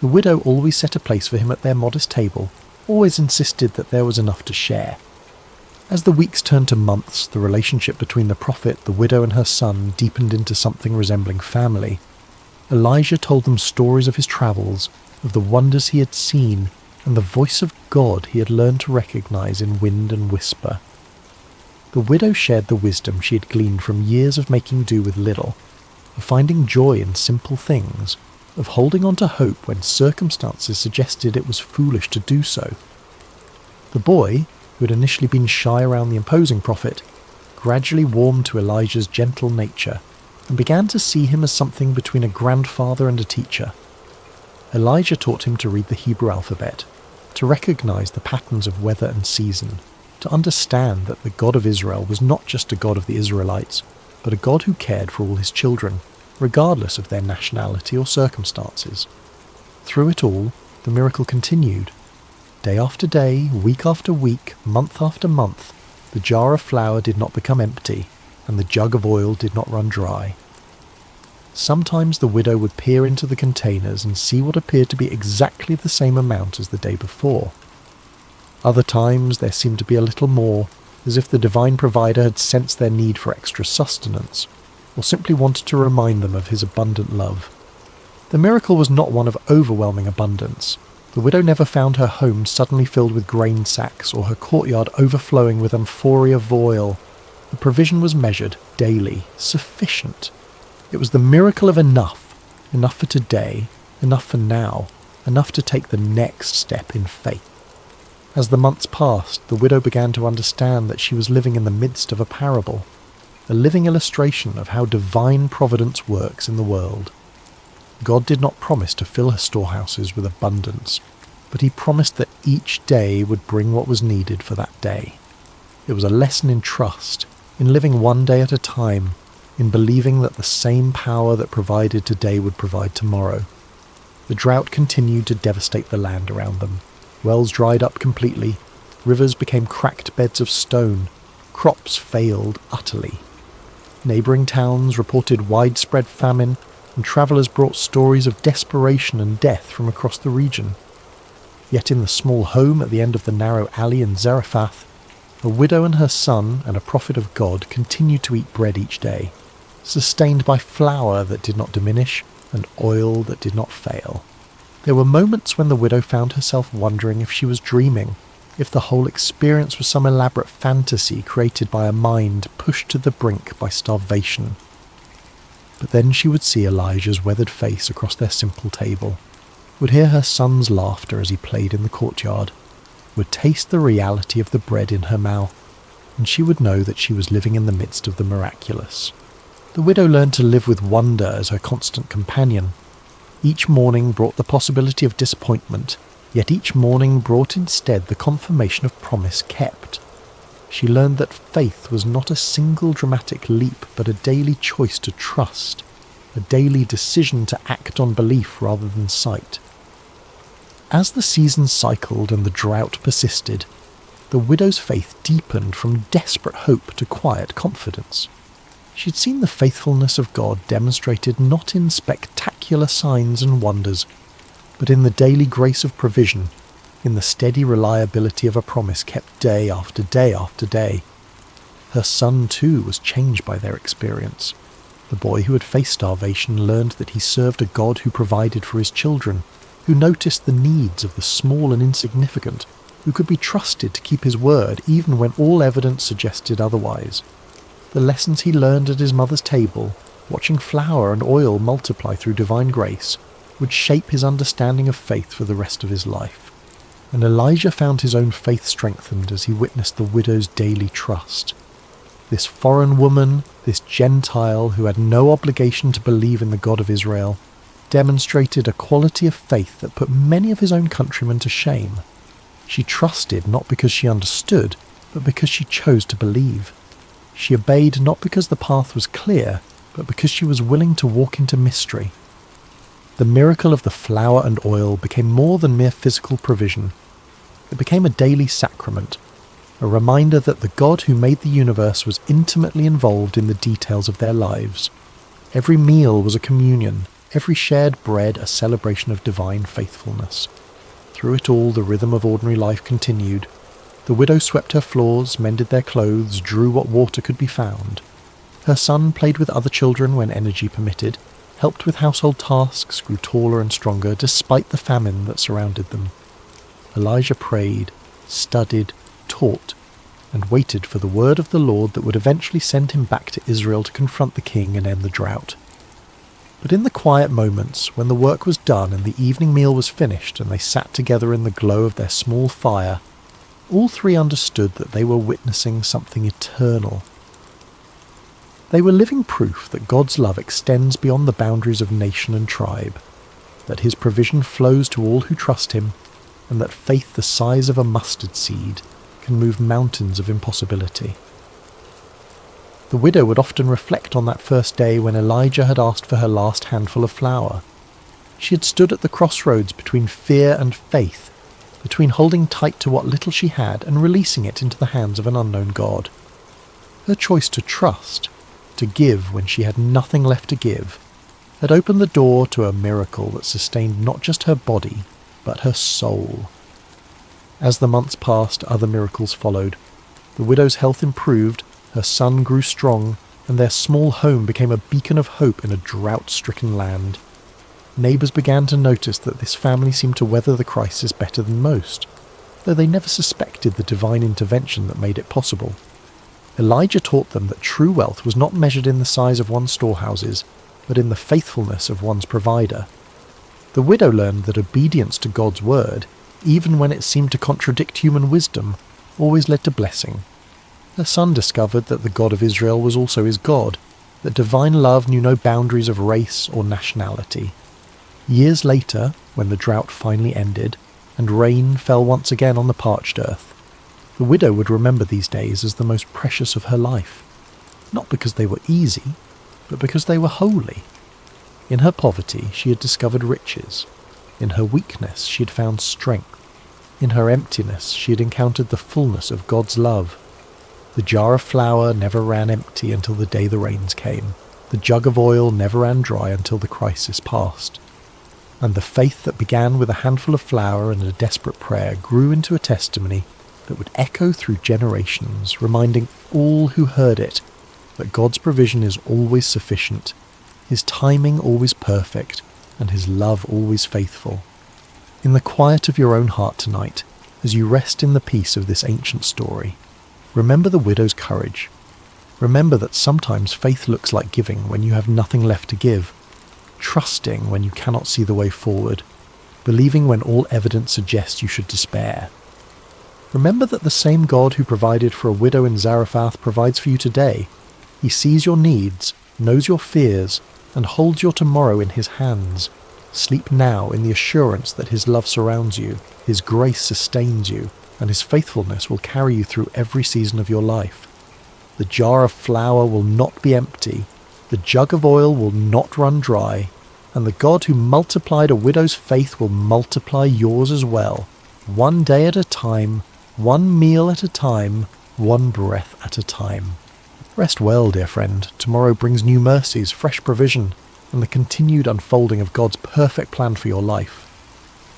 The widow always set a place for him at their modest table, always insisted that there was enough to share. As the weeks turned to months, the relationship between the prophet, the widow and her son deepened into something resembling family. Elijah told them stories of his travels, of the wonders he had seen, and the voice of God he had learned to recognize in wind and whisper. The widow shared the wisdom she had gleaned from years of making do with little, of finding joy in simple things, of holding on to hope when circumstances suggested it was foolish to do so. The boy, who had initially been shy around the imposing prophet, gradually warmed to Elijah's gentle nature and began to see him as something between a grandfather and a teacher. Elijah taught him to read the Hebrew alphabet, to recognize the patterns of weather and season, to understand that the God of Israel was not just a God of the Israelites, but a God who cared for all his children, regardless of their nationality or circumstances. Through it all, the miracle continued. Day after day, week after week, month after month, the jar of flour did not become empty, and the jug of oil did not run dry. Sometimes the widow would peer into the containers and see what appeared to be exactly the same amount as the day before. Other times there seemed to be a little more, as if the divine provider had sensed their need for extra sustenance, or simply wanted to remind them of his abundant love. The miracle was not one of overwhelming abundance. The widow never found her home suddenly filled with grain sacks or her courtyard overflowing with amphorae of oil. The provision was measured, daily, sufficient. It was the miracle of enough, Enough for today, enough for now, enough to take the next step in faith. As the months passed, the widow began to understand that she was living in the midst of a parable, a living illustration of how divine providence works in the world. God did not promise to fill her storehouses with abundance, but he promised that each day would bring what was needed for that day. It was a lesson in trust, in living one day at a time, in believing that the same power that provided today would provide tomorrow. The drought continued to devastate the land around them. Wells dried up completely, rivers became cracked beds of stone, crops failed utterly. Neighbouring towns reported widespread famine, and travellers brought stories of desperation and death from across the region. Yet in the small home at the end of the narrow alley in Zarephath, a widow and her son and a prophet of God continued to eat bread each day, sustained by flour that did not diminish and oil that did not fail. There were moments when the widow found herself wondering if she was dreaming, if the whole experience was some elaborate fantasy created by a mind pushed to the brink by starvation. But then she would see Elijah's weathered face across their simple table, would hear her son's laughter as he played in the courtyard, would taste the reality of the bread in her mouth, and she would know that she was living in the midst of the miraculous. The widow learned to live with wonder as her constant companion. Each morning brought the possibility of disappointment, yet each morning brought instead the confirmation of promise kept. She learned that faith was not a single dramatic leap, but a daily choice to trust, a daily decision to act on belief rather than sight. As the seasons cycled and the drought persisted, the widow's faith deepened from desperate hope to quiet confidence. She had seen the faithfulness of God demonstrated not in spectacular signs and wonders, but in the daily grace of provision, in the steady reliability of a promise kept day after day after day. Her son, too, was changed by their experience. The boy who had faced starvation learned that he served a God who provided for his children, who noticed the needs of the small and insignificant, who could be trusted to keep his word even when all evidence suggested otherwise. The lessons he learned at his mother's table, watching flour and oil multiply through divine grace, would shape his understanding of faith for the rest of his life. And Elijah found his own faith strengthened as he witnessed the widow's daily trust. This foreign woman, this Gentile who had no obligation to believe in the God of Israel, demonstrated a quality of faith that put many of his own countrymen to shame. She trusted not because she understood, but because she chose to believe. She obeyed not because the path was clear, but because she was willing to walk into mystery. The miracle of the flour and oil became more than mere physical provision. It became a daily sacrament, a reminder that the God who made the universe was intimately involved in the details of their lives. Every meal was a communion, every shared bread a celebration of divine faithfulness. Through it all, the rhythm of ordinary life continued. The widow swept her floors, mended their clothes, drew what water could be found. Her son played with other children when energy permitted, helped with household tasks, grew taller and stronger despite the famine that surrounded them. Elijah prayed, studied, taught, and waited for the word of the Lord that would eventually send him back to Israel to confront the king and end the drought. But in the quiet moments, when the work was done and the evening meal was finished and they sat together in the glow of their small fire, all three understood that they were witnessing something eternal. They were living proof that God's love extends beyond the boundaries of nation and tribe, that his provision flows to all who trust him, and that faith the size of a mustard seed can move mountains of impossibility. The widow would often reflect on that first day when Elijah had asked for her last handful of flour. She had stood at the crossroads between fear and faith, between holding tight to what little she had and releasing it into the hands of an unknown God. Her choice to trust, to give when she had nothing left to give, had opened the door to a miracle that sustained not just her body, but her soul. As the months passed, other miracles followed. The widow's health improved, her son grew strong, and their small home became a beacon of hope in a drought-stricken land. Neighbours began to notice that this family seemed to weather the crisis better than most, though they never suspected the divine intervention that made it possible. Elijah taught them that true wealth was not measured in the size of one's storehouses, but in the faithfulness of one's provider. The widow learned that obedience to God's word, even when it seemed to contradict human wisdom, always led to blessing. Her son discovered that the God of Israel was also his God, that divine love knew no boundaries of race or nationality. Years later, when the drought finally ended, and rain fell once again on the parched earth, the widow would remember these days as the most precious of her life, not because they were easy, but because they were holy. In her poverty she had discovered riches. In her weakness she had found strength. In her emptiness she had encountered the fullness of God's love. The jar of flour never ran empty until the day the rains came. The jug of oil never ran dry until the crisis passed. And the faith that began with a handful of flour and a desperate prayer grew into a testimony that would echo through generations, reminding all who heard it that God's provision is always sufficient, His timing always perfect, and His love always faithful. In the quiet of your own heart tonight, as you rest in the peace of this ancient story, remember the widow's courage. Remember that sometimes faith looks like giving when you have nothing left to give, trusting when you cannot see the way forward, believing when all evidence suggests you should despair. Remember that the same God who provided for a widow in Zarephath provides for you today. He sees your needs, knows your fears, and holds your tomorrow in His hands. Sleep now in the assurance that His love surrounds you, His grace sustains you, and His faithfulness will carry you through every season of your life. The jar of flour will not be empty, the jug of oil will not run dry, and the God who multiplied a widow's faith will multiply yours as well, one day at a time, one meal at a time, one breath at a time. Rest well, dear friend. Tomorrow brings new mercies, fresh provision, and the continued unfolding of God's perfect plan for your life.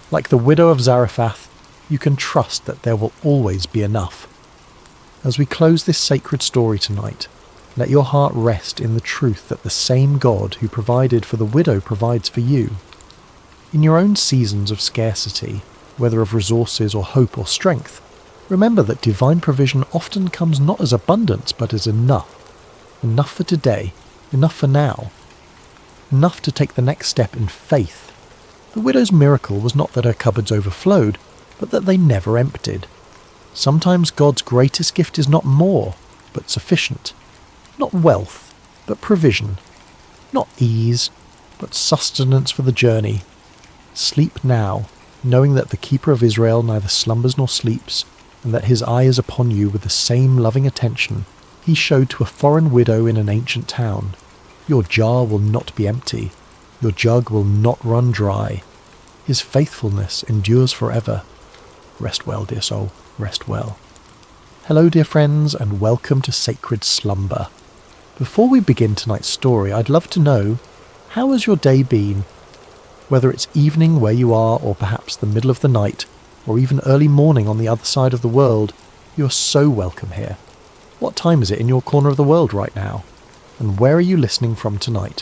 Like the widow of Zarephath, you can trust that there will always be enough. As we close this sacred story tonight, let your heart rest in the truth that the same God who provided for the widow provides for you. In your own seasons of scarcity, whether of resources or hope or strength, remember that divine provision often comes not as abundance but as enough. Enough for today, enough for now. Enough to take the next step in faith. The widow's miracle was not that her cupboards overflowed, but that they never emptied. Sometimes God's greatest gift is not more, but sufficient. Not wealth, but provision. Not ease, but sustenance for the journey. Sleep now, knowing that the Keeper of Israel neither slumbers nor sleeps, and that His eye is upon you with the same loving attention He showed to a foreign widow in an ancient town. Your jar will not be empty. Your jug will not run dry. His faithfulness endures forever. Rest well, dear soul, rest well. Hello, dear friends, and welcome to Sacred Slumber. Before we begin tonight's story, I'd love to know, how has your day been? Whether it's evening where you are, or perhaps the middle of the night, or even early morning on the other side of the world, you are so welcome here. What time is it in your corner of the world right now? And where are you listening from tonight?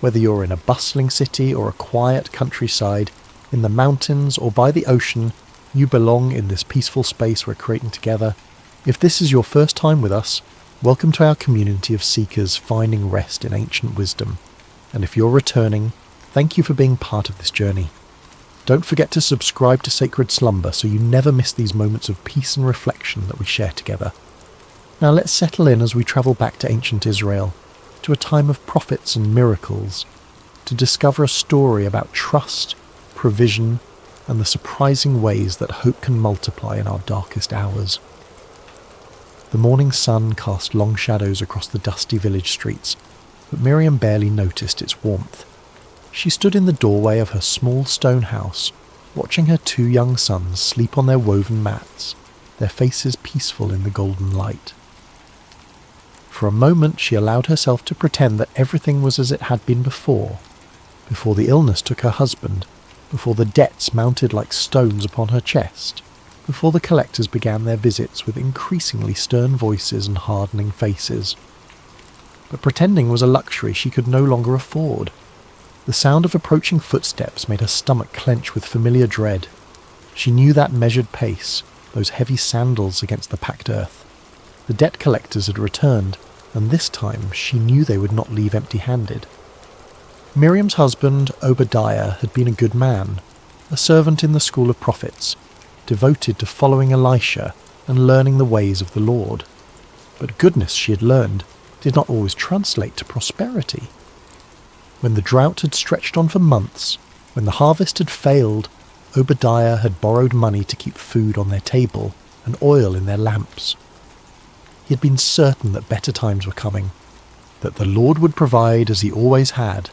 Whether you're in a bustling city or a quiet countryside, in the mountains or by the ocean, you belong in this peaceful space we're creating together. If this is your first time with us, welcome to our community of seekers finding rest in ancient wisdom. And if you're returning, thank you for being part of this journey. Don't forget to subscribe to Sacred Slumber so you never miss these moments of peace and reflection that we share together. Now let's settle in as we travel back to ancient Israel, to a time of prophets and miracles, to discover a story about trust, provision, and the surprising ways that hope can multiply in our darkest hours. The morning sun cast long shadows across the dusty village streets, but Miriam barely noticed its warmth. She stood in the doorway of her small stone house, watching her 2 young sons sleep on their woven mats, their faces peaceful in the golden light. For a moment she allowed herself to pretend that everything was as it had been before the illness took her husband, before the debts mounted like stones upon her chest, before the collectors began their visits with increasingly stern voices and hardening faces. But pretending was a luxury she could no longer afford. The sound of approaching footsteps made her stomach clench with familiar dread. She knew that measured pace, those heavy sandals against the packed earth. The debt collectors had returned, and this time she knew they would not leave empty-handed. Miriam's husband, Obadiah, had been a good man, a servant in the school of prophets, devoted to following Elisha and learning the ways of the Lord. But goodness she had learned did not always translate to prosperity. When the drought had stretched on for months, when the harvest had failed, Obadiah had borrowed money to keep food on their table and oil in their lamps. He had been certain that better times were coming, that the Lord would provide as he always had.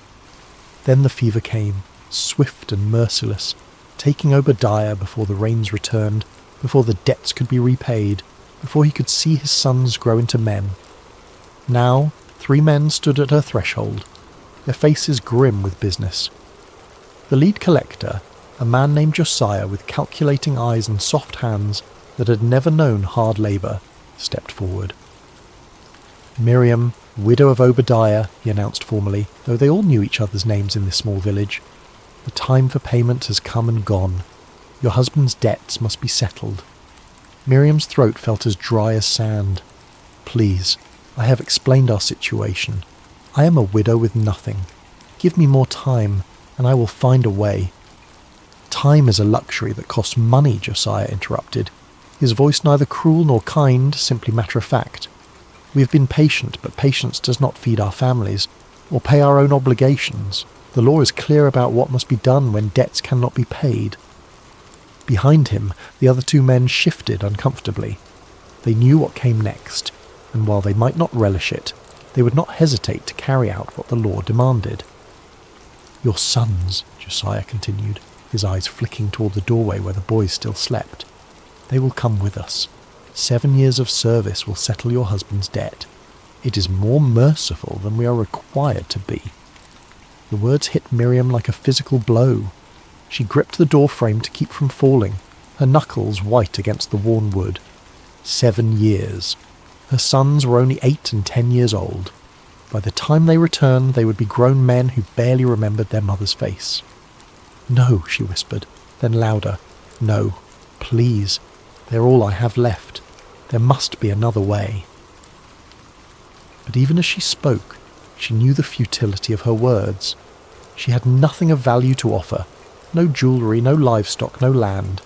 Then the fever came, swift and merciless, taking Obadiah before the rains returned, before the debts could be repaid, before he could see his sons grow into men. Now 3 men stood at her threshold, their faces grim with business. The lead collector, a man named Josiah with calculating eyes and soft hands that had never known hard labour, stepped forward. "Miriam, widow of Obadiah," he announced formally, though they all knew each other's names in this small village. "The time for payment has come and gone. Your husband's debts must be settled." Miriam's throat felt as dry as sand. "Please, I have explained our situation. I am a widow with nothing. Give me more time, and I will find a way." "Time is a luxury that costs money," Josiah interrupted, his voice neither cruel nor kind, simply matter-of-fact. "We have been patient, but patience does not feed our families, or pay our own obligations. The law is clear about what must be done when debts cannot be paid." Behind him, the other 2 men shifted uncomfortably. They knew what came next, and while they might not relish it, they would not hesitate to carry out what the law demanded. "Your sons," Josiah continued, his eyes flicking toward the doorway where the boys still slept. "They will come with us. 7 years of service will settle your husband's debt. It is more merciful than we are required to be." The words hit Miriam like a physical blow. She gripped the door frame to keep from falling, her knuckles white against the worn wood. 7 years. Her sons were only 8 and 10 years old. By the time they returned, they would be grown men who barely remembered their mother's face. "No," she whispered, then louder. "No, please. They're all I have left. There must be another way." But even as she spoke, she knew the futility of her words. She had nothing of value to offer. No jewellery, no livestock, no land.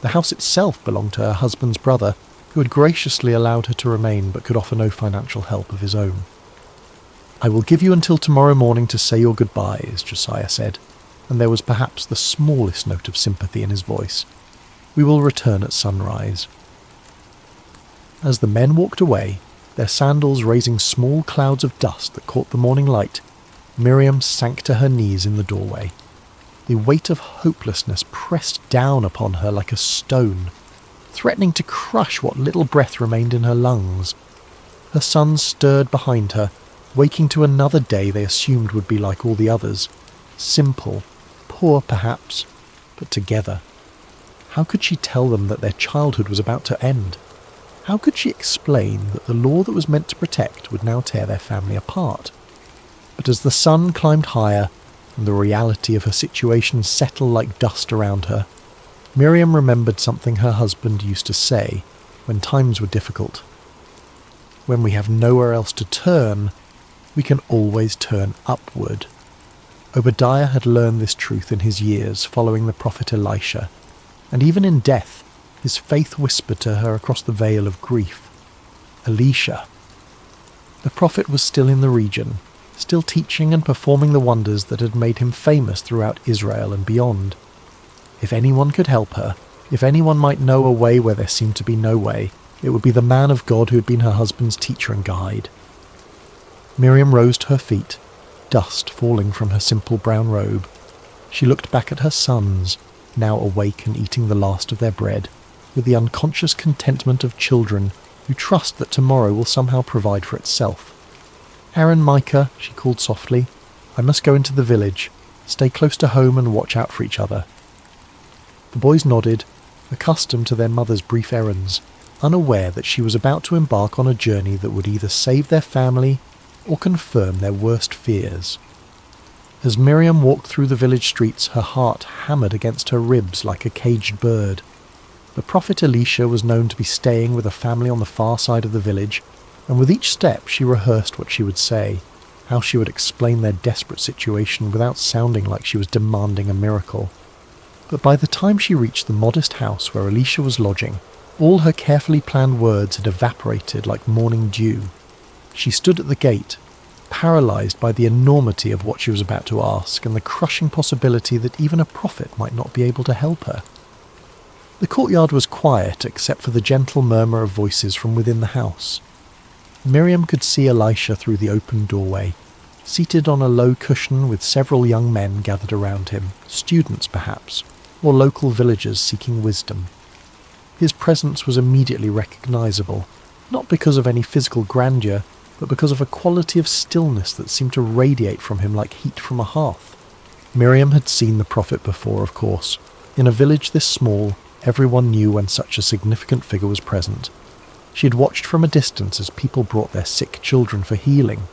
The house itself belonged to her husband's brother, who had graciously allowed her to remain but could offer no financial help of his own. "I will give you until tomorrow morning to say your goodbyes," Josiah said, and there was perhaps the smallest note of sympathy in his voice. "We will return at sunrise." As the men walked away, their sandals raising small clouds of dust that caught the morning light, Miriam sank to her knees in the doorway. The weight of hopelessness pressed down upon her like a stone, threatening to crush what little breath remained in her lungs. Her sons stirred behind her, waking to another day they assumed would be like all the others. Simple, poor perhaps, but together. How could she tell them that their childhood was about to end? How could she explain that the law that was meant to protect would now tear their family apart? But as the sun climbed higher, and the reality of her situation settled like dust around her, Miriam remembered something her husband used to say when times were difficult. When we have nowhere else to turn, we can always turn upward. Obadiah had learned this truth in his years following the prophet Elisha, and even in death, his faith whispered to her across the veil of grief. Elisha. The prophet was still in the region, still teaching and performing the wonders that had made him famous throughout Israel and beyond. If anyone could help her, if anyone might know a way where there seemed to be no way, it would be the man of God who had been her husband's teacher and guide. Miriam rose to her feet, dust falling from her simple brown robe. She looked back at her sons, now awake and eating the last of their bread, with the unconscious contentment of children who trust that tomorrow will somehow provide for itself. "Aaron, Micah," she called softly, "I must go into the village. Stay close to home and watch out for each other." The boys nodded, accustomed to their mother's brief errands, unaware that she was about to embark on a journey that would either save their family or confirm their worst fears. As Miriam walked through the village streets, her heart hammered against her ribs like a caged bird. The prophet Elisha was known to be staying with a family on the far side of the village, and with each step she rehearsed what she would say. how she would explain their desperate situation without sounding like she was demanding a miracle. But by the time she reached the modest house where Elisha was lodging, all her carefully planned words had evaporated like morning dew. She stood at the gate, paralysed by the enormity of what she was about to ask and the crushing possibility that even a prophet might not be able to help her. The courtyard was quiet except for the gentle murmur of voices from within the house. Miriam could see Elisha through the open doorway, seated on a low cushion with several young men gathered around him, students perhaps, or local villagers seeking wisdom. His presence was immediately recognisable, not because of any physical grandeur, but because of a quality of stillness that seemed to radiate from him like heat from a hearth. Miriam had seen the prophet before, of course. In a village this small, everyone knew when such a significant figure was present. She had watched from a distance as people brought their sick children for healing,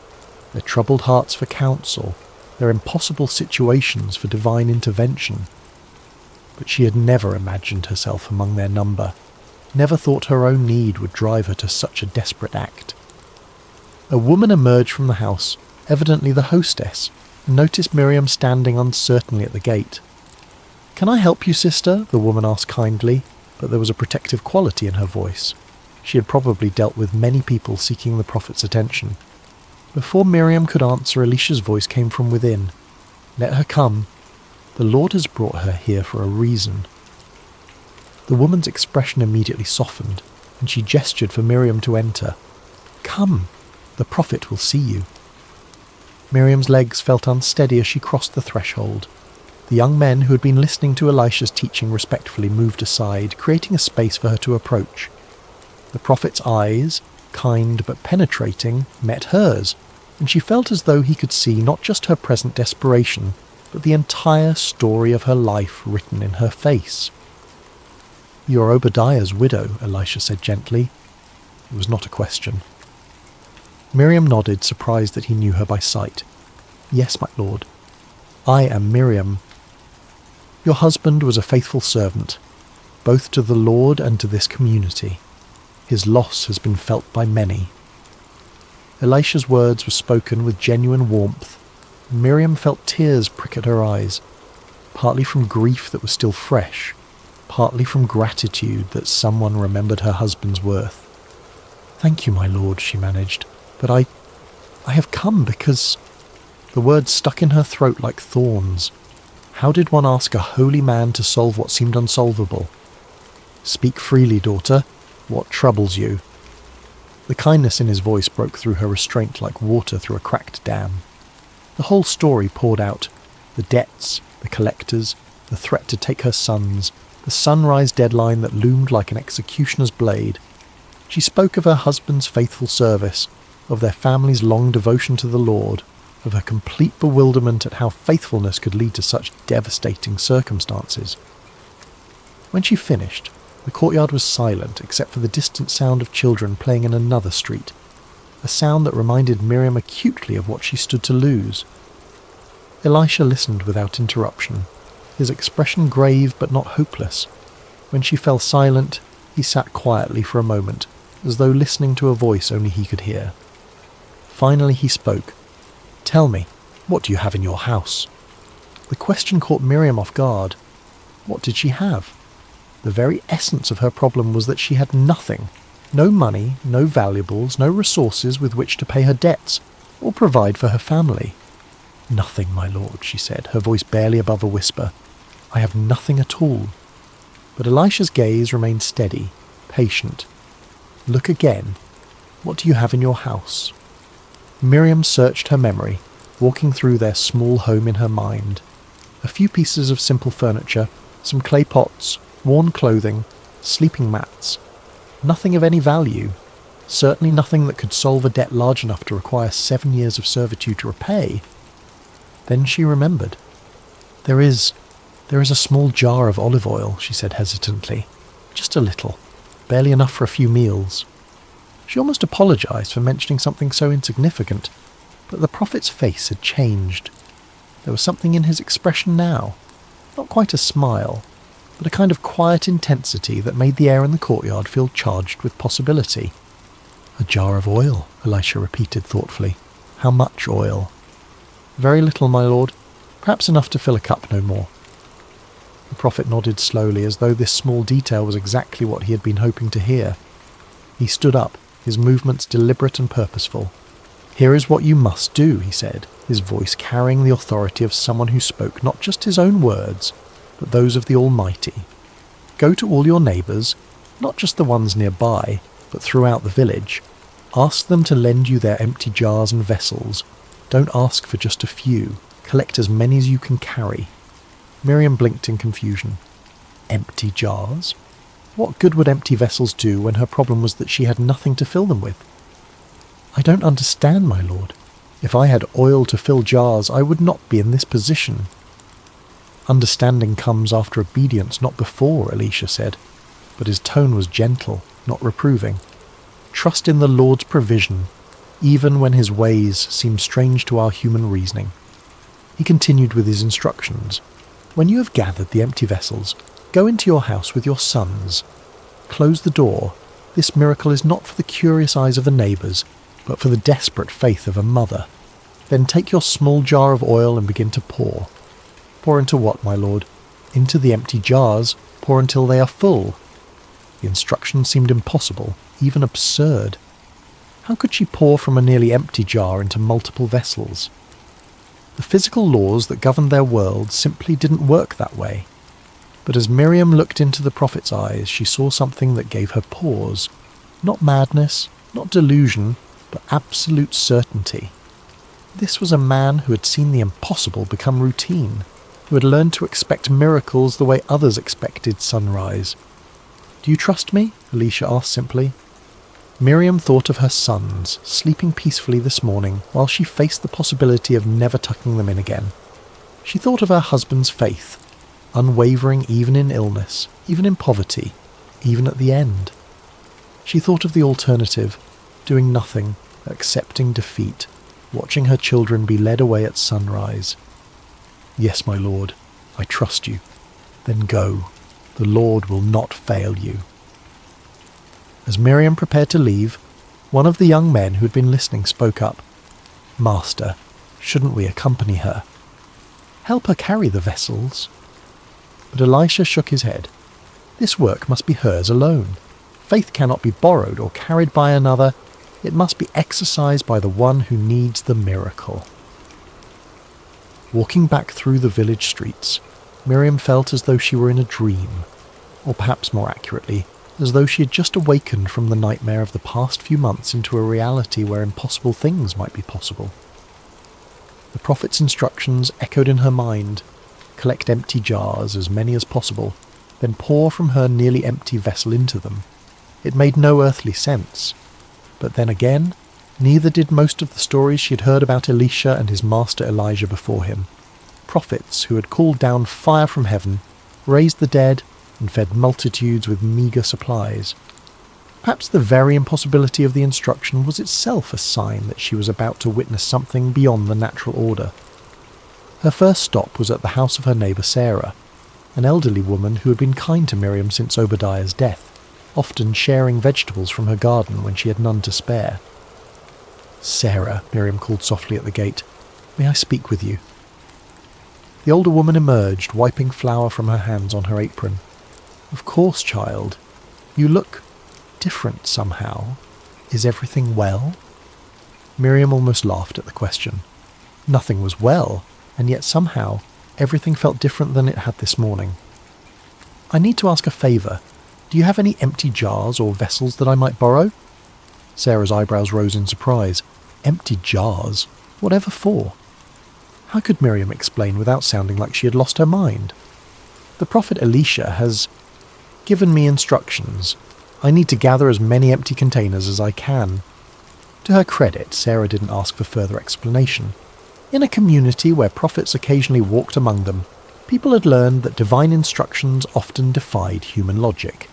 their troubled hearts for counsel, their impossible situations for divine intervention. But she had never imagined herself among their number, never thought her own need would drive her to such a desperate act. A woman emerged from the house, evidently the hostess, and noticed Miriam standing uncertainly at the gate. "Can I help you, sister?" the woman asked kindly, but there was a protective quality in her voice. She had probably dealt with many people seeking the prophet's attention. Before Miriam could answer, Elisha's voice came from within. "Let her come. The Lord has brought her here for a reason." The woman's expression immediately softened, and she gestured for Miriam to enter. "Come, the prophet will see you." Miriam's legs felt unsteady as she crossed the threshold. The young men who had been listening to Elisha's teaching respectfully moved aside, creating a space for her to approach. The prophet's eyes, kind but penetrating, met hers, and she felt as though he could see not just her present desperation, but the entire story of her life written in her face. "You're Obadiah's widow," Elisha said gently. It was not a question. Miriam nodded, surprised that he knew her by sight. "Yes, my lord. I am Miriam. Your husband was a faithful servant, both to the Lord and to this community. His loss has been felt by many." Elisha's words were spoken with genuine warmth. Miriam felt tears prick at her eyes, partly from grief that was still fresh, partly from gratitude that someone remembered her husband's worth. "Thank you, my lord," she managed, "but I have come because—" The words stuck in her throat like thorns. How did one ask a holy man to solve what seemed unsolvable? "Speak freely, daughter. What troubles you?" The kindness in his voice broke through her restraint like water through a cracked dam. The whole story poured out. The debts, the collectors, the threat to take her sons, the sunrise deadline that loomed like an executioner's blade. She spoke of her husband's faithful service, of their family's long devotion to the Lord, of her complete bewilderment at how faithfulness could lead to such devastating circumstances. When she finished, the courtyard was silent except for the distant sound of children playing in another street, a sound that reminded Miriam acutely of what she stood to lose. Elisha listened without interruption, his expression grave but not hopeless. When she fell silent, he sat quietly for a moment, as though listening to a voice only he could hear. Finally he spoke. "Tell me, what do you have in your house?" The question caught Miriam off guard. What did she have? The very essence of her problem was that she had nothing. No money, no valuables, no resources with which to pay her debts, or provide for her family. "Nothing, my lord," she said, her voice barely above a whisper. "I have nothing at all." But Elisha's gaze remained steady, patient. "Look again. What do you have in your house?" Miriam searched her memory, walking through their small home in her mind. A few pieces of simple furniture, some clay pots, worn clothing, sleeping mats. Nothing of any value. Certainly nothing that could solve a debt large enough to require 7 years of servitude to repay. Then she remembered. There is a small jar of olive oil," she said hesitantly. "Just a little. Barely enough for a few meals." She almost apologized for mentioning something so insignificant, but the prophet's face had changed. There was something in his expression now, not quite a smile, but a kind of quiet intensity that made the air in the courtyard feel charged with possibility. "A jar of oil," Elisha repeated thoughtfully. How much oil? Very little, my lord. Perhaps enough to fill a cup, no more. The prophet nodded slowly, as though this small detail was exactly what he had been hoping to hear. He stood up, his movements deliberate and purposeful. Here is what you must do, he said, his voice carrying the authority of someone who spoke not just his own words, but those of the Almighty. Go to all your neighbours, not just the ones nearby, but throughout the village. Ask them to lend you their empty jars and vessels. Don't ask for just a few. Collect as many as you can carry. Miriam blinked in confusion. Empty jars? What good would empty vessels do when her problem was that she had nothing to fill them with? I don't understand, my lord. If I had oil to fill jars, I would not be in this position. Understanding comes after obedience, not before, Elisha said, but his tone was gentle, not reproving. Trust in the Lord's provision, even when his ways seem strange to our human reasoning. He continued with his instructions. When you have gathered the empty vessels, go into your house with your sons. Close the door. This miracle is not for the curious eyes of the neighbours, but for the desperate faith of a mother. Then take your small jar of oil and begin to pour. Pour into what, my lord? Into the empty jars. Pour until they are full. The instructions seemed impossible, even absurd. How could she pour from a nearly empty jar into multiple vessels? The physical laws that governed their world simply didn't work that way. But as Miriam looked into the prophet's eyes, she saw something that gave her pause. Not madness, not delusion, but absolute certainty. This was a man who had seen the impossible become routine, who had learned to expect miracles the way others expected sunrise. Do you trust me? Elisha asked simply. Miriam thought of her sons, sleeping peacefully this morning while she faced the possibility of never tucking them in again. She thought of her husband's faith, unwavering even in illness, even in poverty, even at the end. She thought of the alternative, doing nothing, accepting defeat, watching her children be led away at sunrise. Yes, my lord, I trust you. Then go. The Lord will not fail you. As Miriam prepared to leave, one of the young men who had been listening spoke up. Master, shouldn't we accompany her? Help her carry the vessels. But Elisha shook his head. This work must be hers alone. Faith cannot be borrowed or carried by another. It must be exercised by the one who needs the miracle. Walking back through the village streets, Miriam felt as though she were in a dream, or perhaps more accurately, as though she had just awakened from the nightmare of the past few months into a reality where impossible things might be possible. The prophet's instructions echoed in her mind. Collect empty jars, as many as possible, then pour from her nearly empty vessel into them. It made no earthly sense. But then again, neither did most of the stories she had heard about Elisha and his master Elijah before him. Prophets who had called down fire from heaven, raised the dead, and fed multitudes with meagre supplies. Perhaps the very impossibility of the instruction was itself a sign that she was about to witness something beyond the natural order. Her first stop was at the house of her neighbour Sarah, an elderly woman who had been kind to Miriam since Obadiah's death, often sharing vegetables from her garden when she had none to spare. Sarah, Miriam called softly at the gate, may I speak with you? The older woman emerged, wiping flour from her hands on her apron. Of course, child. You look different somehow. Is everything well? Miriam almost laughed at the question. Nothing was well, and yet somehow everything felt different than it had this morning. I need to ask a favour. Do you have any empty jars or vessels that I might borrow? Sarah's eyebrows rose in surprise. Empty jars? Whatever for? How could Miriam explain without sounding like she had lost her mind? The prophet Elisha has given me instructions. I need to gather as many empty containers as I can. To her credit, Sarah didn't ask for further explanation. In a community where prophets occasionally walked among them, people had learned that divine instructions often defied human logic.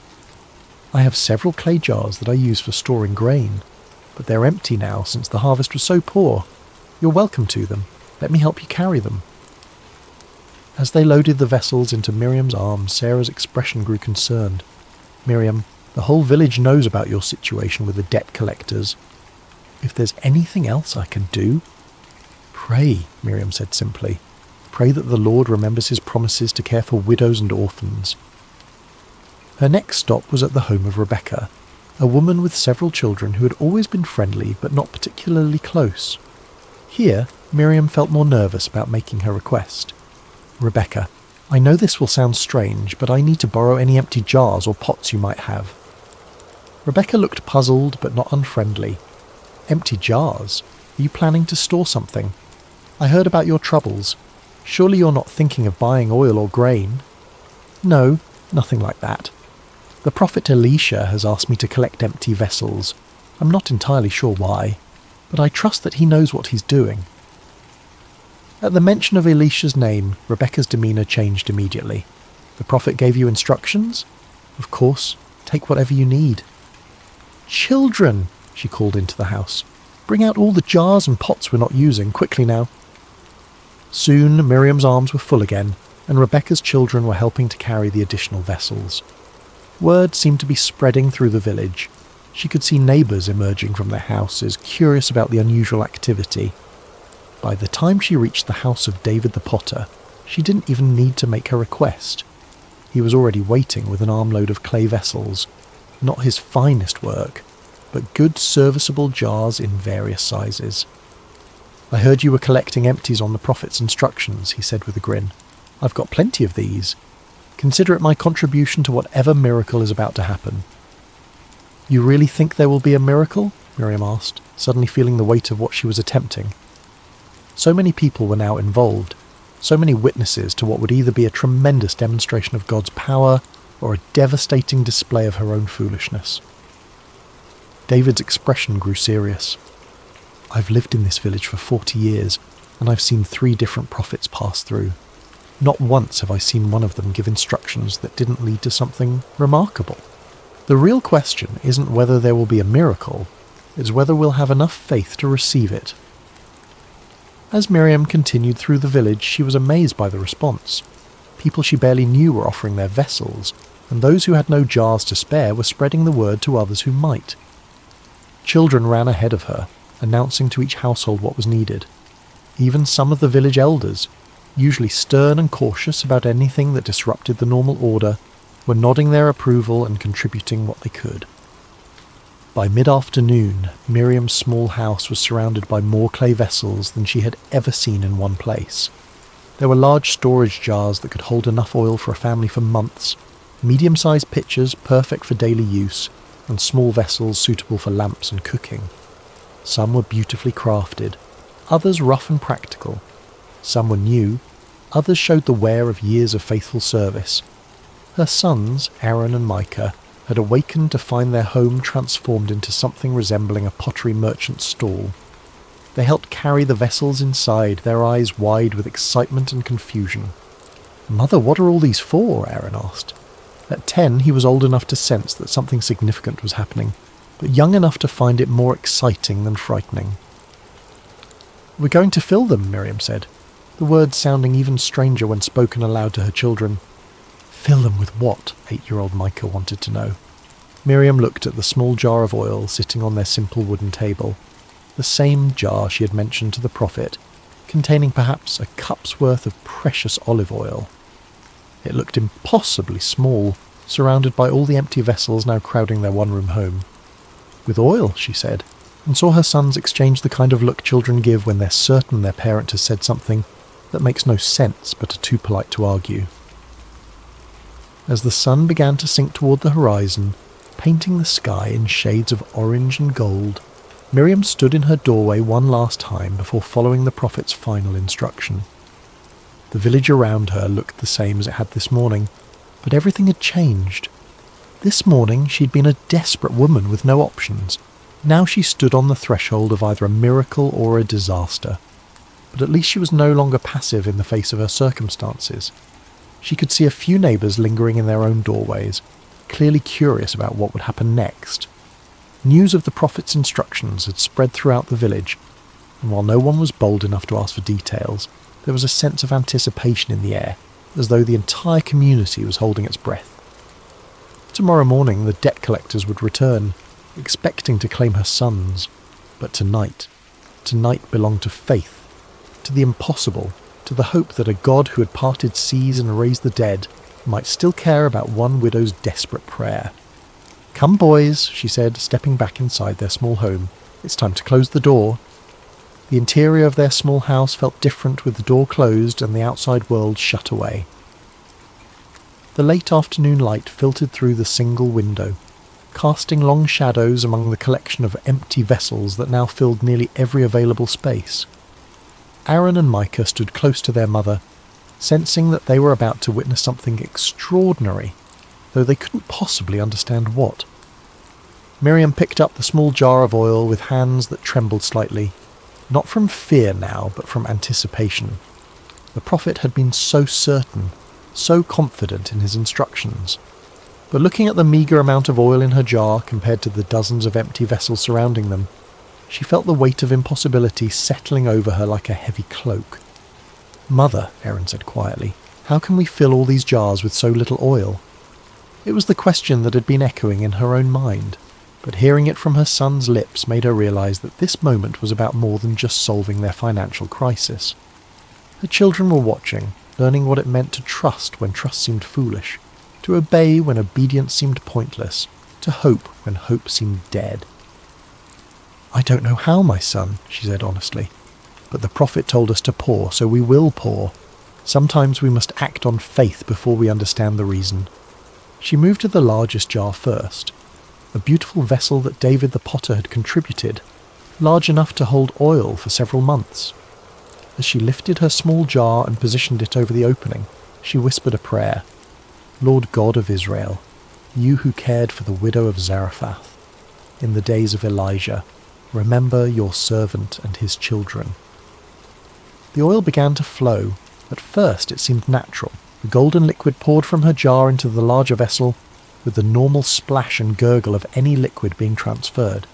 I have several clay jars that I use for storing grain, but they're empty now since the harvest was so poor. You're welcome to them. Let me help you carry them. As they loaded the vessels into Miriam's arms, Sarah's expression grew concerned. Miriam, the whole village knows about your situation with the debt collectors. If there's anything else I can do, Pray, Miriam said simply. Pray that the Lord remembers his promises to care for widows and orphans. Her next stop was at the home of Rebecca, a woman with several children who had always been friendly but not particularly close. Here, Miriam felt more nervous about making her request. Rebecca, I know this will sound strange, but I need to borrow any empty jars or pots you might have. Rebecca looked puzzled but not unfriendly. Empty jars? Are you planning to store something? I heard about your troubles. Surely you're not thinking of buying oil or grain? No, nothing like that. The prophet Elisha has asked me to collect empty vessels. I'm not entirely sure why, but I trust that he knows what he's doing. At the mention of Elisha's name, Rebecca's demeanour changed immediately. The prophet gave you instructions? Of course, take whatever you need. Children, she called into the house. Bring out all the jars and pots we're not using, quickly now. Soon Miriam's arms were full again, and Rebecca's children were helping to carry the additional vessels. Word seemed to be spreading through the village. She could see neighbours emerging from their houses, curious about the unusual activity. By the time she reached the house of David the potter, she didn't even need to make her request. He was already waiting with an armload of clay vessels, not his finest work, but good serviceable jars in various sizes. I heard you were collecting empties on the prophet's instructions, he said with a grin. I've got plenty of these. Consider it my contribution to whatever miracle is about to happen. You really think there will be a miracle? Miriam asked, suddenly feeling the weight of what she was attempting. So many people were now involved, so many witnesses to what would either be a tremendous demonstration of God's power or a devastating display of her own foolishness. David's expression grew serious. I've lived in this village for 40 years, and I've seen 3 different prophets pass through. Not once have I seen one of them give instructions that didn't lead to something remarkable. The real question isn't whether there will be a miracle, it's whether we'll have enough faith to receive it. As Miriam continued through the village, she was amazed by the response. People she barely knew were offering their vessels, and those who had no jars to spare were spreading the word to others who might. Children ran ahead of her, announcing to each household what was needed. Even some of the village elders, usually stern and cautious about anything that disrupted the normal order, were nodding their approval and contributing what they could. By mid-afternoon, Miriam's small house was surrounded by more clay vessels than she had ever seen in one place. There were large storage jars that could hold enough oil for a family for months, medium-sized pitchers perfect for daily use, and small vessels suitable for lamps and cooking. Some were beautifully crafted, others rough and practical. Some were new, others showed the wear of years of faithful service. Her sons, Aaron and Micah, had awakened to find their home transformed into something resembling a pottery merchant's stall. They helped carry the vessels inside, their eyes wide with excitement and confusion. "Mother, what are all these for?" Aaron asked. At 10, he was old enough to sense that something significant was happening, but young enough to find it more exciting than frightening. "We're going to fill them," Miriam said, the words sounding even stranger when spoken aloud to her children. "Fill them with what?" 8-year-old Micah wanted to know. Miriam looked at the small jar of oil sitting on their simple wooden table, the same jar she had mentioned to the prophet, containing perhaps a cup's worth of precious olive oil. It looked impossibly small, surrounded by all the empty vessels now crowding their one-room home. "With oil," she said, and saw her sons exchange the kind of look children give when they're certain their parent has said something that makes no sense but are too polite to argue. As the sun began to sink toward the horizon, painting the sky in shades of orange and gold, Miriam stood in her doorway one last time before following the prophet's final instruction. The village around her looked the same as it had this morning, but everything had changed. This morning she'd been a desperate woman with no options. Now she stood on the threshold of either a miracle or a disaster. But at least she was no longer passive in the face of her circumstances. She could see a few neighbours lingering in their own doorways, clearly curious about what would happen next. News of the prophet's instructions had spread throughout the village, and while no one was bold enough to ask for details, there was a sense of anticipation in the air, as though the entire community was holding its breath. Tomorrow morning the debt collectors would return, expecting to claim her sons, but tonight belonged to faith, to the impossible, to the hope that a God who had parted seas and raised the dead might still care about one widow's desperate prayer. "Come, boys," she said, stepping back inside their small home. "It's time to close the door." The interior of their small house felt different with the door closed and the outside world shut away. The late afternoon light filtered through the single window, casting long shadows among the collection of empty vessels that now filled nearly every available space. Aaron and Micah stood close to their mother, sensing that they were about to witness something extraordinary, though they couldn't possibly understand what. Miriam picked up the small jar of oil with hands that trembled slightly, not from fear now, but from anticipation. The prophet had been so certain, so confident in his instructions. But looking at the meagre amount of oil in her jar compared to the dozens of empty vessels surrounding them, she felt the weight of impossibility settling over her like a heavy cloak. "Mother," Aaron said quietly, "how can we fill all these jars with so little oil?" It was the question that had been echoing in her own mind, but hearing it from her son's lips made her realize that this moment was about more than just solving their financial crisis. Her children were watching, learning what it meant to trust when trust seemed foolish, to obey when obedience seemed pointless, to hope when hope seemed dead. "I don't know how, my son," she said honestly, "but the prophet told us to pour, so we will pour. Sometimes we must act on faith before we understand the reason." She moved to the largest jar first, a beautiful vessel that David the potter had contributed, large enough to hold oil for several months. As she lifted her small jar and positioned it over the opening, she whispered a prayer. "Lord God of Israel, you who cared for the widow of Zarephath in the days of Elijah, remember your servant and his children." The oil began to flow. At first it seemed natural. The golden liquid poured from her jar into the larger vessel with the normal splash and gurgle of any liquid being transferred.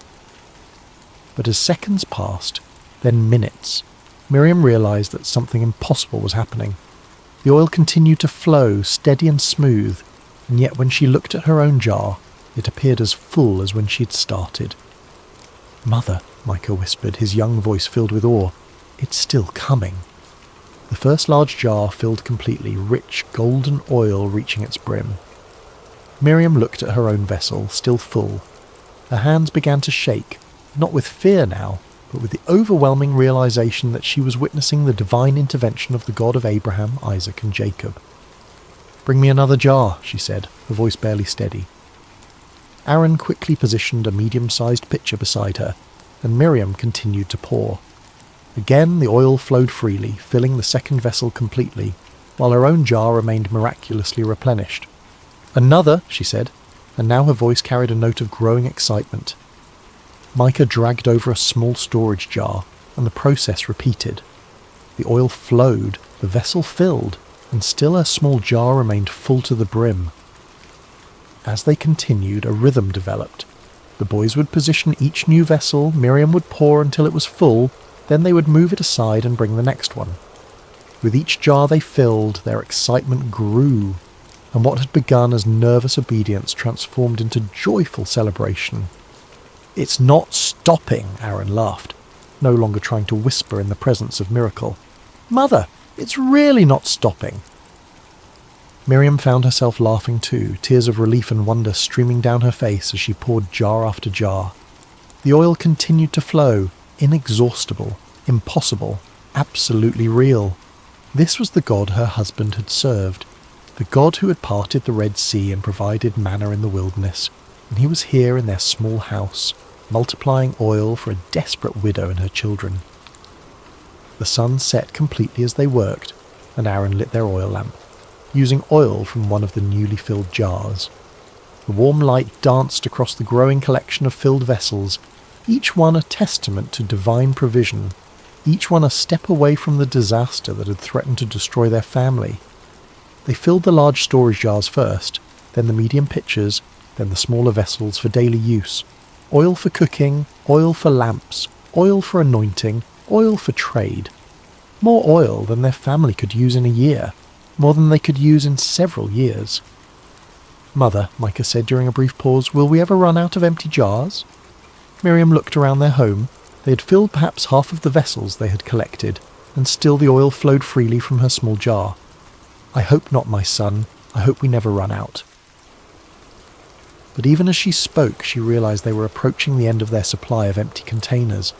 But as seconds passed, then minutes, Miriam realized that something impossible was happening. The oil continued to flow, steady and smooth, and yet when she looked at her own jar, it appeared as full as when she'd started. "Mother," Micah whispered, his young voice filled with awe, "it's still coming." The first large jar filled completely, rich golden oil reaching its brim. Miriam looked at her own vessel, still full. Her hands began to shake, not with fear now, but with the overwhelming realization that she was witnessing the divine intervention of the God of Abraham, Isaac, and Jacob. "Bring me another jar," she said, her voice barely steady. Aaron quickly positioned a medium-sized pitcher beside her, and Miriam continued to pour. Again the oil flowed freely, filling the second vessel completely, while her own jar remained miraculously replenished. "Another," she said, and now her voice carried a note of growing excitement. Micah dragged over a small storage jar, and the process repeated. The oil flowed, the vessel filled, and still her small jar remained full to the brim. As they continued, a rhythm developed. The boys would position each new vessel, Miriam would pour until it was full, then they would move it aside and bring the next one. With each jar they filled, their excitement grew, and what had begun as nervous obedience transformed into joyful celebration. "It's not stopping," Aaron laughed, no longer trying to whisper in the presence of miracle. "Mother, it's really not stopping." Miriam found herself laughing too, tears of relief and wonder streaming down her face as she poured jar after jar. The oil continued to flow, inexhaustible, impossible, absolutely real. This was the God her husband had served, the God who had parted the Red Sea and provided manna in the wilderness, and he was here in their small house, multiplying oil for a desperate widow and her children. The sun set completely as they worked, and Aaron lit their oil lamp, using oil from one of the newly filled jars. The warm light danced across the growing collection of filled vessels, each one a testament to divine provision, each one a step away from the disaster that had threatened to destroy their family. They filled the large storage jars first, then the medium pitchers, then the smaller vessels for daily use. Oil for cooking, oil for lamps, oil for anointing, oil for trade. More oil than their family could use in a year, more than they could use in several years. "Mother," Micah said during a brief pause, "will we ever run out of empty jars?" Miriam looked around their home. They had filled perhaps half of the vessels they had collected, and still the oil flowed freely from her small jar. "I hope not, my son. I hope we never run out." But even as she spoke, she realized they were approaching the end of their supply of empty containers.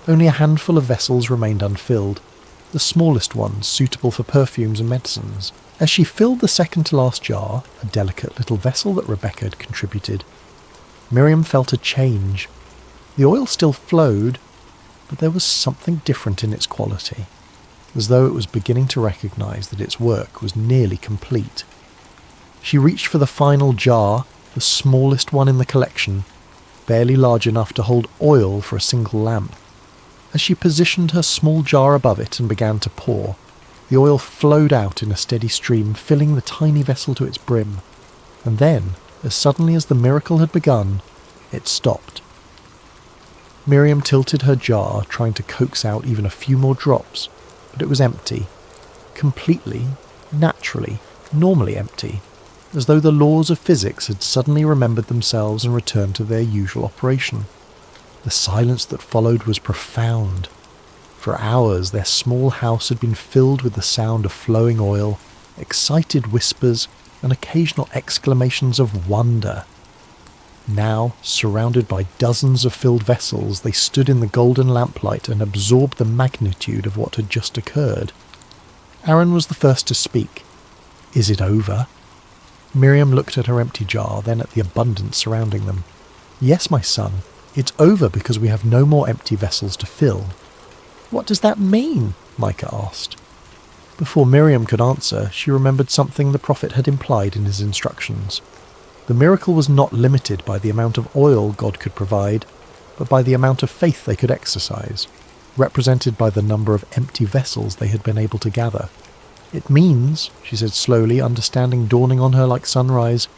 Only a handful of vessels remained unfilled, the smallest ones suitable for perfumes and medicines. As she filled the second-to-last jar, a delicate little vessel that Rebecca had contributed, Miriam felt a change. The oil still flowed, but there was something different in its quality, as though it was beginning to recognize that its work was nearly complete. She reached for the final jar, the smallest one in the collection, barely large enough to hold oil for a single lamp. As she positioned her small jar above it and began to pour, the oil flowed out in a steady stream, filling the tiny vessel to its brim. And then, as suddenly as the miracle had begun, it stopped. Miriam tilted her jar, trying to coax out even a few more drops, but it was empty. Completely, naturally, normally empty, as though the laws of physics had suddenly remembered themselves and returned to their usual operation. The silence that followed was profound. For hours their small house had been filled with the sound of flowing oil, excited whispers, and occasional exclamations of wonder. Now, surrounded by dozens of filled vessels, they stood in the golden lamplight and absorbed the magnitude of what had just occurred. Aaron was the first to speak. "Is it over?" Miriam looked at her empty jar, then at the abundance surrounding them. "Yes, my son, it's over because we have no more empty vessels to fill." "What does that mean?" Micah asked. Before Miriam could answer, she remembered something the prophet had implied in his instructions. The miracle was not limited by the amount of oil God could provide, but by the amount of faith they could exercise, represented by the number of empty vessels they had been able to gather. "It means," she said slowly, understanding dawning on her like sunrise,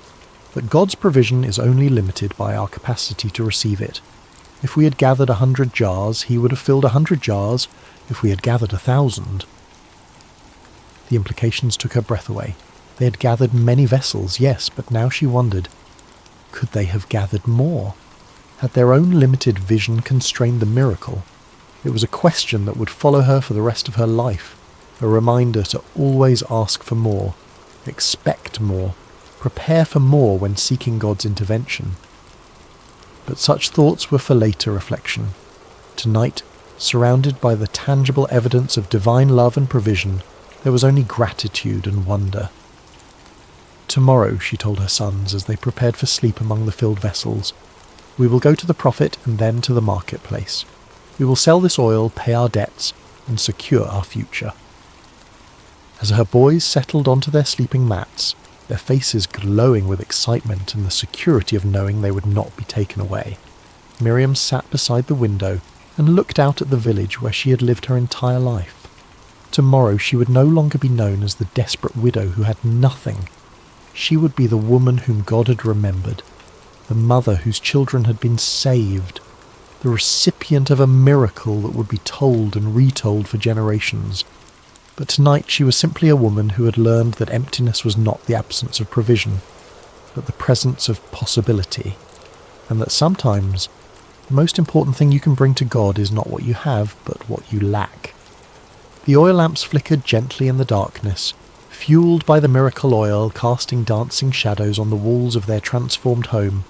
"that God's provision is only limited by our capacity to receive it. If we had gathered 100 jars, he would have filled 100 jars. If we had gathered 1,000... The implications took her breath away. They had gathered many vessels, yes, but now she wondered, could they have gathered more? Had their own limited vision constrained the miracle? It was a question that would follow her for the rest of her life, a reminder to always ask for more, expect more, prepare for more when seeking God's intervention. But such thoughts were for later reflection. Tonight, surrounded by the tangible evidence of divine love and provision, there was only gratitude and wonder. "Tomorrow," she told her sons as they prepared for sleep among the filled vessels, "we will go to the prophet and then to the marketplace. We will sell this oil, pay our debts, and secure our future." As her boys settled onto their sleeping mats, their faces glowing with excitement and the security of knowing they would not be taken away, Miriam sat beside the window and looked out at the village where she had lived her entire life. Tomorrow she would no longer be known as the desperate widow who had nothing. She would be the woman whom God had remembered, the mother whose children had been saved, the recipient of a miracle that would be told and retold for generations. But tonight she was simply a woman who had learned that emptiness was not the absence of provision, but the presence of possibility, and that sometimes the most important thing you can bring to God is not what you have, but what you lack. The oil lamps flickered gently in the darkness, fueled by the miracle oil casting dancing shadows on the walls of their transformed home,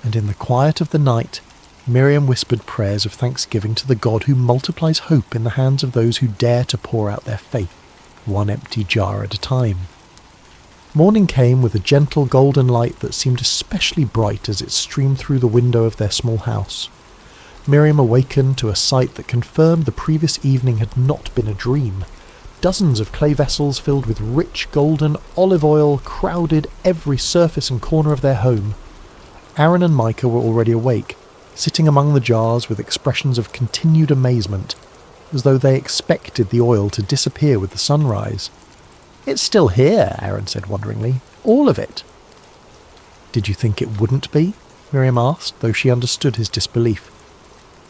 and in the quiet of the night, Miriam whispered prayers of thanksgiving to the God who multiplies hope in the hands of those who dare to pour out their faith, one empty jar at a time. Morning came with a gentle golden light that seemed especially bright as it streamed through the window of their small house. Miriam awakened to a sight that confirmed the previous evening had not been a dream. Dozens of clay vessels filled with rich golden olive oil crowded every surface and corner of their home. Aaron and Micah were already awake, sitting among the jars with expressions of continued amazement, as though they expected the oil to disappear with the sunrise. "It's still here," Aaron said wonderingly. "All of it." "Did you think it wouldn't be?" Miriam asked, though she understood his disbelief.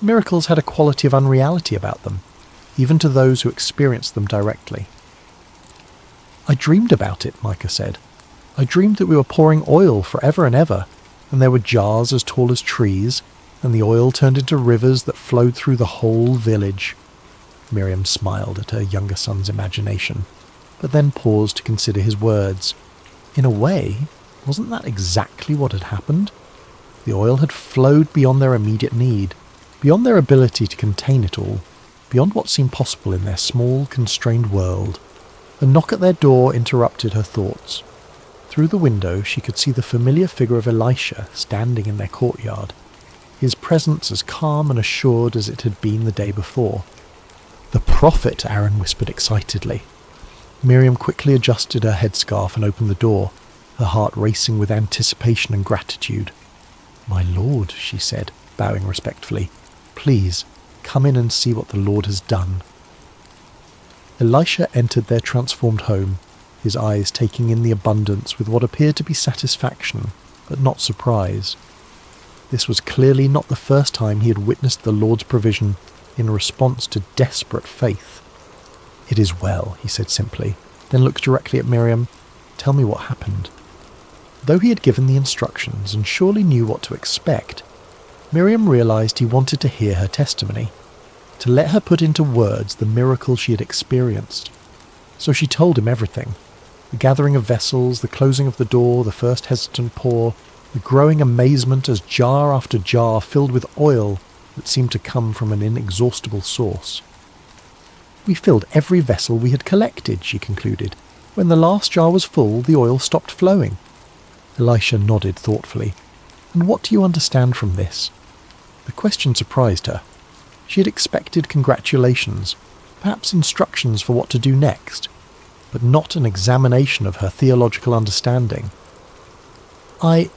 Miracles had a quality of unreality about them, even to those who experienced them directly. "I dreamed about it," Micah said. "I dreamed that we were pouring oil forever and ever, and there were jars as tall as trees, and the oil turned into rivers that flowed through the whole village." Miriam smiled at her younger son's imagination, but then paused to consider his words. In a way, wasn't that exactly what had happened? The oil had flowed beyond their immediate need, beyond their ability to contain it all, beyond what seemed possible in their small, constrained world. A knock at their door interrupted her thoughts. Through the window she could see the familiar figure of Elisha standing in their courtyard, his presence as calm and assured as it had been the day before. "The prophet," Aaron whispered excitedly. Miriam quickly adjusted her headscarf and opened the door, her heart racing with anticipation and gratitude. "My lord," she said, bowing respectfully, "please, come in and see what the Lord has done." Elisha entered their transformed home, his eyes taking in the abundance with what appeared to be satisfaction, but not surprise. This was clearly not the first time he had witnessed the Lord's provision in response to desperate faith. "It is well," he said simply, then looked directly at Miriam. "Tell me what happened." Though he had given the instructions and surely knew what to expect, Miriam realized he wanted to hear her testimony, to let her put into words the miracle she had experienced. So she told him everything: the gathering of vessels, the closing of the door, the first hesitant pour, the growing amazement as jar after jar filled with oil that seemed to come from an inexhaustible source. "We filled every vessel we had collected," she concluded. "When the last jar was full, the oil stopped flowing." Elisha nodded thoughtfully. "And what do you understand from this?" The question surprised her. She had expected congratulations, perhaps instructions for what to do next, but not an examination of her theological understanding. I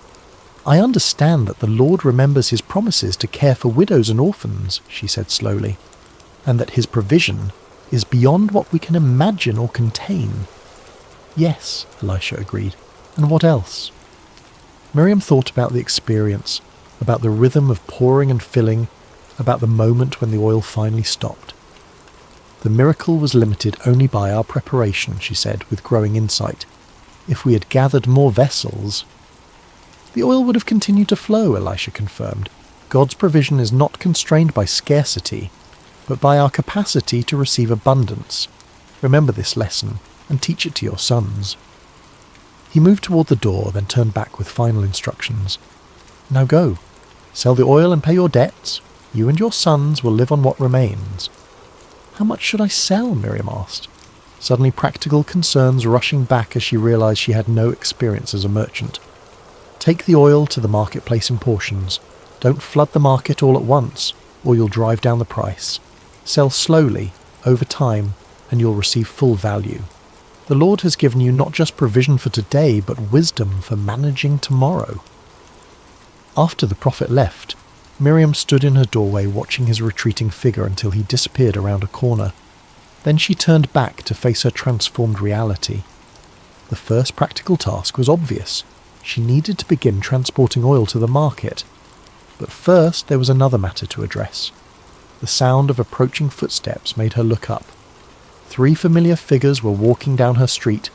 understand that the Lord remembers his promises to care for widows and orphans," she said slowly, "and that his provision is beyond what we can imagine or contain." "Yes," Elisha agreed. "And what else?" Miriam thought about the experience, about the rhythm of pouring and filling, about the moment when the oil finally stopped. "The miracle was limited only by our preparation," she said with growing insight. "If we had gathered more vessels—" "The oil would have continued to flow," Elisha confirmed. "God's provision is not constrained by scarcity, but by our capacity to receive abundance. Remember this lesson and teach it to your sons." He moved toward the door, then turned back with final instructions. "Now go. Sell the oil and pay your debts. You and your sons will live on what remains." "How much should I sell?" Miriam asked, suddenly practical concerns rushing back as she realized she had no experience as a merchant. "Take the oil to the marketplace in portions. Don't flood the market all at once, or you'll drive down the price. Sell slowly, over time, and you'll receive full value. The Lord has given you not just provision for today, but wisdom for managing tomorrow." After the prophet left, Miriam stood in her doorway watching his retreating figure until he disappeared around a corner. Then she turned back to face her transformed reality. The first practical task was obvious. She needed to begin transporting oil to the market. But first there was another matter to address. The sound of approaching footsteps made her look up. 3 familiar figures were walking down her street,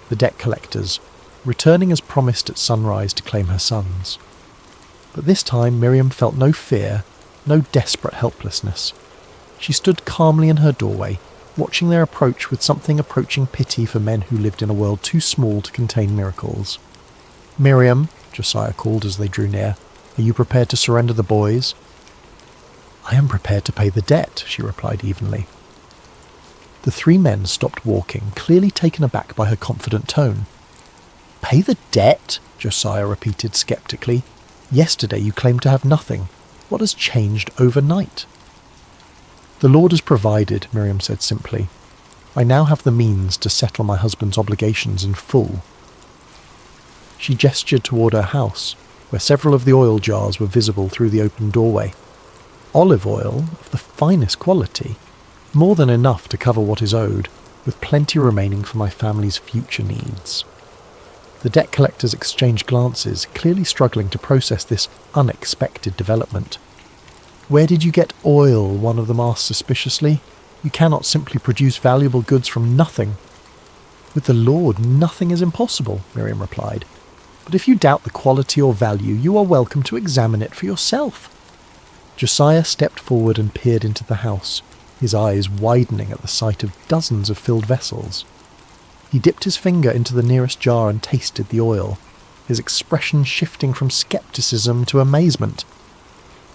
the debt collectors, returning as promised at sunrise to claim her sons. But this time Miriam felt no fear, no desperate helplessness. She stood calmly in her doorway, watching their approach with something approaching pity for men who lived in a world too small to contain miracles. "Miriam," Josiah called as they drew near, "are you prepared to surrender the boys?" "I am prepared to pay the debt," she replied evenly. The 3 men stopped walking, clearly taken aback by her confident tone. "Pay the debt?" Josiah repeated skeptically. "Yesterday you claimed to have nothing. What has changed overnight?" "The Lord has provided," Miriam said simply. "I now have the means to settle my husband's obligations in full." She gestured toward her house, where several of the oil jars were visible through the open doorway. Olive oil of the finest quality, more than enough to cover what is owed, with plenty remaining for my family's future needs. The debt collectors exchanged glances, clearly struggling to process this unexpected development. "Where did you get oil?" one of them asked suspiciously. "You cannot simply produce valuable goods from nothing." "With the Lord, nothing is impossible," Miriam replied. "But if you doubt the quality or value, you are welcome to examine it for yourself." Josiah stepped forward and peered into the house, his eyes widening at the sight of dozens of filled vessels. He dipped his finger into the nearest jar and tasted the oil, his expression shifting from skepticism to amazement.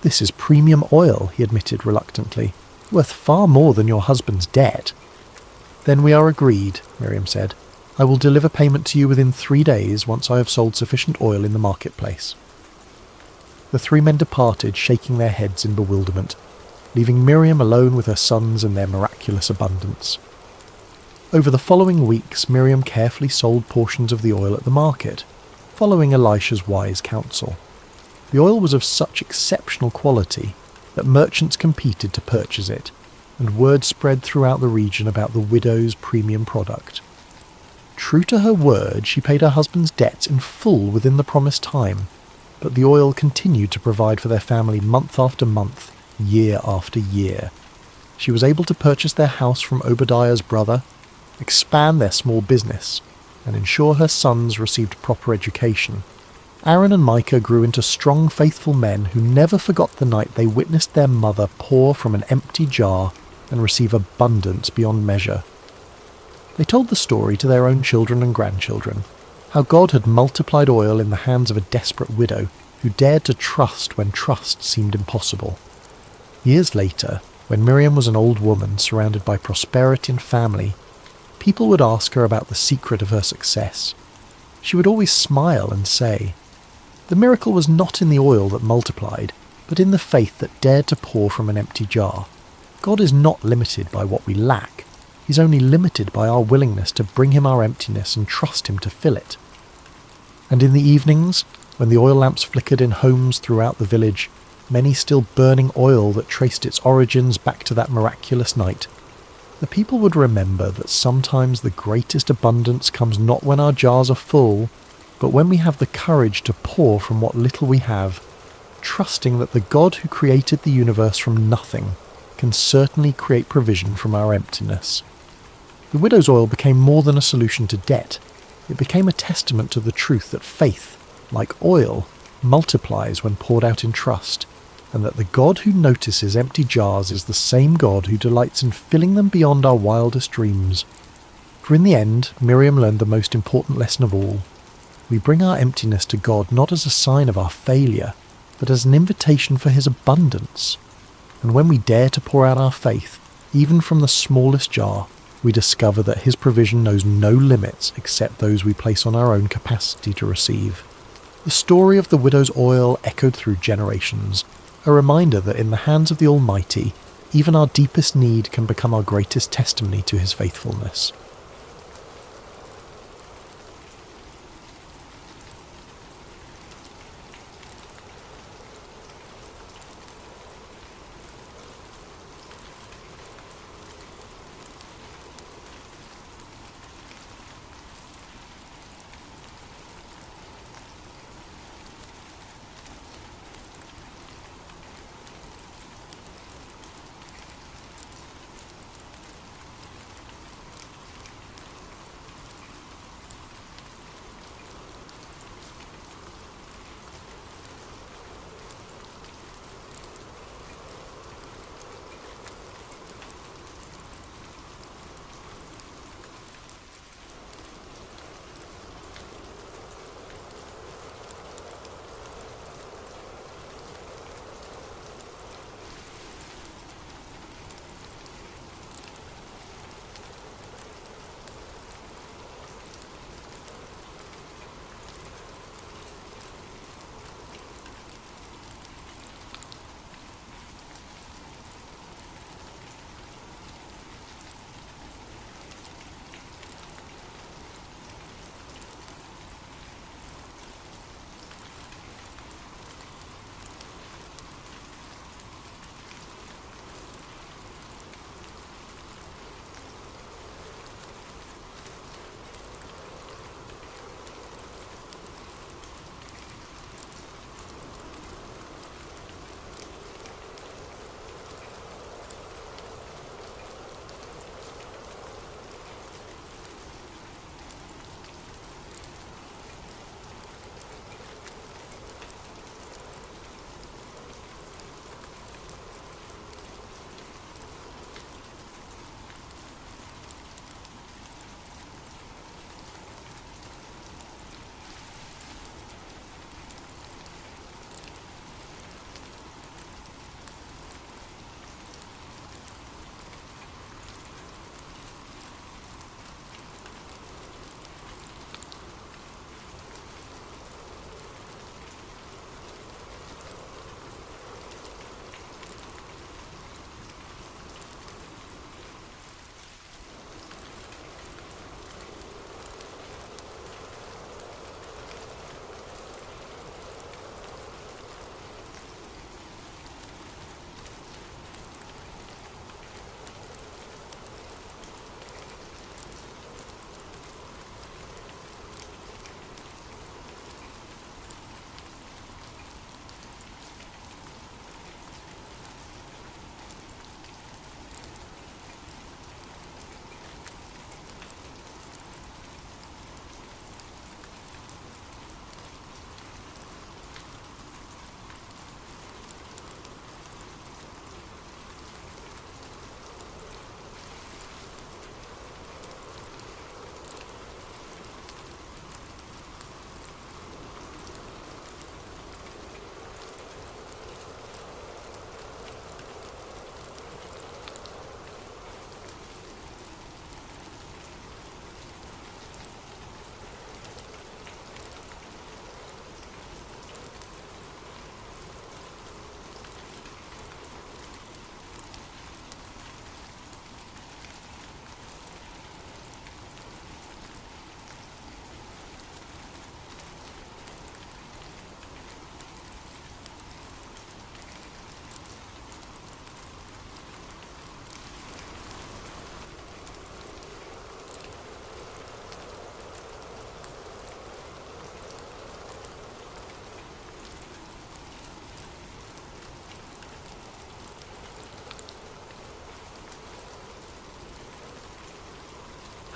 "This is premium oil," he admitted reluctantly, "worth far more than your husband's debt." "Then we are agreed," Miriam said. "I will deliver payment to you within 3 days once I have sold sufficient oil in the marketplace." The 3 men departed, shaking their heads in bewilderment, leaving Miriam alone with her sons and their miraculous abundance. Over the following weeks, Miriam carefully sold portions of the oil at the market, following Elisha's wise counsel. The oil was of such exceptional quality that merchants competed to purchase it, and word spread throughout the region about the widow's premium product. True to her word, she paid her husband's debts in full within the promised time, but the oil continued to provide for their family month after month, year after year. She was able to purchase their house from Obadiah's brother, expand their small business, and ensure her sons received proper education. Aaron and Micah grew into strong, faithful men who never forgot the night they witnessed their mother pour from an empty jar and receive abundance beyond measure. They told the story to their own children and grandchildren, how God had multiplied oil in the hands of a desperate widow who dared to trust when trust seemed impossible. Years later, when Miriam was an old woman surrounded by prosperity and family, people would ask her about the secret of her success. She would always smile and say, "The miracle was not in the oil that multiplied, but in the faith that dared to pour from an empty jar. God is not limited by what we lack. He's only limited by our willingness to bring him our emptiness and trust him to fill it." And in the evenings, when the oil lamps flickered in homes throughout the village, many still burning oil that traced its origins back to that miraculous night, the people would remember that sometimes the greatest abundance comes not when our jars are full, but when we have the courage to pour from what little we have, trusting that the God who created the universe from nothing can certainly create provision from our emptiness. The widow's oil became more than a solution to debt. It became a testament to the truth that faith, like oil, multiplies when poured out in trust, and that the God who notices empty jars is the same God who delights in filling them beyond our wildest dreams. For in the end, Miriam learned the most important lesson of all. We bring our emptiness to God not as a sign of our failure, but as an invitation for his abundance. And when we dare to pour out our faith, even from the smallest jar, we discover that his provision knows no limits except those we place on our own capacity to receive. The story of the widow's oil echoed through generations, a reminder that in the hands of the Almighty, even our deepest need can become our greatest testimony to his faithfulness.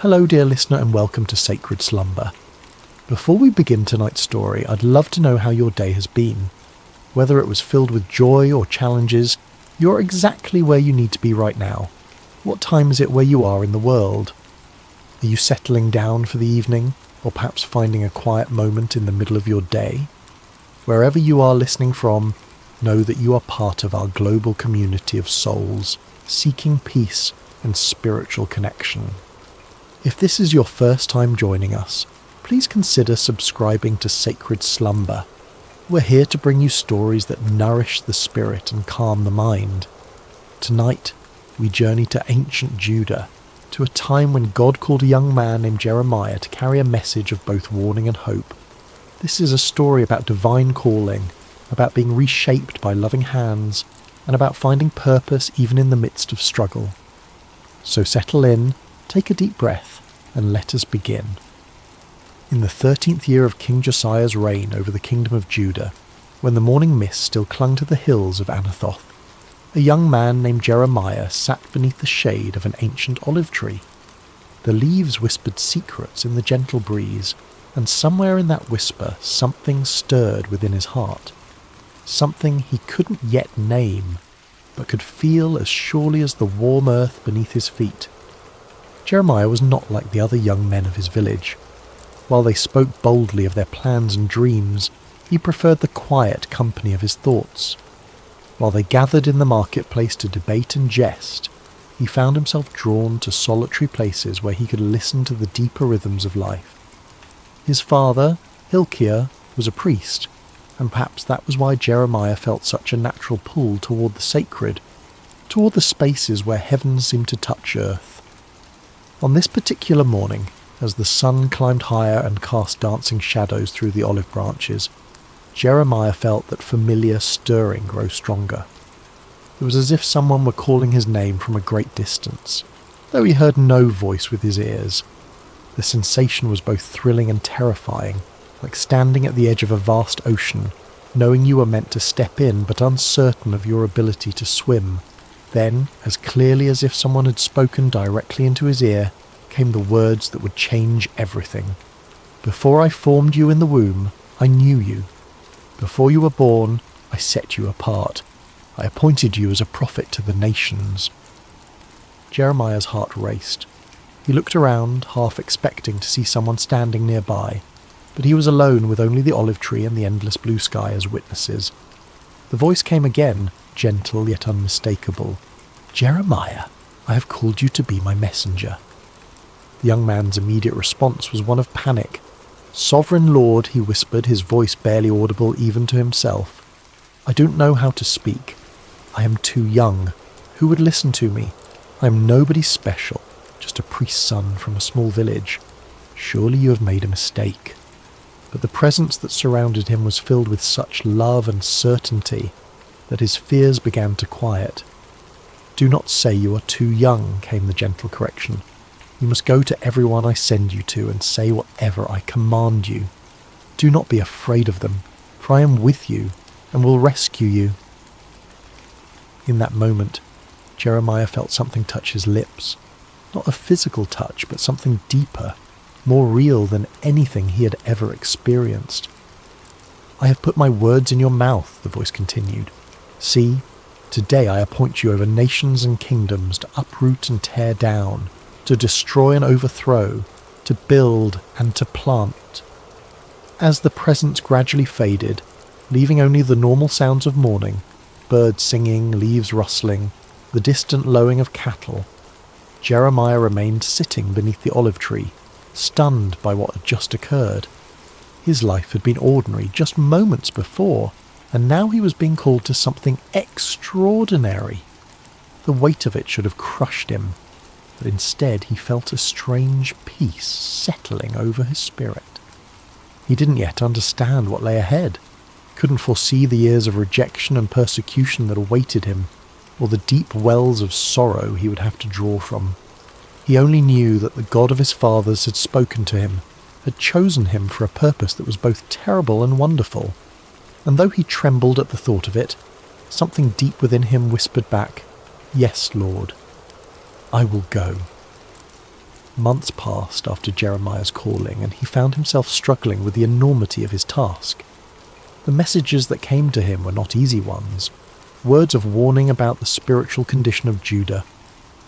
Hello dear listener and welcome to Sacred Slumber. Before we begin tonight's story, I'd love to know how your day has been. Whether it was filled with joy or challenges, you're exactly where you need to be right now. What time is it where you are in the world? Are you settling down for the evening, or perhaps finding a quiet moment in the middle of your day? Wherever you are listening from, know that you are part of our global community of souls, seeking peace and spiritual connection. If this is your first time joining us, please consider subscribing to Sacred Slumber. We're here to bring you stories that nourish the spirit and calm the mind. Tonight, we journey to ancient Judah, to a time when God called a young man named Jeremiah to carry a message of both warning and hope. This is a story about divine calling, about being reshaped by loving hands, and about finding purpose even in the midst of struggle. So settle in, take a deep breath, and let us begin. In the 13th year of King Josiah's reign over the kingdom of Judah, when the morning mist still clung to the hills of Anathoth, a young man named Jeremiah sat beneath the shade of an ancient olive tree. The leaves whispered secrets in the gentle breeze, and somewhere in that whisper something stirred within his heart. Something he couldn't yet name, but could feel as surely as the warm earth beneath his feet. Jeremiah was not like the other young men of his village. While they spoke boldly of their plans and dreams, he preferred the quiet company of his thoughts. While they gathered in the marketplace to debate and jest, he found himself drawn to solitary places where he could listen to the deeper rhythms of life. His father, Hilkiah, was a priest, and perhaps that was why Jeremiah felt such a natural pull toward the sacred, toward the spaces where heaven seemed to touch earth. On this particular morning, as the sun climbed higher and cast dancing shadows through the olive branches, Jeremiah felt that familiar stirring grow stronger. It was as if someone were calling his name from a great distance, though he heard no voice with his ears. The sensation was both thrilling and terrifying, like standing at the edge of a vast ocean, knowing you were meant to step in but uncertain of your ability to swim. Then, as clearly as if someone had spoken directly into his ear, came the words that would change everything. Before I formed you in the womb, I knew you. Before you were born, I set you apart. I appointed you as a prophet to the nations. Jeremiah's heart raced. He looked around, half expecting to see someone standing nearby, but he was alone with only the olive tree and the endless blue sky as witnesses. The voice came again, gentle yet unmistakable. Jeremiah, I have called you to be my messenger. The young man's immediate response was one of panic. Sovereign Lord, he whispered, his voice barely audible even to himself. I don't know how to speak. I am too young. Who would listen to me? I am nobody special, just a priest's son from a small village. Surely you have made a mistake. But the presence that surrounded him was filled with such love and certainty that his fears began to quiet. Do not say you are too young, came the gentle correction. You must go to everyone I send you to and say whatever I command you. Do not be afraid of them, for I am with you and will rescue you. In that moment, Jeremiah felt something touch his lips. Not a physical touch, but something deeper, more real than anything he had ever experienced. I have put my words in your mouth, the voice continued. See, today I appoint you over nations and kingdoms to uproot and tear down, to destroy and overthrow, to build and to plant. As the presence gradually faded, leaving only the normal sounds of morning, birds singing, leaves rustling, the distant lowing of cattle, Jeremiah remained sitting beneath the olive tree, stunned by what had just occurred. His life had been ordinary just moments before, and now he was being called to something extraordinary. The weight of it should have crushed him, but instead he felt a strange peace settling over his spirit. He didn't yet understand what lay ahead, couldn't foresee the years of rejection and persecution that awaited him, or the deep wells of sorrow he would have to draw from. He only knew that the God of his fathers had spoken to him, had chosen him for a purpose that was both terrible and wonderful. And though he trembled at the thought of it, something deep within him whispered back, "Yes, Lord, I will go." Months passed after Jeremiah's calling, and he found himself struggling with the enormity of his task. The messages that came to him were not easy ones. Words of warning about the spiritual condition of Judah,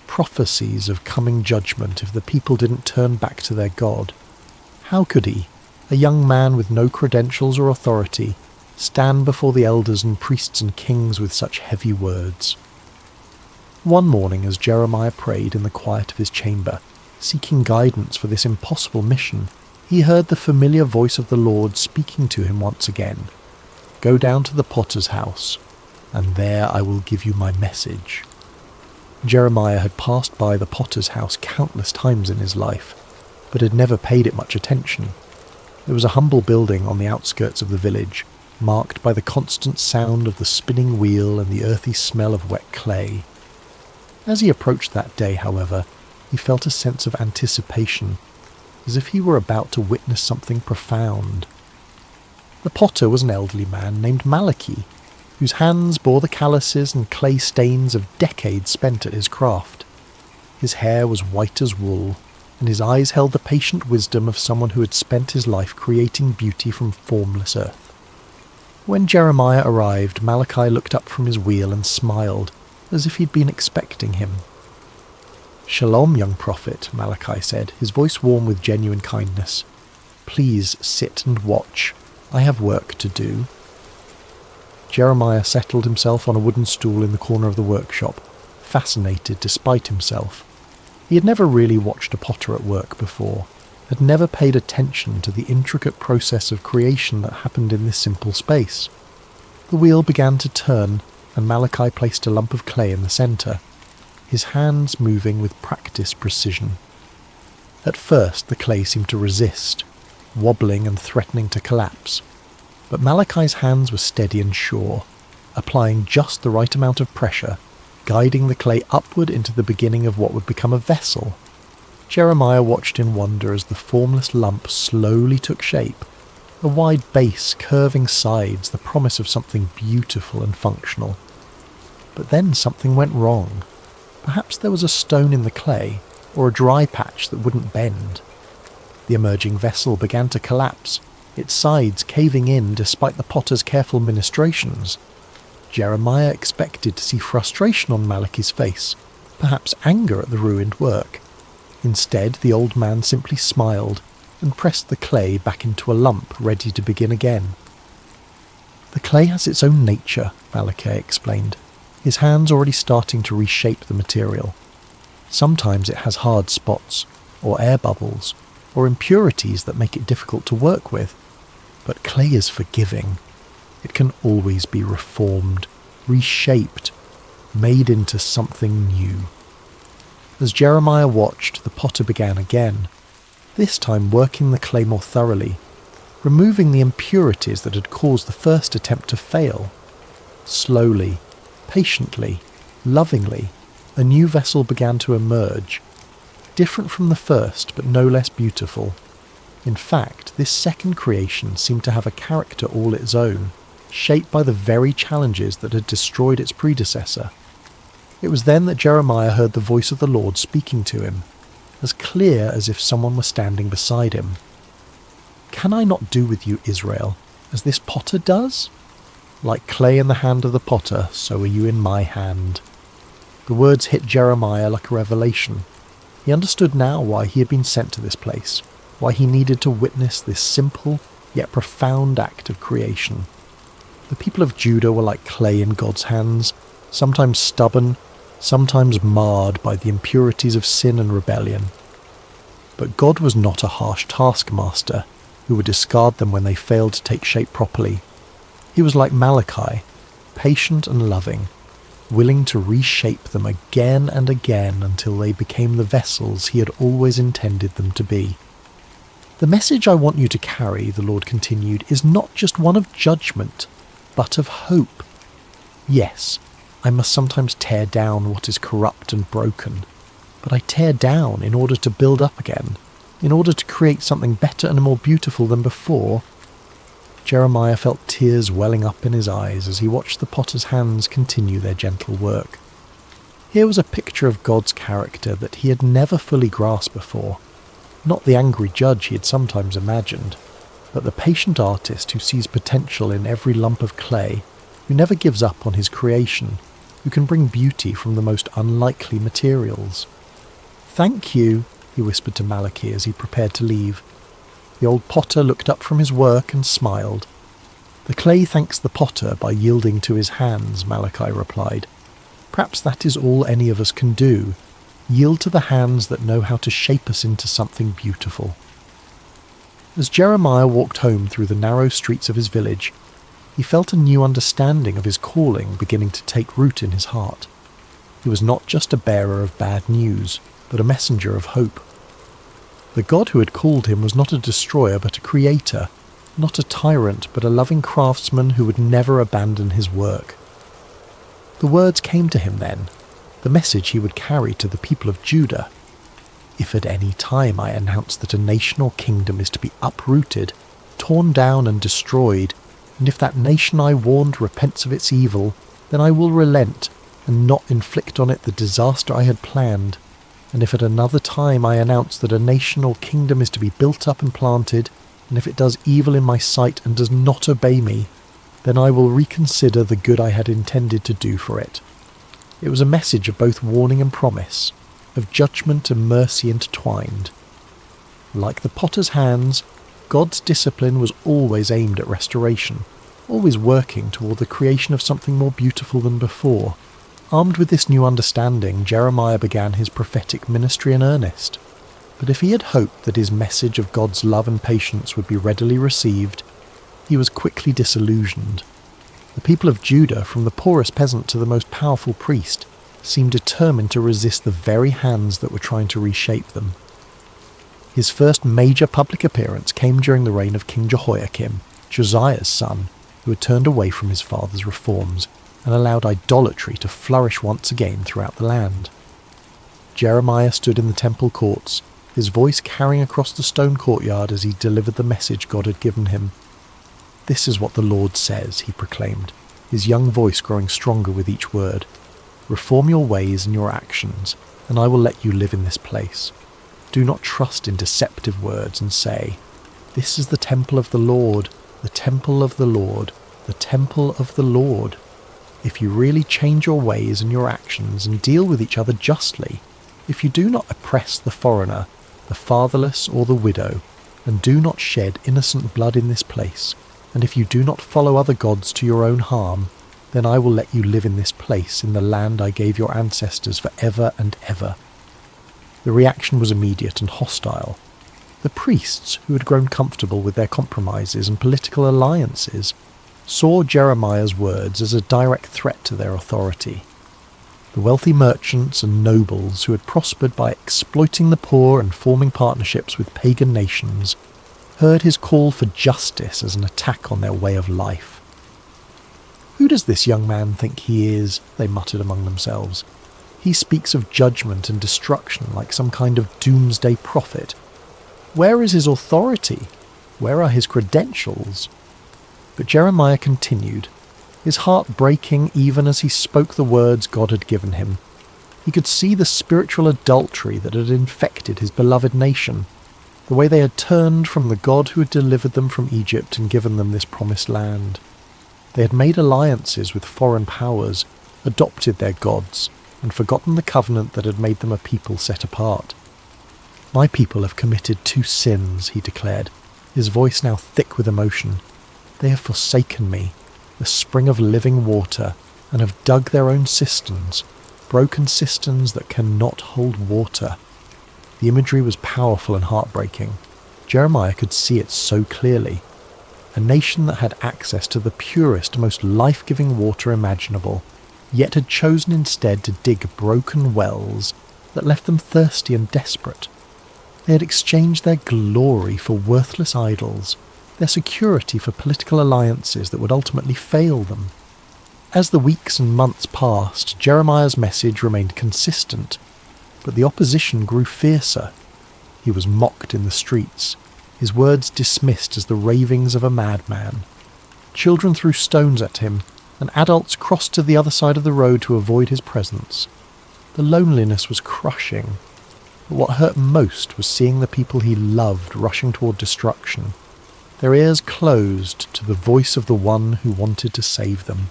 prophecies of coming judgment if the people didn't turn back to their God. How could he, a young man with no credentials or authority, stand before the elders and priests and kings with such heavy words? One morning, as Jeremiah prayed in the quiet of his chamber, seeking guidance for this impossible mission, he heard the familiar voice of the Lord speaking to him once again. "Go down to the potter's house, and there I will give you my message." Jeremiah had passed by the potter's house countless times in his life, but had never paid it much attention. It was a humble building on the outskirts of the village, marked by the constant sound of the spinning wheel and the earthy smell of wet clay. As he approached that day, however, he felt a sense of anticipation, as if he were about to witness something profound. The potter was an elderly man named Malachi, whose hands bore the calluses and clay stains of decades spent at his craft. His hair was white as wool, and his eyes held the patient wisdom of someone who had spent his life creating beauty from formless earth. When Jeremiah arrived, Malachi looked up from his wheel and smiled, as if he'd been expecting him. "Shalom, young prophet," Malachi said, his voice warm with genuine kindness. "Please sit and watch. I have work to do." Jeremiah settled himself on a wooden stool in the corner of the workshop, fascinated despite himself. He had never really watched a potter at work before, had never paid attention to the intricate process of creation that happened in this simple space. The wheel began to turn, and Malachi placed a lump of clay in the centre, his hands moving with practiced precision. At first the clay seemed to resist, wobbling and threatening to collapse. But Malachi's hands were steady and sure, applying just the right amount of pressure, guiding the clay upward into the beginning of what would become a vessel. Jeremiah watched in wonder as the formless lump slowly took shape, a wide base, curving sides, the promise of something beautiful and functional. But then something went wrong. Perhaps there was a stone in the clay, or a dry patch that wouldn't bend. The emerging vessel began to collapse, its sides caving in despite the potter's careful ministrations. Jeremiah expected to see frustration on Malachi's face, perhaps anger at the ruined work. Instead, the old man simply smiled and pressed the clay back into a lump, ready to begin again. "The clay has its own nature," Malachi explained, his hands already starting to reshape the material. "Sometimes it has hard spots, or air bubbles, or impurities that make it difficult to work with. But clay is forgiving. It can always be reformed, reshaped, made into something new." As Jeremiah watched, the potter began again, this time working the clay more thoroughly, removing the impurities that had caused the first attempt to fail. Slowly, patiently, lovingly, a new vessel began to emerge, different from the first but no less beautiful. In fact, this second creation seemed to have a character all its own, shaped by the very challenges that had destroyed its predecessor. It was then that Jeremiah heard the voice of the Lord speaking to him, as clear as if someone were standing beside him. "Can I not do with you, Israel, as this potter does? Like clay in the hand of the potter, so are you in my hand." The words hit Jeremiah like a revelation. He understood now why he had been sent to this place, why he needed to witness this simple yet profound act of creation. The people of Judah were like clay in God's hands, sometimes stubborn, sometimes marred by the impurities of sin and rebellion. But God was not a harsh taskmaster who would discard them when they failed to take shape properly. He was like Malachi, patient and loving, willing to reshape them again and again until they became the vessels he had always intended them to be. "The message I want you to carry," the Lord continued, "is not just one of judgment, but of hope. Yes, I must sometimes tear down what is corrupt and broken, but I tear down in order to build up again, in order to create something better and more beautiful than before." Jeremiah felt tears welling up in his eyes as he watched the potter's hands continue their gentle work. Here was a picture of God's character that he had never fully grasped before. Not the angry judge he had sometimes imagined, but the patient artist who sees potential in every lump of clay, who never gives up on his creation, who can bring beauty from the most unlikely materials. "Thank you," he whispered to Malachi as he prepared to leave. The old potter looked up from his work and smiled. "The clay thanks the potter by yielding to his hands," Malachi replied. "Perhaps that is all any of us can do, yield to the hands that know how to shape us into something beautiful." As Jeremiah walked home through the narrow streets of his village, he felt a new understanding of his calling beginning to take root in his heart. He was not just a bearer of bad news, but a messenger of hope. The God who had called him was not a destroyer but a creator, not a tyrant but a loving craftsman who would never abandon his work. The words came to him then, the message he would carry to the people of Judah. "If at any time I announce that a nation or kingdom is to be uprooted, torn down and destroyed, and if that nation I warned repents of its evil, then I will relent and not inflict on it the disaster I had planned. And if at another time I announce that a nation or kingdom is to be built up and planted, and if it does evil in my sight and does not obey me, then I will reconsider the good I had intended to do for it." It was a message of both warning and promise, of judgment and mercy intertwined. Like the potter's hands, God's discipline was always aimed at restoration, always working toward the creation of something more beautiful than before. Armed with this new understanding, Jeremiah began his prophetic ministry in earnest. But if he had hoped that his message of God's love and patience would be readily received, he was quickly disillusioned. The people of Judah, from the poorest peasant to the most powerful priest, seemed determined to resist the very hands that were trying to reshape them. His first major public appearance came during the reign of King Jehoiakim, Josiah's son, who had turned away from his father's reforms and allowed idolatry to flourish once again throughout the land. Jeremiah stood in the temple courts, his voice carrying across the stone courtyard as he delivered the message God had given him. "This is what the Lord says," he proclaimed, his young voice growing stronger with each word. "Reform your ways and your actions, and I will let you live in this place. Do not trust in deceptive words and say, 'This is the temple of the Lord, the temple of the Lord, the temple of the Lord.' If you really change your ways and your actions and deal with each other justly, if you do not oppress the foreigner, the fatherless or the widow, and do not shed innocent blood in this place, and if you do not follow other gods to your own harm, then I will let you live in this place in the land I gave your ancestors for ever and ever." The reaction was immediate and hostile. The priests, who had grown comfortable with their compromises and political alliances, saw Jeremiah's words as a direct threat to their authority. The wealthy merchants and nobles who had prospered by exploiting the poor and forming partnerships with pagan nations heard his call for justice as an attack on their way of life. "Who does this young man think he is?" they muttered among themselves. "He speaks of judgment and destruction like some kind of doomsday prophet. Where is his authority? Where are his credentials?" But Jeremiah continued, his heart breaking even as he spoke the words God had given him. He could see the spiritual adultery that had infected his beloved nation, the way they had turned from the God who had delivered them from Egypt and given them this promised land. They had made alliances with foreign powers, adopted their gods, and forgotten the covenant that had made them a people set apart. "My people have committed two sins," he declared, his voice now thick with emotion. "They have forsaken me, the spring of living water, and have dug their own cisterns, broken cisterns that cannot hold water." The imagery was powerful and heartbreaking. Jeremiah could see it so clearly. A nation that had access to the purest, most life-giving water imaginable, yet had chosen instead to dig broken wells that left them thirsty and desperate. They had exchanged their glory for worthless idols, their security for political alliances that would ultimately fail them. As the weeks and months passed, Jeremiah's message remained consistent, but the opposition grew fiercer. He was mocked in the streets, his words dismissed as the ravings of a madman. Children threw stones at him, and adults crossed to the other side of the road to avoid his presence. The loneliness was crushing, but what hurt most was seeing the people he loved rushing toward destruction, their ears closed to the voice of the one who wanted to save them.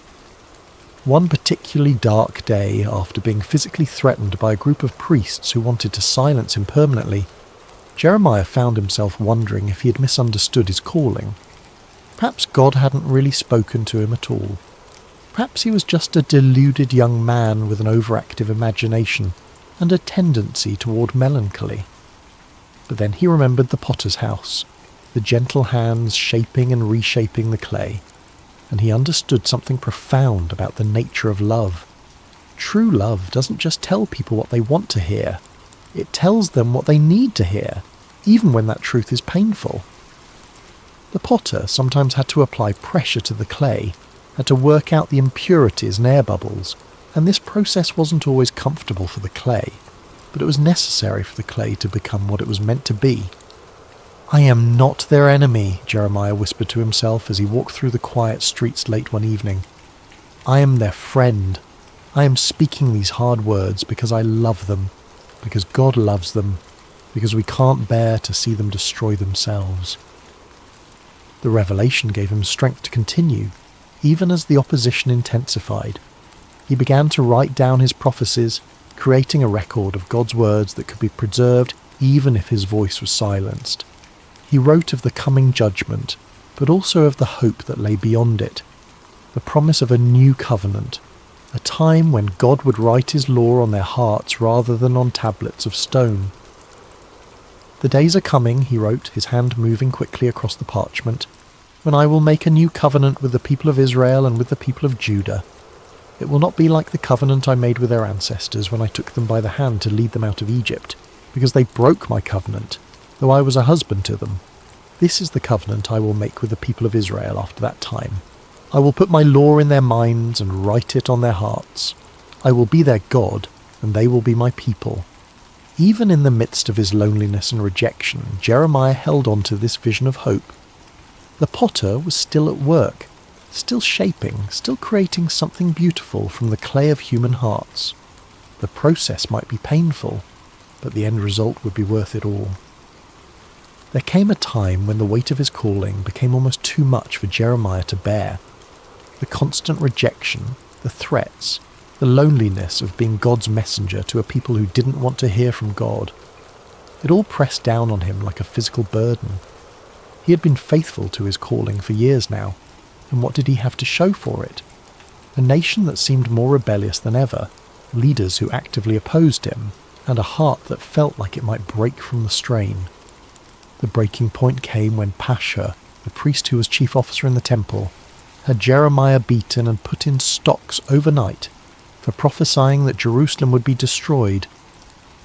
One particularly dark day, after being physically threatened by a group of priests who wanted to silence him permanently, Jeremiah found himself wondering if he had misunderstood his calling. Perhaps God hadn't really spoken to him at all. Perhaps he was just a deluded young man with an overactive imagination and a tendency toward melancholy. But then he remembered the potter's house, the gentle hands shaping and reshaping the clay, and he understood something profound about the nature of love. True love doesn't just tell people what they want to hear, it tells them what they need to hear, even when that truth is painful. The potter sometimes had to apply pressure to the clay, had to work out the impurities and air bubbles, and this process wasn't always comfortable for the clay, but it was necessary for the clay to become what it was meant to be. "I am not their enemy," Jeremiah whispered to himself as he walked through the quiet streets late one evening. "I am their friend. I am speaking these hard words because I love them, because God loves them, because we can't bear to see them destroy themselves." The revelation gave him strength to continue, even as the opposition intensified. He began to write down his prophecies, creating a record of God's words that could be preserved even if his voice was silenced. He wrote of the coming judgment, but also of the hope that lay beyond it, the promise of a new covenant, a time when God would write his law on their hearts rather than on tablets of stone. "The days are coming," he wrote, his hand moving quickly across the parchment, "when I will make a new covenant with the people of Israel and with the people of Judah. It will not be like the covenant I made with their ancestors when I took them by the hand to lead them out of Egypt, because they broke my covenant, though I was a husband to them. This is the covenant I will make with the people of Israel after that time. I will put my law in their minds and write it on their hearts. I will be their God, and they will be my people." Even in the midst of his loneliness and rejection, Jeremiah held on to this vision of hope. The potter was still at work, still shaping, still creating something beautiful from the clay of human hearts. The process might be painful, but the end result would be worth it all. There came a time when the weight of his calling became almost too much for Jeremiah to bear. The constant rejection, the threats, the loneliness of being God's messenger to a people who didn't want to hear from God. It all pressed down on him like a physical burden. He had been faithful to his calling for years now, and what did he have to show for it? A nation that seemed more rebellious than ever, leaders who actively opposed him, and a heart that felt like it might break from the strain. The breaking point came when Pashur, the priest who was chief officer in the temple, had Jeremiah beaten and put in stocks overnight for prophesying that Jerusalem would be destroyed.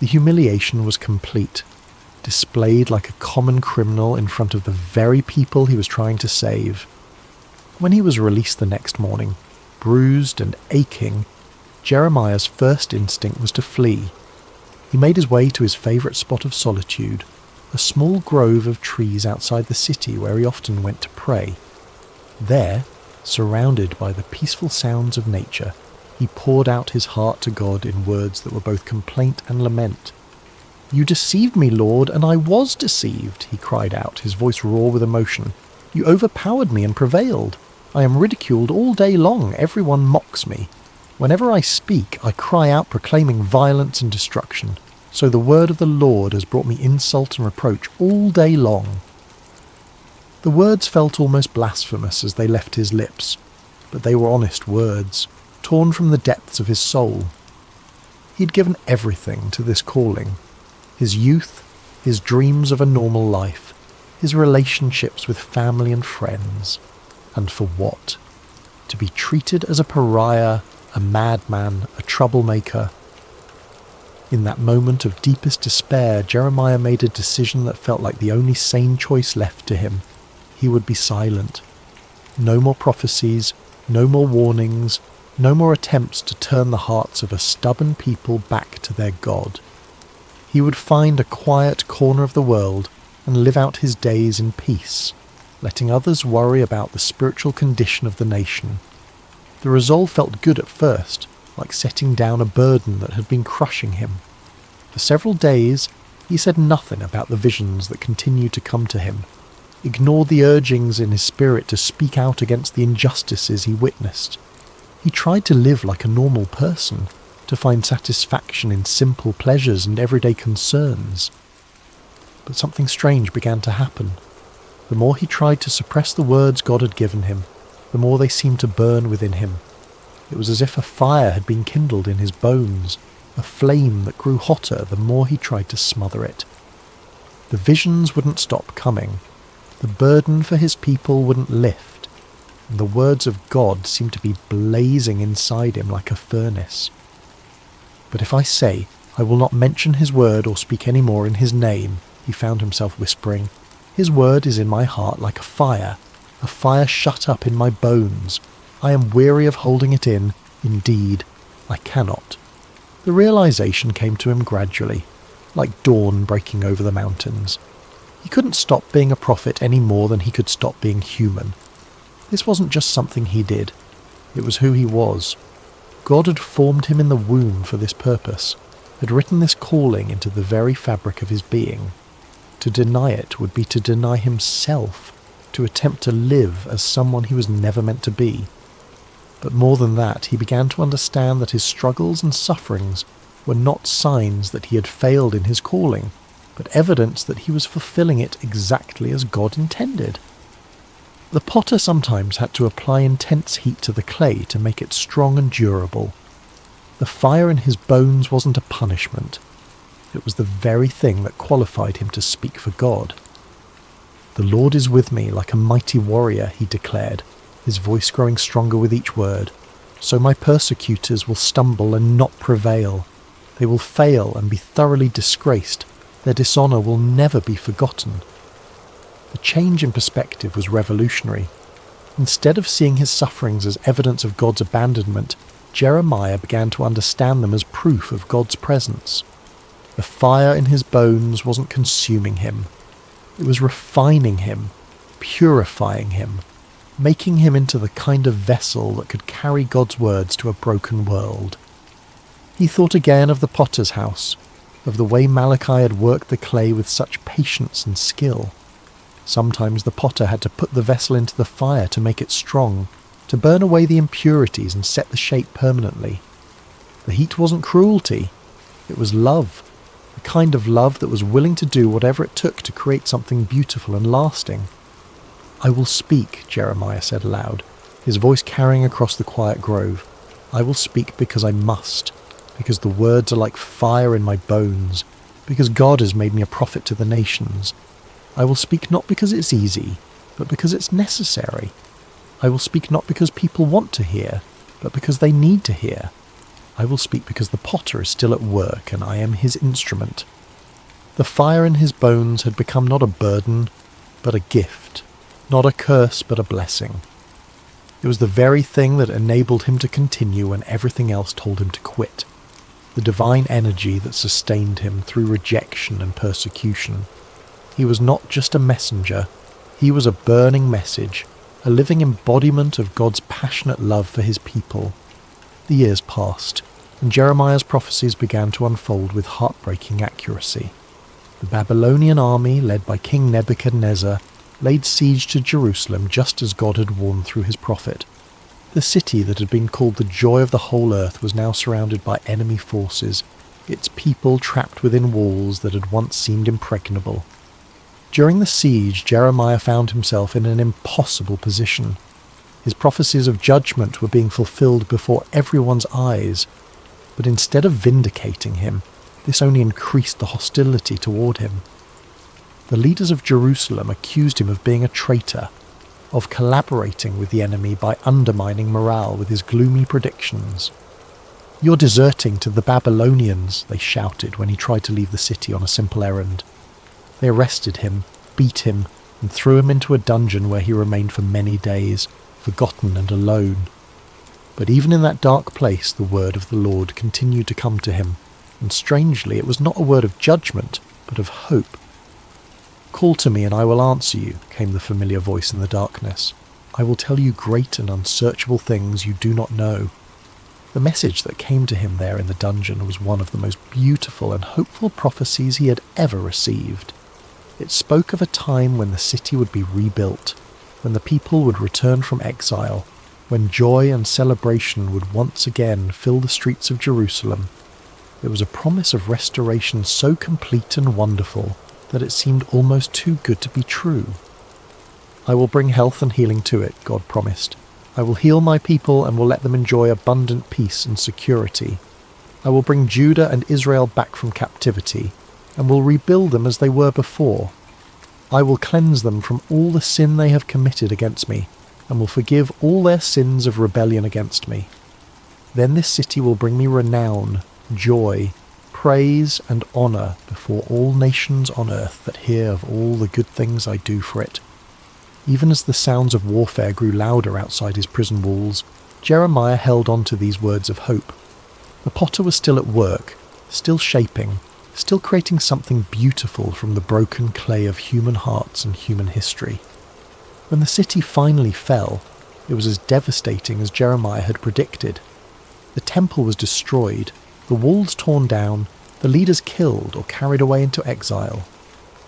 The humiliation was complete, displayed like a common criminal in front of the very people he was trying to save. When he was released the next morning, bruised and aching, Jeremiah's first instinct was to flee. He made his way to his favourite spot of solitude, a small grove of trees outside the city where he often went to pray. There, surrounded by the peaceful sounds of nature, he poured out his heart to God in words that were both complaint and lament. "You deceived me, Lord, and I was deceived," he cried out, his voice raw with emotion. "You overpowered me and prevailed. I am ridiculed all day long. Everyone mocks me. Whenever I speak, I cry out proclaiming violence and destruction. So the word of the Lord has brought me insult and reproach all day long." The words felt almost blasphemous as they left his lips, but they were honest words, torn from the depths of his soul. He had given everything to this calling. His youth, his dreams of a normal life, his relationships with family and friends. And for what? To be treated as a pariah, a madman, a troublemaker. In that moment of deepest despair, Jeremiah made a decision that felt like the only sane choice left to him. He would be silent. No more prophecies, no more warnings, no more attempts to turn the hearts of a stubborn people back to their God. He would find a quiet corner of the world and live out his days in peace, letting others worry about the spiritual condition of the nation. The resolve felt good at first, like setting down a burden that had been crushing him. For several days, he said nothing about the visions that continued to come to him, ignored the urgings in his spirit to speak out against the injustices he witnessed. He tried to live like a normal person, to find satisfaction in simple pleasures and everyday concerns. But something strange began to happen. The more he tried to suppress the words God had given him, the more they seemed to burn within him. It was as if a fire had been kindled in his bones, a flame that grew hotter the more he tried to smother it. The visions wouldn't stop coming. The burden for his people wouldn't lift, and the words of God seemed to be blazing inside him like a furnace. But if I say, I will not mention his word or speak any more in his name, he found himself whispering, his word is in my heart like a fire shut up in my bones. I am weary of holding it in. Indeed, I cannot. The realization came to him gradually, like dawn breaking over the mountains. He couldn't stop being a prophet any more than he could stop being human. This wasn't just something he did. It was who he was. God had formed him in the womb for this purpose, had written this calling into the very fabric of his being. To deny it would be to deny himself, to attempt to live as someone he was never meant to be. But more than that, he began to understand that his struggles and sufferings were not signs that he had failed in his calling, but evidence that he was fulfilling it exactly as God intended. The potter sometimes had to apply intense heat to the clay to make it strong and durable. The fire in his bones wasn't a punishment. It was the very thing that qualified him to speak for God. "The Lord is with me like a mighty warrior," he declared, his voice growing stronger with each word. "So my persecutors will stumble and not prevail. They will fail and be thoroughly disgraced. Their dishonour will never be forgotten." The change in perspective was revolutionary. Instead of seeing his sufferings as evidence of God's abandonment, Jeremiah began to understand them as proof of God's presence. The fire in his bones wasn't consuming him. It was refining him, purifying him, making him into the kind of vessel that could carry God's words to a broken world. He thought again of the potter's house, of the way Malachi had worked the clay with such patience and skill. Sometimes the potter had to put the vessel into the fire to make it strong, to burn away the impurities and set the shape permanently. The heat wasn't cruelty, it was love, the kind of love that was willing to do whatever it took to create something beautiful and lasting. "I will speak," Jeremiah said aloud, his voice carrying across the quiet grove. "I will speak because I must, because the words are like fire in my bones, because God has made me a prophet to the nations. I will speak not because it's easy, but because it's necessary. I will speak not because people want to hear, but because they need to hear. I will speak because the potter is still at work and I am his instrument." The fire in his bones had become not a burden, but a gift, not a curse, but a blessing. It was the very thing that enabled him to continue when everything else told him to quit. The divine energy that sustained him through rejection and persecution. He was not just a messenger, he was a burning message, a living embodiment of God's passionate love for his people. The years passed, and Jeremiah's prophecies began to unfold with heartbreaking accuracy. The Babylonian army, led by King Nebuchadnezzar, laid siege to Jerusalem just as God had warned through his prophet. The city that had been called the joy of the whole earth was now surrounded by enemy forces, its people trapped within walls that had once seemed impregnable. During the siege, Jeremiah found himself in an impossible position. His prophecies of judgment were being fulfilled before everyone's eyes, but instead of vindicating him, this only increased the hostility toward him. The leaders of Jerusalem accused him of being a traitor, of collaborating with the enemy by undermining morale with his gloomy predictions. "You're deserting to the Babylonians," they shouted when he tried to leave the city on a simple errand. They arrested him, beat him, and threw him into a dungeon where he remained for many days, forgotten and alone. But even in that dark place, the word of the Lord continued to come to him, and strangely it was not a word of judgment, but of hope. "Call to me and I will answer you," came the familiar voice in the darkness. "I will tell you great and unsearchable things you do not know." The message that came to him there in the dungeon was one of the most beautiful and hopeful prophecies he had ever received. It spoke of a time when the city would be rebuilt, when the people would return from exile, when joy and celebration would once again fill the streets of Jerusalem. It was a promise of restoration so complete and wonderful that it seemed almost too good to be true. "I will bring health and healing to it," God promised. "I will heal my people and will let them enjoy abundant peace and security. I will bring Judah and Israel back from captivity and will rebuild them as they were before. I will cleanse them from all the sin they have committed against me and will forgive all their sins of rebellion against me. Then this city will bring me renown, joy, praise and honour before all nations on earth that hear of all the good things I do for it." Even as the sounds of warfare grew louder outside his prison walls, Jeremiah held on to these words of hope. The potter was still at work, still shaping, still creating something beautiful from the broken clay of human hearts and human history. When the city finally fell, it was as devastating as Jeremiah had predicted. The temple was destroyed, the walls torn down, the leaders killed or carried away into exile.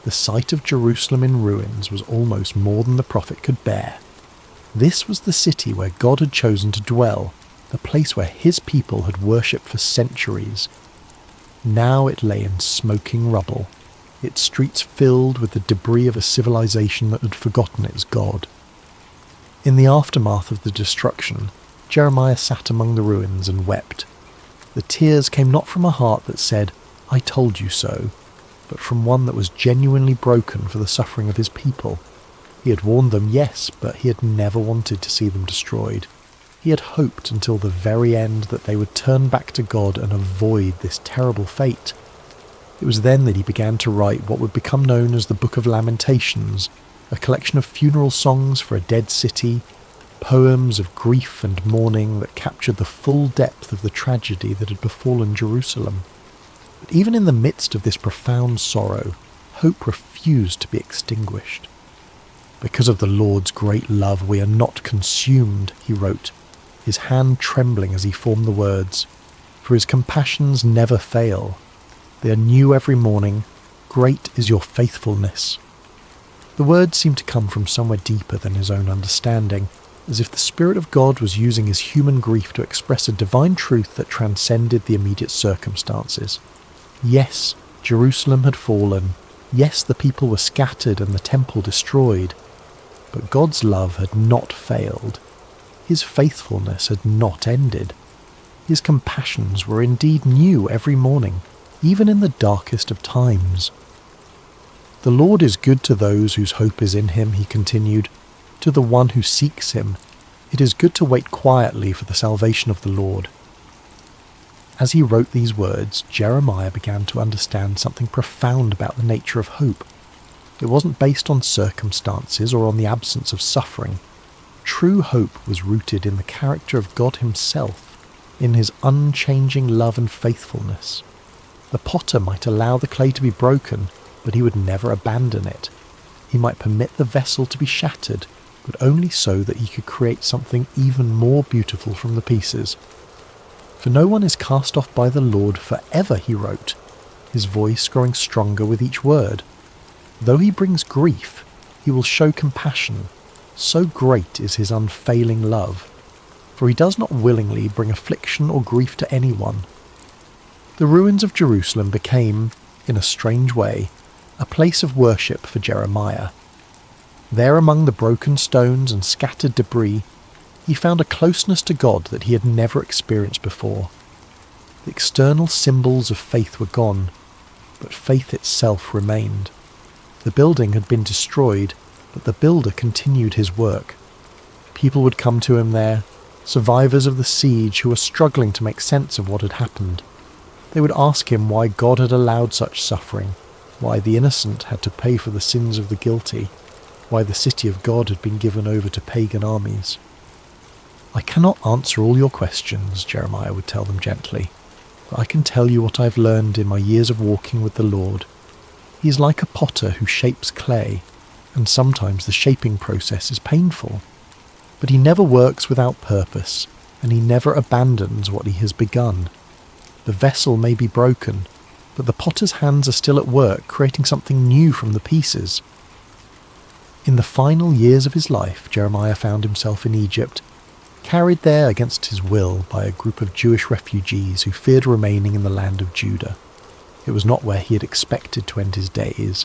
The sight of Jerusalem in ruins was almost more than the prophet could bear. This was the city where God had chosen to dwell, the place where his people had worshipped for centuries. Now it lay in smoking rubble, its streets filled with the debris of a civilization that had forgotten its God. In the aftermath of the destruction, Jeremiah sat among the ruins and wept. The tears came not from a heart that said, "I told you so," but from one that was genuinely broken for the suffering of his people. He had warned them, yes, but he had never wanted to see them destroyed. He had hoped until the very end that they would turn back to God and avoid this terrible fate. It was then that he began to write what would become known as the Book of Lamentations, a collection of funeral songs for a dead city, poems of grief and mourning that captured the full depth of the tragedy that had befallen Jerusalem. But even in the midst of this profound sorrow, hope refused to be extinguished. "Because of the Lord's great love we are not consumed," he wrote, his hand trembling as he formed the words, "for his compassions never fail. They are new every morning. Great is your faithfulness." The words seemed to come from somewhere deeper than his own understanding, as if the Spirit of God was using his human grief to express a divine truth that transcended the immediate circumstances. Yes, Jerusalem had fallen. Yes, the people were scattered and the temple destroyed. But God's love had not failed. His faithfulness had not ended. His compassions were indeed new every morning, even in the darkest of times. "The Lord is good to those whose hope is in him," he continued, "to the one who seeks him. It is good to wait quietly for the salvation of the Lord." As he wrote these words, Jeremiah began to understand something profound about the nature of hope. It wasn't based on circumstances or on the absence of suffering. True hope was rooted in the character of God himself, in his unchanging love and faithfulness. The potter might allow the clay to be broken, but he would never abandon it. He might permit the vessel to be shattered, but only so that he could create something even more beautiful from the pieces. "For no one is cast off by the Lord forever," he wrote, his voice growing stronger with each word. "Though he brings grief, he will show compassion. So great is his unfailing love. For he does not willingly bring affliction or grief to anyone." The ruins of Jerusalem became, in a strange way, a place of worship for Jeremiah. There among the broken stones and scattered debris, he found a closeness to God that he had never experienced before. The external symbols of faith were gone, but faith itself remained. The building had been destroyed, but the builder continued his work. People would come to him there, survivors of the siege who were struggling to make sense of what had happened. They would ask him why God had allowed such suffering, why the innocent had to pay for the sins of the guilty, why the city of God had been given over to pagan armies. "I cannot answer all your questions," Jeremiah would tell them gently, "but I can tell you what I have learned in my years of walking with the Lord. He is like a potter who shapes clay, and sometimes the shaping process is painful. But he never works without purpose. and he never abandons what he has begun. The vessel may be broken, but the potter's hands are still at work creating something new from the pieces. In the final years of his life, Jeremiah found himself in Egypt, carried there against his will by a group of Jewish refugees who feared remaining in the land of Judah. It was not where he had expected to end his days,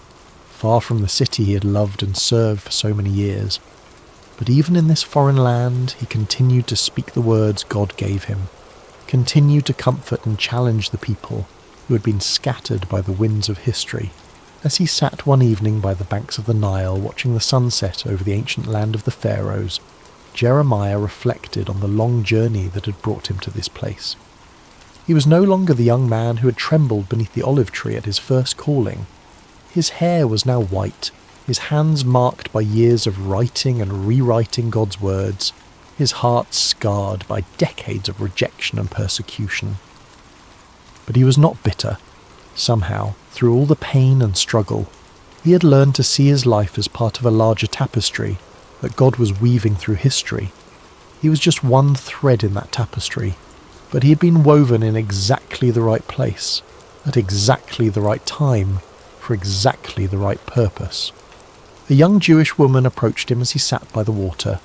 far from the city he had loved and served for so many years. But even in this foreign land, he continued to speak the words God gave him, continued to comfort and challenge the people who had been scattered by the winds of history. As he sat one evening by the banks of the Nile watching the sunset over the ancient land of the Pharaohs, Jeremiah reflected on the long journey that had brought him to this place. He was no longer the young man who had trembled beneath the olive tree at his first calling. His hair was now white, his hands marked by years of writing and rewriting God's words, his heart scarred by decades of rejection and persecution. But he was not bitter. Somehow, through all the pain and struggle, he had learned to see his life as part of a larger tapestry that God was weaving through history. He was just one thread in that tapestry, but he had been woven in exactly the right place, at exactly the right time, for exactly the right purpose. A young Jewish woman approached him as he sat by the water,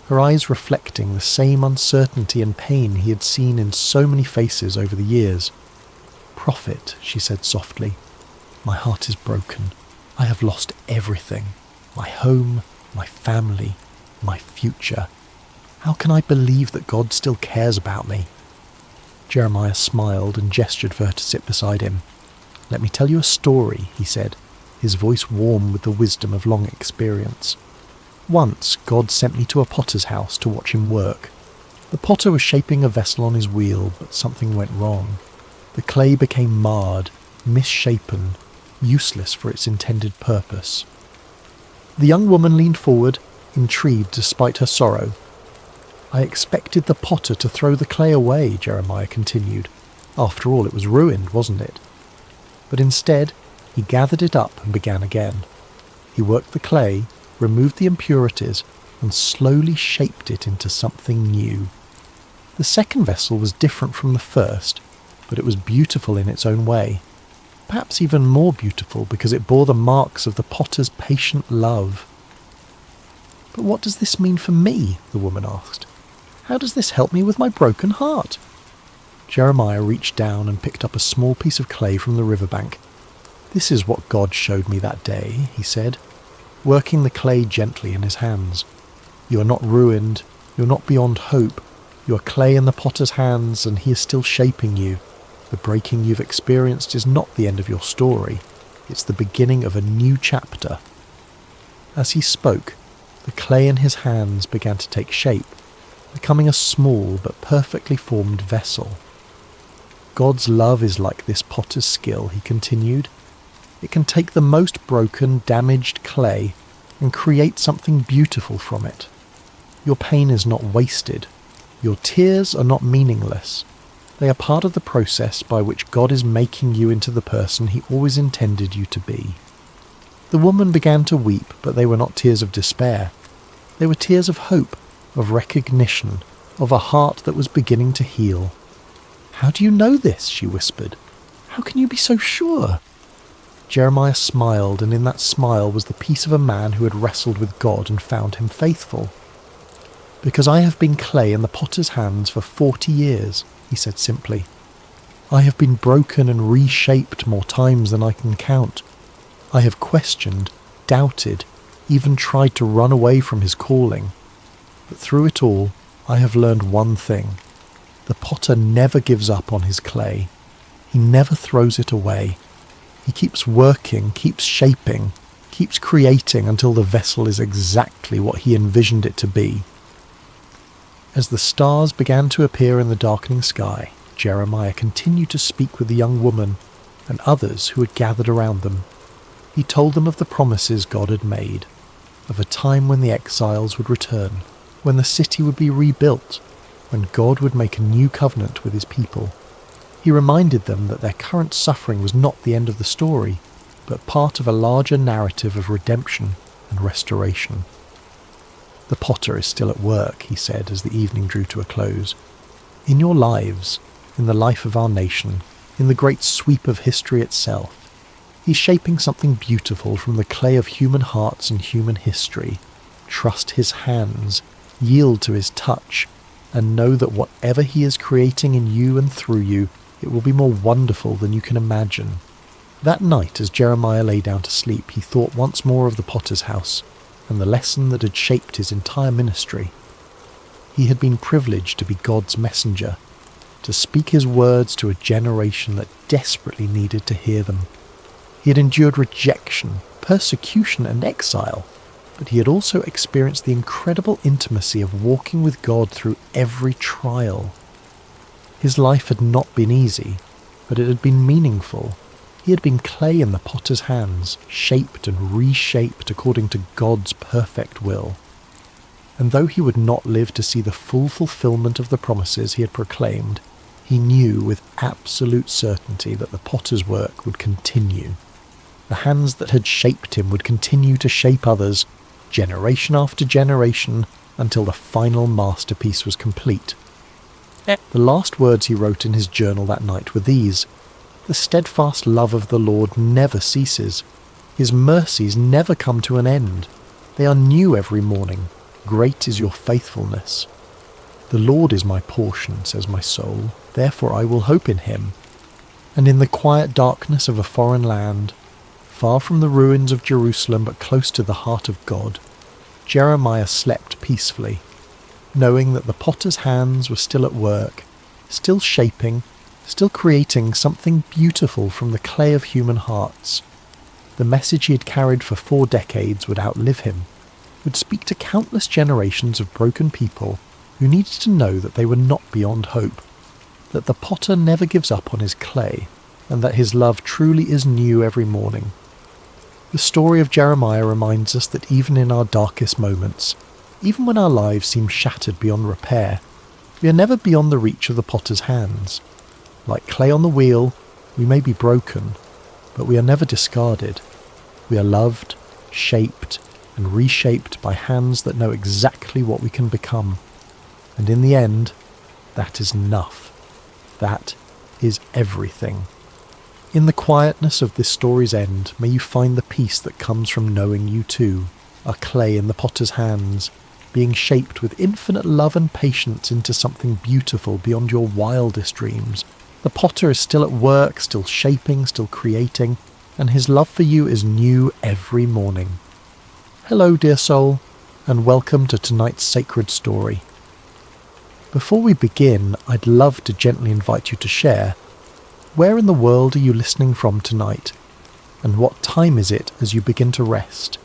her eyes reflecting the same uncertainty and pain he had seen in so many faces over the years. "Prophet," she said softly, "my heart is broken. I have lost everything. My home, my family, my future. How can I believe that God still cares about me?" Jeremiah smiled and gestured for her to sit beside him. "Let me tell you a story," he said, his voice warm with the wisdom of long experience. "Once God sent me to a potter's house to watch him work. The potter was shaping a vessel on his wheel, but something went wrong. The clay became marred, misshapen, useless for its intended purpose." The young woman leaned forward, intrigued despite her sorrow. "I expected the potter to throw the clay away," Jeremiah continued. "After all, it was ruined, wasn't it? But instead, he gathered it up and began again. He worked the clay, removed the impurities, and slowly shaped it into something new. The second vessel was different from the first, but it was beautiful in its own way. Perhaps even more beautiful because it bore the marks of the potter's patient love. "But what does this mean for me?" the woman asked. "How does this help me with my broken heart?" Jeremiah reached down and picked up a small piece of clay from the riverbank. "This is what God showed me that day," he said, working the clay gently in his hands. "You are not ruined, you are not beyond hope. You are clay in the potter's hands, and he is still shaping you. The breaking you've experienced is not the end of your story. It's the beginning of a new chapter." As he spoke, the clay in his hands began to take shape, becoming a small but perfectly formed vessel. "God's love is like this potter's skill," he continued. "It can take the most broken, damaged clay and create something beautiful from it. Your pain is not wasted. Your tears are not meaningless. They are part of the process by which God is making you into the person he always intended you to be." The woman began to weep, but they were not tears of despair. They were tears of hope, of recognition, of a heart that was beginning to heal. "How do you know this?" she whispered. "How can you be so sure?" Jeremiah smiled, and in that smile was the peace of a man who had wrestled with God and found him faithful. "Because I have been clay in the potter's hands for 40 years, he said simply. "I have been broken and reshaped more times than I can count. I have questioned, doubted, even tried to run away from his calling. But through it all, I have learned one thing. The potter never gives up on his clay. He never throws it away. He keeps working, keeps shaping, keeps creating until the vessel is exactly what he envisioned it to be." As the stars began to appear in the darkening sky, Jeremiah continued to speak with the young woman and others who had gathered around them. He told them of the promises God had made, of a time when the exiles would return, when the city would be rebuilt, when God would make a new covenant with his people. He reminded them that their current suffering was not the end of the story, but part of a larger narrative of redemption and restoration. "The potter is still at work," he said as the evening drew to a close. In your lives, in the life of our nation, in the great sweep of history itself, He's shaping something beautiful from the clay of human hearts and human history. Trust His hands, yield to His touch, and know that whatever He is creating in you and through you, it will be more wonderful than you can imagine. That night, as Jeremiah lay down to sleep, he thought once more of the potter's house and the lesson that had shaped his entire ministry. He had been privileged to be God's messenger, to speak His words to a generation that desperately needed to hear them. He had endured rejection, persecution and exile, but he had also experienced the incredible intimacy of walking with God through every trial. His life had not been easy, but it had been meaningful. He had been clay in the potter's hands, shaped and reshaped according to God's perfect will. And though he would not live to see the full fulfillment of the promises he had proclaimed, he knew with absolute certainty that the potter's work would continue. The hands that had shaped him would continue to shape others, generation after generation, until the final masterpiece was complete. The last words he wrote in his journal that night were these: "The steadfast love of the Lord never ceases. His mercies never come to an end. They are new every morning. Great is your faithfulness. The Lord is my portion, says my soul, therefore I will hope in Him." And in the quiet darkness of a foreign land, far from the ruins of Jerusalem but close to the heart of God, Jeremiah slept peacefully, knowing that the potter's hands were still at work, still shaping, still creating something beautiful from the clay of human hearts. The message he had carried for 4 decades would outlive him, would speak to countless generations of broken people who needed to know that they were not beyond hope, that the potter never gives up on his clay, and that His love truly is new every morning. The story of Jeremiah reminds us that even in our darkest moments, even when our lives seem shattered beyond repair, we are never beyond the reach of the potter's hands. Like clay on the wheel, we may be broken, but we are never discarded. We are loved, shaped, and reshaped by hands that know exactly what we can become. And in the end, that is enough. That is everything. In the quietness of this story's end, may you find the peace that comes from knowing you too are clay in the potter's hands, being shaped with infinite love and patience into something beautiful beyond your wildest dreams. The potter is still at work, still shaping, still creating, and his love for you is new every morning. Hello, dear soul, and welcome to tonight's sacred story. Before we begin, I'd love to gently invite you to share. Where in the world are you listening from tonight? And what time is it as you begin to rest?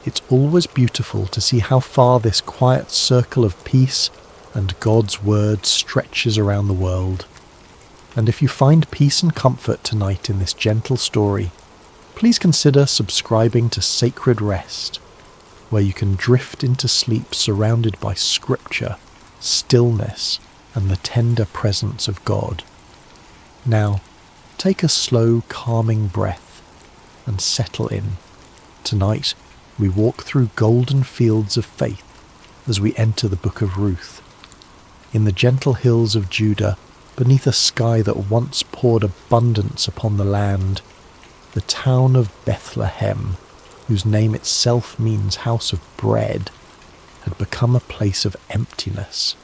It's always beautiful to see how far this quiet circle of peace and God's word stretches around the world. And if you find peace and comfort tonight in this gentle story, please consider subscribing to Sacred Rest, where you can drift into sleep surrounded by scripture, stillness, and the tender presence of God. Now, take a slow, calming breath and settle in. Tonight, we walk through golden fields of faith as we enter the book of Ruth. In the gentle hills of Judah, beneath a sky that once poured abundance upon the land, the town of Bethlehem, whose name itself means house of bread, had become a place of emptiness.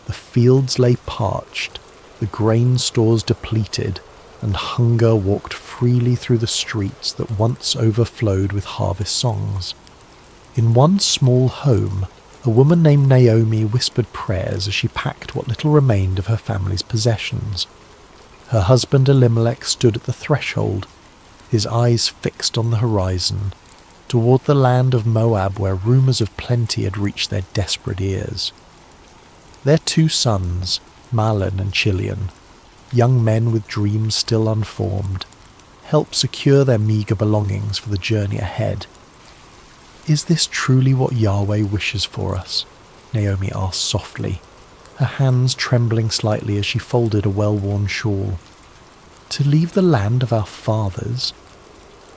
The fields lay parched, the grain stores depleted, and hunger walked freely through the streets that once overflowed with harvest songs. In one small home, a woman named Naomi whispered prayers as she packed what little remained of her family's possessions. Her husband Elimelech stood at the threshold, his eyes fixed on the horizon, toward the land of Moab where rumours of plenty had reached their desperate ears. Their 2 sons, Mahlon and Chilion, young men with dreams still unformed, helped secure their meagre belongings for the journey ahead. "Is this truly what Yahweh wishes for us?" Naomi asked softly, her hands trembling slightly as she folded a well-worn shawl. "To leave the land of our fathers?"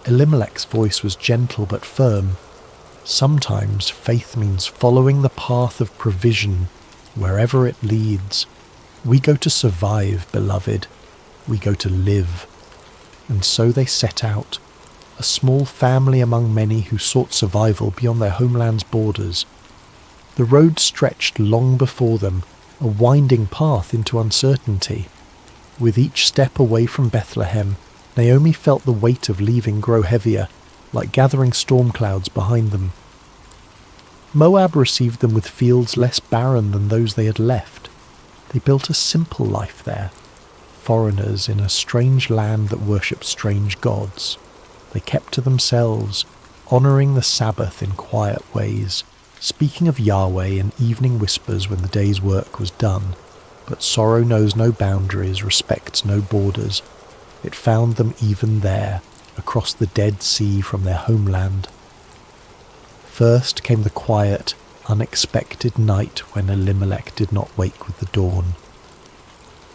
Elimelech's voice was gentle but firm. Sometimes faith means following the path of provision wherever it leads. We go to survive, beloved. We go to live. And so they set out, a small family among many who sought survival beyond their homeland's borders. The road stretched long before them, a winding path into uncertainty. With each step away from Bethlehem, Naomi felt the weight of leaving grow heavier, like gathering storm clouds behind them. Moab received them with fields less barren than those they had left. They built a simple life there, foreigners in a strange land that worshipped strange gods. They kept to themselves, honouring the Sabbath in quiet ways, speaking of Yahweh in evening whispers when the day's work was done. But sorrow knows no boundaries, respects no borders. It found them even there, across the Dead Sea from their homeland. First came the quiet, unexpected night when Elimelech did not wake with the dawn.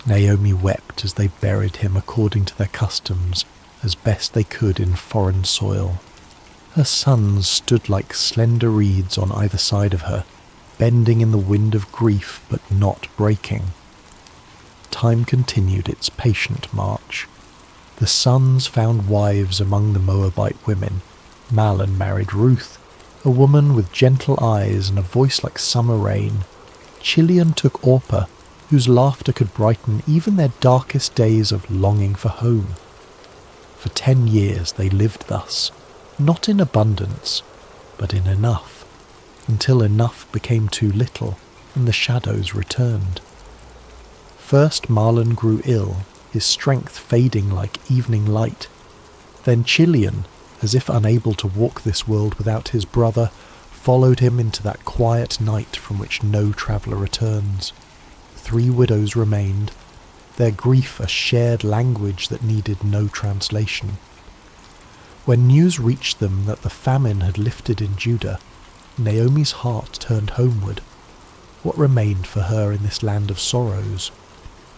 Naomi wept as they buried him according to their customs, as best they could in foreign soil. Her sons stood like slender reeds on either side of her, bending in the wind of grief but not breaking. Time continued its patient march. The sons found wives among the Moabite women. Mahlon married Ruth, a woman with gentle eyes and a voice like summer rain. Chilion took Orpah, whose laughter could brighten even their darkest days of longing for home. For 10 years they lived thus, not in abundance, but in enough, until enough became too little, and the shadows returned. First Mahlon grew ill, his strength fading like evening light. Then Chilion, as if unable to walk this world without his brother, followed him into that quiet night from which no traveller returns. 3 widows remained, their grief a shared language that needed no translation. When news reached them that the famine had lifted in Judah, Naomi's heart turned homeward. What remained for her in this land of sorrows?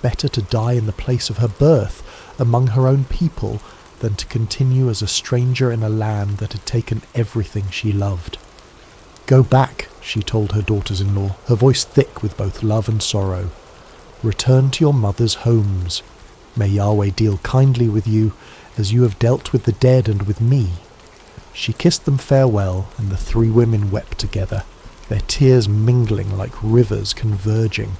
Better to die in the place of her birth, among her own people, than to continue as a stranger in a land that had taken everything she loved. "Go back," she told her daughters-in-law, her voice thick with both love and sorrow. "Return to your mothers' homes. May Yahweh deal kindly with you, as you have dealt with the dead and with me." She kissed them farewell, and the 3 women wept together, their tears mingling like rivers converging.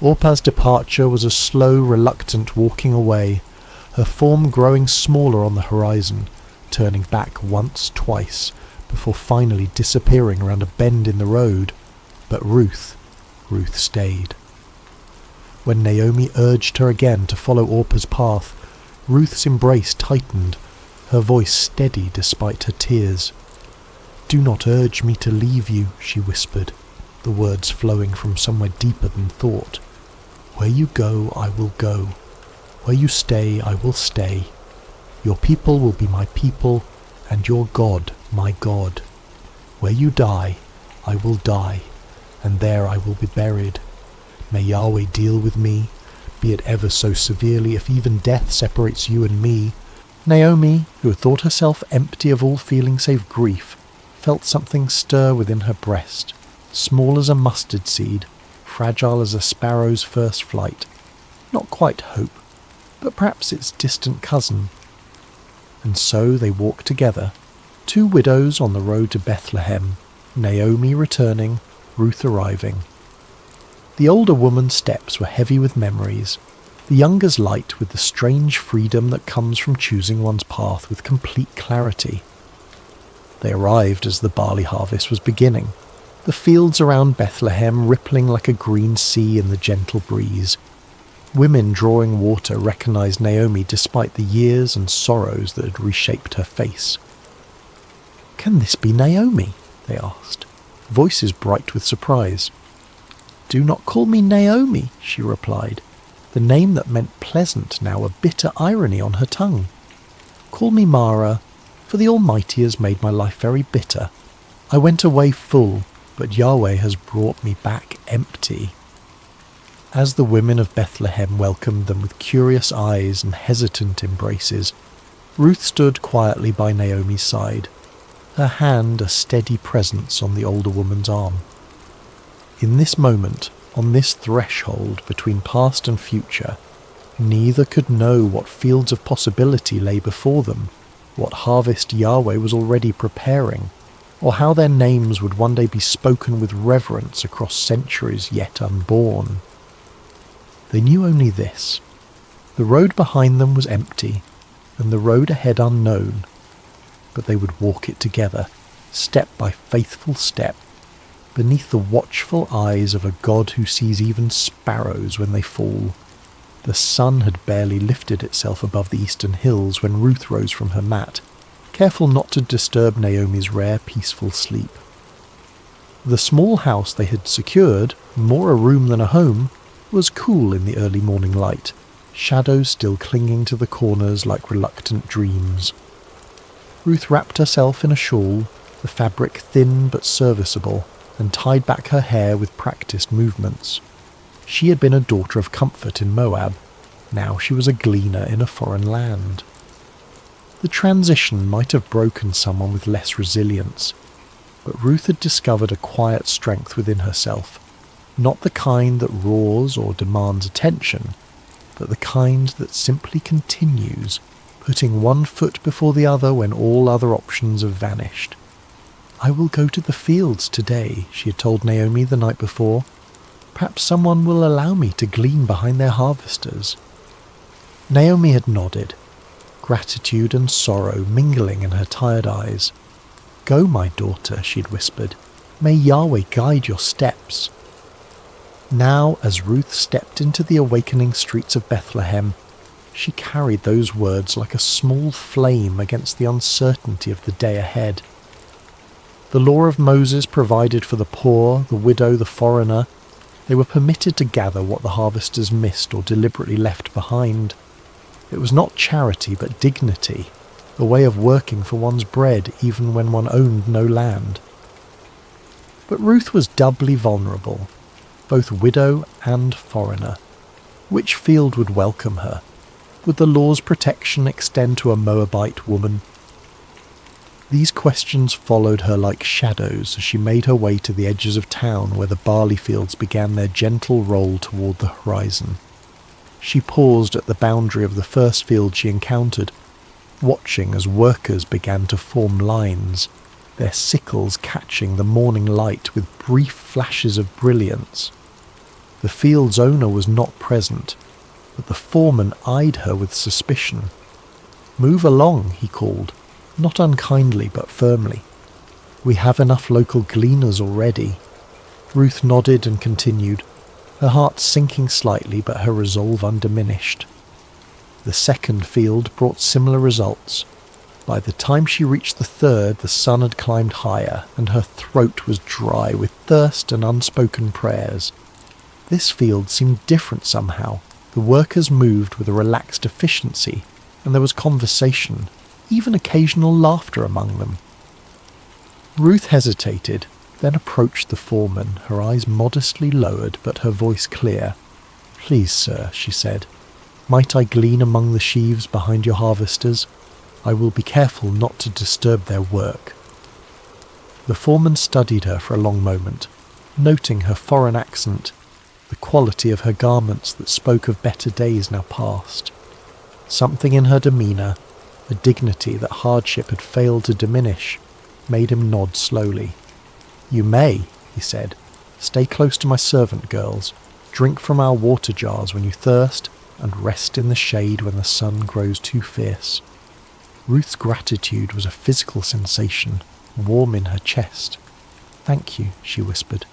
Orpah's departure was a slow, reluctant walking away, her form growing smaller on the horizon, turning back once, twice, before finally disappearing around a bend in the road. But Ruth stayed. When Naomi urged her again to follow Orpah's path, Ruth's embrace tightened, her voice steady despite her tears. "Do not urge me to leave you," she whispered, the words flowing from somewhere deeper than thought. "Where you go, I will go. Where you stay, I will stay. Your people will be my people, and your God, my God. Where you die, I will die, and there I will be buried. May Yahweh deal with me, be it ever so severely, if even death separates you and me." Naomi, who had thought herself empty of all feeling save grief, felt something stir within her breast, small as a mustard seed, fragile as a sparrow's first flight. Not quite hope, but perhaps its distant cousin. And so they walked together, 2 widows on the road to Bethlehem, Naomi returning, Ruth arriving. The older woman's steps were heavy with memories, the younger's light with the strange freedom that comes from choosing one's path with complete clarity. They arrived as the barley harvest was beginning, the fields around Bethlehem rippling like a green sea in the gentle breeze. Women drawing water recognized Naomi despite the years and sorrows that had reshaped her face. "Can this be Naomi?" they asked, voices bright with surprise. "Do not call me Naomi," she replied, the name that meant pleasant now a bitter irony on her tongue. "Call me Mara, for the Almighty has made my life very bitter. I went away full, but Yahweh has brought me back empty." As the women of Bethlehem welcomed them with curious eyes and hesitant embraces, Ruth stood quietly by Naomi's side, her hand a steady presence on the older woman's arm. In this moment, On this threshold between past and future, neither could know what fields of possibility lay before them, what harvest Yahweh was already preparing, or how their names would one day be spoken with reverence across centuries yet unborn. They knew only this: the road behind them was empty, and the road ahead unknown, but they would walk it together, step by faithful step, beneath the watchful eyes of a God who sees even sparrows when they fall. The sun had barely lifted itself above the eastern hills when Ruth rose from her mat, careful not to disturb Naomi's rare peaceful sleep. The small house they had secured, more a room than a home, was cool in the early morning light, shadows still clinging to the corners like reluctant dreams. Ruth wrapped herself in a shawl, the fabric thin but serviceable, and tied back her hair with practiced movements. She had been a daughter of comfort in Moab. Now she was a gleaner in a foreign land. The transition might have broken someone with less resilience, but Ruth had discovered a quiet strength within herself, not the kind that roars or demands attention, but the kind that simply continues, putting one foot before the other when all other options have vanished. "I will go to the fields today," she had told Naomi the night before. "Perhaps someone will allow me to glean behind their harvesters." Naomi had nodded, gratitude and sorrow mingling in her tired eyes. "Go, my daughter," she'd whispered. "May Yahweh guide your steps." Now, as Ruth stepped into the awakening streets of Bethlehem, she carried those words like a small flame against the uncertainty of the day ahead. The law of Moses provided for the poor, the widow, the foreigner. They were permitted to gather what the harvesters missed or deliberately left behind. It was not charity but dignity, a way of working for one's bread even when one owned no land. But Ruth was doubly vulnerable, both widow and foreigner. Which field would welcome her? Would the law's protection extend to a Moabite woman? These questions followed her like shadows as she made her way to the edges of town where the barley fields began their gentle roll toward the horizon. She paused at the boundary of the first field she encountered, watching as workers began to form lines, their sickles catching the morning light with brief flashes of brilliance. The field's owner was not present, but the foreman eyed her with suspicion. "Move along," he called, not unkindly but firmly. "We have enough local gleaners already." Ruth nodded and continued, her heart sinking slightly but her resolve undiminished. The second field brought similar results. By the time she reached the third, the sun had climbed higher, and her throat was dry with thirst and unspoken prayers. This field seemed different somehow. The workers moved with a relaxed efficiency, and there was conversation, even occasional laughter among them. Ruth hesitated, then approached the foreman, her eyes modestly lowered but her voice clear. "Please, sir," she said, "might I glean among the sheaves behind your harvesters? I will be careful not to disturb their work." The foreman studied her for a long moment, noting her foreign accent, the quality of her garments that spoke of better days now past. Something in her demeanour, a dignity that hardship had failed to diminish, made him nod slowly. "You may," he said. "Stay close to my servant girls, drink from our water jars when you thirst, and rest in the shade when the sun grows too fierce." Ruth's gratitude was a physical sensation, warm in her chest. "Thank you," she whispered.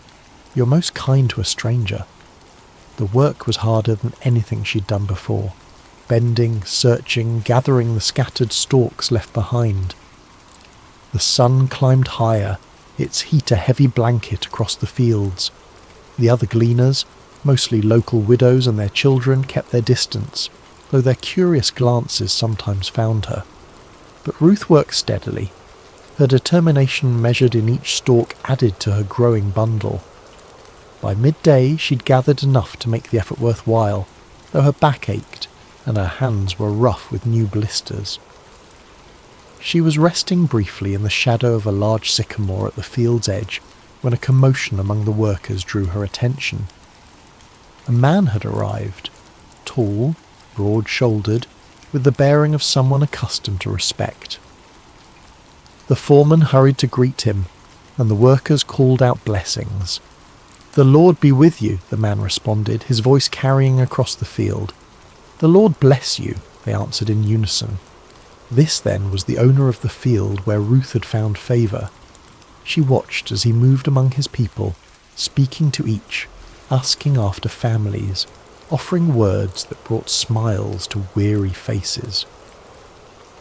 "You're most kind to a stranger." The work was harder than anything she'd done before, bending, searching, gathering the scattered stalks left behind. The sun climbed higher, its heat a heavy blanket across the fields. The other gleaners, mostly local widows and their children, kept their distance, though their curious glances sometimes found her. But Ruth worked steadily. Her determination measured in each stalk added to her growing bundle. By midday she'd gathered enough to make the effort worthwhile, though her back ached and her hands were rough with new blisters. She was resting briefly in the shadow of a large sycamore at the field's edge when a commotion among the workers drew her attention. A man had arrived, tall, broad-shouldered, with the bearing of someone accustomed to respect. The foreman hurried to greet him, and the workers called out blessings. "The Lord be with you," the man responded, his voice carrying across the field. "The Lord bless you," they answered in unison. This, then, was the owner of the field where Ruth had found favour. She watched as he moved among his people, speaking to each, asking after families, offering words that brought smiles to weary faces.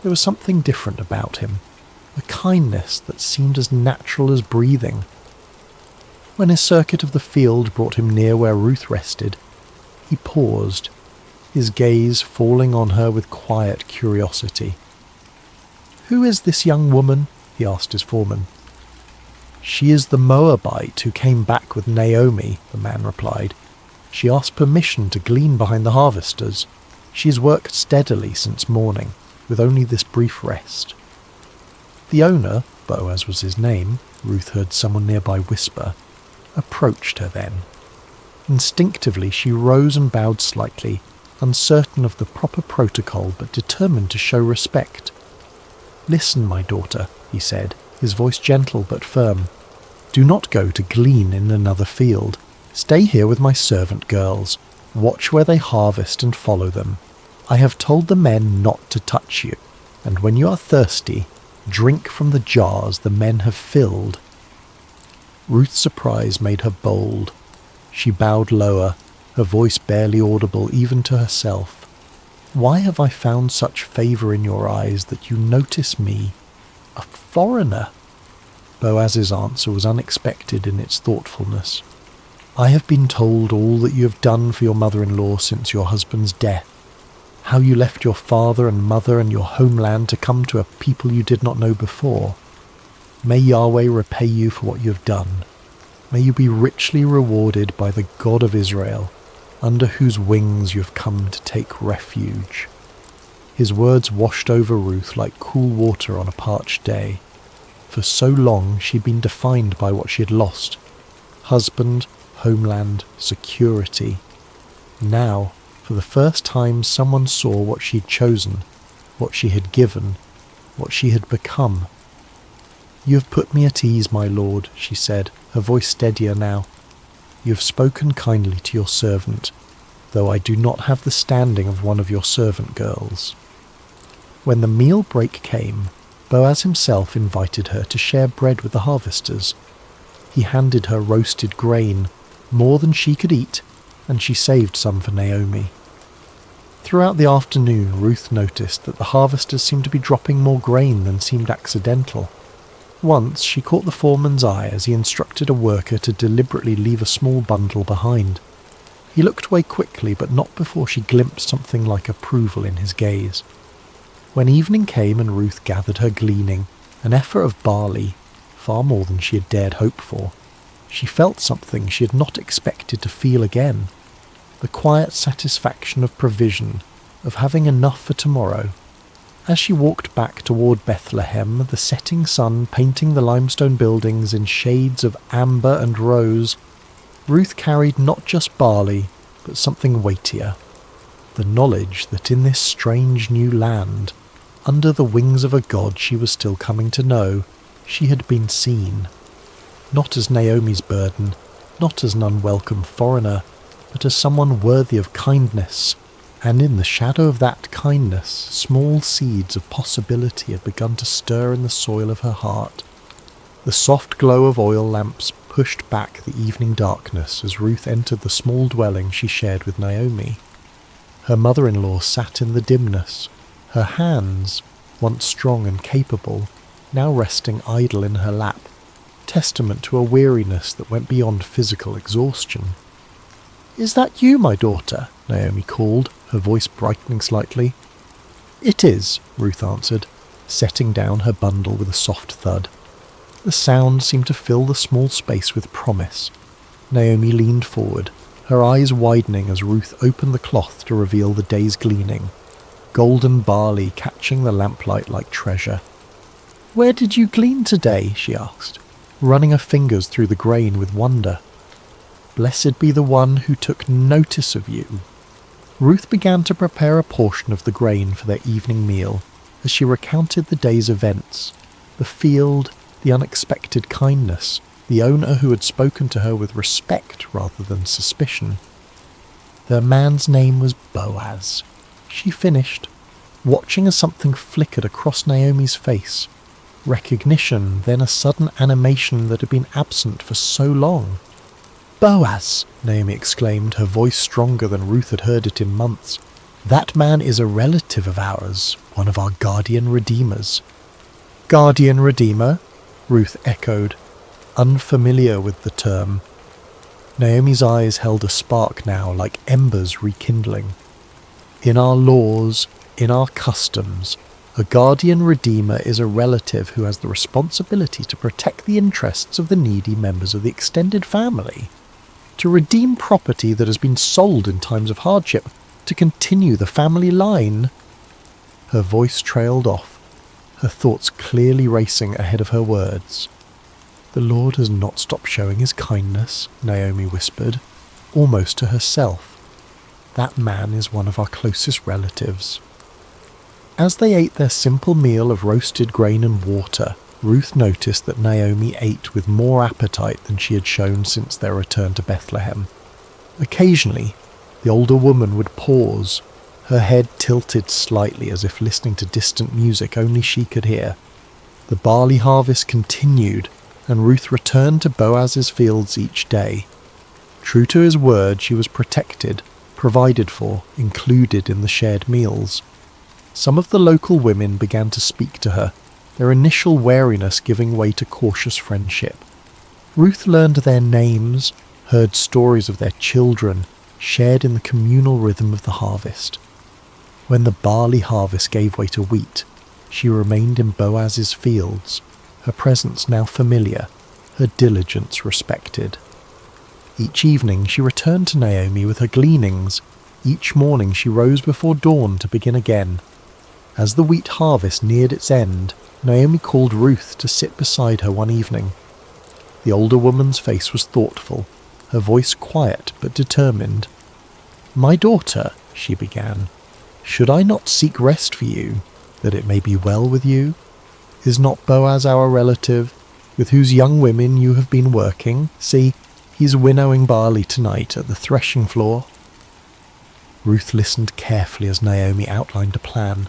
There was something different about him, a kindness that seemed as natural as breathing. When his circuit of the field brought him near where Ruth rested, he paused, his gaze falling on her with quiet curiosity. "Who is this young woman?" he asked his foreman. "She is the Moabite who came back with Naomi," the man replied. "She asked permission to glean behind the harvesters. She has worked steadily since morning, with only this brief rest." The owner, Boaz was his name, Ruth heard someone nearby whisper, approached her then. Instinctively she rose and bowed slightly, uncertain of the proper protocol but determined to show respect. "Listen, my daughter," he said, his voice gentle but firm. "Do not go to glean in another field. Stay here with my servant girls. Watch where they harvest and follow them. I have told the men not to touch you, and when you are thirsty, drink from the jars the men have filled." Ruth's surprise made her bold. She bowed lower, her voice barely audible even to herself. "Why have I found such favour in your eyes that you notice me, a foreigner?" Boaz's answer was unexpected in its thoughtfulness. "I have been told all that you have done for your mother-in-law since your husband's death, how you left your father and mother and your homeland to come to a people you did not know before. May Yahweh repay you for what you have done. May you be richly rewarded by the God of Israel, under whose wings you have come to take refuge." His words washed over Ruth like cool water on a parched day. For so long she'd been defined by what she had lost: husband, homeland, security. Now, for the first time, someone saw what she'd chosen, what she had given, what she had become. "You have put me at ease, my lord," she said, her voice steadier now. "You have spoken kindly to your servant, though I do not have the standing of one of your servant girls." When the meal break came, Boaz himself invited her to share bread with the harvesters. He handed her roasted grain, more than she could eat, and she saved some for Naomi. Throughout the afternoon, Ruth noticed that the harvesters seemed to be dropping more grain than seemed accidental. Once she caught the foreman's eye as he instructed a worker to deliberately leave a small bundle behind. He looked away quickly, but not before she glimpsed something like approval in his gaze. When evening came and Ruth gathered her gleaning, an effort of barley, far more than she had dared hope for, she felt something she had not expected to feel again. The quiet satisfaction of provision, of having enough for tomorrow. As she walked back toward Bethlehem, the setting sun painting the limestone buildings in shades of amber and rose, Ruth carried not just barley, but something weightier. The knowledge that in this strange new land, under the wings of a God she was still coming to know, she had been seen. Not as Naomi's burden, not as an unwelcome foreigner, but as someone worthy of kindness, and in the shadow of that kindness small seeds of possibility had begun to stir in the soil of her heart. The soft glow of oil lamps pushed back the evening darkness as Ruth entered the small dwelling she shared with Naomi. Her mother-in-law sat in the dimness, her hands, once strong and capable, now resting idle in her lap, testament to a weariness that went beyond physical exhaustion. "Is that you, my daughter?" Naomi called, her voice brightening slightly. "It is," Ruth answered, setting down her bundle with a soft thud. The sound seemed to fill the small space with promise. Naomi leaned forward, her eyes widening as Ruth opened the cloth to reveal the day's gleaning, golden barley catching the lamplight like treasure. "Where did you glean today?" she asked, running her fingers through the grain with wonder. Blessed be the one who took notice of you." Ruth began to prepare a portion of the grain for their evening meal as she recounted the day's events, the field, the unexpected kindness, the owner who had spoken to her with respect rather than suspicion. "The man's name was Boaz," she finished, watching as something flickered across Naomi's face. Recognition, then a sudden animation that had been absent for so long. "Boaz!" Naomi exclaimed, her voice stronger than Ruth had heard it in months. "That man is a relative of ours, one of our guardian redeemers." "Guardian redeemer?" Ruth echoed, unfamiliar with the term. Naomi's eyes held a spark now, like embers rekindling. "In our laws, in our customs, a guardian redeemer is a relative who has the responsibility to protect the interests of the needy members of the extended family, to redeem property that has been sold in times of hardship, to continue the family line." Her voice trailed off, her thoughts clearly racing ahead of her words. "The Lord has not stopped showing his kindness," Naomi whispered, almost to herself. "That man is one of our closest relatives." As they ate their simple meal of roasted grain and water, Ruth noticed that Naomi ate with more appetite than she had shown since their return to Bethlehem. Occasionally, the older woman would pause, her head tilted slightly as if listening to distant music only she could hear. The barley harvest continued, and Ruth returned to Boaz's fields each day. True to his word, she was protected, provided for, included in the shared meals. Some of the local women began to speak to her, their initial wariness giving way to cautious friendship. Ruth learned their names, heard stories of their children, shared in the communal rhythm of the harvest. When the barley harvest gave way to wheat, she remained in Boaz's fields, her presence now familiar, her diligence respected. Each evening she returned to Naomi with her gleanings. Each morning she rose before dawn to begin again. As the wheat harvest neared its end, Naomi called Ruth to sit beside her one evening. The older woman's face was thoughtful, her voice quiet but determined. "My daughter," she began, "should I not seek rest for you, that it may be well with you? Is not Boaz our relative, with whose young women you have been working? See, he's winnowing barley tonight at the threshing floor." Ruth listened carefully as Naomi outlined a plan.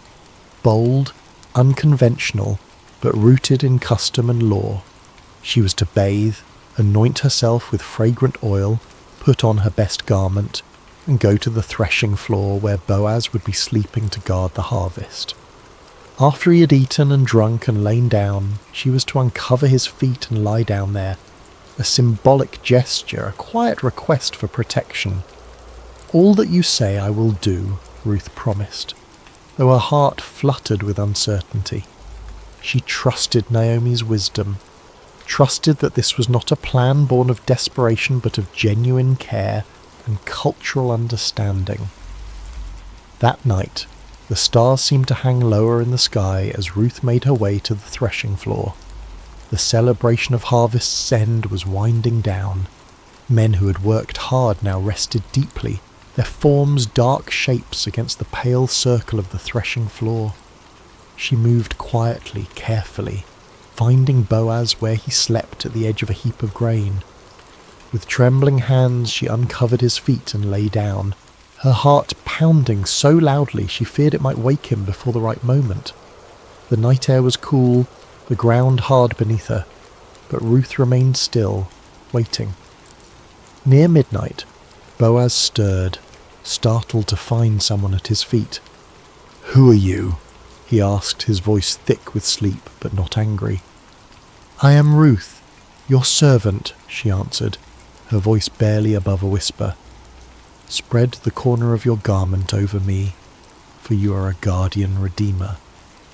Bold, unconventional, but rooted in custom and law. She was to bathe, anoint herself with fragrant oil, put on her best garment, and go to the threshing floor where Boaz would be sleeping to guard the harvest. After he had eaten and drunk and lain down, she was to uncover his feet and lie down there, a symbolic gesture, a quiet request for protection. "All that you say I will do," Ruth promised, though her heart fluttered with uncertainty. She trusted Naomi's wisdom, trusted that this was not a plan born of desperation but of genuine care and cultural understanding. That night, the stars seemed to hang lower in the sky as Ruth made her way to the threshing floor. The celebration of harvest's end was winding down. Men who had worked hard now rested deeply, their forms dark shapes against the pale circle of the threshing floor. She moved quietly, carefully, finding Boaz where he slept at the edge of a heap of grain. With trembling hands she uncovered his feet and lay down, her heart pounding so loudly she feared it might wake him before the right moment. The night air was cool, the ground hard beneath her, but Ruth remained still, waiting. Near midnight, Boaz stirred, startled to find someone at his feet. "Who are you?" he asked, his voice thick with sleep but not angry. "I am Ruth, your servant," she answered, her voice barely above a whisper. "Spread the corner of your garment over me, for you are a guardian redeemer."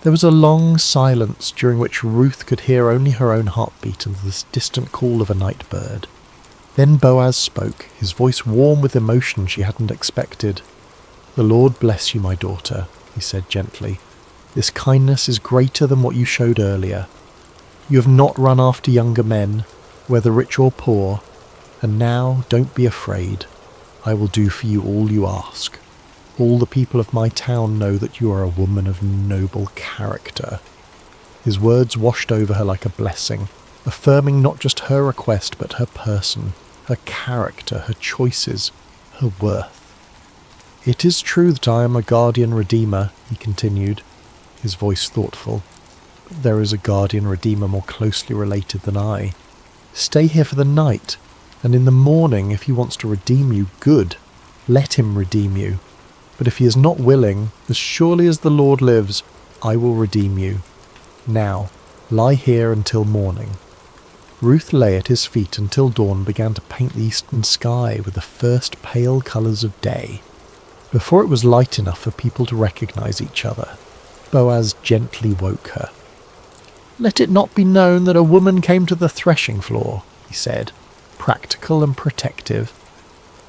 There was a long silence during which Ruth could hear only her own heartbeat and the distant call of a night bird. Then Boaz spoke, his voice warm with emotion she hadn't expected. "The Lord bless you, my daughter," he said gently. "This kindness is greater than what you showed earlier. You have not run after younger men, whether rich or poor. And now don't be afraid. I will do for you all you ask. All the people of my town know that you are a woman of noble character." His words washed over her like a blessing, affirming not just her request but her person, her character, her choices, her worth. "It is true that I am a guardian redeemer," he continued, his voice thoughtful. "But there is a guardian redeemer more closely related than I. Stay here for the night, and in the morning, if he wants to redeem you, good, let him redeem you. But if he is not willing, as surely as the Lord lives, I will redeem you. Now, lie here until morning." Ruth lay at his feet until dawn began to paint the eastern sky with the first pale colours of day. Before it was light enough for people to recognize each other, Boaz gently woke her. "Let it not be known that a woman came to the threshing floor," he said, practical and protective.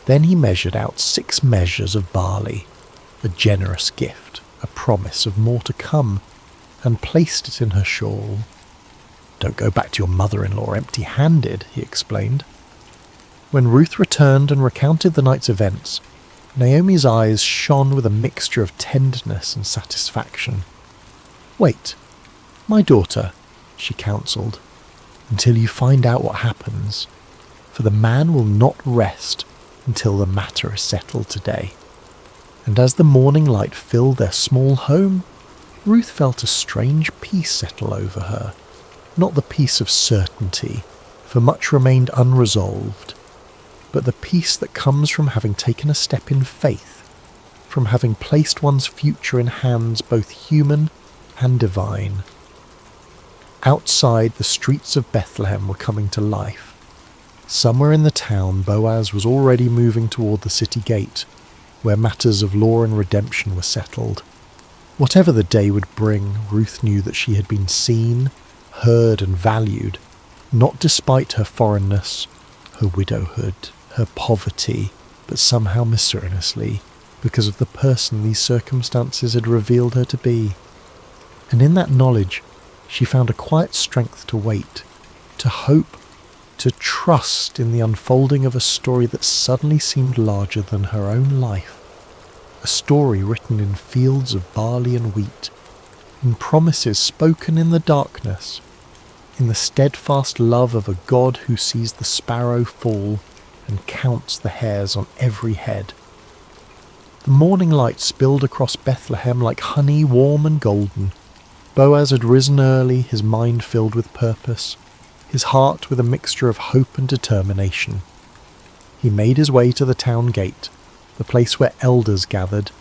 Then he measured out 6 measures of barley, a generous gift, a promise of more to come, and placed it in her shawl. "Don't go back to your mother-in-law empty-handed," he explained. When Ruth returned and recounted the night's events, Naomi's eyes shone with a mixture of tenderness and satisfaction. "Wait, my daughter," she counselled, "until you find out what happens, for the man will not rest until the matter is settled today." And as the morning light filled their small home, Ruth felt a strange peace settle over her. Not the peace of certainty, for much remained unresolved, but the peace that comes from having taken a step in faith, from having placed one's future in hands both human and divine. Outside, the streets of Bethlehem were coming to life. Somewhere in the town, Boaz was already moving toward the city gate, where matters of law and redemption were settled. Whatever the day would bring, Ruth knew that she had been seen, heard and valued, not despite her foreignness, her widowhood, her poverty, but somehow mysteriously, because of the person these circumstances had revealed her to be. And in that knowledge, she found a quiet strength to wait, to hope, to trust in the unfolding of a story that suddenly seemed larger than her own life. A story written in fields of barley and wheat, in promises spoken in the darkness, in the steadfast love of a God who sees the sparrow fall and counts the hairs on every head. The morning light spilled across Bethlehem like honey warm and golden. Boaz had risen early, his mind filled with purpose, his heart with a mixture of hope and determination. He made his way to the town gate, the place where elders gathered,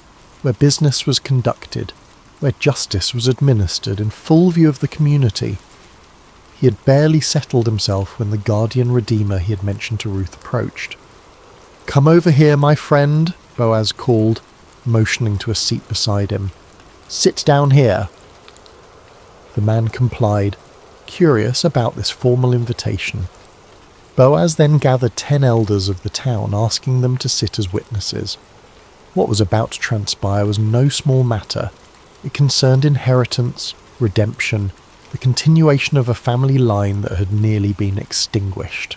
where business was conducted, where justice was administered in full view of the community. He had barely settled himself when the guardian redeemer he had mentioned to Ruth approached. "Come over here, my friend," Boaz called, motioning to a seat beside him. "Sit down here." The man complied, curious about this formal invitation. Boaz then gathered 10 elders of the town, asking them to sit as witnesses. What was about to transpire was no small matter. It concerned inheritance, redemption, the continuation of a family line that had nearly been extinguished.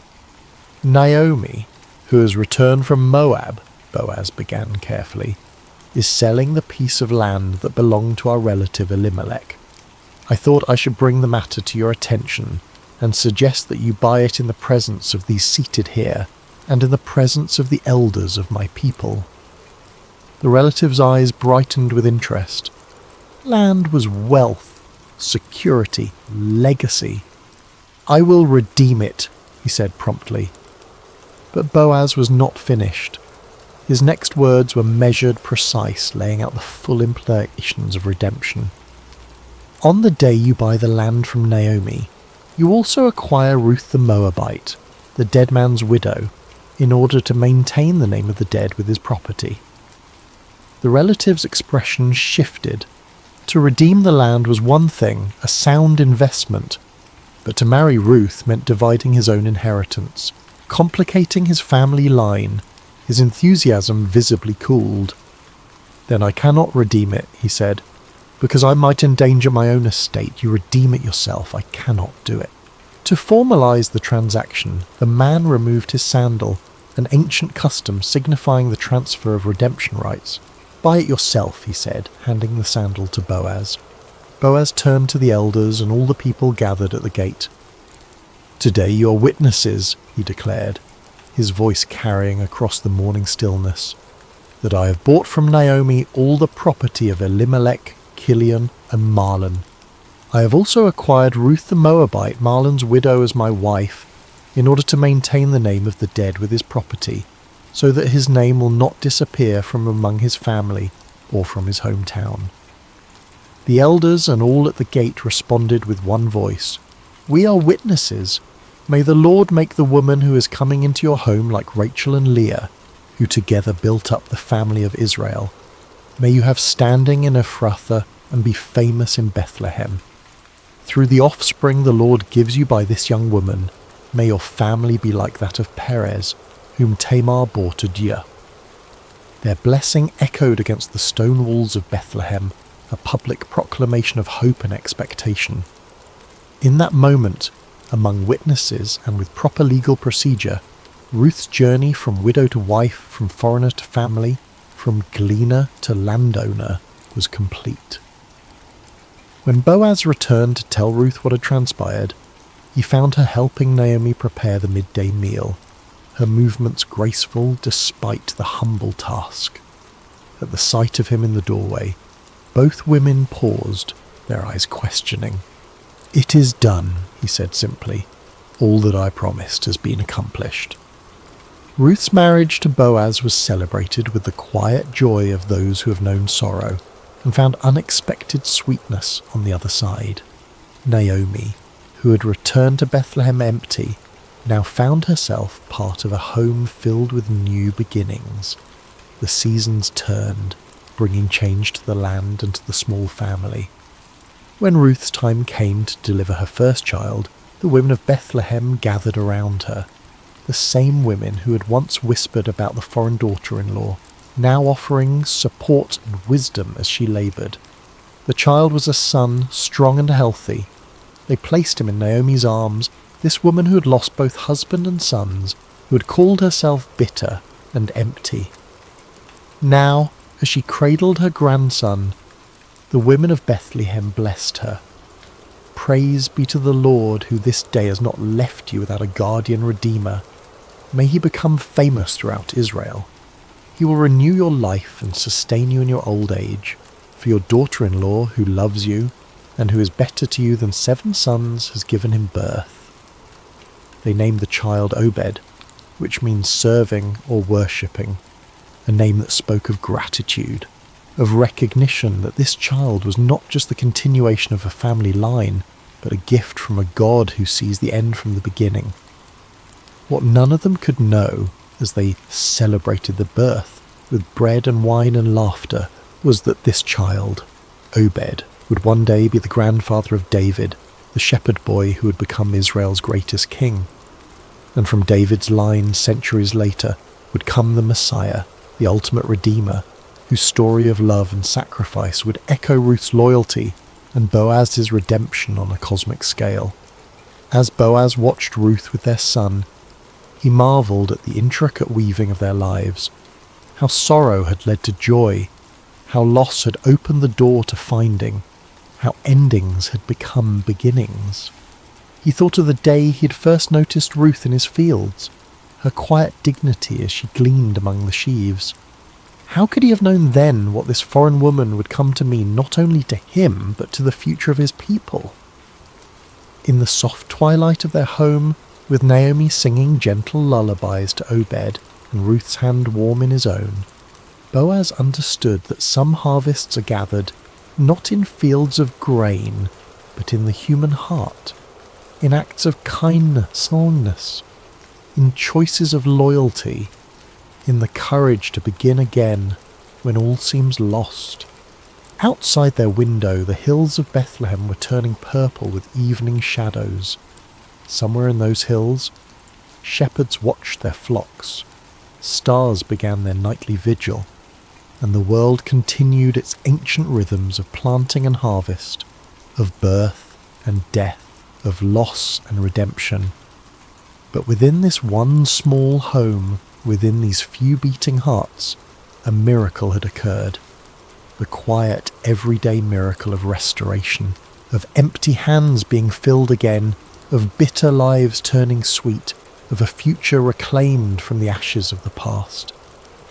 "Naomi, who has returned from Moab," Boaz began carefully, "is selling the piece of land that belonged to our relative Elimelech. I thought I should bring the matter to your attention and suggest that you buy it in the presence of these seated here and in the presence of the elders of my people." The relative's eyes brightened with interest. Land was wealth, security, legacy. "I will redeem it," he said promptly. But Boaz was not finished. His next words were measured, precise, laying out the full implications of redemption. "On the day you buy the land from Naomi, you also acquire Ruth the Moabite, the dead man's widow, in order to maintain the name of the dead with his property." The relative's expression shifted. To redeem the land was one thing, a sound investment, but to marry Ruth meant dividing his own inheritance, complicating his family line. His enthusiasm visibly cooled. "Then I cannot redeem it," he said. "Because I might endanger my own estate. You redeem it yourself. I cannot do it. To formalize the transaction, the man removed his sandal, an ancient custom signifying the transfer of redemption rights. "Buy it yourself," he said, handing the sandal to Boaz. Boaz turned to the elders and all the people gathered at the gate. "Today you are witnesses," he declared, his voice carrying across the morning stillness, "that I have bought from Naomi all the property of Elimelech, Kilion, and Mahlon. I have also acquired Ruth the Moabite, Mahlon's widow, as my wife, in order to maintain the name of the dead with his property, so that his name will not disappear from among his family or from his hometown." The elders and all at the gate responded with one voice, "We are witnesses. May the Lord make the woman who is coming into your home like Rachel and Leah, who together built up the family of Israel. May you have standing in Ephrathah and be famous in Bethlehem. Through the offspring the Lord gives you by this young woman, may your family be like that of Perez, whom Tamar bore to Dia." Their blessing echoed against the stone walls of Bethlehem, a public proclamation of hope and expectation. In that moment, among witnesses and with proper legal procedure, Ruth's journey from widow to wife, from foreigner to family, from gleaner to landowner was complete. When Boaz returned to tell Ruth what had transpired, he found her helping Naomi prepare the midday meal, her movements graceful despite the humble task. At the sight of him in the doorway, both women paused, their eyes questioning. "It is done," he said simply. "All that I promised has been accomplished." Ruth's marriage to Boaz was celebrated with the quiet joy of those who have known sorrow and found unexpected sweetness on the other side. Naomi, who had returned to Bethlehem empty, now found herself part of a home filled with new beginnings. The seasons turned, bringing change to the land and to the small family. When Ruth's time came to deliver her first child, the women of Bethlehem gathered around her. The same women who had once whispered about the foreign daughter-in-law, now offering support and wisdom as she laboured. The child was a son, strong and healthy. They placed him in Naomi's arms, this woman who had lost both husband and sons, who had called herself bitter and empty. Now, as she cradled her grandson, the women of Bethlehem blessed her. "Praise be to the Lord, who this day has not left you without a guardian redeemer. May he become famous throughout Israel. He will renew your life and sustain you in your old age. For your daughter-in-law, who loves you, and who is better to you than 7 sons, has given him birth." They named the child Obed, which means serving or worshipping, a name that spoke of gratitude, of recognition that this child was not just the continuation of a family line, but a gift from a God who sees the end from the beginning. What none of them could know, as they celebrated the birth with bread and wine and laughter, was that this child, Obed, would one day be the grandfather of David, the shepherd boy who would become Israel's greatest king. And from David's line centuries later would come the Messiah, the ultimate redeemer, whose story of love and sacrifice would echo Ruth's loyalty and Boaz's redemption on a cosmic scale. As Boaz watched Ruth with their son, he marvelled at the intricate weaving of their lives, how sorrow had led to joy, how loss had opened the door to finding, how endings had become beginnings. He thought of the day he had first noticed Ruth in his fields, her quiet dignity as she gleaned among the sheaves. How could he have known then what this foreign woman would come to mean not only to him, but to the future of his people? In the soft twilight of their home, with Naomi singing gentle lullabies to Obed and Ruth's hand warm in his own, Boaz understood that some harvests are gathered not in fields of grain, but in the human heart, in acts of kindness, in choices of loyalty, in the courage to begin again when all seems lost. Outside their window, the hills of Bethlehem were turning purple with evening shadows. Somewhere in those hills, shepherds watched their flocks, stars began their nightly vigil, and the world continued its ancient rhythms of planting and harvest, of birth and death of loss and redemption. But within this one small home, within these few beating hearts, a miracle had occurred. The quiet, everyday miracle of restoration, of empty hands being filled again, of bitter lives turning sweet, of a future reclaimed from the ashes of the past.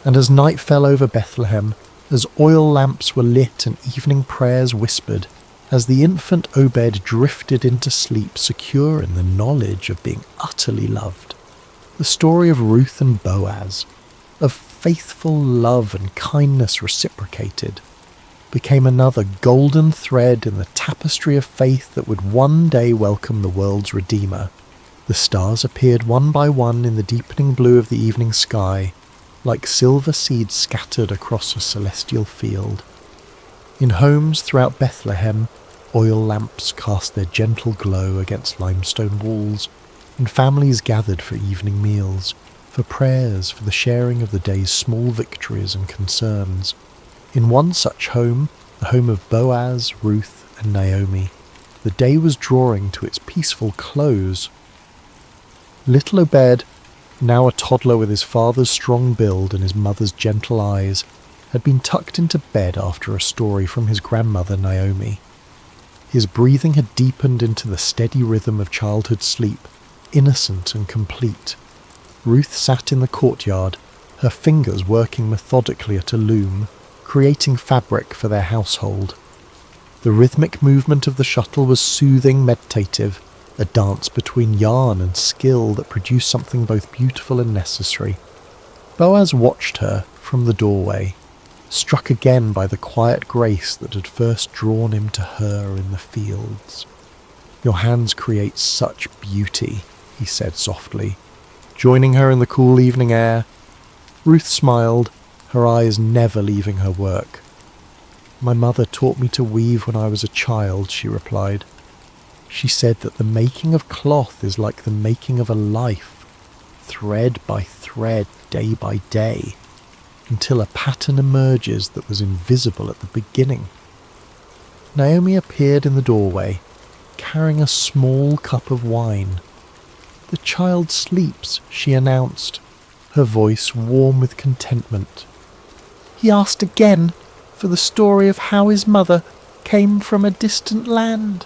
And as night fell over Bethlehem, as oil lamps were lit and evening prayers whispered, as the infant Obed drifted into sleep secure in the knowledge of being utterly loved, the story of Ruth and Boaz, of faithful love and kindness reciprocated, became another golden thread in the tapestry of faith that would one day welcome the world's Redeemer. The stars appeared one by one in the deepening blue of the evening sky, like silver seeds scattered across a celestial field. In homes throughout Bethlehem, oil lamps cast their gentle glow against limestone walls, and families gathered for evening meals, for prayers, for the sharing of the day's small victories and concerns. In one such home, the home of Boaz, Ruth, and Naomi, the day was drawing to its peaceful close. Little Obed, now a toddler with his father's strong build and his mother's gentle eyes, had been tucked into bed after a story from his grandmother Naomi. His breathing had deepened into the steady rhythm of childhood sleep, innocent and complete. Ruth sat in the courtyard, her fingers working methodically at a loom, creating fabric for their household. The rhythmic movement of the shuttle was soothing, meditative, a dance between yarn and skill that produced something both beautiful and necessary. Boaz watched her from the doorway, struck again by the quiet grace that had first drawn him to her in the fields. "Your hands create such beauty," he said softly, joining her in the cool evening air. Ruth smiled, her eyes never leaving her work. "My mother taught me to weave when I was a child," she replied. "She said that the making of cloth is like the making of a life, thread by thread, day by day, until a pattern emerges that was invisible at the beginning." Naomi appeared in the doorway, carrying a small cup of wine. "The child sleeps," she announced, her voice warm with contentment. "He asked again for the story of how his mother came from a distant land."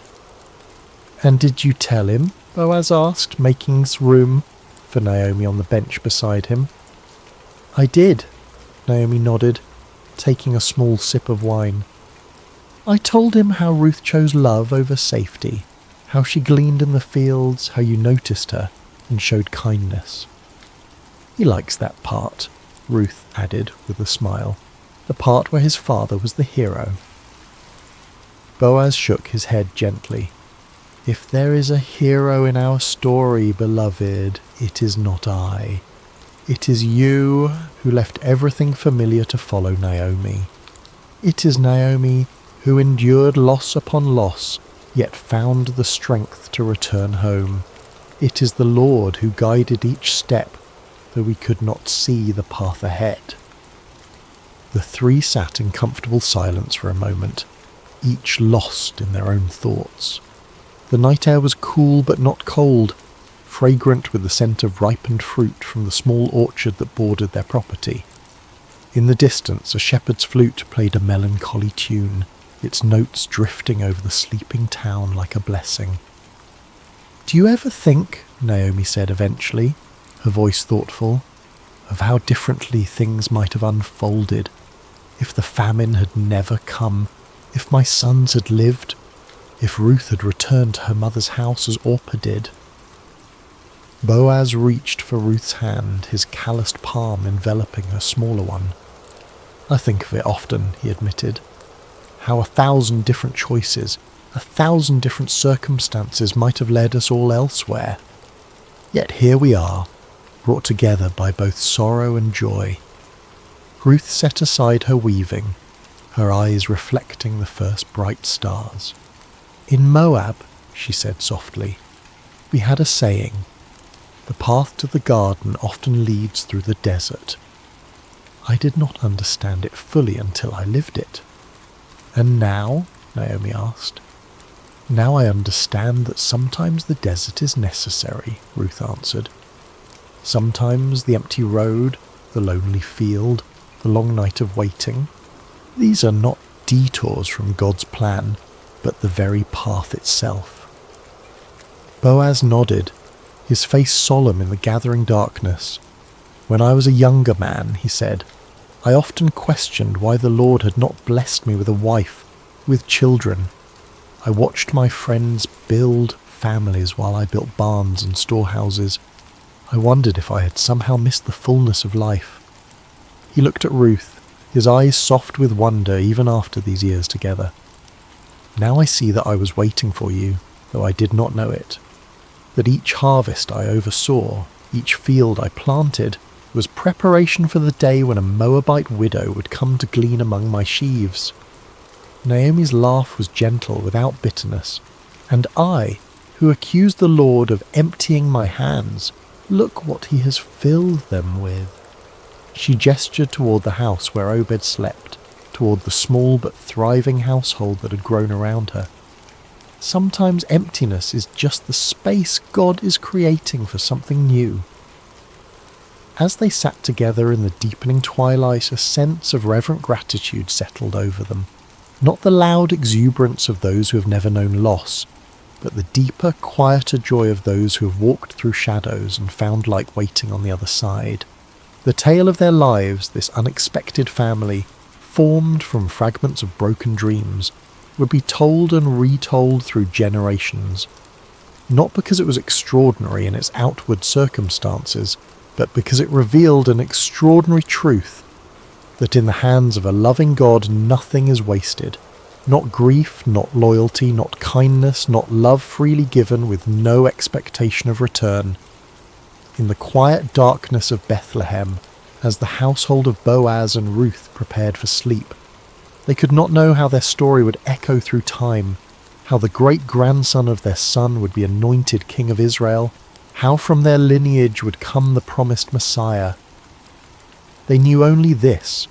"And did you tell him?" Boaz asked, making room for Naomi on the bench beside him. "I did," Naomi nodded, taking a small sip of wine. "I told him how Ruth chose love over safety, how she gleaned in the fields, how you noticed her and showed kindness." "He likes that part," Ruth added with a smile, "the part where his father was the hero." Boaz shook his head gently. "If there is a hero in our story, beloved, it is not I. It is you who left everything familiar to follow Naomi. It is Naomi who endured loss upon loss, yet found the strength to return home. It is the Lord who guided each step, though we could not see the path ahead." The three sat in comfortable silence for a moment, each lost in their own thoughts. The night air was cool but not cold, fragrant with the scent of ripened fruit from the small orchard that bordered their property. In the distance, a shepherd's flute played a melancholy tune, its notes drifting over the sleeping town like a blessing. "Do you ever think," Naomi said eventually, her voice thoughtful, "of how differently things might have unfolded if the famine had never come, if my sons had lived, if Ruth had returned to her mother's house as Orpah did?" Boaz reached for Ruth's hand, his calloused palm enveloping her smaller one. "I think of it often," he admitted, "how 1,000 different choices, 1,000 different circumstances might have led us all elsewhere. Yet here we are, brought together by both sorrow and joy." Ruth set aside her weaving, her eyes reflecting the first bright stars. "In Moab," she said softly, "we had a saying, 'The path to the garden often leads through the desert.' I did not understand it fully until I lived it." "And now?" Naomi asked. "Now I understand that sometimes the desert is necessary," Ruth answered. "Sometimes the empty road, the lonely field, the long night of waiting, these are not detours from God's plan, but the very path itself." Boaz nodded, his face solemn in the gathering darkness. "When I was a younger man," he said, "I often questioned why the Lord had not blessed me with a wife, with children. I watched my friends build families while I built barns and storehouses. I wondered if I had somehow missed the fullness of life." He looked at Ruth, his eyes soft with wonder even after these years together. "Now I see that I was waiting for you, though I did not know it. That each harvest I oversaw, each field I planted, was preparation for the day when a Moabite widow would come to glean among my sheaves." Naomi's laugh was gentle, without bitterness. "And I, who accused the Lord of emptying my hands, look what he has filled them with." She gestured toward the house where Obed slept, toward the small but thriving household that had grown around her. Sometimes emptiness is just the space God is creating for something new. As they sat together in the deepening twilight, a sense of reverent gratitude settled over them. Not the loud exuberance of those who have never known loss, but the deeper, quieter joy of those who have walked through shadows and found light waiting on the other side. The tale of their lives, this unexpected family, formed from fragments of broken dreams, would be told and retold through generations. Not because it was extraordinary in its outward circumstances, but because it revealed an extraordinary truth, that in the hands of a loving God nothing is wasted. Not grief, not loyalty, not kindness, not love freely given with no expectation of return. In the quiet darkness of Bethlehem, as the household of Boaz and Ruth prepared for sleep, they could not know how their story would echo through time, how the great-grandson of their son would be anointed king of Israel, how from their lineage would come the promised Messiah. They knew only this,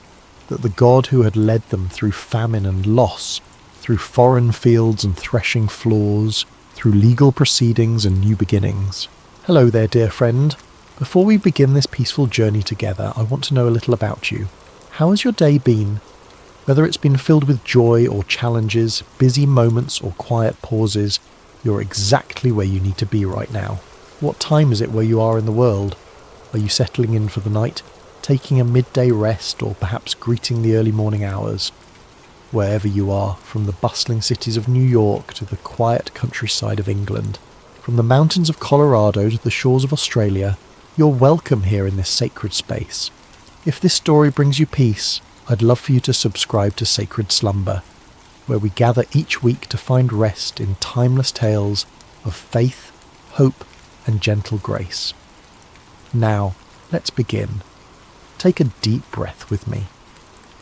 that the God who had led them through famine and loss, through foreign fields and threshing floors, through legal proceedings and new beginnings. Hello there, dear friend. Before we begin this peaceful journey together, I want to know a little about you. How has your day been? Whether it's been filled with joy or challenges, busy moments or quiet pauses, you're exactly where you need to be right now. What time is it where you are in the world? Are you settling in for the night, taking a midday rest, or perhaps greeting the early morning hours? Wherever you are, from the bustling cities of New York to the quiet countryside of England, from the mountains of Colorado to the shores of Australia, you're welcome here in this sacred space. If this story brings you peace, I'd love for you to subscribe to Sacred Slumber, where we gather each week to find rest in timeless tales of faith, hope, and gentle grace. Now, let's begin. Take a deep breath with me.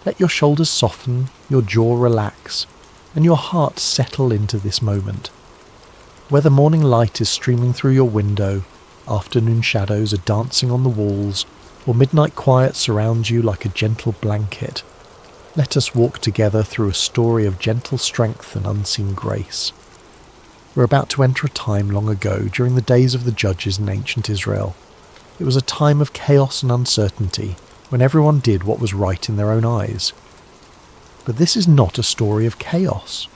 Let your shoulders soften, your jaw relax, and your heart settle into this moment. Whether morning light is streaming through your window, afternoon shadows are dancing on the walls, or midnight quiet surrounds you like a gentle blanket, let us walk together through a story of gentle strength and unseen grace. We're about to enter a time long ago, during the days of the judges in ancient Israel. It was a time of chaos and uncertainty, when everyone did what was right in their own eyes. But this is not a story of chaos.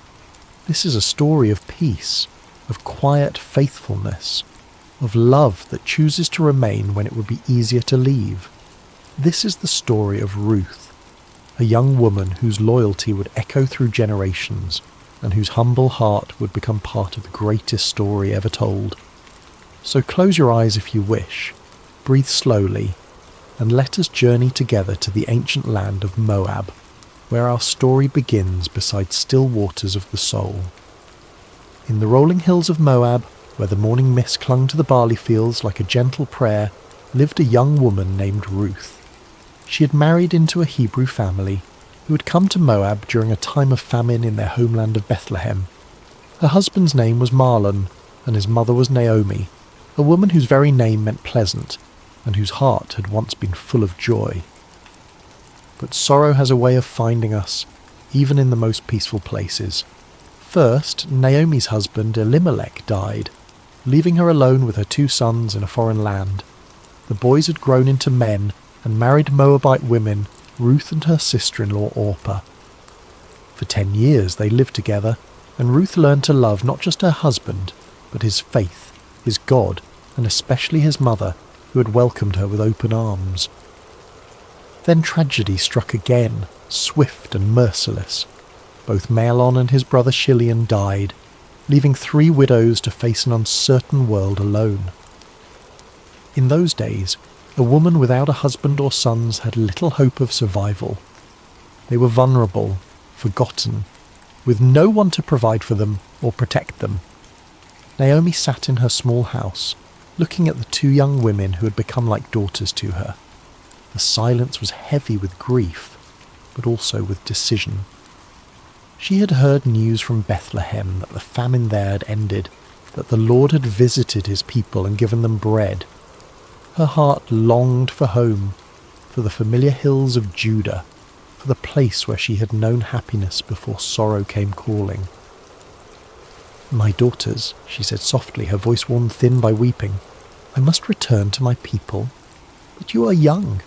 This is a story of peace, of quiet faithfulness, of love that chooses to remain when it would be easier to leave. This is the story of Ruth, a young woman whose loyalty would echo through generations and whose humble heart would become part of the greatest story ever told. So close your eyes if you wish, breathe slowly, and let us journey together to the ancient land of Moab, where our story begins beside still waters of the soul. In the rolling hills of Moab, where the morning mist clung to the barley fields like a gentle prayer, lived a young woman named Ruth. She had married into a Hebrew family who had come to Moab during a time of famine in their homeland of Bethlehem. Her husband's name was Mahlon, and his mother was Naomi, a woman whose very name meant pleasant, and whose heart had once been full of joy. But sorrow has a way of finding us, even in the most peaceful places. First, Naomi's husband Elimelech died, leaving her alone with her 2 sons in a foreign land. The boys had grown into men and married Moabite women, Ruth and her sister-in-law Orpah. For 10 years they lived together, and Ruth learned to love not just her husband, but his faith, his God, and especially his mother, who had welcomed her with open arms. Then tragedy struck again, swift and merciless. Both Mahlon and his brother Chilion died, leaving 3 widows to face an uncertain world alone. In those days, a woman without a husband or sons had little hope of survival. They were vulnerable, forgotten, with no one to provide for them or protect them. Naomi sat in her small house, looking at the 2 young women who had become like daughters to her. The silence was heavy with grief, but also with decision. She had heard news from Bethlehem that the famine there had ended, that the Lord had visited his people and given them bread. Her heart longed for home, for the familiar hills of Judah, for the place where she had known happiness before sorrow came calling. "My daughters," she said softly, her voice worn thin by weeping, "I must return to my people. But you are young.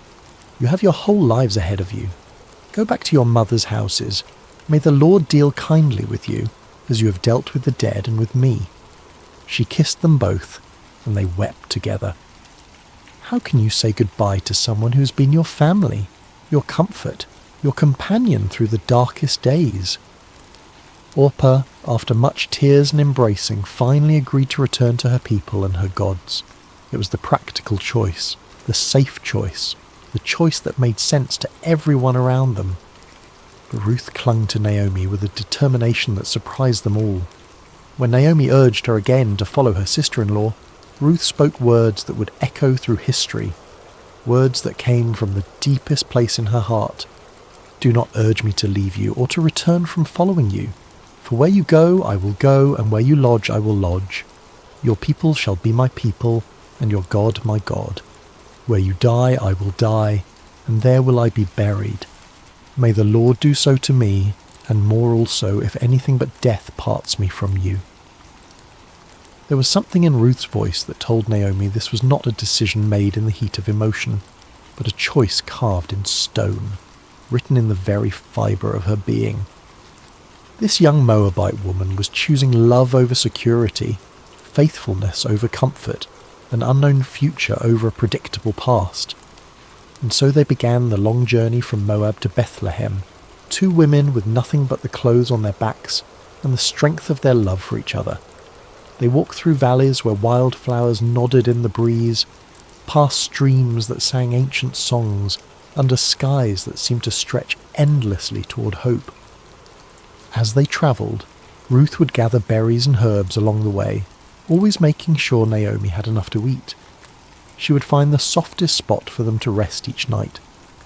You have your whole lives ahead of you. Go back to your mother's houses. May the Lord deal kindly with you, as you have dealt with the dead and with me." She kissed them both, and they wept together. How can you say goodbye to someone who has been your family, your comfort, your companion through the darkest days? Orpah, after much tears and embracing, finally agreed to return to her people and her gods. It was the practical choice, the safe choice, the choice that made sense to everyone around them. But Ruth clung to Naomi with a determination that surprised them all. When Naomi urged her again to follow her sister-in-law, Ruth spoke words that would echo through history, words that came from the deepest place in her heart. "Do not urge me to leave you or to return from following you. For where you go, I will go, and where you lodge, I will lodge. Your people shall be my people, and your God my God. Where you die, I will die, and there will I be buried. May the Lord do so to me, and more also, if anything but death parts me from you." There was something in Ruth's voice that told Naomi this was not a decision made in the heat of emotion, but a choice carved in stone, written in the very fibre of her being. This young Moabite woman was choosing love over security, faithfulness over comfort, an unknown future over a predictable past. And so they began the long journey from Moab to Bethlehem, 2 women with nothing but the clothes on their backs and the strength of their love for each other. They walked through valleys where wildflowers nodded in the breeze, past streams that sang ancient songs, under skies that seemed to stretch endlessly toward hope. As they travelled, Ruth would gather berries and herbs along the way, always making sure Naomi had enough to eat. She would find the softest spot for them to rest each night,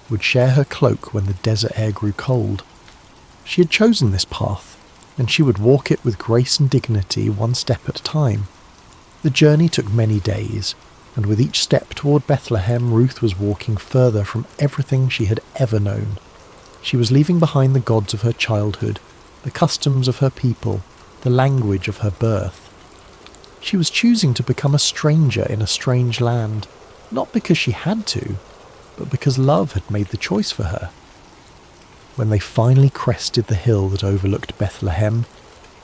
would share her cloak when the desert air grew cold. She had chosen this path, and she would walk it with grace and dignity, 1 step at a time. The journey took many days, and with each step toward Bethlehem, Ruth was walking further from everything she had ever known. She was leaving behind the gods of her childhood, the customs of her people, the language of her birth. She was choosing to become a stranger in a strange land, not because she had to, but because love had made the choice for her. When they finally crested the hill that overlooked Bethlehem,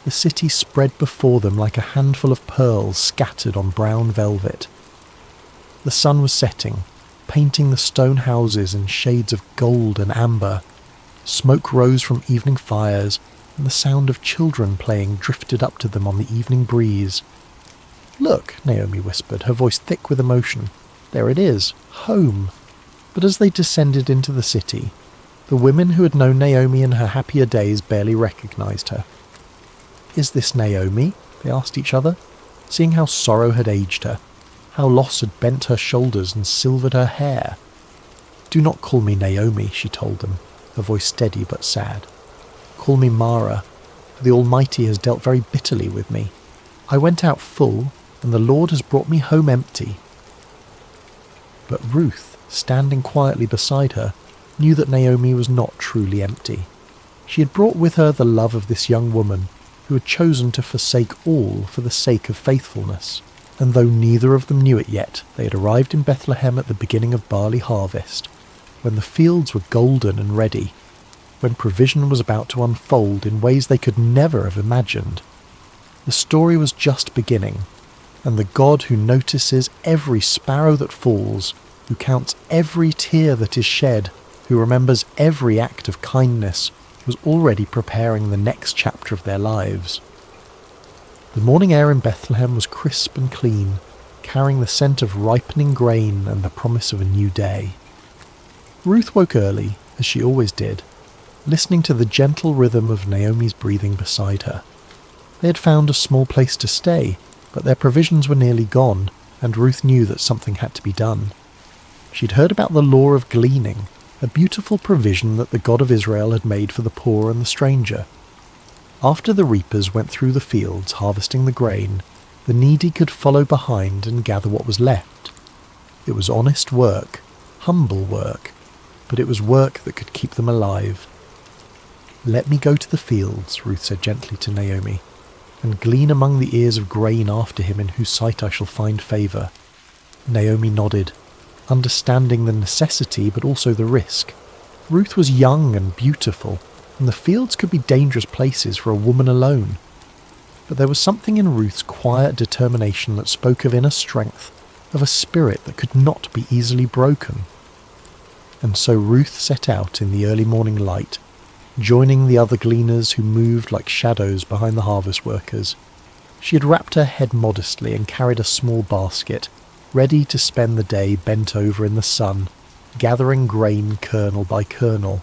the city spread before them like a handful of pearls scattered on brown velvet. The sun was setting, painting the stone houses in shades of gold and amber. Smoke rose from evening fires, and the sound of children playing drifted up to them on the evening breeze. "Look," Naomi whispered, her voice thick with emotion. "There it is, home." But as they descended into the city, the women who had known Naomi in her happier days barely recognized her. "Is this Naomi?" they asked each other, seeing how sorrow had aged her, how loss had bent her shoulders and silvered her hair. "Do not call me Naomi," she told them, her voice steady but sad. "Call me Mara, for the Almighty has dealt very bitterly with me. I went out full, and the Lord has brought me home empty." But Ruth, standing quietly beside her, knew that Naomi was not truly empty. She had brought with her the love of this young woman, who had chosen to forsake all for the sake of faithfulness. And though neither of them knew it yet, they had arrived in Bethlehem at the beginning of barley harvest, when the fields were golden and ready, when provision was about to unfold in ways they could never have imagined. The story was just beginning, and the God who notices every sparrow that falls, who counts every tear that is shed, who remembers every act of kindness, was already preparing the next chapter of their lives. The morning air in Bethlehem was crisp and clean, carrying the scent of ripening grain and the promise of a new day. Ruth woke early, as she always did, listening to the gentle rhythm of Naomi's breathing beside her. They had found a small place to stay, but their provisions were nearly gone, and Ruth knew that something had to be done. She'd heard about the law of gleaning, a beautiful provision that the God of Israel had made for the poor and the stranger. After the reapers went through the fields harvesting the grain, the needy could follow behind and gather what was left. It was honest work, humble work, but it was work that could keep them alive. "Let me go to the fields," Ruth said gently to Naomi, "and glean among the ears of grain after him in whose sight I shall find favour." Naomi nodded, understanding the necessity but also the risk. Ruth was young and beautiful, and the fields could be dangerous places for a woman alone. But there was something in Ruth's quiet determination that spoke of inner strength, of a spirit that could not be easily broken. And so Ruth set out in the early morning light, joining the other gleaners who moved like shadows behind the harvest workers. She had wrapped her head modestly and carried a small basket, ready to spend the day bent over in the sun, gathering grain kernel by kernel.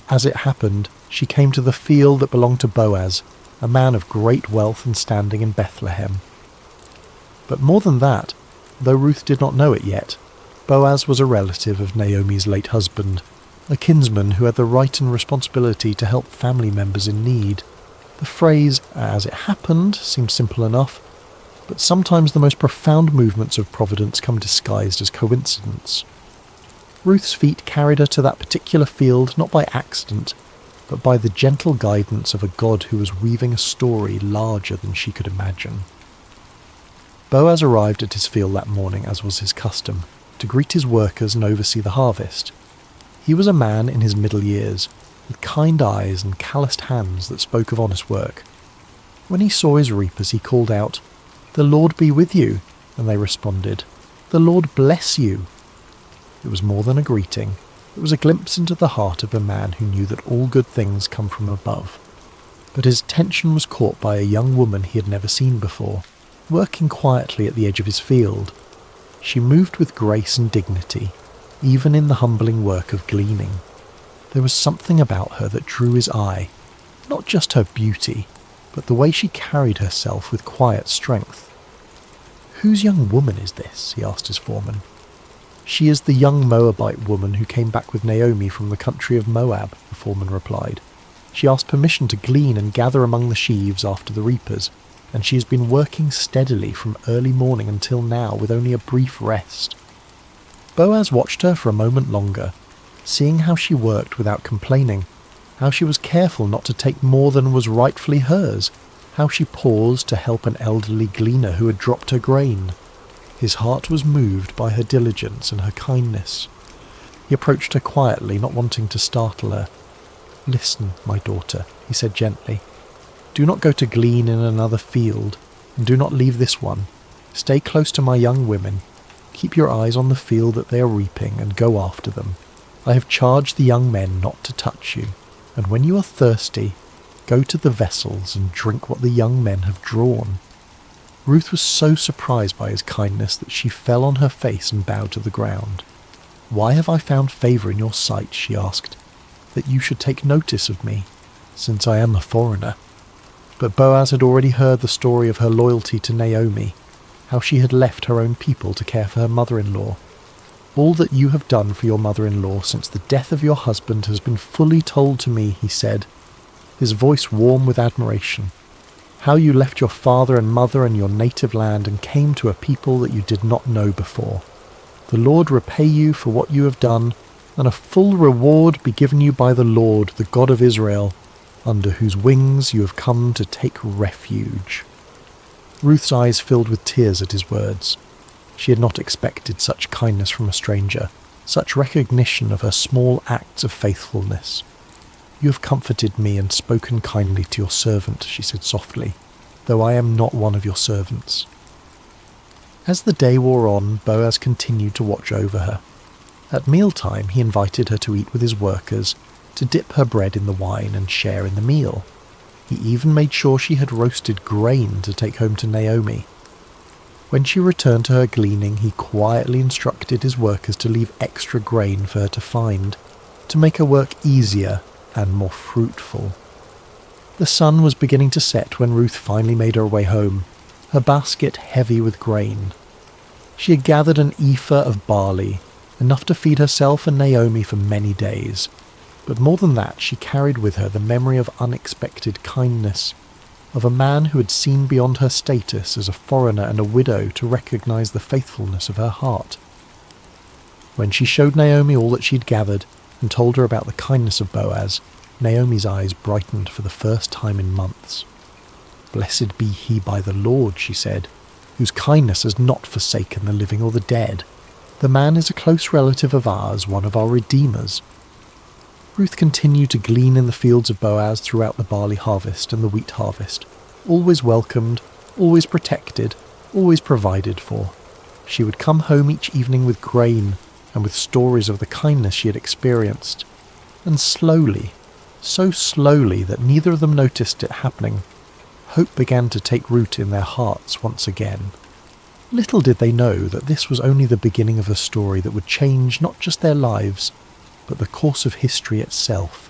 As it happened, she came to the field that belonged to Boaz, a man of great wealth and standing in Bethlehem. But more than that, though Ruth did not know it yet, Boaz was a relative of Naomi's late husband, a kinsman who had the right and responsibility to help family members in need. The phrase, "as it happened," seems simple enough, but sometimes the most profound movements of providence come disguised as coincidence. Ruth's feet carried her to that particular field not by accident, but by the gentle guidance of a God who was weaving a story larger than she could imagine. Boaz arrived at his field that morning, as was his custom, to greet his workers and oversee the harvest. He was a man in his middle years, with kind eyes and calloused hands that spoke of honest work. When he saw his reapers, he called out, "The Lord be with you," and they responded, "The Lord bless you." It was more than a greeting. It was a glimpse into the heart of a man who knew that all good things come from above. But his attention was caught by a young woman he had never seen before, working quietly at the edge of his field. She moved with grace and dignity, even in the humbling work of gleaning. There was something about her that drew his eye, not just her beauty, but the way she carried herself with quiet strength. "Whose young woman is this?" he asked his foreman. "She is the young Moabite woman who came back with Naomi from the country of Moab," the foreman replied. "She asked permission to glean and gather among the sheaves after the reapers, and she has been working steadily from early morning until now with only a brief rest." Boaz watched her for a moment longer, seeing how she worked without complaining, how she was careful not to take more than was rightfully hers, how she paused to help an elderly gleaner who had dropped her grain. His heart was moved by her diligence and her kindness. He approached her quietly, not wanting to startle her. "Listen, my daughter," he said gently. "Do not go to glean in another field, and do not leave this one. Stay close to my young women. Keep your eyes on the field that they are reaping, and go after them. I have charged the young men not to touch you, and when you are thirsty, go to the vessels and drink what the young men have drawn." Ruth was so surprised by his kindness that she fell on her face and bowed to the ground. "Why have I found favour in your sight," she asked, "that you should take notice of me, since I am a foreigner?" But Boaz had already heard the story of her loyalty to Naomi, how she had left her own people to care for her mother-in-law. "All that you have done for your mother-in-law since the death of your husband has been fully told to me," he said, his voice warm with admiration. "How you left your father and mother and your native land and came to a people that you did not know before. The Lord repay you for what you have done, and a full reward be given you by the Lord, the God of Israel. under whose wings you have come to take refuge." Ruth's eyes filled with tears at his words. She had not expected such kindness from a stranger, such recognition of her small acts of faithfulness. "You have comforted me and spoken kindly to your servant," she said softly, "though I am not one of your servants." As the day wore on, Boaz continued to watch over her. At mealtime, he invited her to eat with his workers, to dip her bread in the wine and share in the meal. He even made sure she had roasted grain to take home to Naomi. When she returned to her gleaning, he quietly instructed his workers to leave extra grain for her to find, to make her work easier and more fruitful. The sun was beginning to set when Ruth finally made her way home, her basket heavy with grain. She had gathered an ephah of barley, enough to feed herself and Naomi for many days. But more than that, she carried with her the memory of unexpected kindness, of a man who had seen beyond her status as a foreigner and a widow to recognize the faithfulness of her heart. When she showed Naomi all that she'd gathered and told her about the kindness of Boaz, Naomi's eyes brightened for the first time in months. "Blessed be he by the Lord," she said, "whose kindness has not forsaken the living or the dead. The man is a close relative of ours, one of our redeemers." Ruth continued to glean in the fields of Boaz throughout the barley harvest and the wheat harvest, always welcomed, always protected, always provided for. She would come home each evening with grain and with stories of the kindness she had experienced. And slowly, so slowly that neither of them noticed it happening, hope began to take root in their hearts once again. Little did they know that this was only the beginning of a story that would change not just their lives, but the course of history itself.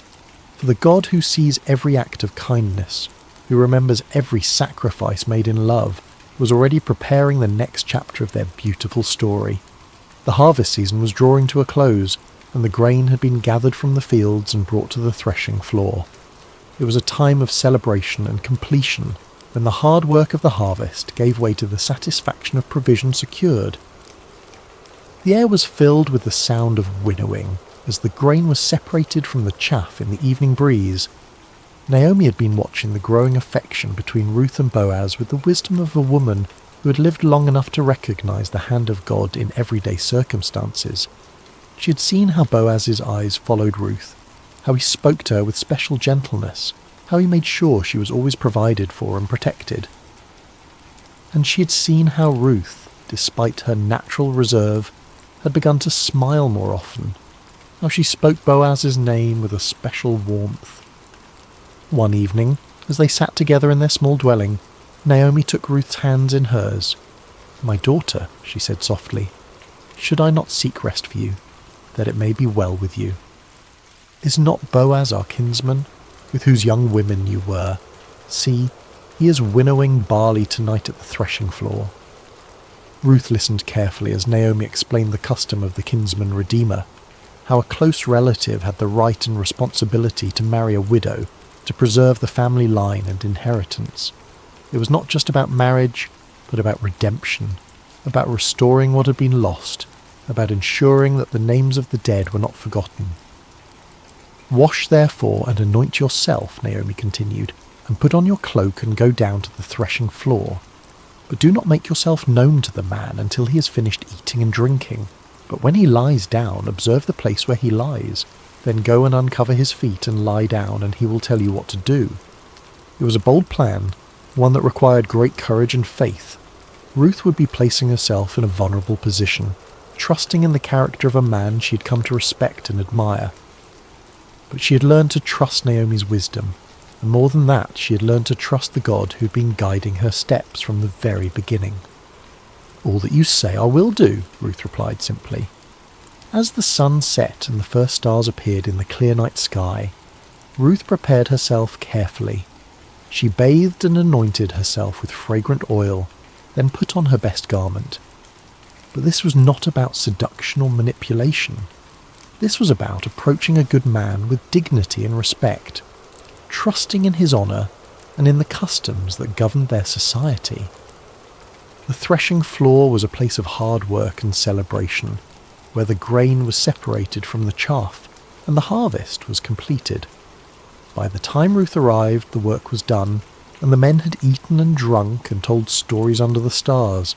For the God who sees every act of kindness, who remembers every sacrifice made in love, was already preparing the next chapter of their beautiful story. The harvest season was drawing to a close, and the grain had been gathered from the fields and brought to the threshing floor. It was a time of celebration and completion, when the hard work of the harvest gave way to the satisfaction of provision secured. The air was filled with the sound of winnowing, as the grain was separated from the chaff in the evening breeze. Naomi had been watching the growing affection between Ruth and Boaz with the wisdom of a woman who had lived long enough to recognize the hand of God in everyday circumstances. She had seen how Boaz's eyes followed Ruth, how he spoke to her with special gentleness, how he made sure she was always provided for and protected. And she had seen how Ruth, despite her natural reserve, had begun to smile more often, how she spoke Boaz's name with a special warmth. One evening, as they sat together in their small dwelling, Naomi took Ruth's hands in hers. "My daughter," she said softly, "should I not seek rest for you, that it may be well with you? Is not Boaz our kinsman, with whose young women you were? See, he is winnowing barley tonight at the threshing floor." Ruth listened carefully as Naomi explained the custom of the kinsman redeemer, how a close relative had the right and responsibility to marry a widow, to preserve the family line and inheritance. It was not just about marriage, but about redemption, about restoring what had been lost, about ensuring that the names of the dead were not forgotten. "Wash therefore and anoint yourself," Naomi continued, "and put on your cloak and go down to the threshing floor. But do not make yourself known to the man until he has finished eating and drinking. But when he lies down, observe the place where he lies. Then go and uncover his feet and lie down, and he will tell you what to do." It was a bold plan, one that required great courage and faith. Ruth would be placing herself in a vulnerable position, trusting in the character of a man she had come to respect and admire. But she had learned to trust Naomi's wisdom, and more than that, she had learned to trust the God who had been guiding her steps from the very beginning. "All that you say I will do," Ruth replied simply. As the sun set and the first stars appeared in the clear night sky, Ruth prepared herself carefully. She bathed and anointed herself with fragrant oil, then put on her best garment. But this was not about seduction or manipulation. This was about approaching a good man with dignity and respect, trusting in his honour and in the customs that governed their society. The threshing floor was a place of hard work and celebration, where the grain was separated from the chaff and the harvest was completed. By the time Ruth arrived, the work was done, and the men had eaten and drunk and told stories under the stars.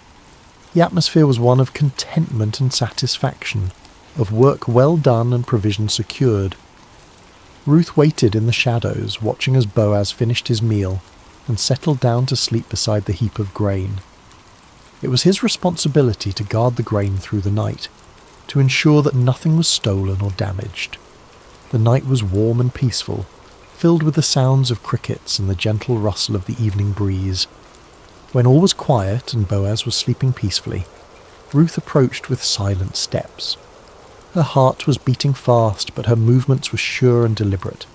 The atmosphere was one of contentment and satisfaction, of work well done and provision secured. Ruth waited in the shadows, watching as Boaz finished his meal and settled down to sleep beside the heap of grain. It was his responsibility to guard the grain through the night, to ensure that nothing was stolen or damaged. The night was warm and peaceful, filled with the sounds of crickets and the gentle rustle of the evening breeze. When all was quiet and Boaz was sleeping peacefully, Ruth approached with silent steps. Her heart was beating fast, but her movements were sure and deliberate.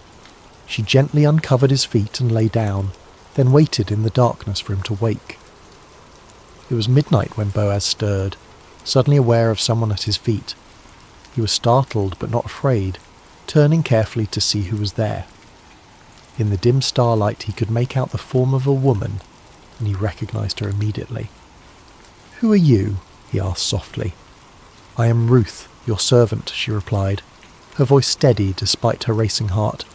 She gently uncovered his feet and lay down, then waited in the darkness for him to wake. It was midnight when Boaz stirred, suddenly aware of someone at his feet. He was startled but not afraid, turning carefully to see who was there. In the dim starlight he could make out the form of a woman, and he recognized her immediately. "Who are you?" he asked softly. "I am Ruth, your servant," she replied, her voice steady despite her racing heart.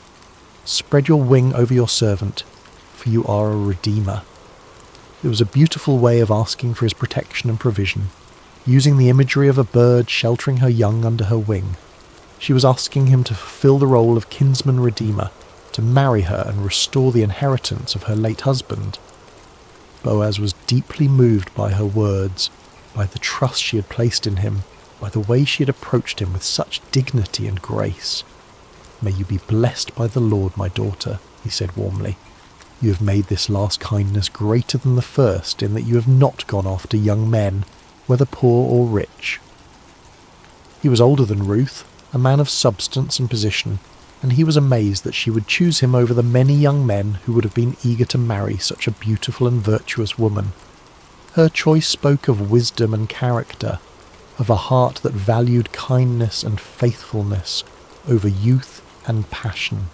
"Spread your wing over your servant, for you are a redeemer." It was a beautiful way of asking for his protection and provision, using the imagery of a bird sheltering her young under her wing. She was asking him to fulfill the role of kinsman redeemer, to marry her and restore the inheritance of her late husband. Boaz was deeply moved by her words, by the trust she had placed in him, by the way she had approached him with such dignity and grace. "May you be blessed by the Lord, my daughter," he said warmly. "You have made this last kindness greater than the first in that you have not gone after young men, whether poor or rich." He was older than Ruth, a man of substance and position, and he was amazed that she would choose him over the many young men who would have been eager to marry such a beautiful and virtuous woman. Her choice spoke of wisdom and character, of a heart that valued kindness and faithfulness over youth and passion.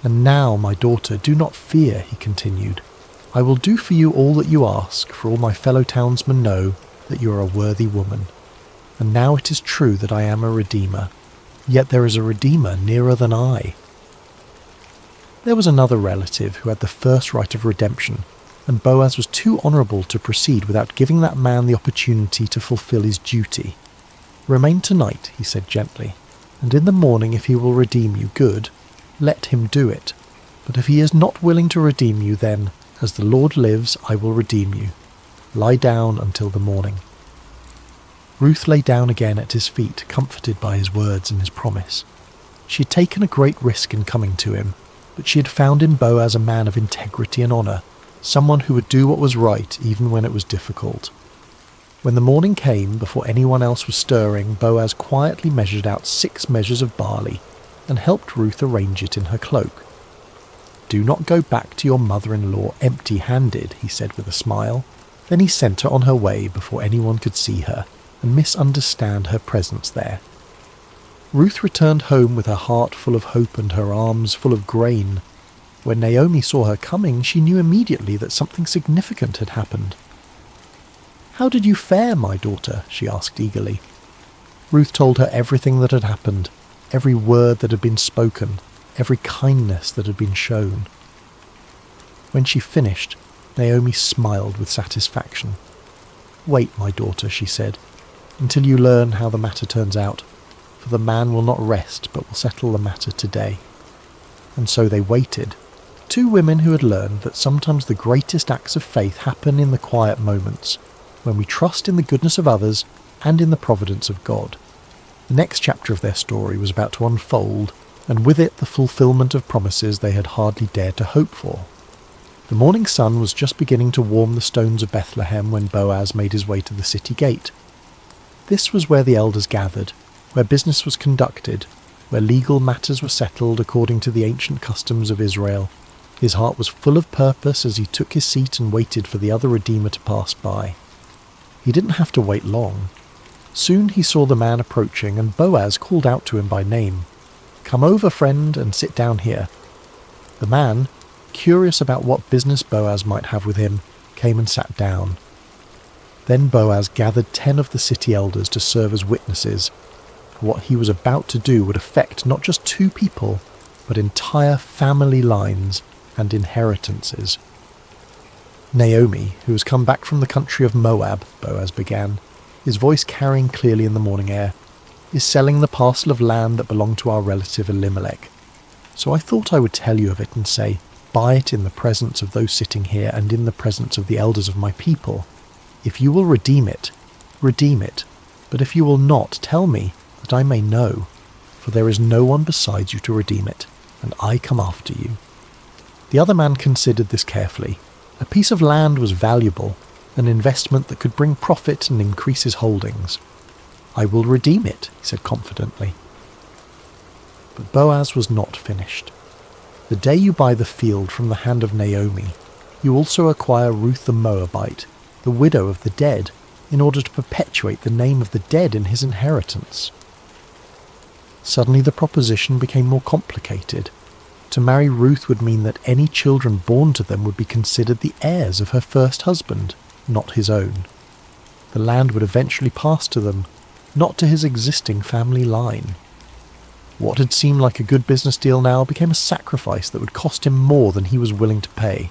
"And now, my daughter, do not fear," he continued. "I will do for you all that you ask, for all my fellow townsmen know that you are a worthy woman. And now it is true that I am a redeemer, yet there is a redeemer nearer than I." There was another relative who had the first right of redemption, and Boaz was too honourable to proceed without giving that man the opportunity to fulfil his duty. "Remain tonight," he said gently, "and in the morning if he will redeem you, good. Let him do it. But if he is not willing to redeem you, then, as the Lord lives, I will redeem you. Lie down until the morning." Ruth lay down again at his feet, comforted by his words and his promise. She had taken a great risk in coming to him, but she had found in Boaz a man of integrity and honour, someone who would do what was right even when it was difficult. When the morning came, before anyone else was stirring, Boaz quietly measured out 6 measures of barley and helped Ruth arrange it in her cloak. "Do not go back to your mother-in-law empty-handed," he said with a smile. Then he sent her on her way before anyone could see her and misunderstand her presence there. Ruth returned home with her heart full of hope and her arms full of grain. When Naomi saw her coming, she knew immediately that something significant had happened. "How did you fare, my daughter?" she asked eagerly. Ruth told her everything that had happened, every word that had been spoken, every kindness that had been shown. When she finished, Naomi smiled with satisfaction. "Wait, my daughter," she said, "until you learn how the matter turns out, for the man will not rest but will settle the matter today." And so they waited, 2 women who had learned that sometimes the greatest acts of faith happen in the quiet moments, when we trust in the goodness of others and in the providence of God. The next chapter of their story was about to unfold, and with it the fulfillment of promises they had hardly dared to hope for. The morning sun was just beginning to warm the stones of Bethlehem when Boaz made his way to the city gate. This was where the elders gathered, where business was conducted, where legal matters were settled according to the ancient customs of Israel. His heart was full of purpose as he took his seat and waited for the other Redeemer to pass by. He didn't have to wait long. Soon he saw the man approaching, and Boaz called out to him by name. "Come over, friend, and sit down here." The man, curious about what business Boaz might have with him, came and sat down. Then Boaz gathered 10 of the city elders to serve as witnesses, for what he was about to do would affect not just 2 people, but entire family lines and inheritances. Naomi, who has come back from the country of Moab, Boaz began, his voice carrying clearly in the morning air, is selling the parcel of land that belonged to our relative Elimelech. So I thought I would tell you of it and say, buy it in the presence of those sitting here and in the presence of the elders of my people. If you will redeem it, but if you will not, tell me, that I may know, for there is no one besides you to redeem it, and I come after you. The other man considered this carefully. A piece of land was valuable, an investment that could bring profit and increase his holdings. I will redeem it, he said confidently. But Boaz was not finished. The day you buy the field from the hand of Naomi, you also acquire Ruth the Moabite, the widow of the dead, in order to perpetuate the name of the dead in his inheritance. Suddenly the proposition became more complicated. To marry Ruth would mean that any children born to them would be considered the heirs of her first husband, not his own. The land would eventually pass to them, not to his existing family line. What had seemed like a good business deal now became a sacrifice that would cost him more than he was willing to pay.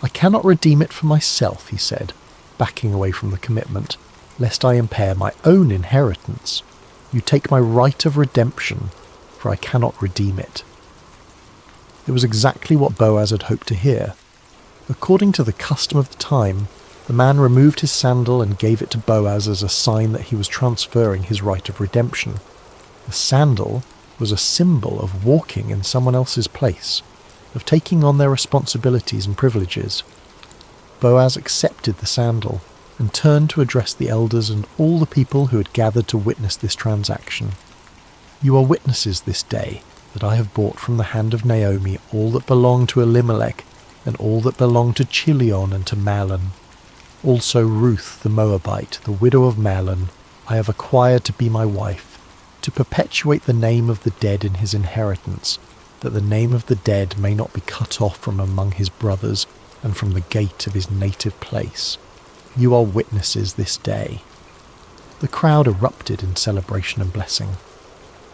I cannot redeem it for myself, he said, backing away from the commitment, lest I impair my own inheritance. You take my right of redemption, for I cannot redeem it. It was exactly what Boaz had hoped to hear. According to the custom of the time, the man removed his sandal and gave it to Boaz as a sign that he was transferring his right of redemption. The sandal was a symbol of walking in someone else's place, of taking on their responsibilities and privileges. Boaz accepted the sandal and turned to address the elders and all the people who had gathered to witness this transaction. You are witnesses this day that I have bought from the hand of Naomi all that belonged to Elimelech and all that belonged to Chilion and to Mahlon. Also Ruth the Moabite, the widow of Mahlon, I have acquired to be my wife, to perpetuate the name of the dead in his inheritance, that the name of the dead may not be cut off from among his brothers and from the gate of his native place. You are witnesses this day. The crowd erupted in celebration and blessing.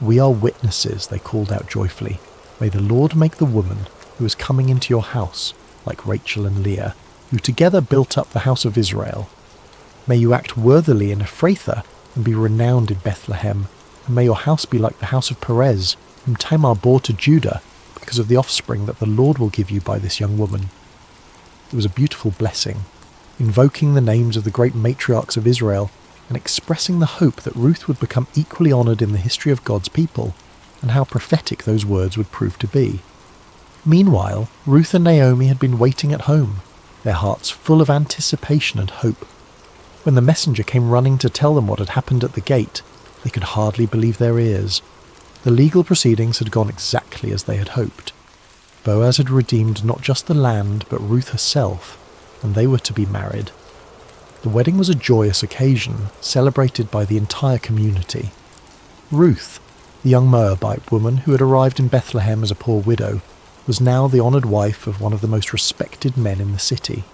We are witnesses, they called out joyfully. May the Lord make the woman who is coming into your house like Rachel and Leah, who together built up the house of Israel. May you act worthily in Ephrathah and be renowned in Bethlehem, and may your house be like the house of Perez, whom Tamar bore to Judah, because of the offspring that the Lord will give you by this young woman. It was a beautiful blessing, invoking the names of the great matriarchs of Israel and expressing the hope that Ruth would become equally honoured in the history of God's people, and how prophetic those words would prove to be. Meanwhile, Ruth and Naomi had been waiting at home, their hearts full of anticipation and hope. When the messenger came running to tell them what had happened at the gate, they could hardly believe their ears. The legal proceedings had gone exactly as they had hoped. Boaz had redeemed not just the land, but Ruth herself, and they were to be married. The wedding was a joyous occasion, celebrated by the entire community. Ruth, the young Moabite woman who had arrived in Bethlehem as a poor widow, was now the honoured wife of one of the most respected men in the city.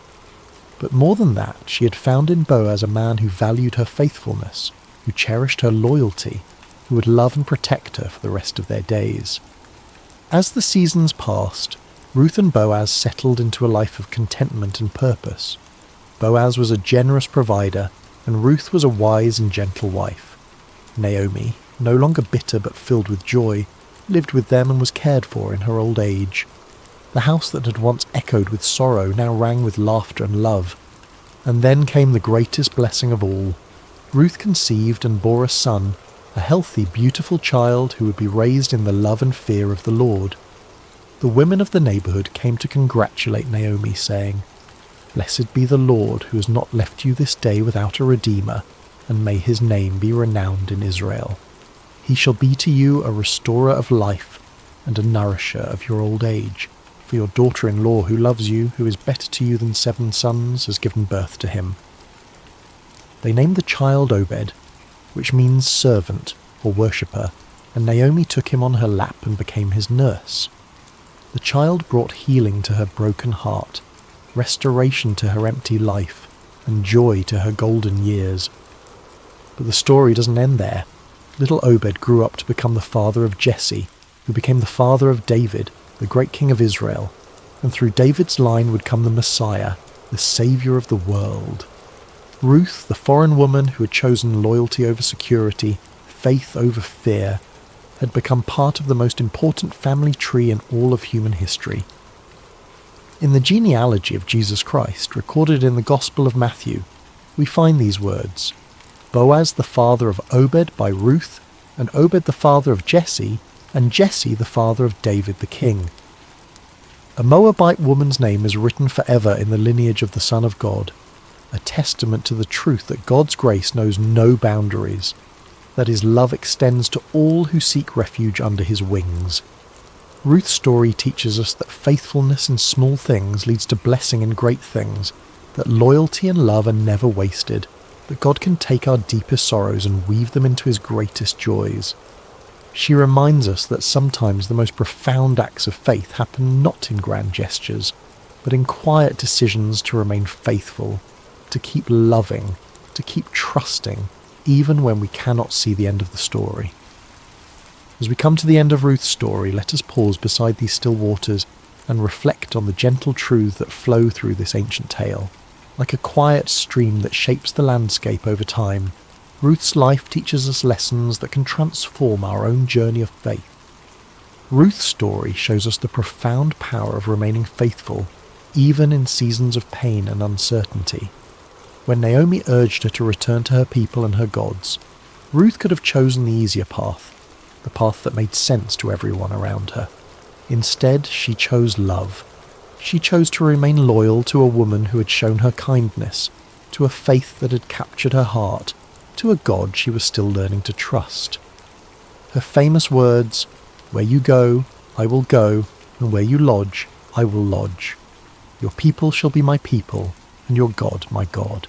But more than that, she had found in Boaz a man who valued her faithfulness, who cherished her loyalty, who would love and protect her for the rest of their days. As the seasons passed, Ruth and Boaz settled into a life of contentment and purpose. Boaz was a generous provider, and Ruth was a wise and gentle wife. Naomi, no longer bitter but filled with joy, lived with them and was cared for in her old age. The house that had once echoed with sorrow now rang with laughter and love. And then came the greatest blessing of all. Ruth conceived and bore a son, a healthy, beautiful child who would be raised in the love and fear of the Lord. The women of the neighbourhood came to congratulate Naomi, saying, "Blessed be the Lord who has not left you this day without a redeemer, and may his name be renowned in Israel. He shall be to you a restorer of life and a nourisher of your old age, for your daughter-in-law who loves you, who is better to you than 7 sons, has given birth to him." They named the child Obed, which means servant or worshipper, and Naomi took him on her lap and became his nurse. The child brought healing to her broken heart, restoration to her empty life, and joy to her golden years. But the story doesn't end there. Little Obed grew up to become the father of Jesse, who who became the father of David, the great king of Israel, and through David's line would come the Messiah, the saviour of the world. Ruth, the foreign woman who had chosen loyalty over security, faith over fear, had become part of the most important family tree in all of human history. In the genealogy of Jesus Christ, recorded in the Gospel of Matthew, we find these words: Boaz the father of Obed by Ruth, and Obed the father of Jesse, and Jesse the father of David the king. A Moabite woman's name is written forever in the lineage of the Son of God, a testament to the truth that God's grace knows no boundaries, that his love extends to all who seek refuge under his wings. Ruth's story teaches us that faithfulness in small things leads to blessing in great things, that loyalty and love are never wasted, that God can take our deepest sorrows and weave them into his greatest joys. She reminds us that sometimes the most profound acts of faith happen not in grand gestures, but in quiet decisions to remain faithful, to keep loving, to keep trusting, even when we cannot see the end of the story. As we come to the end of Ruth's story, let us pause beside these still waters and reflect on the gentle truths that flow through this ancient tale. Like a quiet stream that shapes the landscape over time, Ruth's life teaches us lessons that can transform our own journey of faith. Ruth's story shows us the profound power of remaining faithful, even in seasons of pain and uncertainty. When Naomi urged her to return to her people and her gods, Ruth could have chosen the easier path, the path that made sense to everyone around her. Instead, she chose love. She chose to remain loyal to a woman who had shown her kindness, to a faith that had captured her heart, to a God she was still learning to trust. Her famous words, "Where you go, I will go, and where you lodge, I will lodge. Your people shall be my people, and your God my God,"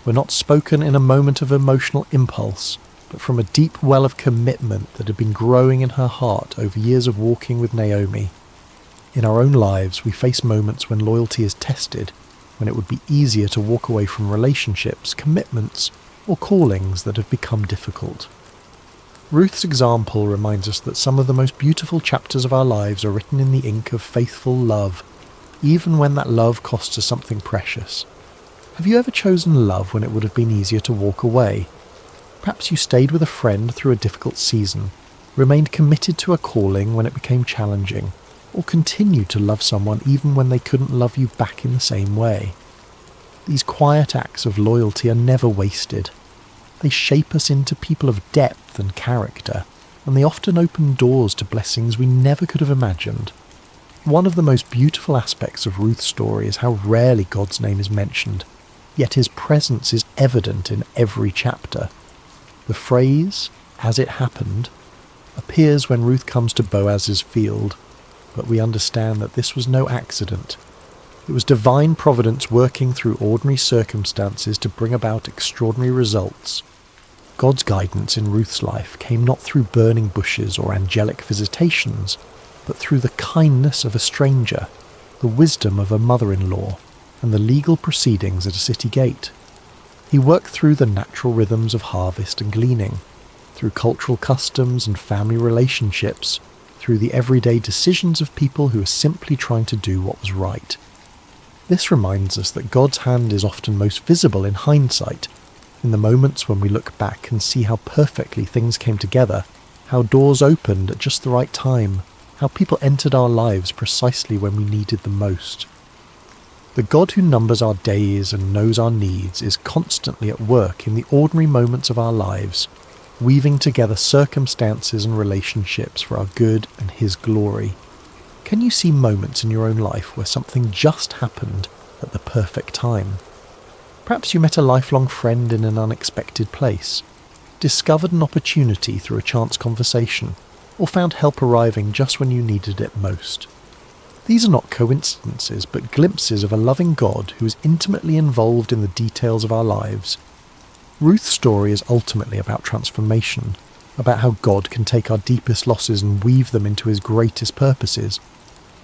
were not spoken in a moment of emotional impulse, but from a deep well of commitment that had been growing in her heart over years of walking with Naomi. In our own lives, we face moments when loyalty is tested, when it would be easier to walk away from relationships, commitments, or callings that have become difficult. Ruth's example reminds us that some of the most beautiful chapters of our lives are written in the ink of faithful love, even when that love costs us something precious. Have you ever chosen love when it would have been easier to walk away? Perhaps you stayed with a friend through a difficult season, remained committed to a calling when it became challenging, or continued to love someone even when they couldn't love you back in the same way. These quiet acts of loyalty are never wasted. They shape us into people of depth and character, and they often open doors to blessings we never could have imagined. One of the most beautiful aspects of Ruth's story is how rarely God's name is mentioned, yet his presence is evident in every chapter. The phrase, "as it happened," appears when Ruth comes to Boaz's field, but we understand that this was no accident. It was divine providence working through ordinary circumstances to bring about extraordinary results. God's guidance in Ruth's life came not through burning bushes or angelic visitations, but through the kindness of a stranger, the wisdom of a mother-in-law, and the legal proceedings at a city gate. He worked through the natural rhythms of harvest and gleaning, through cultural customs and family relationships, through the everyday decisions of people who are simply trying to do what was right. This reminds us that God's hand is often most visible in hindsight, in the moments when we look back and see how perfectly things came together, how doors opened at just the right time, how people entered our lives precisely when we needed them most. The God who numbers our days and knows our needs is constantly at work in the ordinary moments of our lives, weaving together circumstances and relationships for our good and his glory. Can you see moments in your own life where something just happened at the perfect time? Perhaps you met a lifelong friend in an unexpected place, discovered an opportunity through a chance conversation, or found help arriving just when you needed it most. These are not coincidences, but glimpses of a loving God who is intimately involved in the details of our lives. Ruth's story is ultimately about transformation, about how God can take our deepest losses and weave them into his greatest purposes.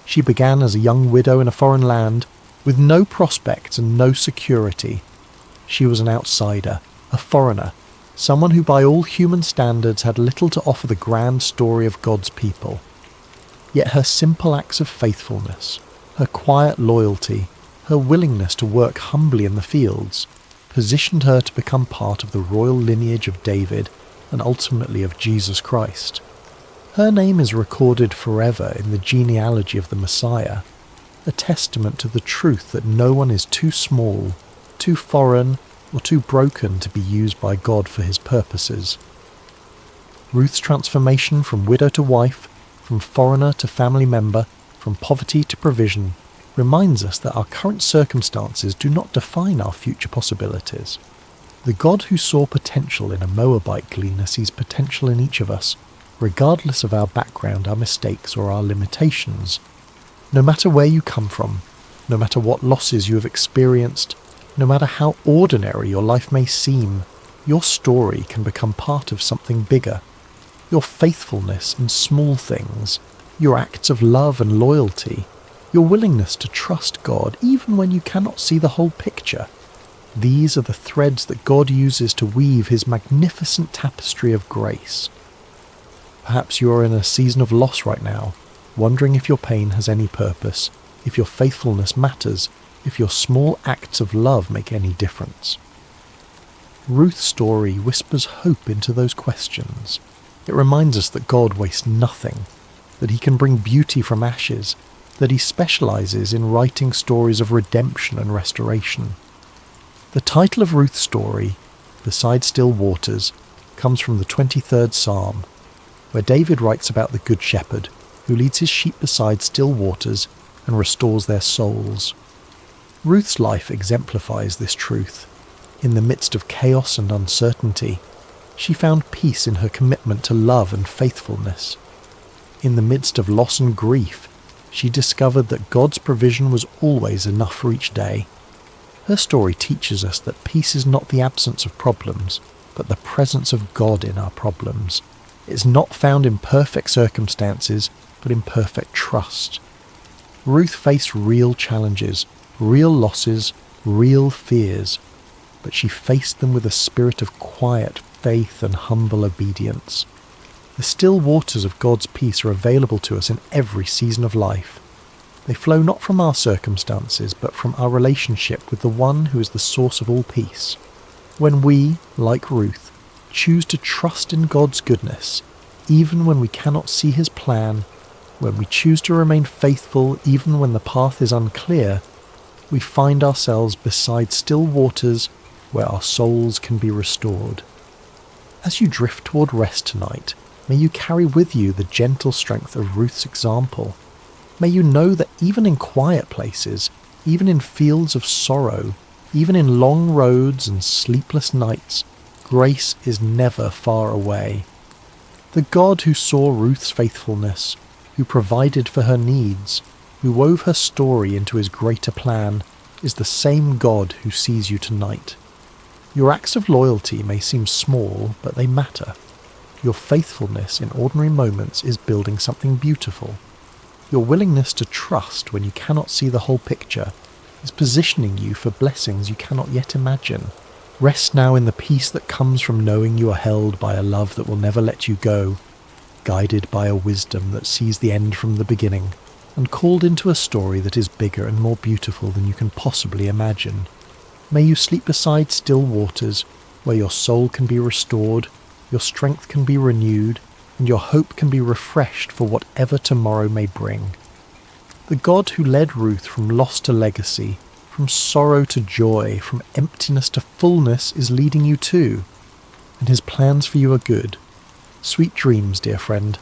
She began as a young widow in a foreign land, with no prospects and no security. She was an outsider, a foreigner, someone who by all human standards had little to offer the grand story of God's people. Yet her simple acts of faithfulness, her quiet loyalty, her willingness to work humbly in the fields, positioned her to become part of the royal lineage of David and ultimately of Jesus Christ. Her name is recorded forever in the genealogy of the Messiah, a testament to the truth that no one is too small, too foreign, or too broken to be used by God for his purposes. Ruth's transformation from widow to wife, from foreigner to family member, from poverty to provision, reminds us that our current circumstances do not define our future possibilities. The God who saw potential in a Moabite gleaner sees potential in each of us, regardless of our background, our mistakes, or our limitations. No matter where you come from, no matter what losses you have experienced, no matter how ordinary your life may seem, your story can become part of something bigger. Your faithfulness in small things, your acts of love and loyalty, your willingness to trust God even when you cannot see the whole picture. These are the threads that God uses to weave his magnificent tapestry of grace. Perhaps you are in a season of loss right now, wondering if your pain has any purpose, if your faithfulness matters, if your small acts of love make any difference. Ruth's story whispers hope into those questions. It reminds us that God wastes nothing, that he can bring beauty from ashes, that he specializes in writing stories of redemption and restoration. The title of Ruth's story, Beside Still Waters, comes from the 23rd Psalm, where David writes about the Good Shepherd, who leads his sheep beside still waters and restores their souls. Ruth's life exemplifies this truth. In the midst of chaos and uncertainty, she found peace in her commitment to love and faithfulness. In the midst of loss and grief, she discovered that God's provision was always enough for each day. Her story teaches us that peace is not the absence of problems, but the presence of God in our problems. It is not found in perfect circumstances, but in perfect trust. Ruth faced real challenges, real losses, real fears, but she faced them with a spirit of quiet faith and humble obedience. The still waters of God's peace are available to us in every season of life. They flow not from our circumstances, but from our relationship with the one who is the source of all peace. When we, like Ruth, choose to trust in God's goodness, even when we cannot see his plan, when we choose to remain faithful even when the path is unclear, we find ourselves beside still waters where our souls can be restored. As you drift toward rest tonight, may you carry with you the gentle strength of Ruth's example. May you know that even in quiet places, even in fields of sorrow, even in long roads and sleepless nights, grace is never far away. The God who saw Ruth's faithfulness, who provided for her needs, who wove her story into his greater plan, is the same God who sees you tonight. Your acts of loyalty may seem small, but they matter. Your faithfulness in ordinary moments is building something beautiful. Your willingness to trust when you cannot see the whole picture is positioning you for blessings you cannot yet imagine. Rest now in the peace that comes from knowing you are held by a love that will never let you go, guided by a wisdom that sees the end from the beginning, and called into a story that is bigger and more beautiful than you can possibly imagine. May you sleep beside still waters, where your soul can be restored, your strength can be renewed, and your hope can be refreshed for whatever tomorrow may bring. The God who led Ruth from loss to legacy, from sorrow to joy, from emptiness to fullness is leading you too, and his plans for you are good. Sweet dreams, dear friend.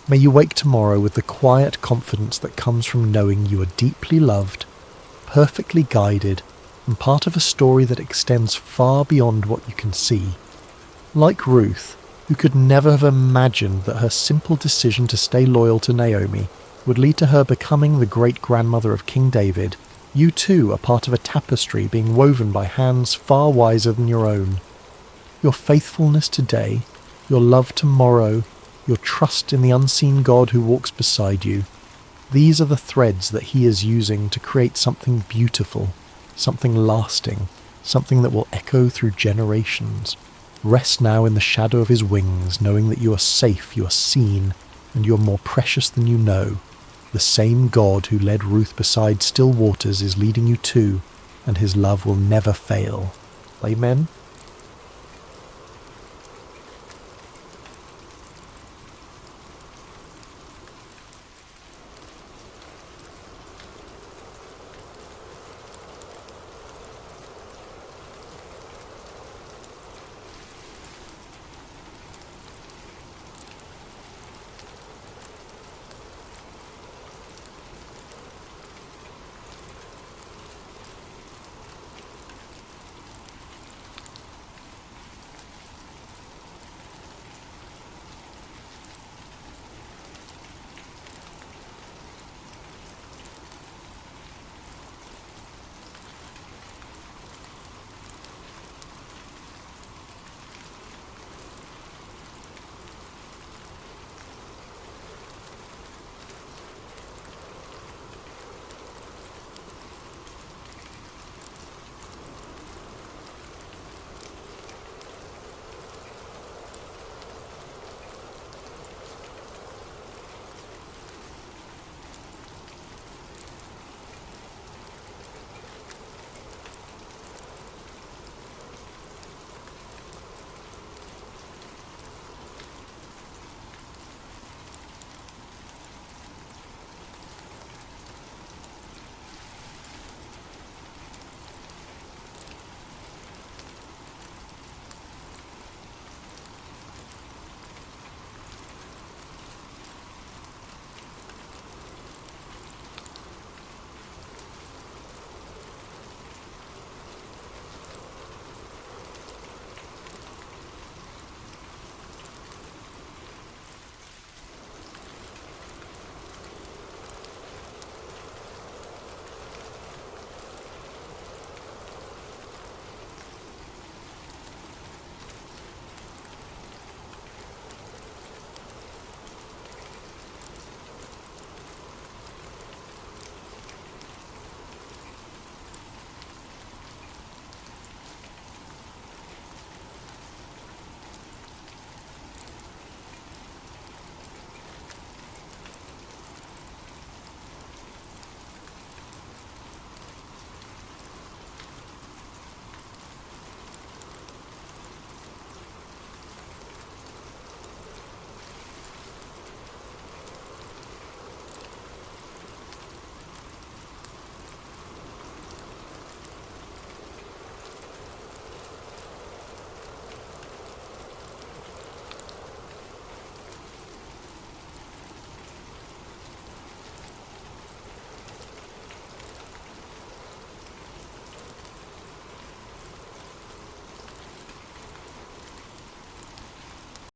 May you wake tomorrow with the quiet confidence that comes from knowing you are deeply loved, perfectly guided, and part of a story that extends far beyond what you can see. Like Ruth, who could never have imagined that her simple decision to stay loyal to Naomi would lead to her becoming the great-grandmother of King David, you too are part of a tapestry being woven by hands far wiser than your own. Your faithfulness today, your love tomorrow, your trust in the unseen God who walks beside you, these are the threads that he is using to create something beautiful, something lasting, something that will echo through generations. Rest now in the shadow of his wings, knowing that you are safe, you are seen, and you're more precious than you know. The same God who led Ruth beside still waters is leading you too, and his love will never fail. Amen.